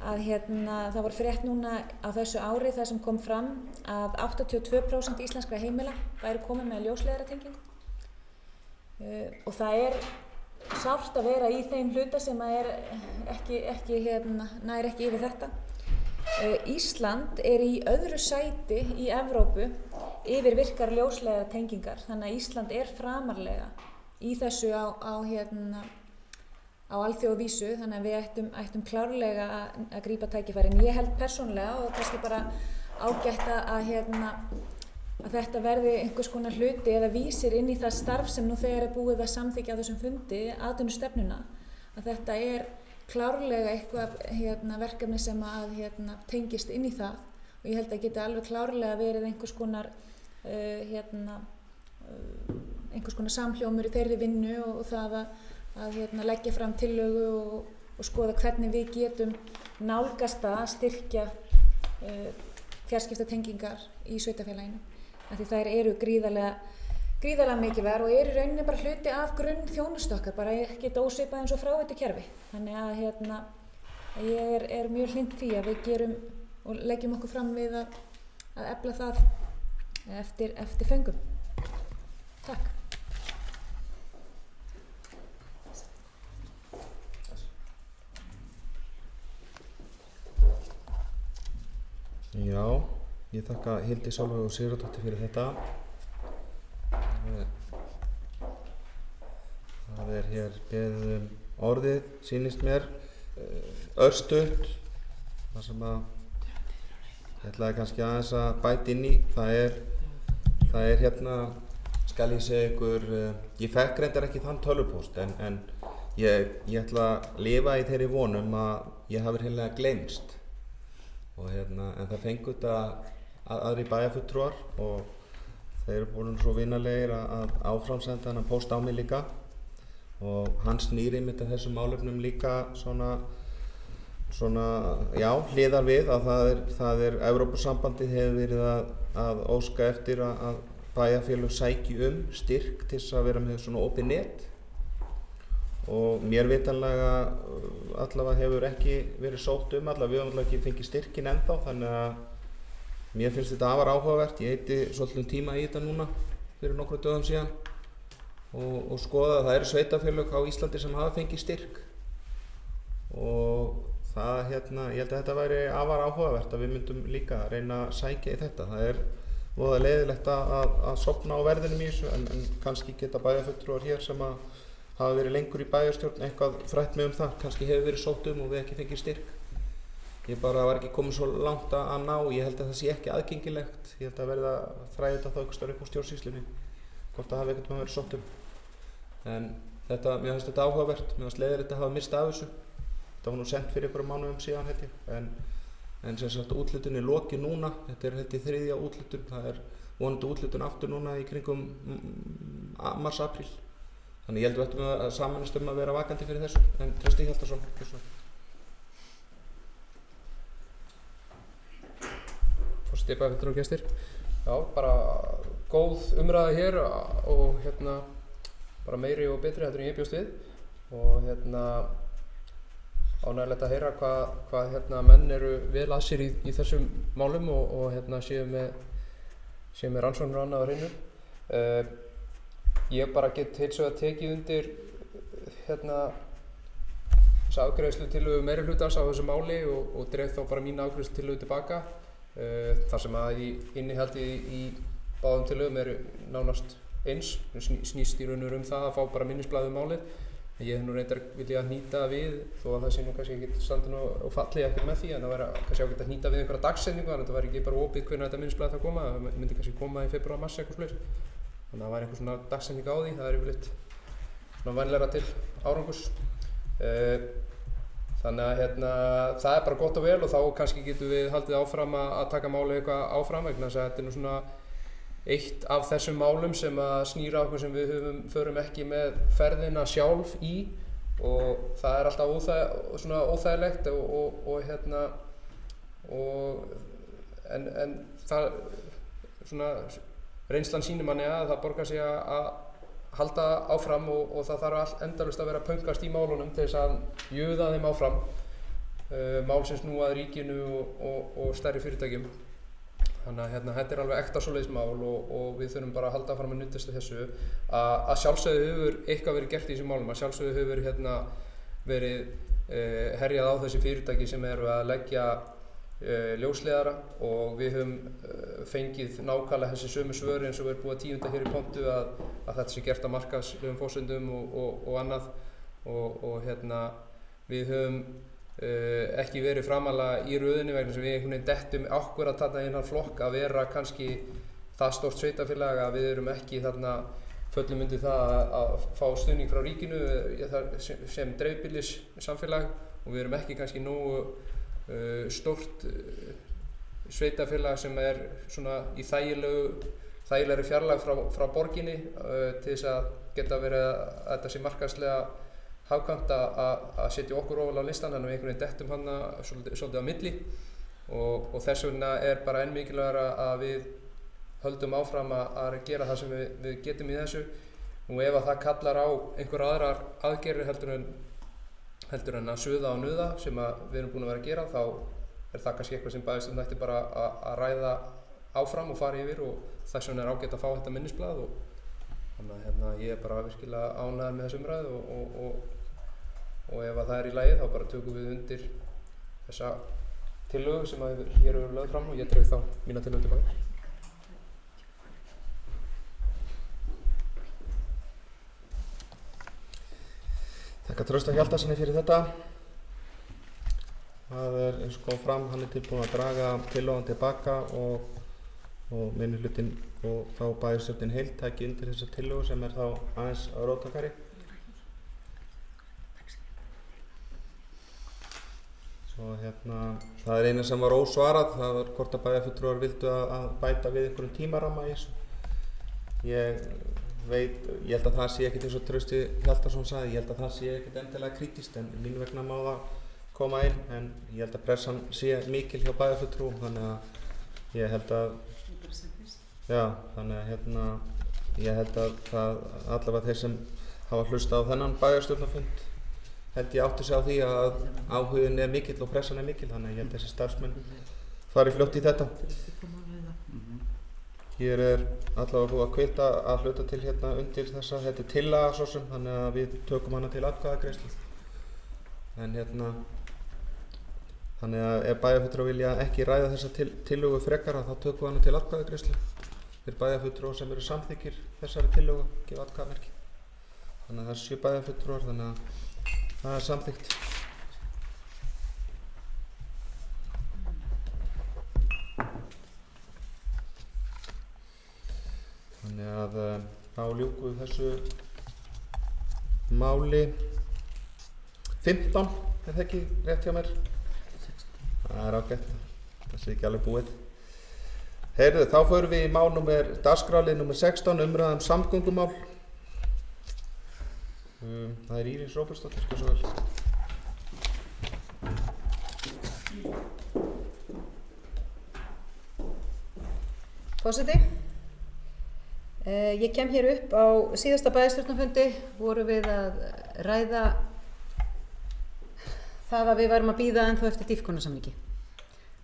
að það voru frétt núna á þessu ári þar sem kom fram að 82% íslenskra heimila væru komið með ljósleiðaratengingu. Og það er sárt að vera í þeim hluta sem er nær ekki yfir þetta. Ísland er í öðru sæti í Evrópu yfir virkar ljósleiðaratengingar, þannig að Ísland er framarlega í þessu á alþjóðavísu, þannig að við ættum klárlega að grípa tækifæri. En ég held persónulega og kannski bara ágætt að þetta verði einhvers konar hluti eða vísir inn í það starf sem nú þegar er búið að samþykkja á þessum fundi, atvinnustefnuna, að þetta er klárlega eitthvað verkefni sem tengist inn í það og ég held að geti alveg klárlega verið einhvers konar samhljómur í þeirri vinnu og það að leggja fram tillögu og skoða hvernig við getum nálgast að styrkja fjarskiptatengingar í sveitarfélaginu. Því þær eru gríðarlega mikilvægar og eru í rauninni bara hluti af grunnþjónustu okkar, bara ekki ósvipað eins og fráveitukerfi. Þannig að ég er mjög hlynnt því að við gerum og leggjum okkur fram við að efla það eftir föngum. Takk. Já, ég þakka Hildi Sólveig Sigurðardóttir fyrir þetta. Það er hér beðið orðið, sýnist mér, örstutt, þar sem að Ég ætlaði kannski aðeins að bæta inn í, það er hérna, skal ég segja ykkur, ég fekk reyndar ekki þann tölvupóst en ég ætla að lifa í þeirri vonum að ég hafi hreinlega gleymst og hérna, en það fengu þetta aðri bæjarfulltrúar og þeir eru búin svo vinalegir að áframsenda þennan póst á mig líka og hann snýr einmitt að þessum málefnum líka svona, já, hliðar við að það er Evrópusambandið hefur verið að óska eftir að bæjarfélög sæki styrk til þess að vera með svona opið net og mér vitanlega allavega hefur ekki verið sótt allavega við höfum allavega ekki fengið styrkin ennþá þannig að mér finnst þetta afar áhugavert, ég eyddi svolítið tíma í þetta núna fyrir nokkrum dögum síðan og skoða að það eru sveitarfélög á Íslandi sem hafa fengið styrk og það ég held að þetta væri afar áhugavert að við myndum líka reyna að sækja í þetta. Það er voða leiðilegt að sofna á verðinum í þessu en kannski geta bæjarfulltrúar hér sem að hafa verið lengur í bæjarstjórn eitthvað frætt mig það, kannski hefur verið sótt og við ekki fengið styrk. Ég bara var ekki komið svo langt að ná, ég held að það sé ekki aðgengilegt, ég held að verða að þræða þetta þá einhvers staðar upp á stjórnsýslunni, hvort það hafi einhvern veginn verið sótt En mér finnst þetta áhugavert, mér finnst leiðilegt að hafa mistað af þessu. Þetta var nú sent fyrir einhverjum mánuðum síðan held ég, en sem sagt úthlutun er lokið núna, þetta er held ég 3. úthlutun, það er vonandi úthlutun aftur núna í kringum mars-apríl. Þannig ég held við ættum að sameinast að vera vakandi fyrir þessu, en Trausti Hjaltason. Forseti, bæjarfulltrúar og gestir. Já, bara góð umræða hér og bara meiri og betri heldur en ég bjóst við og ánægilegt að heyra hvað menn eru vel að sér í þessum málum og séu með rannsóknir og annað á hreinu. Ég bara get heils vegar tekið undir þessa afgreiðslutillögu meirihlutans á þessu máli og dreif þá bara mína afgreiðslutillögu tilbaka. Þar sem að innihaldið í báðum tillögum eru nánast eins, snýst í raun og veru það að fá bara minnisblaðið málið. Ég hef nú reyndar viljað hnýta við, þó að það sé nú kannski ekki standi og falli ekkert með því, en það væri kannski ágætt að hnýta við einhverja dagsetningu, þannig að það væri ekki bara opið hvenær þetta minnisblað það koma, það myndi kannski koma í febrúar, mars eitthvað slags. Þannig að það væri einhver svona dagsetning á því, það er yfirleitt svona vænlegra til árangurs. Þannig að það er bara gott og vel og þá kannski getum við haldið áfram að taka málið eitthvað áfram vegna þess að þetta er nú svona eitt af þessum málum sem að snýra okkur sem við förum ekki með ferðina sjálf í og það er alltaf óþægilegt en það svona reynslan sýnir manni að það borgar sig að halda áfram og það þarf endalaust að vera að pönkast í málunum til þess að juða þeim áfram mál sem snúa að ríkinu og stærri fyrirtækjum. Þannig að þetta er alveg ekta svoleiðis mál og við þurfum bara að halda áfram að nuddast þessu. Að sjálfsögðu hefur eitthvað verið gert í þessum málum, að sjálfsögðu hefur verið herjað á þessi fyrirtæki sem eru að leggja ljósleiðara og við höfum fengið nákvæmlega þessi sömu svör eins og er búið að tíunda hér í pontu að þetta sé gert á markaðslegum forsendum og annað og við höfum ekki verið framalega í röðinni vegna sem við einhvern veginn dettum akkúrat þarna innan flokk að vera kannski það stórt sveitarfélag að við erum ekki þarna föllum undir það að fá stuðning frá ríkinu sem dreifbýlis samfélag og við erum ekki kannski nógu stórt sveitarfélag sem er svona í þægilegri fjarlægð frá borginni til þess að geta verið að þetta sé markaðslega hagkvæmt að setja okkur ofal á listan, þannig að við einhvern veginn dettum hana svolítið á milli og þess vegna er bara enn mikilvægara að við höldum áfram að gera það sem við getum í þessu og ef að það kallar á einhverjar aðrar aðgerðir heldur en að suða og nuða sem við erum búin að vera að gera þá er það kannski eitthvað sem bæjarstjórn ætti bara að ræða áfram og fara yfir og þess vegna er ágætt að fá þetta minnisblað og þannig að ég er bara virkilega ánægður með þessu umræðu og ef að það er í lagi þá bara tökum við undir þessa tillögu sem hér hefur lögð fram og ég dreif þá mína tillögu tilbaka. Þakka Trausta Hjaltasyni fyrir þetta. það eins og kom fram, hann tilbúinn að draga tillögun tilbaka og minnihlutinn og þá bæjarstjórnin heild taki undir þessa tillögu sem þá aðeins róttækari. Svo það eina sem var ósvarað, það var hvort að bæjarfulltrúar vildu að bæta við einhverjum tímaramma í þessu. Ég held að það sé ekkert eins og Trausti Hjaltason sagði, ég held að það sé ekkert endilega krítískt en mín vegna má það koma inn en ég held að pressan sé mikil hjá bæjarfulltrúum þannig að ég held að ég held að það allavega þeir sem hafa hlustað á þennan bæjarstjórnarfund held ég átti sig á því að áhugin mikill og pressan mikil þannig að ég held að þessi starfsmenn fari fljótt í þetta. Hér allavega búið að kvitta að hluta til undir þessa, þetta tillaga svo sem þannig að við tökum hana til atkvæðagreiðslu. En þannig að ef bæjarfulltrúar vilja ekki ræða þessa tillögu frekar þá tökum við hana til atkvæðagreiðslu. Þeir bæjarfulltrúar sem eru samþykkir þessari tillögu gefa atkvæðamerki. Þannig að það 7 bæjarfulltrúar þannig að það er samþykkt. Þannig að þá ljúkum við þessu máli 15, það ekki rétt hjá mér? Það er ágætt, það sé ekki alveg búið. Heyrðu, þá förum við í dagskrárlið númer 16, umræða samgöngumál. Það er Íris Róbertsdóttir, hvað svo vel. Forseti, ég kem hér upp á síðasta bæjarstjórnarfundi, vorum við að ræða það að við værum að bíða ennþá eftir dýpkunarsamningi.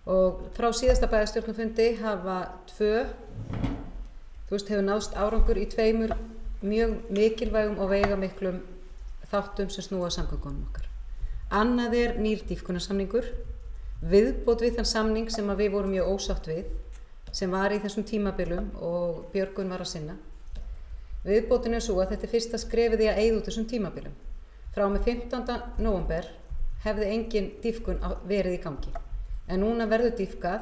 Og frá síðasta bæjarstjórnarfundi hafa hefur náðst árangur í 2 mjög mikilvægum og veigamiklum þáttum sem snúa samgöngunum okkar. Annað er nýr dýpkunarsamningur, viðbót við þann samning sem við vorum mjög ósátt við, sem var í þessum tímabilum og Björgun var að sinna. Viðbótin er svo að þetta er fyrsta skrefið í að eyða út þessum tímabilum. Frá með 15. nóvember hefði engin dýpkun verið í gangi, en núna verður dýpkað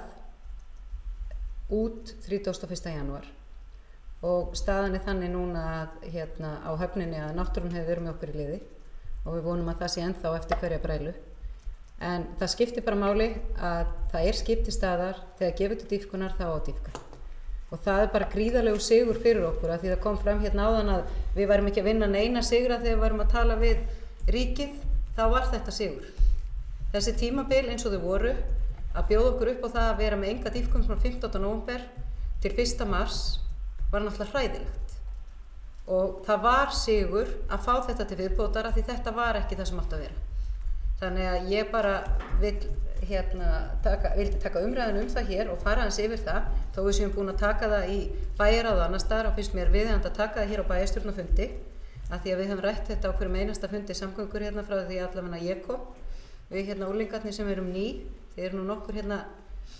út 31. janúar. Og staðan er þannig núna að á höfninni að náttúran hefur verið með okkur í liði og við vonum að það sé ennþá eftir hverja brælu. En það skiptir bara máli að það er skip til staðar, þegar gefur til dýpkunar þá á dýpka. Og það er bara gríðarlegur sigur fyrir okkur að því það kom fram áðan að við værum ekki að vinna neina sigra þegar við værum að tala við ríkið, þá var þetta sigur. Þessi tímabil eins og þau voru að bjóða okkur upp á það að vera með enga dýpkun frá 15. nóvember til 1. mars var náttúrulega hræðilegt og það var sigur að fá þetta til viðbótar af því þetta var ekki það sem átti að vera. Þannig að ég bara vildi taka umræðinu það hér og fara aðeins yfir það þó við séum búin að taka það í bæjarráð og annars staðar og finnst mér viðeigandi að taka það hér á bæjarstjórnarfundi af því að við höfum rætt þetta á hverjum einasta fundi samgöngur frá því allavega ég kom. Við unglingarnir sem erum ný, þið eru nú nokkur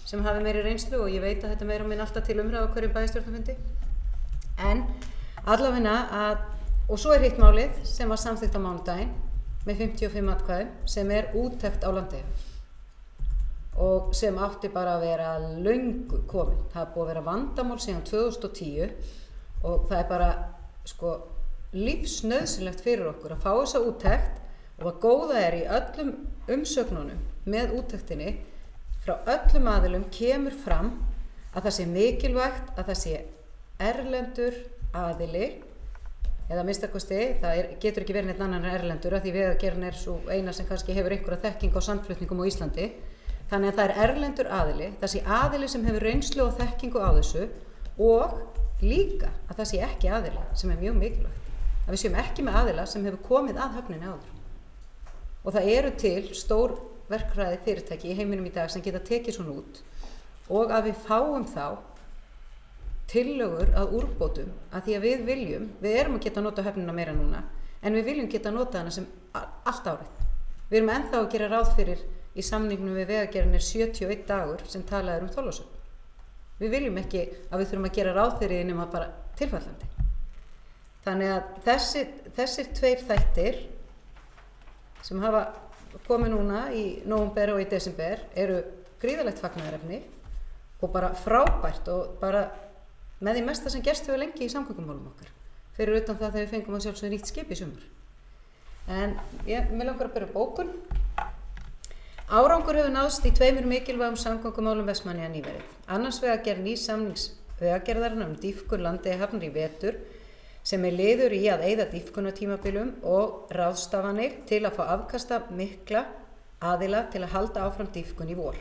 sem hafi meiri reynslu og ég veit að þetta meira og minn alltaf til umræðu á hverjum bæjarstjórnarfundi. En allavega og svo er hitt málið sem var samþykkt á mánudaginn með 55 atkvæðum sem er úttekt á Landeyjahöfn og sem átti bara að vera löngu komin. Það er búið að vera vandamál síðan 2010 og það er bara lífsnauðsynlegt fyrir okkur að fá þessa úttekt og það góða er í öllum umsögnunum með úttektinni frá öllum aðilum kemur fram að það sé mikilvægt að það sé erlendur aðili eða minnstakosti, það getur ekki verið neitt annan en erlendur af því Vegagerðin er svo eina sem kannski hefur einhverja þekkingu á sandflutningum á Íslandi. Þannig að það er erlendur aðili, það sé aðili sem hefur reynslu og þekkingu á þessu og líka að það sé ekki aðili sem er mjög mikilvægt. Að við séum ekki með aðila sem hefur komið að höfninni áður. Og það eru til stór verkfræði fyrirtæki í heiminum í dag sem geta tekið svona út og að við fáum þá tillögur að úrbótum að því að við erum að geta nota höfnina meira núna en við viljum geta nota hana sem allt árið. Við erum ennþá að gera ráð fyrir í samningnum við Vegagerðin 71 dagur sem talað er Þorlákshöfn. Við viljum ekki að við þurfum að gera ráð fyrir nema bara tilfallandi. Þannig að þessir 2 þættir sem hafa komið núna í nóvember og í desember eru gríðarlegt fagnaðarefni og bara frábært og bara með því mesta sem gerst hefur lengi í samgöngumálum okkar. Fyrir utan það þegar við fengum að sjálfsögðu nýtt skip í sumar. En mér langar að byrja bókun. Árangur hefur náðst í 2 mikilvægum samgöngumálum Vestmannaeyja nýverið. Annars vegar gerð nýs samnings Vegagerðarinnar dýpkun Landeyjahafnar í vetur sem liður í að eyða dýpkunartímabilum og ráðstafanir til að fá afkasta mikla aðila til að halda áfram dýpkun í vor.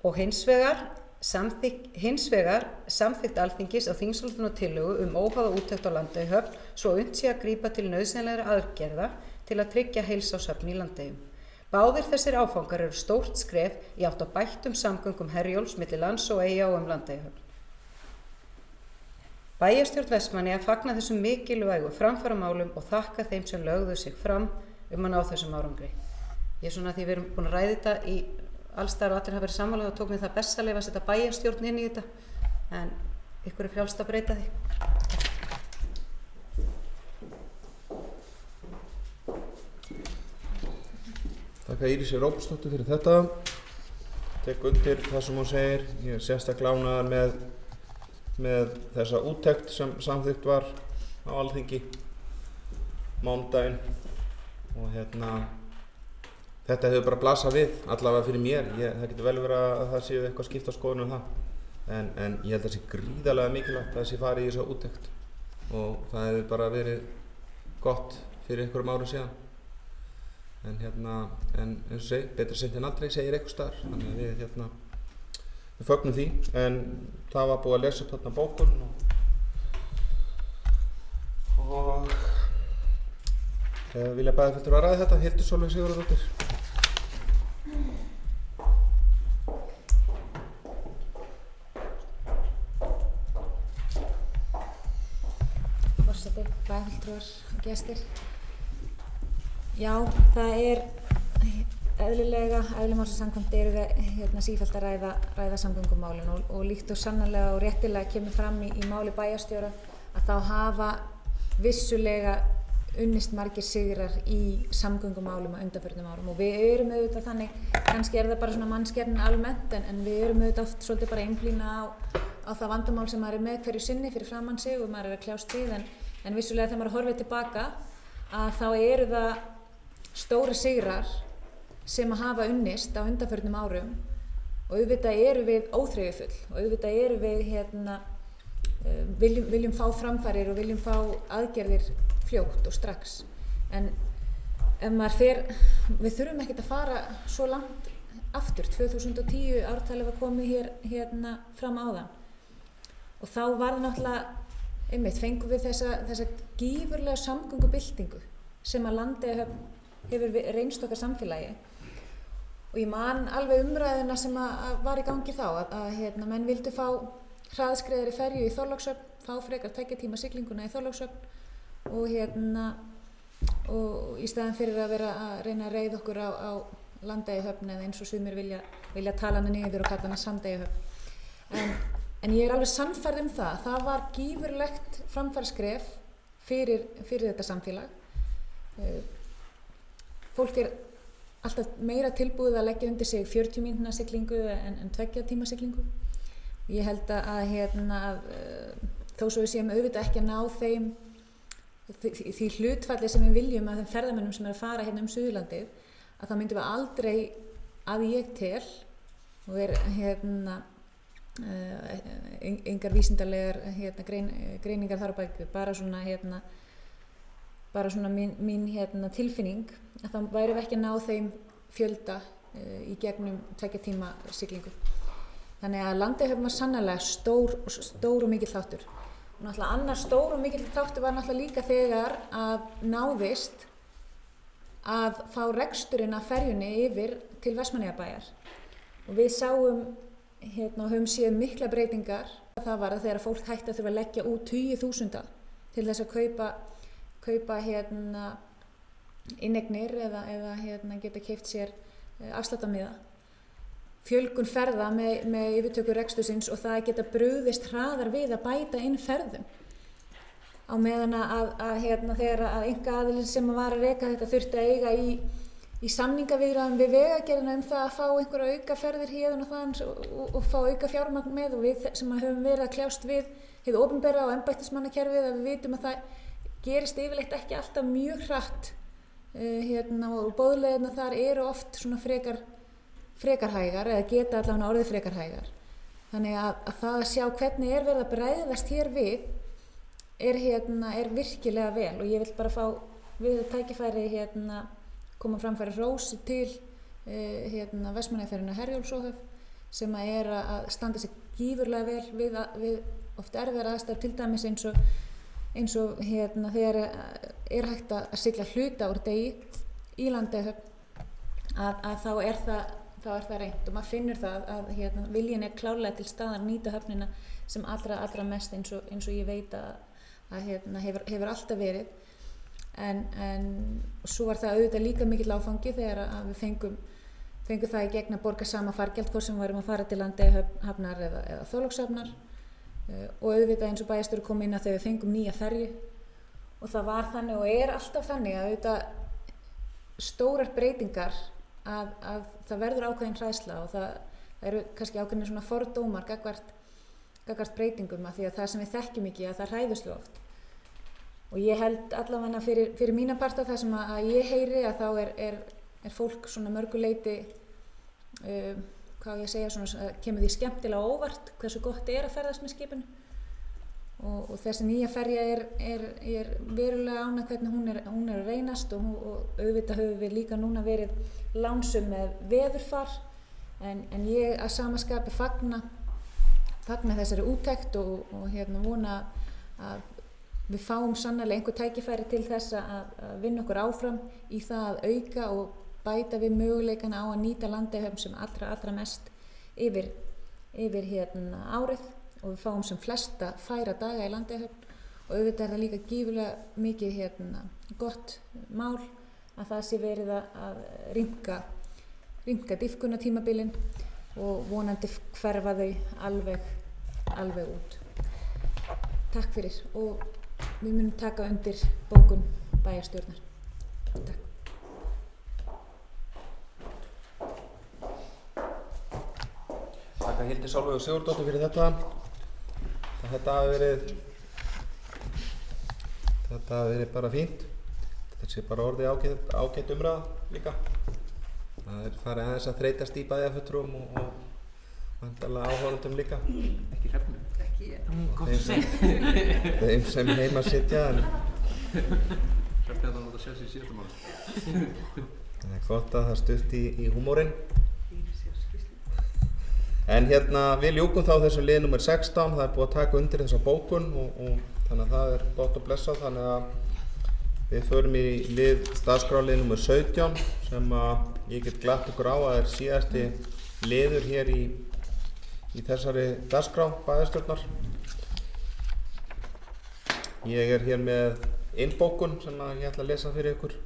Og hins vegar samþykkt Alþingis á þingsályktunartillögu óháða úttekt á Landeyjahöfn svo unnt sé að grípa til nauðsynlegra aðgerða til að tryggja heilsáshöfn í Landeyjum. Báðir þessir áfangar eru stórt skref í átt að bættum samgöngum Herjólfs milli lands og eyja og Landeyjahöfn. Bæjarstjórn Vestmannaeyja fagnar þessum mikilvægu framfaramálum og þakka þeim sem lögðu sig fram að ná þessum árangri. Ég svona því við erum búin að ræða þetta í allsstaðar og allir hafa verið sammála, þá tók mér það best að leyfa að setja bæjarstjórn inn í þetta, en ykkur er frjálst að breyta því. Þakka Írisi Róbertsdóttur fyrir þetta. Tek undir það sem hún segir. Ég er sérstaklega ánægður með þessa úttekt sem samþykkt var á Alþingi mánudaginn og þetta hefur bara blasað við, allavega fyrir mér. Það getur vel verið að það séu eitthvað skipta skoðun það. En ég held að það sé gríðarlega mikilvægt að það sé farið í þessa úttekt og það hefur bara verið gott fyrir einhverjum árum síðan. En eins og segi, betra seint en aldrei segir einhvers staðar. Þannig að við fögnum því, en það var búið að lesa upp þarna bókun og vilja bæjarfulltrúar að ræða þetta. Hildur Sólveig Sigurðardóttir. Forseti, bæjarfulltrúar og gestir. Já, það er eðlilega, eðli málsins samkvæmt erum við sífellt að ræða samgöngumálin og líkt og sannarlega og réttilega kemur fram í máli bæjarstjóra að þá hafa vissulega unnist margir sigrar í samgöngumálum á undanförnum árum og við erum auðvitað þannig, kannski það bara svona mannskepnan almennt en við erum auðvitað oft svolítið bara einblína á það vandamál sem maður með hverju sinni fyrir framan sig og maður að kljást við en vissulega þegar maður horfir tilbaka að þá eru það stóra sigrar sem að hafa unnist á undanförnum árum og auðvitað eru við óþreyjufull og auðvitað eru við viljum fá framfarir og viljum fá aðgerðir fljótt og strax en ef maður við þurfum ekkert að fara svo langt aftur, 2010 ártalið var komið hér fram áðan og þá var það náttúrulega fengum við þessa gífurlega samgöngubyltingu sem að Landeyjahöfn hefur reynst okkar samfélagi og ég man alveg umræðuna sem að var í gangi þá að menn vildu fá hraðskreiðari ferju í Þorlákshöfn, fá frekar 2 tíma siglinguna í Þorlákshöfn og í staðinn fyrir að vera að reyna að reiða okkur á Landeyjahöfn eða eins og sumir vilja tala hana niður og kalla hana Sandeyjahöfn en ég er alveg sannfærð það var gífurlegt framfarsskref fyrir þetta samfélag. Fólk er alltaf meira tilbúið að leggja undir sig 40 mínútna siglingu en 2 tíma siglingu. Ég held að þó svo við séum auðvitað ekki að ná því hlutfalli sem við viljum að þeim ferðamönnum sem að fara Suðurlandið að það myndum við aldrei að ég tel og engar vísindalegar greiningar þar á baki bara svona mín tilfinning að það væri ekki að ná þeim fjölda í gegnum 2 tíma siglingu. Þannig að Landeyjahöfn var sannarlega stór og mikill þáttur. Og náttúrulega annar stór og mikill þáttur var náttúrulega líka þegar að náðist að fá reksturinn af ferjunni yfir til Vestmannaeyjabæjar. Og við sáum og höfum séð mikla breytingar. Það var að þegar fólk hætti að þurfa að leggja út 10.000 til þess að kaupa inneignir eða geta keypt sér afsláttarmiða. Fjölgun ferða með yfirtöku rekstursins og það geta brugðist hraðar við að bæta inn ferðum. Á meðan þegar einkaaðilinn sem var að reka þetta þurfti að eiga í samningaviðræðum við Vegagerðina það að fá einhverja auka ferðir héðan og þaðan og fá auka fjármagn með og við sem höfum verið að kljást við hið opinbera og embættismannakerfið að við vitum að það gerist yfirleitt ekki alltaf mjög hratt og boðleiðirnar þar eru oft svona frekar hægar eða geta allavega orðið frekar hægar. Þannig að það að sjá hvernig verið að bregðast hér við er virkilega vel og ég vil bara fá við tækifæri koma framfæri hrósi til Vestmannaeyjaferjunnar Herjólfs sem að standa sig gífurlega vel við oft erfiðar aðstæður til dæmis eins og þegar hægt að sigla hluta úr degi í Landeyjahöfn að þá er það reynt og maður finnur það að viljinn klárlega til staðar nýta höfnina sem allra mest eins og ég veit að hefur alltaf verið en svo var það auðvitað líka mikill áfangi þegar að við fengum það í gegn að borga sama fargjald hvort sem við varum að fara til Landeyjahafnar eða Þorlákshafnar og auðvitað eins og bæjarstjóri kom inn að þegar við fengum nýja ferju og það var þannig og alltaf þannig að auðvitað stórar breytingar að það verður ákveðin hræðsla og það eru kannski ákveðin svona fordómar gagnvart breytingum af því að það sem við þekkjum ekki að það hræðust við oft og ég held allavega fyrir mína parta það sem að ég heyri að þá er fólk svona mörguleiti hvað ég segja svona kemur því skemmtilega óvart hversu gott að ferðast með skipinu og þessi nýja ferja er verulega ánægð hvernig hún að reynast og auðvitað höfum við líka núna verið lánsum með veðurfar en ég að sama skapi fagna þessari úttekt og vona að við fáum sannarlega einhver tækifæri til þess að vinna okkur áfram í það að auka og bæta við möguleikana á að nýta Landeyjahöfn sem allra mest yfir árið og við fáum sem flesta færa daga í Landeyjahöfn og auðvitað er það líka gífurlega mikið gott mál að það sé verið að rýmka dýpkunartímabilin og vonandi hverfa þau alveg út. Takk fyrir og við munum taka undir bókun bæjarstjórnar. Takk. Takk að Hildi Sólveig Sigurdóttir fyrir þetta. Þetta hafi verið bara fínt. Þetta sé bara orðið ágætt umræða líka. Það farið aðeins að þreytast í bæjarfulltrúum og væntanlega áhorfendum líka. Ekki hrefnum. Ekki þeim sem heima sitja. Hrefnum að sjá sér síðasta máli. Það er gott að það stutt í húmórinn. En við ljúkum þá þessu lið nummer 16, það er búið að taka undir þessa bókun og þannig að það er gott að blessa, þannig að við förum í dagskrárlið nummer 17 sem að ég get glatt ykkur á að er síðasti liður hér í þessari dagskrá bæjarstjórnar. Ég er hér með innbókun sem ég ætla að lesa fyrir ykkur.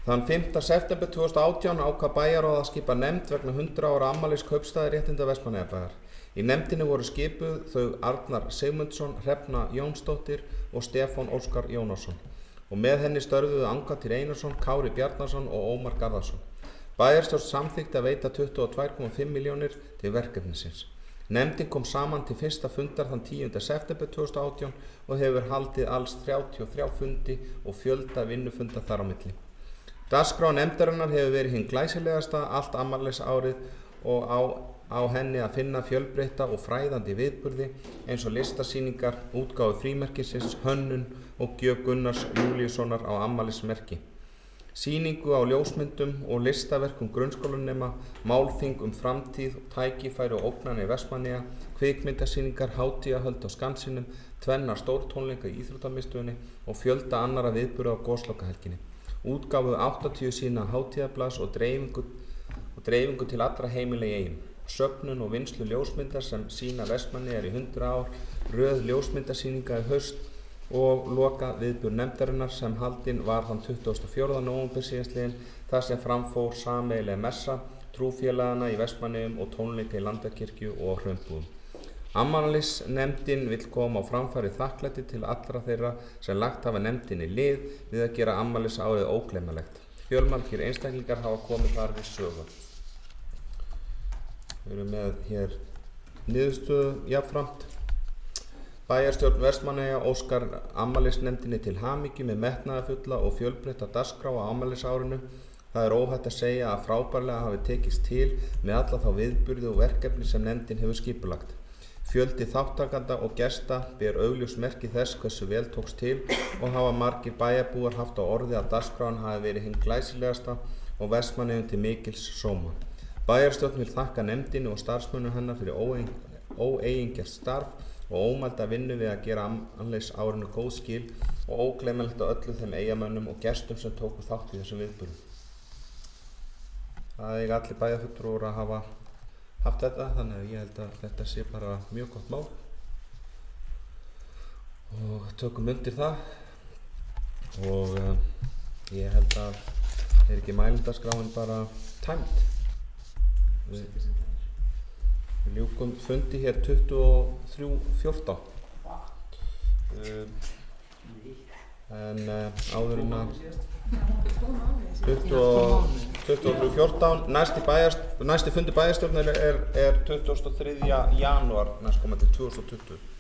Þann 5. september 2018 ákvað bæjarráð að skipa nefnd vegna 100 ára afmælis kaupstaðaréttinda Vestmannaeyjabæjar. Í nefndinni voru skipuð þau Arnar Sigmundsson, Hrefna Jónsdóttir og Stefán Óskar Jónasson og með henni störfuðu Angantýr Einarsson, Kári Bjarnason og Ómar Garðarsson. Bæjarstjórn samþykkti að veita 22,5 milljónir til verkefnisins. Nefndin kom saman til fyrsta fundar þann 10. september 2018 og hefur haldið alls 33 fundi og fjölda vinnufunda þar á milli. Dagskrá nefndarinnar hefur verið hinn glæsilegasta allt afmælisárið og á henni að finna fjölbreytta og fræðandi viðburði eins og listasýningar, útgáfu frímerkisins, hönnun og gjöf Gunnars Júlíussonar á afmælismerki. Sýningu á ljósmyndum og listaverkum grunnskólanema, málþing framtíð, tækifæri og ógnanir Vestmannaeyja, kvikmyndasýningar, hátíðahöld á Skansinum, tvennar stórtónleika í Íþróttamiðstöðinni og fjölda annarra viðburða á Goslokahelginni. Útgáfuðu 80 sína hátíðarblaðs og dreifingu til allra heimila í Eyjum. Söfnun og vinnslu ljósmyndar sem sýna Vestmannaeyjar í 100 ár, röð ljósmyndasýninga í haust og loka viðburð nefndarinnar sem haldin var þann 24. nóvember síðastliðinn þar sem framfór sameiginleg messa trúfélagana í Vestmannaeyjum og tónleika í Landakirkju og Hraunbúðum. Afmælisnefndin vill koma á framfæri þakklæti til allra þeirra sem lagt hafa nefndinni lið við að gera afmælisárið ógleymanlegt. Fjölmargir einstaklingar hafa komið þar við sögu. Við erum með hér niðurstöðu jafnframt. Bæjarstjórn Vestmannaeyja óskar afmælisnefndinni til hamingju með metnaðarfulla og fjölbreytta dagskrá á afmælisárinu. Það er óhætt að segja að frábærlega hafi tekist til með alla þá viðburði og verkefni sem nefndin hefur skipulagt. Fjöldi þáttakanda og gesta ber augljós merki þess hversu vel tókst til og hafa margir bæjarbúar haft á orði að dagskráin hafi verið hinn glæsilegasta og Vestmannaeyjum til mikils sóma. Bæjarstjórn vil þakka nefndinni og starfsmönnum hennar fyrir óeigingjarnt starf og ómælda vinnu við að gera afmælisárinu góð skil og ógleymanlegt á öllu þeim eyjamönnum og gestum sem tóku þátt í þessum viðburðum. Það eiga allir bæjarfulltrúar að hafa haft þetta, þannig að ég held að þetta sé bara mjög gott mál og tökum undir það og ég held að ekki mælindaskráin bara tæmd. Við ljúkum fundi hér 23:14 en áður en að 23:14 næsti fundi bæjarstjórnar er 23. janúar næstkomandi 2020.